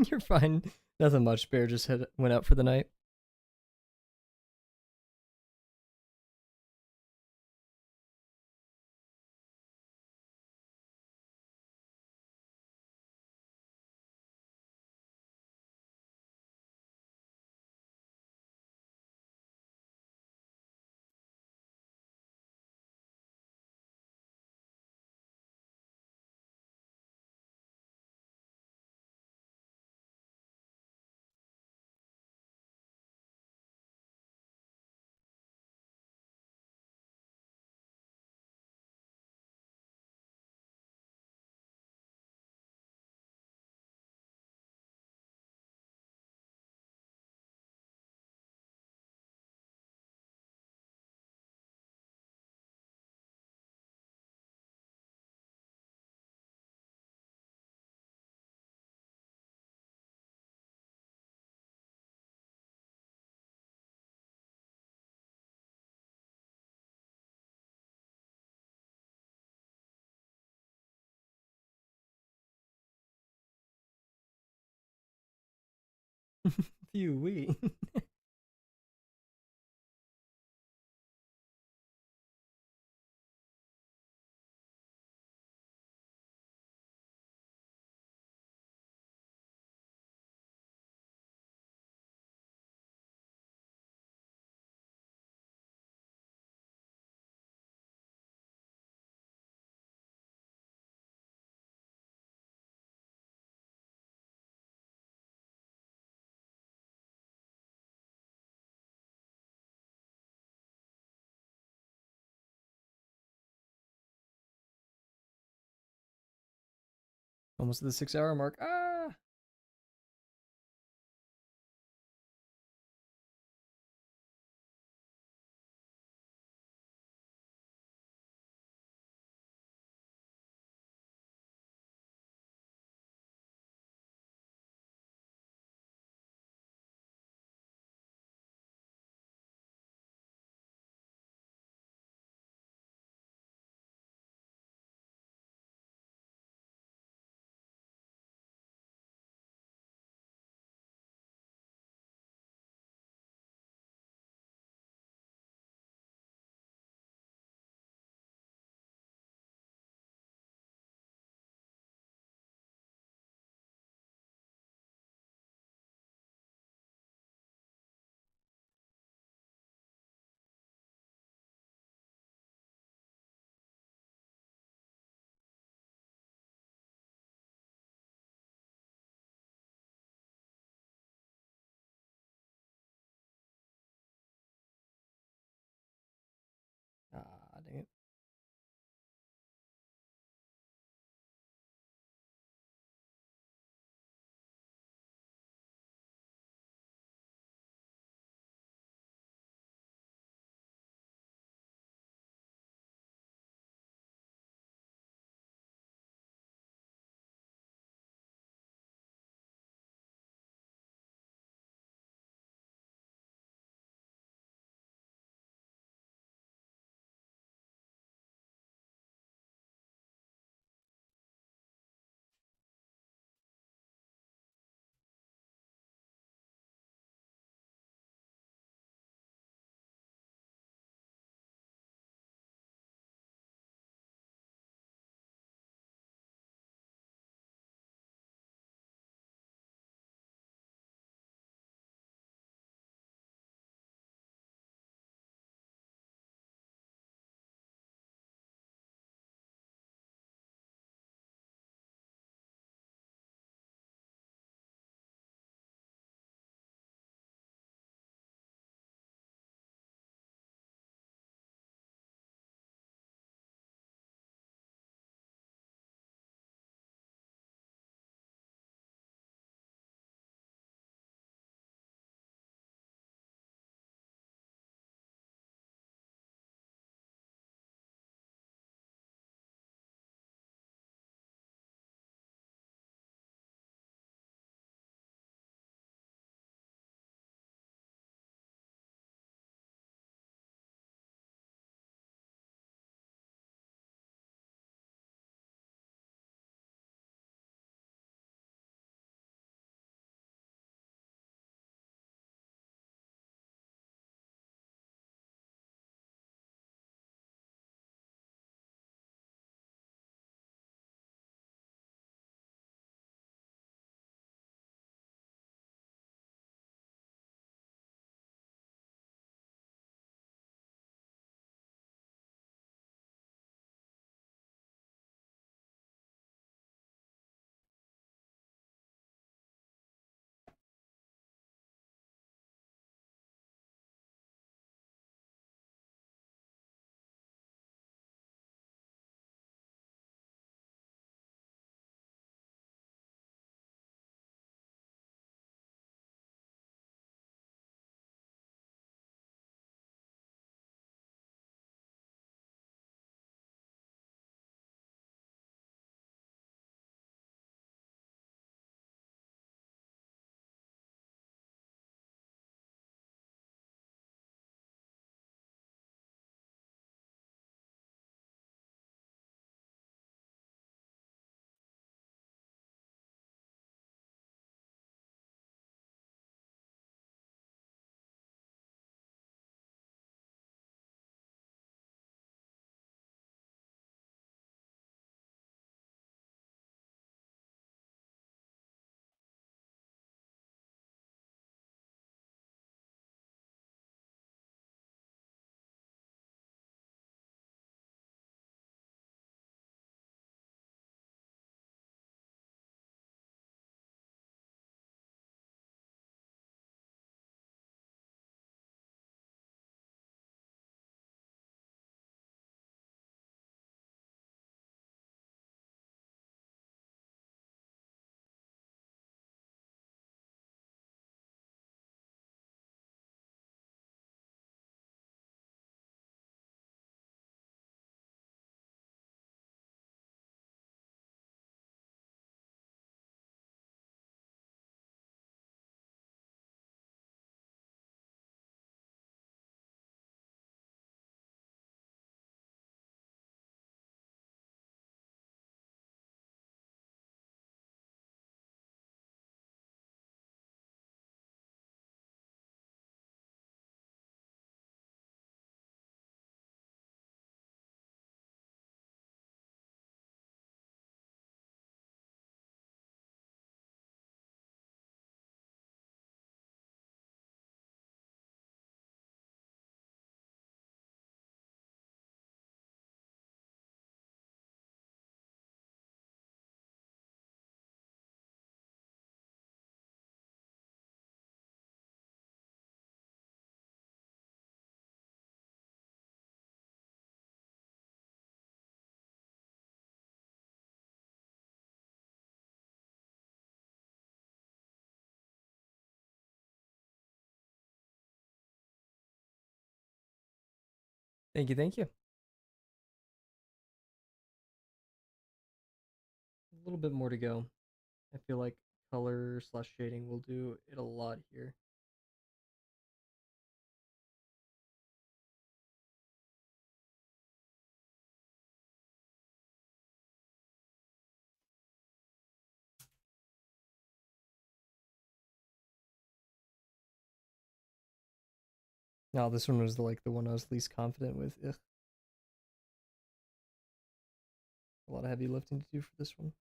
You're fine. Nothing much. Bear just went out for the night. Phew wee. Almost at the 6 hour mark. Ah. Thank you, thank you. A little bit more to go. I feel like color slash shading will do it a lot here. No, this one was the one I was least confident with. Ugh, a lot of heavy lifting to do for this one.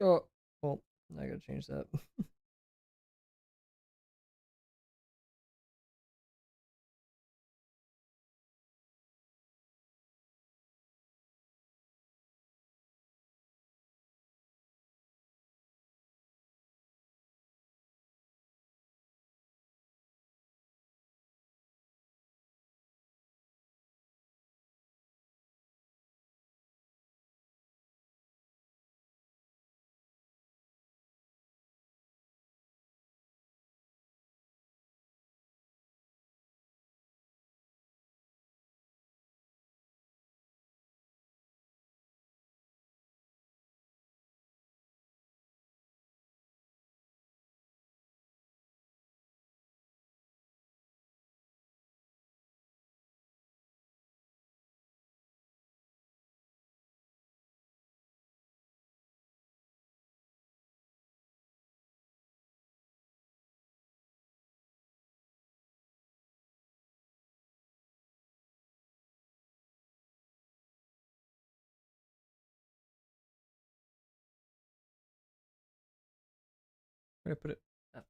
Oh, well, I gotta change that. Where I put it? Ah,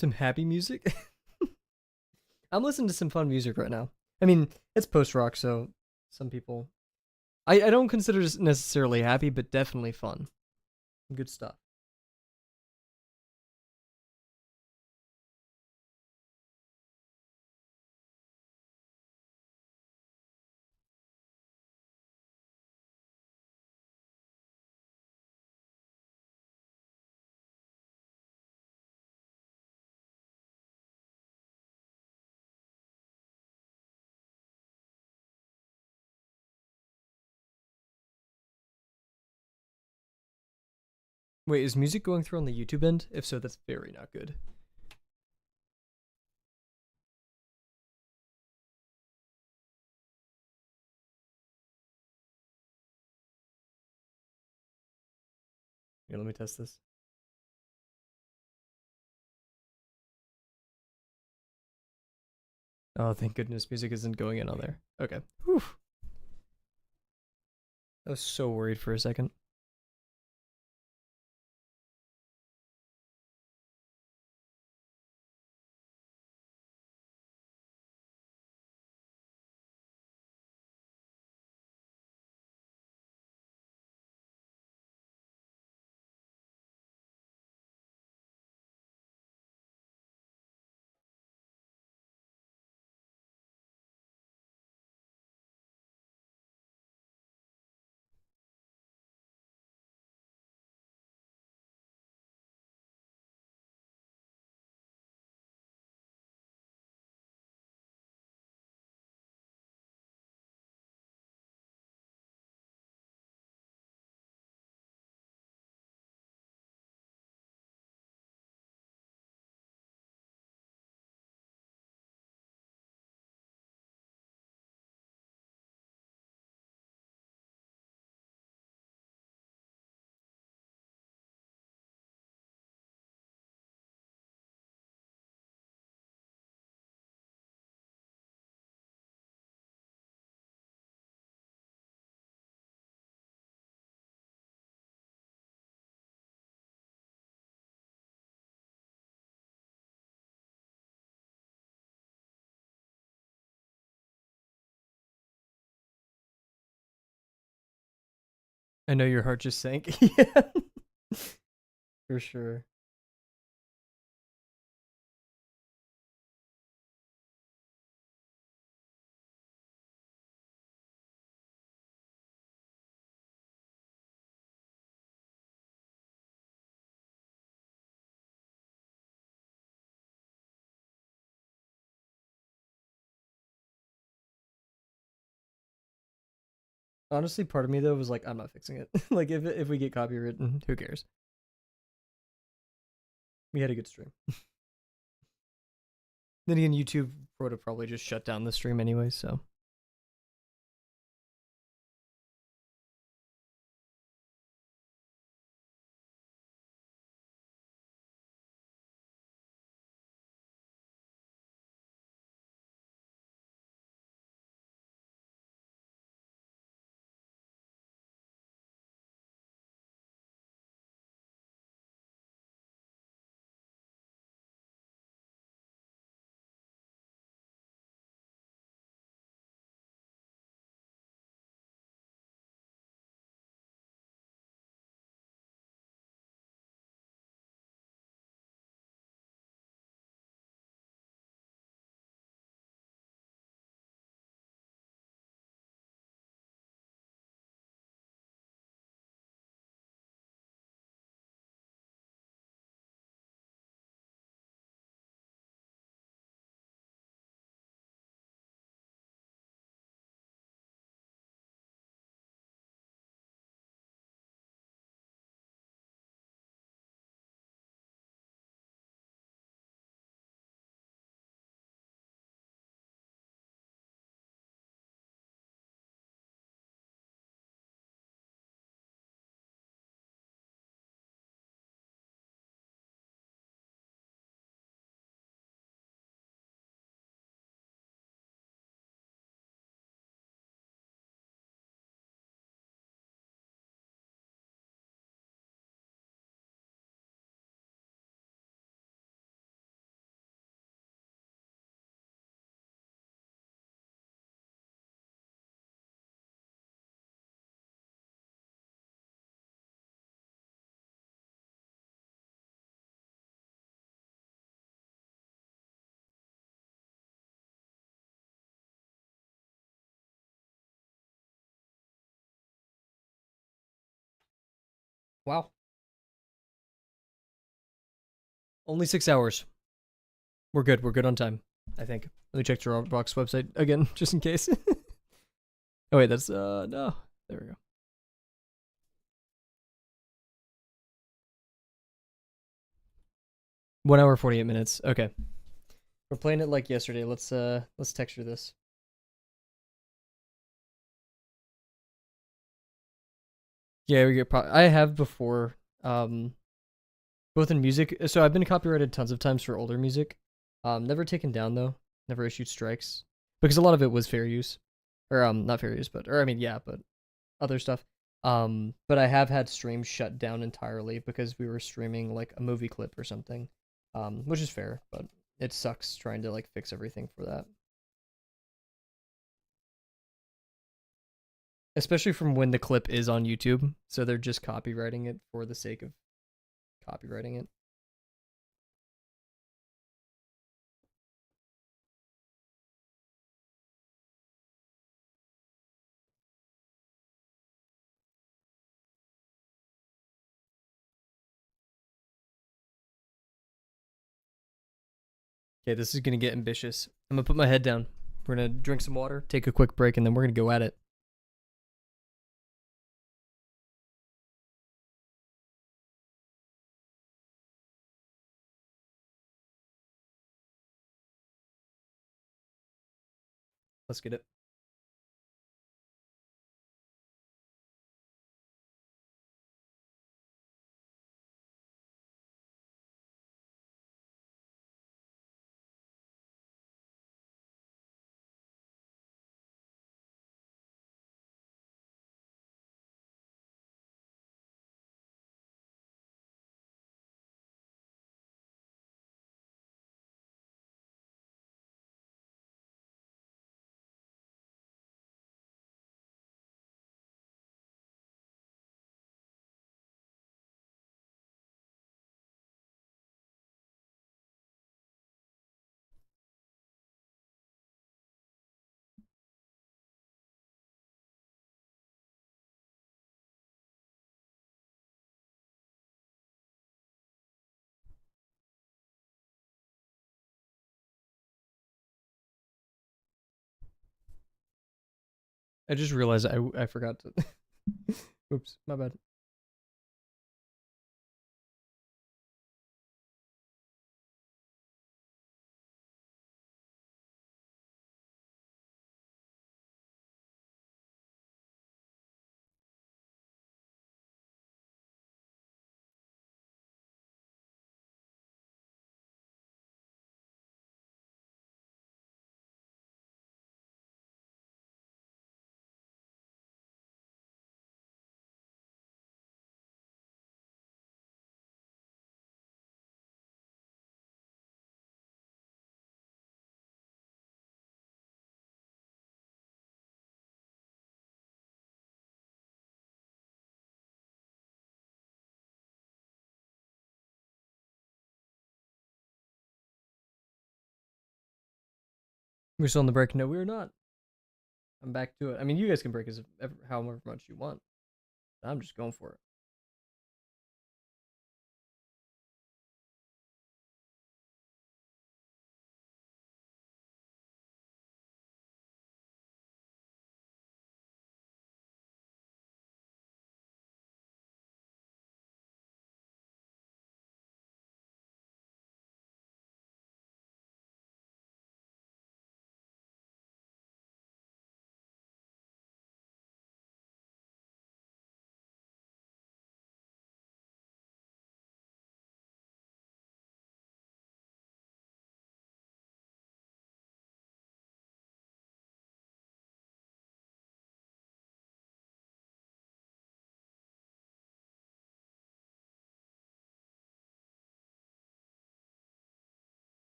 Some happy music. I'm listening to some fun music right now. I mean, it's post rock, so some people. I don't consider this necessarily happy, but definitely fun. Good stuff. Wait, is music going through on the YouTube end? If so, that's very not good. Here, let me test this. Oh, thank goodness music isn't going in on there. Okay. Whew. I was so worried for a second. I know your heart just sank. Yeah, for sure. Honestly, part of me though was like, I'm not fixing it. Like, if we get copywritten, who cares? We had a good stream. Then again, YouTube would have probably just shut down the stream anyway. So Wow. Only 6 hours. We're good. We're good on time, I think. Let me check Drawabox website again, just in case. Oh wait, that's no. There we go. 1 hour 48 minutes. Okay. We're playing it like yesterday. Let's texture this. Yeah, we get I have before. Both in music. So I've been copyrighted tons of times for older music. Never taken down though. Never issued strikes because a lot of it was fair use, or not fair use, but I mean yeah, but other stuff. But I have had streams shut down entirely because we were streaming like a movie clip or something, which is fair, but it sucks trying to like fix everything for that, especially from when the clip is on YouTube. So they're just copywriting it for the sake of copywriting it. Okay, this is gonna get ambitious. I'm gonna put my head down. We're gonna drink some water, take a quick break, and then we're gonna go at it. Let's get it. I just realized I forgot to. Oops, my bad. We're still on the break. No, we're not. I'm back to it. I mean, you guys can break as however much you want. I'm just going for it.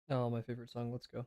Oh, my favorite song. Let's go.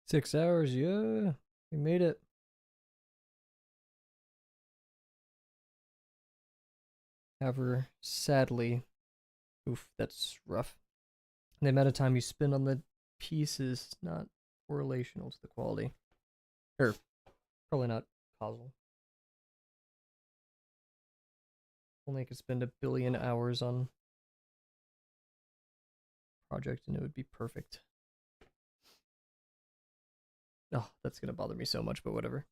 6 hours, yeah. We made it. However, sadly, oof, that's rough. The amount of time you spend on the piece is not correlational to the quality. Or probably not causal. Only I could spend 1 billion hours on project and it would be perfect. Oh, that's gonna bother me so much, but whatever.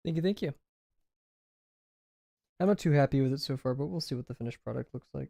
Thank you, thank you. I'm not too happy with it so far, but we'll see what the finished product looks like.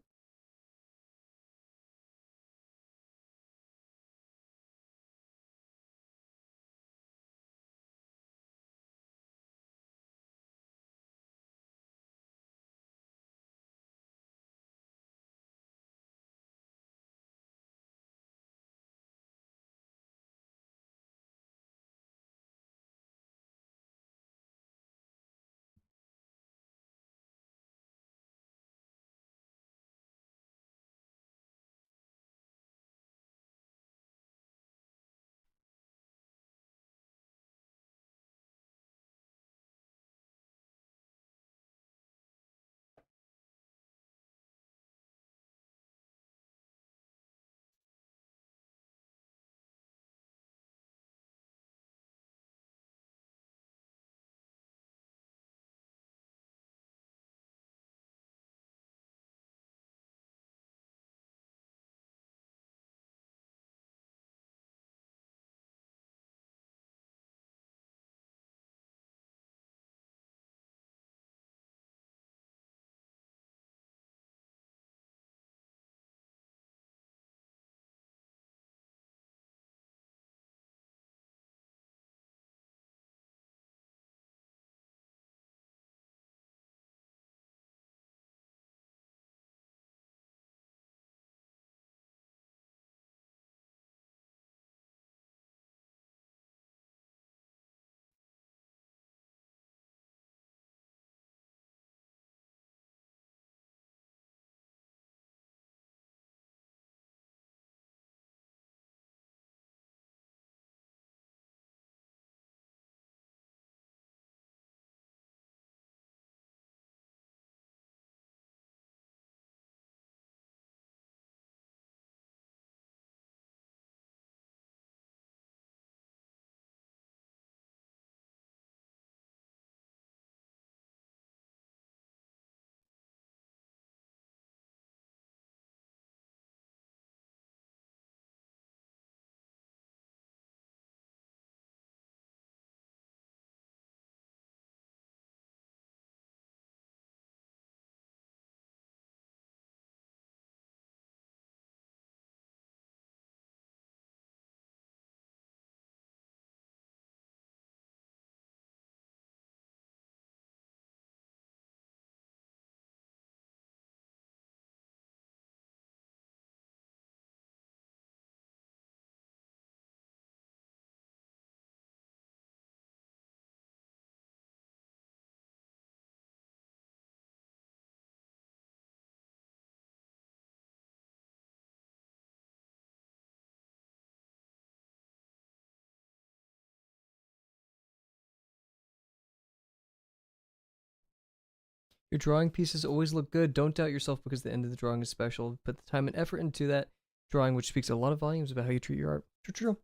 Your drawing pieces always look good. Don't doubt yourself because the end of the drawing is special. Put the time and effort into that drawing, which speaks a lot of volumes about how you treat your art. True, true.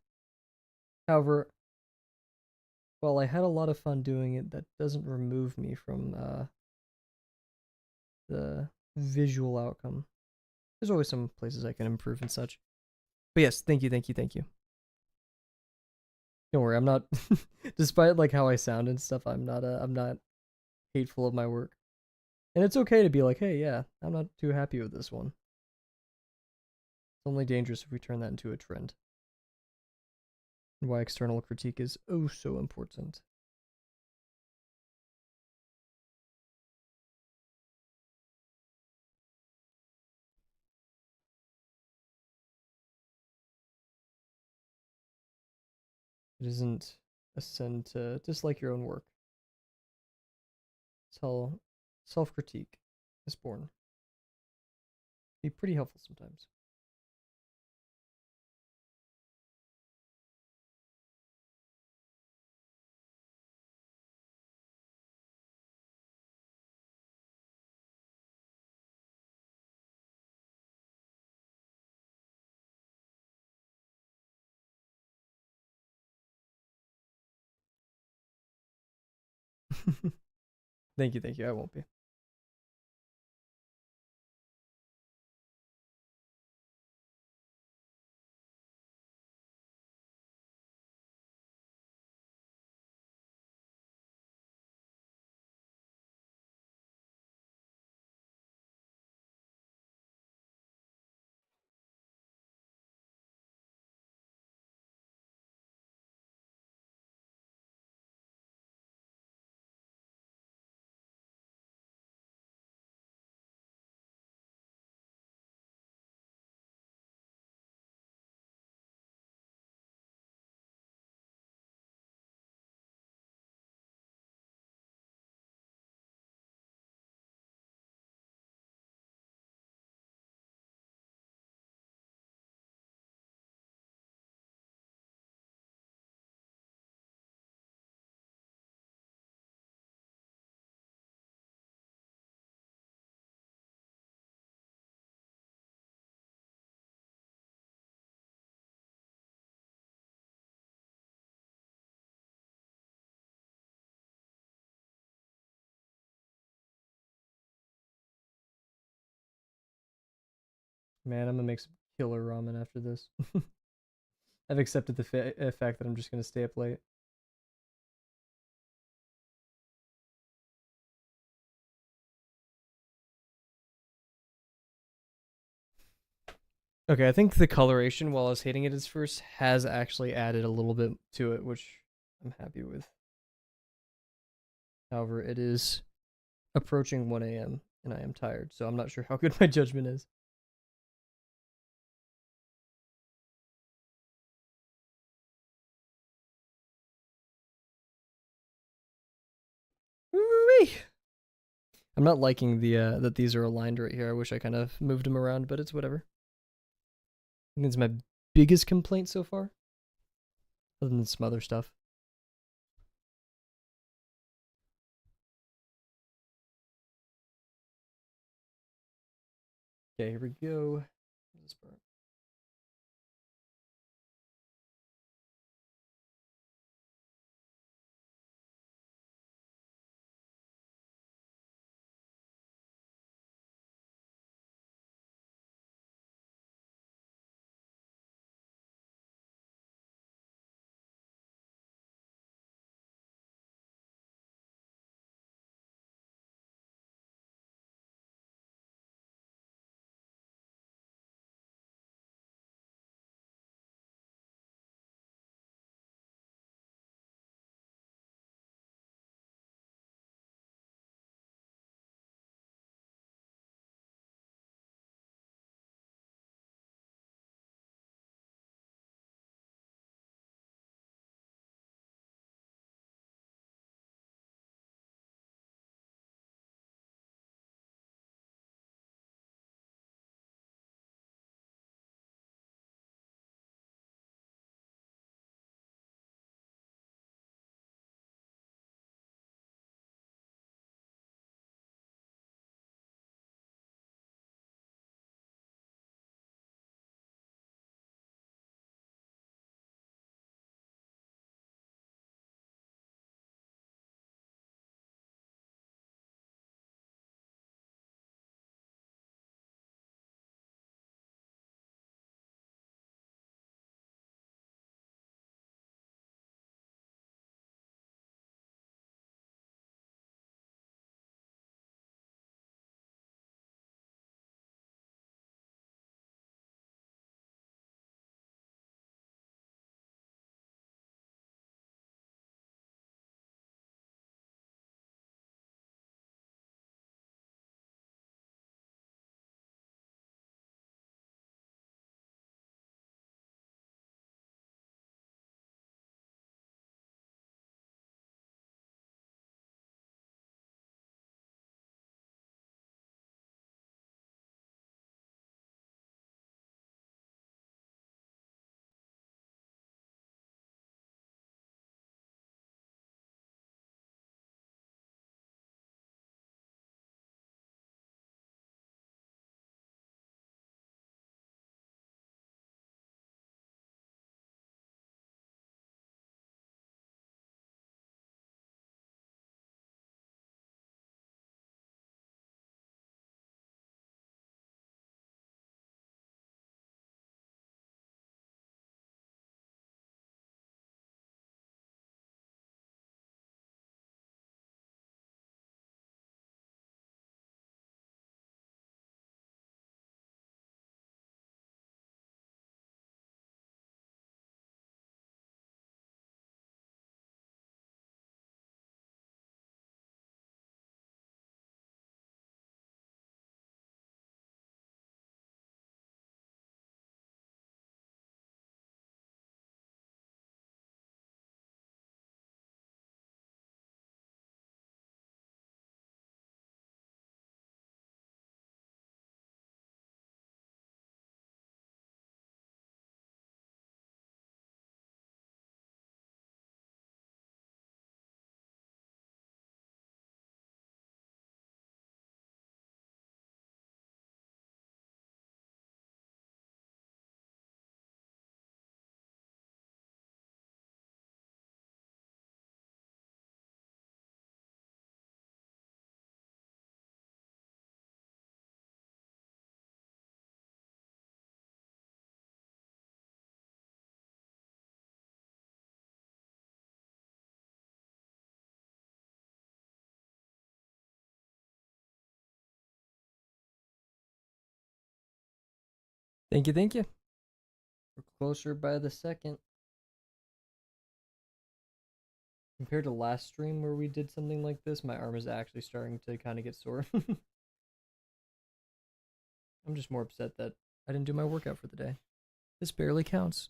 However, while I had a lot of fun doing it, that doesn't remove me from the visual outcome. There's always some places I can improve and such. But yes, thank you, thank you, thank you. Don't worry, I'm not. Despite like how I sound and stuff, I'm not hateful of my work. And it's okay to be like, hey, yeah, I'm not too happy with this one. It's only dangerous if we turn that into a trend. And why external critique is oh so important. It isn't a sin to dislike your own work. Tell self-critique is born. Be pretty helpful sometimes. Thank you, thank you. I won't be. Man, I'm gonna make some killer ramen after this. I've accepted the fact that I'm just gonna stay up late. Okay, I think the coloration, while I was hating it at first, has actually added a little bit to it, which I'm happy with. However, it is approaching 1 a.m. and I am tired, so I'm not sure how good my judgment is. Woo-wee! I'm not liking the that these are aligned right here. I wish I kind of moved them around, but it's whatever. I think it's my biggest complaint so far, other than some other stuff. Okay, here we go. This part. Thank you, thank you. We're closer by the second. Compared to last stream where we did something like this, my arm is actually starting to kind of get sore. I'm just more upset that I didn't do my workout for the day. This barely counts.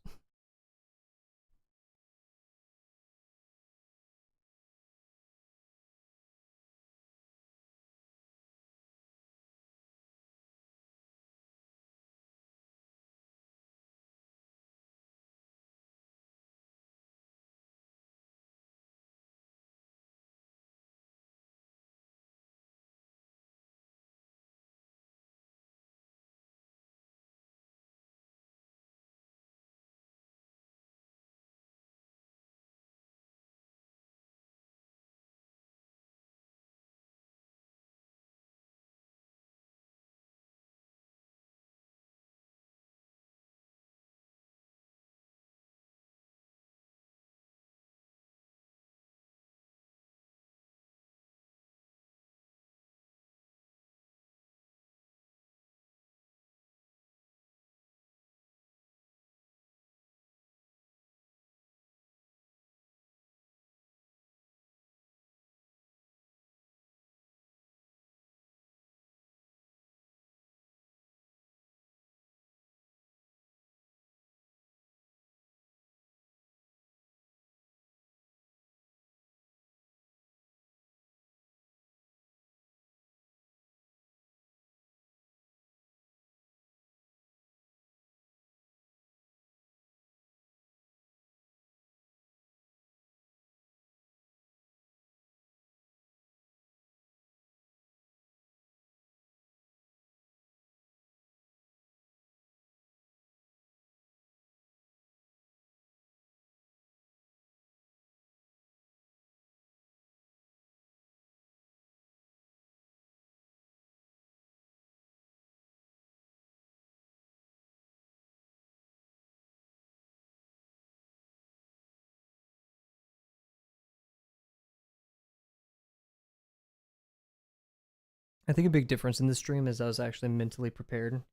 I think a big difference in this stream is I was actually mentally prepared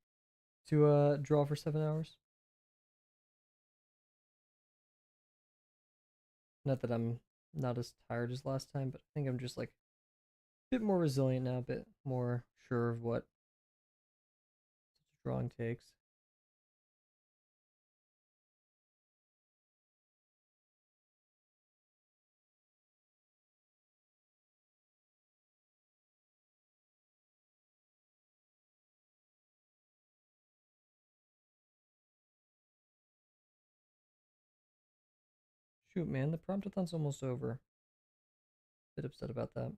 to draw for 7 hours. Not that I'm not as tired as last time, but I think I'm just like a bit more resilient now, a bit more sure of what drawing takes. Shoot, man, the Promptathon's almost over. Bit upset about that.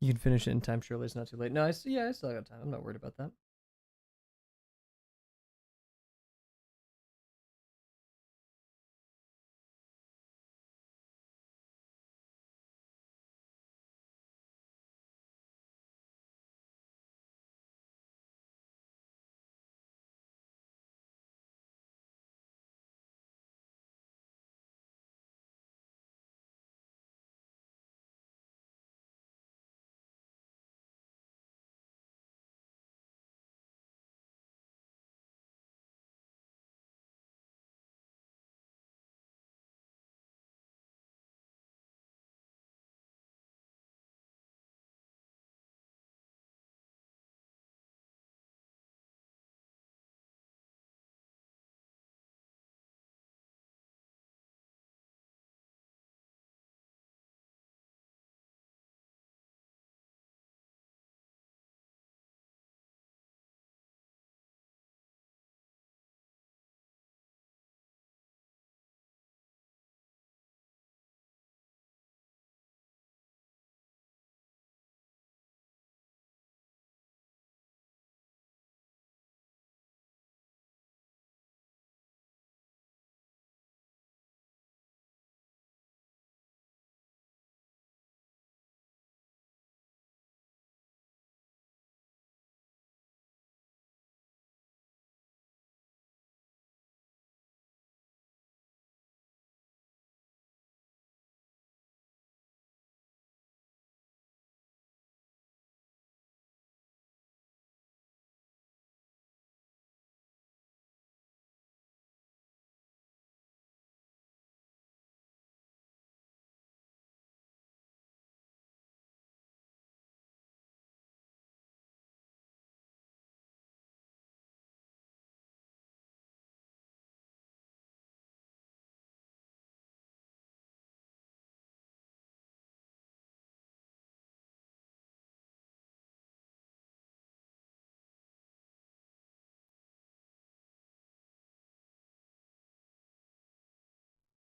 You can finish it in time, surely it's not too late. No, yeah, I still got time. I'm not worried about that.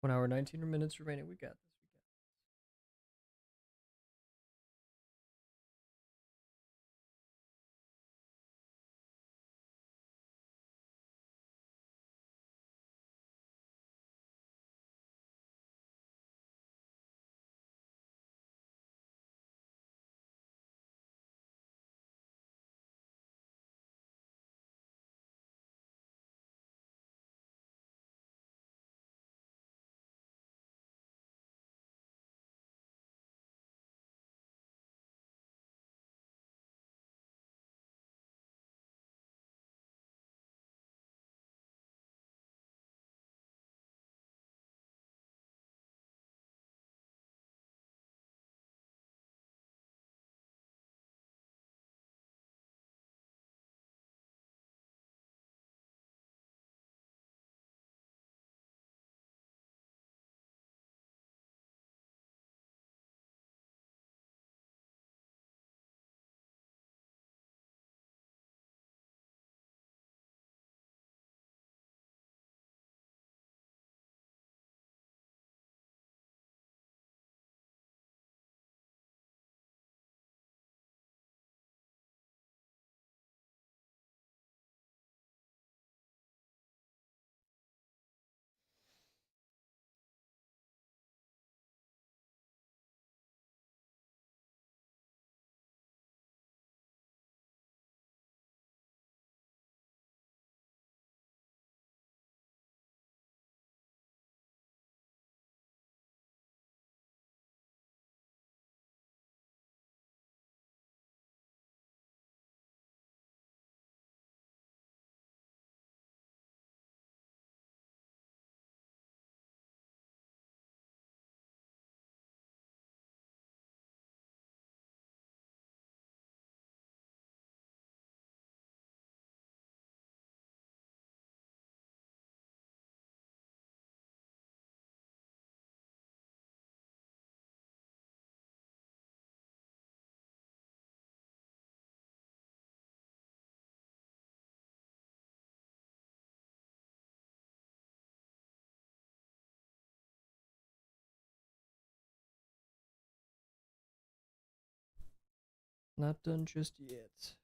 1 hour 19 minutes remaining. We got this. Not done just yet.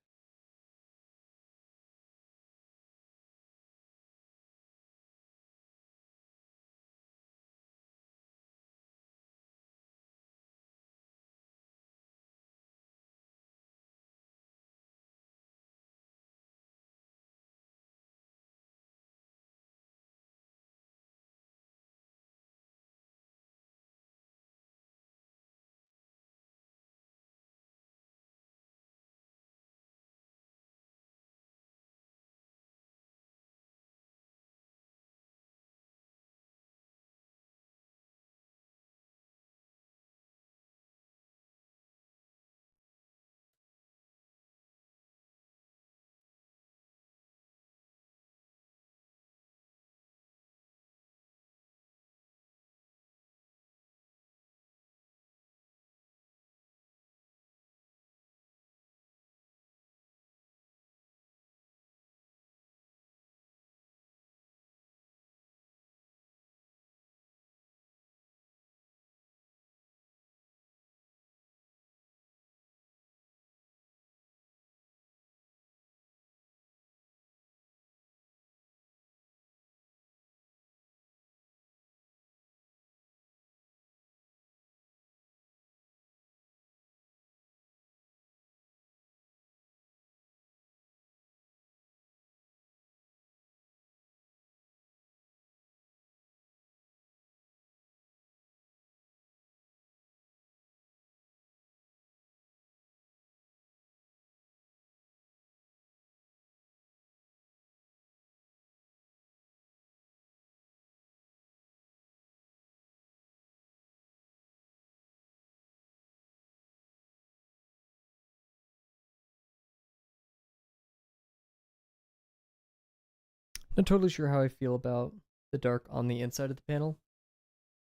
Not totally sure how I feel about the dark on the inside of the panel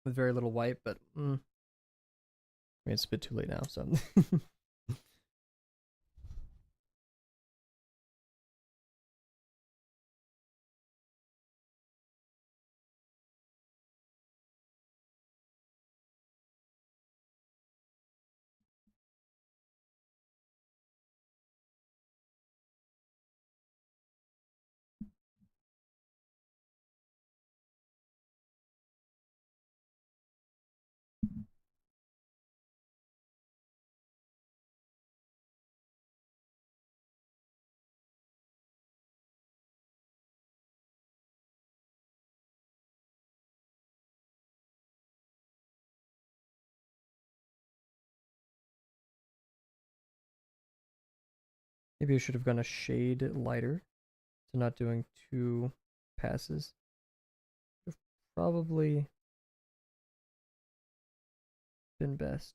with very little white, but I mean, it's a bit too late now, so. Maybe I should have gone a shade lighter, so not doing 2 passes. Probably been best.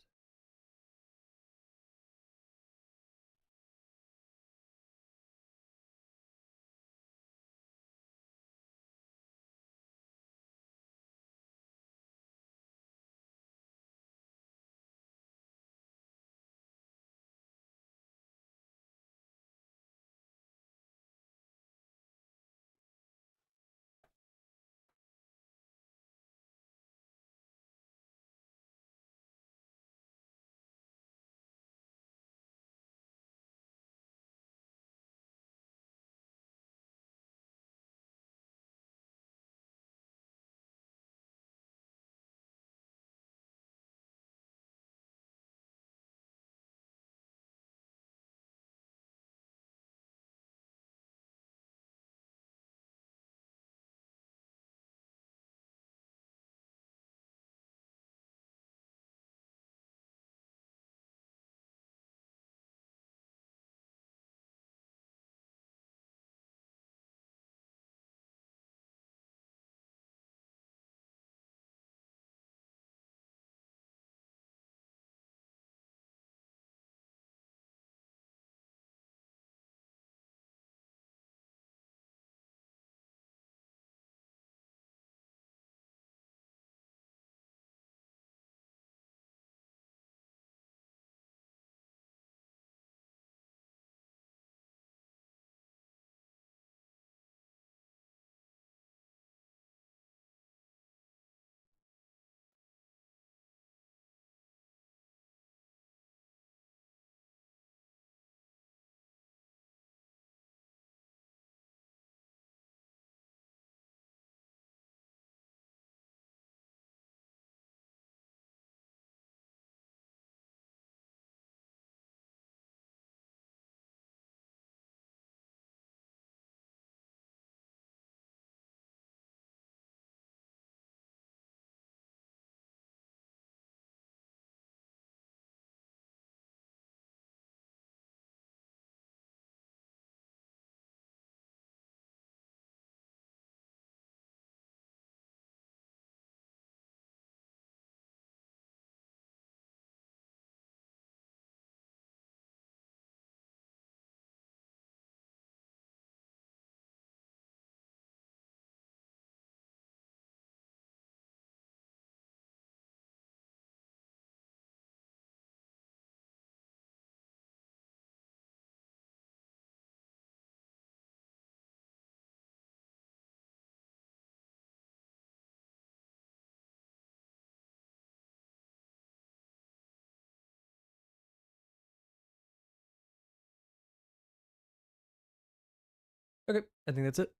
Okay, I think that's it.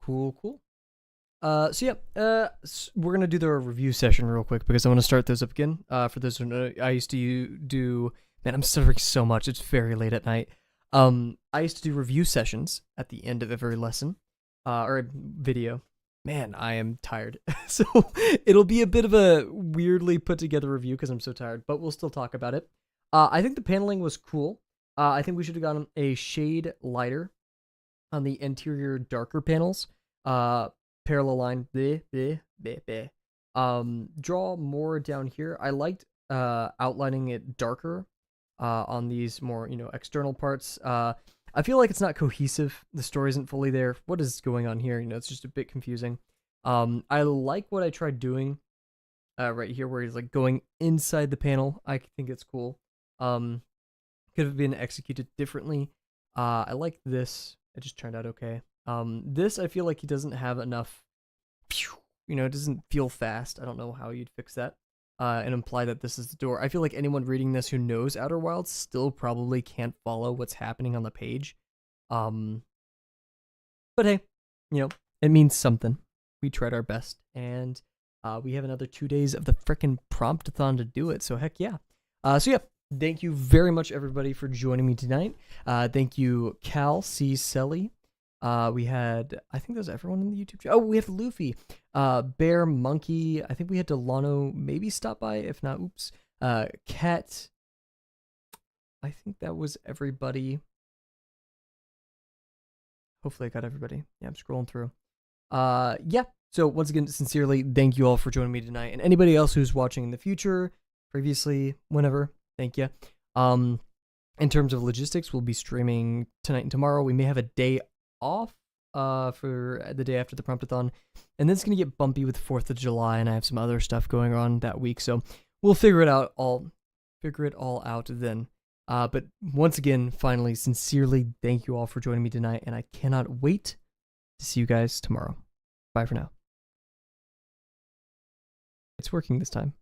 Cool, cool. So yeah, we're gonna do the review session real quick because I want to start those up again. For those who know, I used to do. Man, I'm stuttering so much. It's very late at night. I used to do review sessions at the end of every lesson, or video. Man, I am tired, so it'll be a bit of a weirdly put together review because I'm so tired. But we'll still talk about it. I think the paneling was cool. I think we should have gotten a shade lighter on the interior darker panels. Parallel line, bleh, bleh, bleh, bleh. Draw more down here. I liked outlining it darker on these more, external parts. I feel like it's not cohesive. The story isn't fully there. What is going on here? It's just a bit confusing. I like what I tried doing right here, where he's like going inside the panel. I think it's cool. Could have been executed differently. I like this. It just turned out okay. This I feel like he doesn't have enough. It doesn't feel fast. I don't know how you'd fix that. And imply that this is the door. I feel like anyone reading this who knows Outer Wilds still probably can't follow what's happening on the page. But hey, it means something. We tried our best, and we have another 2 days of the frickin' Promptathon to do it. So heck yeah. So yeah, thank you very much everybody for joining me tonight. Thank you, Cal C. Selly. We had, I think that was everyone in the YouTube channel. Oh, we have Luffy, Bear Monkey. I think we had Delano maybe stop by. If not, oops. Cat. I think that was everybody. Hopefully I got everybody. Yeah, I'm scrolling through. Yeah. So once again, sincerely, thank you all for joining me tonight, and anybody else who's watching in the future, previously, whenever, thank you. In terms of logistics, we'll be streaming tonight and tomorrow. We may have a day off for the day after the Promptathon, and then it's gonna get bumpy with 4th of July, and I have some other stuff going on that week, so we'll figure it all out then. But once again, finally, sincerely, thank you all for joining me tonight, and I cannot wait to see you guys tomorrow. Bye for now. It's working this time.